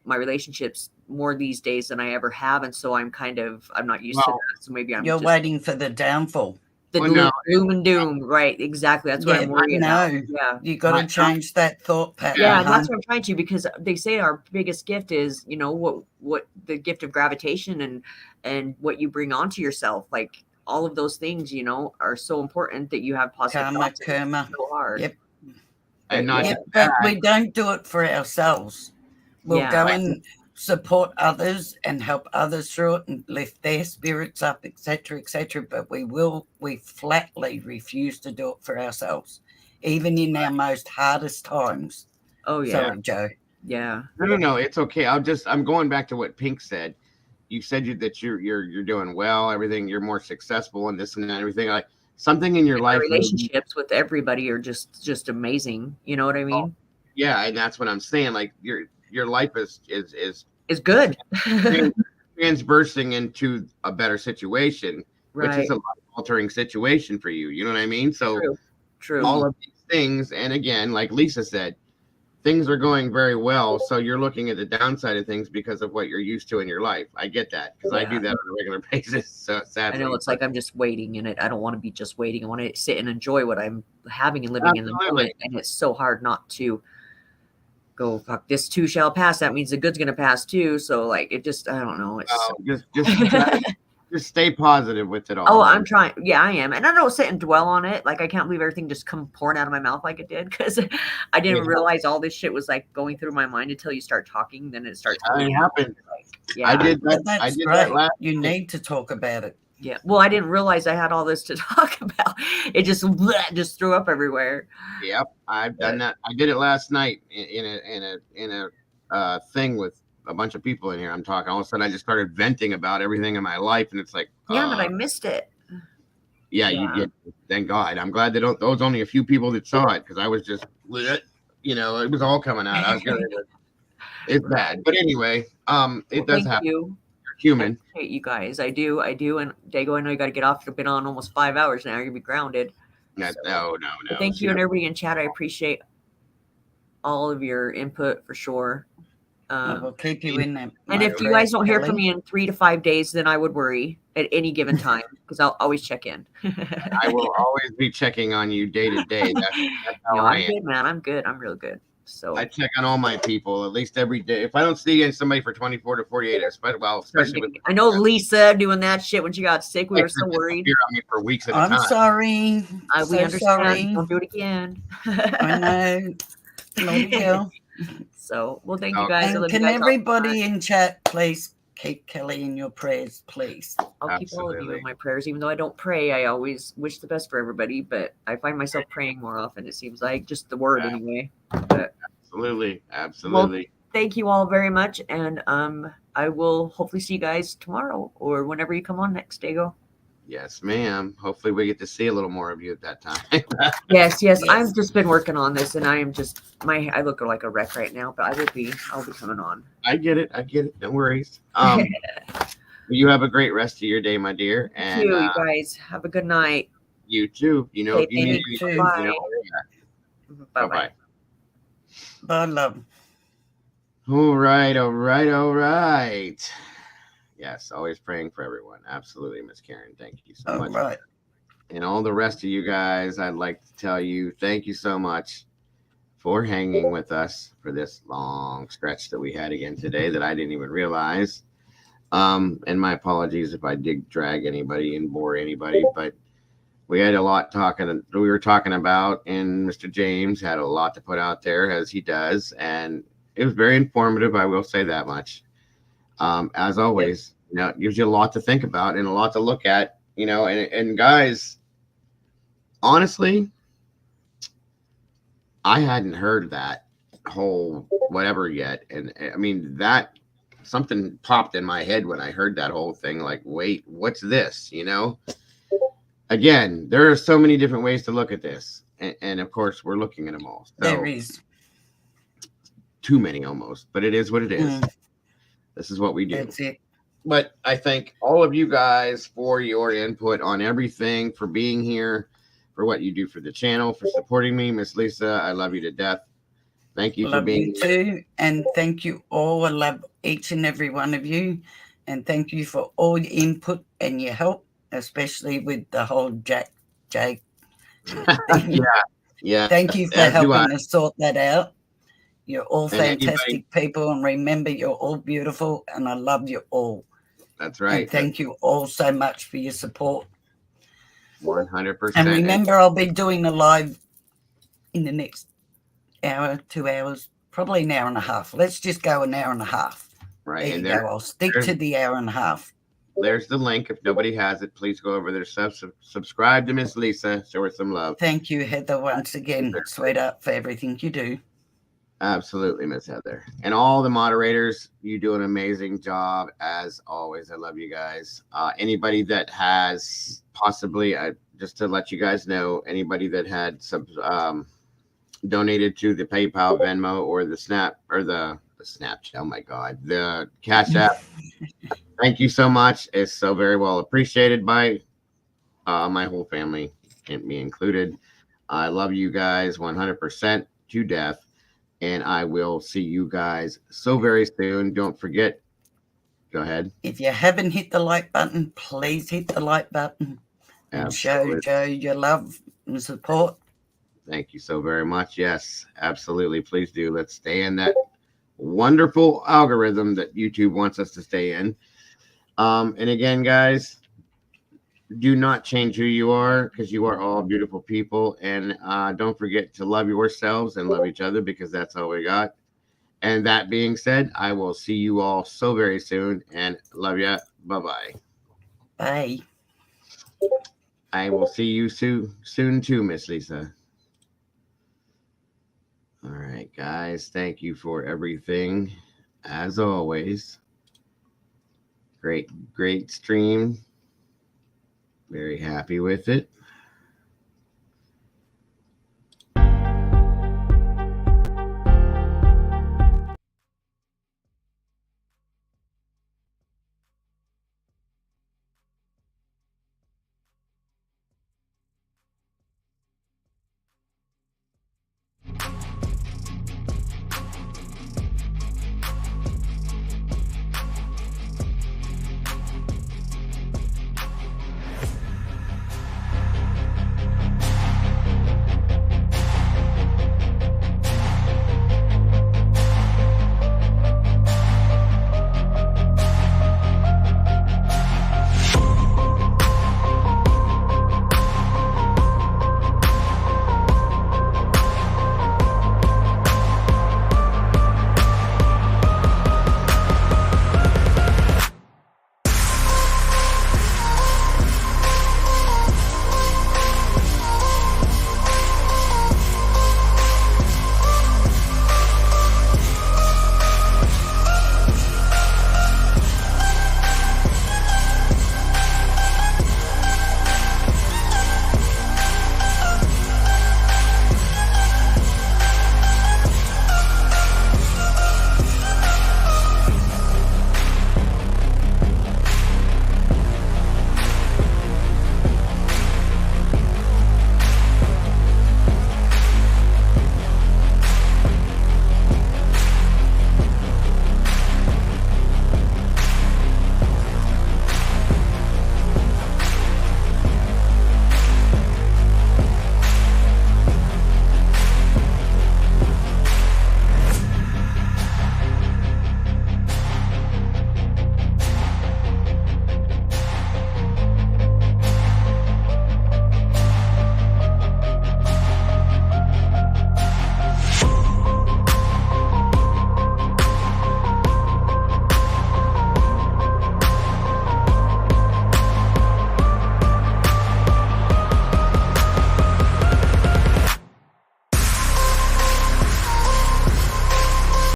my relationships more these days than I ever have. And so I'm not used to that. So maybe you're waiting for the downfall. The gloom and doom. Right. Exactly. That's what I'm worried about. Yeah. You got to change that thought pattern. Yeah. That's what I'm trying to, because they say our biggest gift is, what the gift of gravitation and what you bring onto yourself. Like, all of those things, are so important that you have positive karma. So hard. Yep. And but we don't do it for ourselves. We'll go and support others and help others through it and lift their spirits up, etc., but we flatly refuse to do it for ourselves, even in our most hardest times. Oh yeah. Sorry, Joe. Yeah. No, it's okay. I'm going back to what Pink said. You said that you're doing well, everything, you're more successful and this and that, everything. Like something in your And life. the relationships with everybody are just amazing. You know what I mean? Yeah, and that's what I'm saying. Like your life is good. Transversing into a better situation, which Right. is a life altering situation for you. You know what I mean? So True. all of these things, and again, like Lisa said, things are going very well. So you're looking at the downside of things because of what you're used to in your life. I get that because I do that on a regular basis. So sadly, I know it's like I'm just waiting in it. I don't want to be just waiting. I want to sit and enjoy what I'm having and living in the moment. And it's so hard not to go, fuck, this too shall pass. That means the good's gonna pass too. So like it just, I don't know. It's just stay positive with it all. Oh, I'm trying. Yeah, I am. And I don't sit and dwell on it. Like I can't believe everything just come pouring out of my mouth like it did, because I didn't realize all this shit was like going through my mind until you start talking. Then it starts. It happened. Yeah, I did that. That's I did great. that last. You need to talk about it. Yeah. Well, I didn't realize I had all this to talk about. It just threw up everywhere. Yep, I've done that. I did it last night in a thing with a bunch of people in here. I'm talking. All of a sudden, I just started venting about everything in my life, and it's like, yeah, but I missed it. Yeah, you did. Thank God. I'm glad that there was only a few people that saw it, because I was just, you know, it was all coming out. I was gonna. It's bad, but anyway, it does happen. You. You're human. I hate you guys. I do. And Dago, I know you got to get off. You've been on almost 5 hours now. You're gonna be grounded. No. Thank you and everybody in chat. I appreciate all of your input for sure. I will keep you in there. And if you guys don't hear from me in 3 to 5 days, then I would worry at any given time, because I'll always check in. I will always be checking on you day to day. That's how no, I I'm am. good, man. I'm good. I'm real good. So I check on all my people at least every day. If I don't see somebody for 24 to 48 hours, especially with, I know Lisa doing that shit when she got sick. We were so worried. On me for weeks at a time. I'm sorry. We understand. Sorry. Don't do it again. I know. Bloody hell. So, well, thank you guys. And can everybody in chat please keep Kelly in your prayers, please? I'll keep all of you in my prayers, even though I don't pray. I always wish the best for everybody, but I find myself praying more often. It seems like just the word anyway. But, absolutely. Well, thank you all very much, and I will hopefully see you guys tomorrow or whenever you come on next, Dago. Yes, ma'am. Hopefully we get to see a little more of you at that time. Yes. I've just been working on this, and I am just I look like a wreck right now, but I'll be coming on. I get it. No worries. You have a great rest of your day, my dear. And you guys have a good night. You too. You know, if you need anything, bye. Bye. Bye, love. All right. Yes, always praying for everyone. Absolutely, Miss Karen. Thank you so much. Right. And all the rest of you guys, I'd like to tell you thank you so much for hanging with us for this long stretch that we had again today that I didn't even realize. And my apologies if I did drag anybody and bore anybody, but we had a lot we were talking about, and Mr. James had a lot to put out there, as he does, and it was very informative. I will say that much. As always, you know, it gives you a lot to think about and a lot to look at, you know, and guys, honestly, I hadn't heard that whole whatever yet. And I mean, that something popped in my head when I heard that whole thing, like, wait, what's this? You know, again, there are so many different ways to look at this. And of course, we're looking at them all. So, there is too many almost, but it is what it is. This is what we do. That's it. But I thank all of you guys for your input on everything, for being here, for what you do for the channel, for supporting me. Miss Lisa, I love you to death. Thank you for being here. Too, and thank you all. I love each and every one of you. And thank you for all your input and your help, especially with the whole Jake. Yeah. Thank you for helping us sort that out. You're all fantastic people, and remember, you're all beautiful, and I love you all. That's right. And thank you all so much for your support. 100%. And remember, I'll be doing a live in the next hour, 2 hours, probably an hour and a half. Let's just go an hour and a half. Right. There And you go. I'll stick there's- to the hour and a half. there's the link. If nobody has it, please go over there, subscribe to Miss Lisa. Show her some love. Thank you, Heather, once again, sweetheart, for everything you do. Absolutely, Miss Heather. And all the moderators, you do an amazing job as always. I love you guys. Anybody that has possibly, just to let you guys know, anybody that had donated to the PayPal, Venmo, or the Snap, or the Snapchat, oh my God, the Cash App, thank you so much. It's so very well appreciated by my whole family, and me included. I love you guys 100% to death. And I will see you guys so very soon. Don't forget. Go ahead. If you haven't hit the like button, please hit the like button and show Joe your love and support. Thank you so very much. Yes, absolutely. Please do. Let's stay in that wonderful algorithm that YouTube wants us to stay in. And again, guys, do not change who you are, because you are all beautiful people. And don't forget to love yourselves and love each other, because that's all we got. And that being said, I will see you all so very soon, and love ya. Bye-bye. Bye. I will see you soon too, Miss Lisa. All right, guys. Thank you for everything, as always. Great stream. Very happy with it.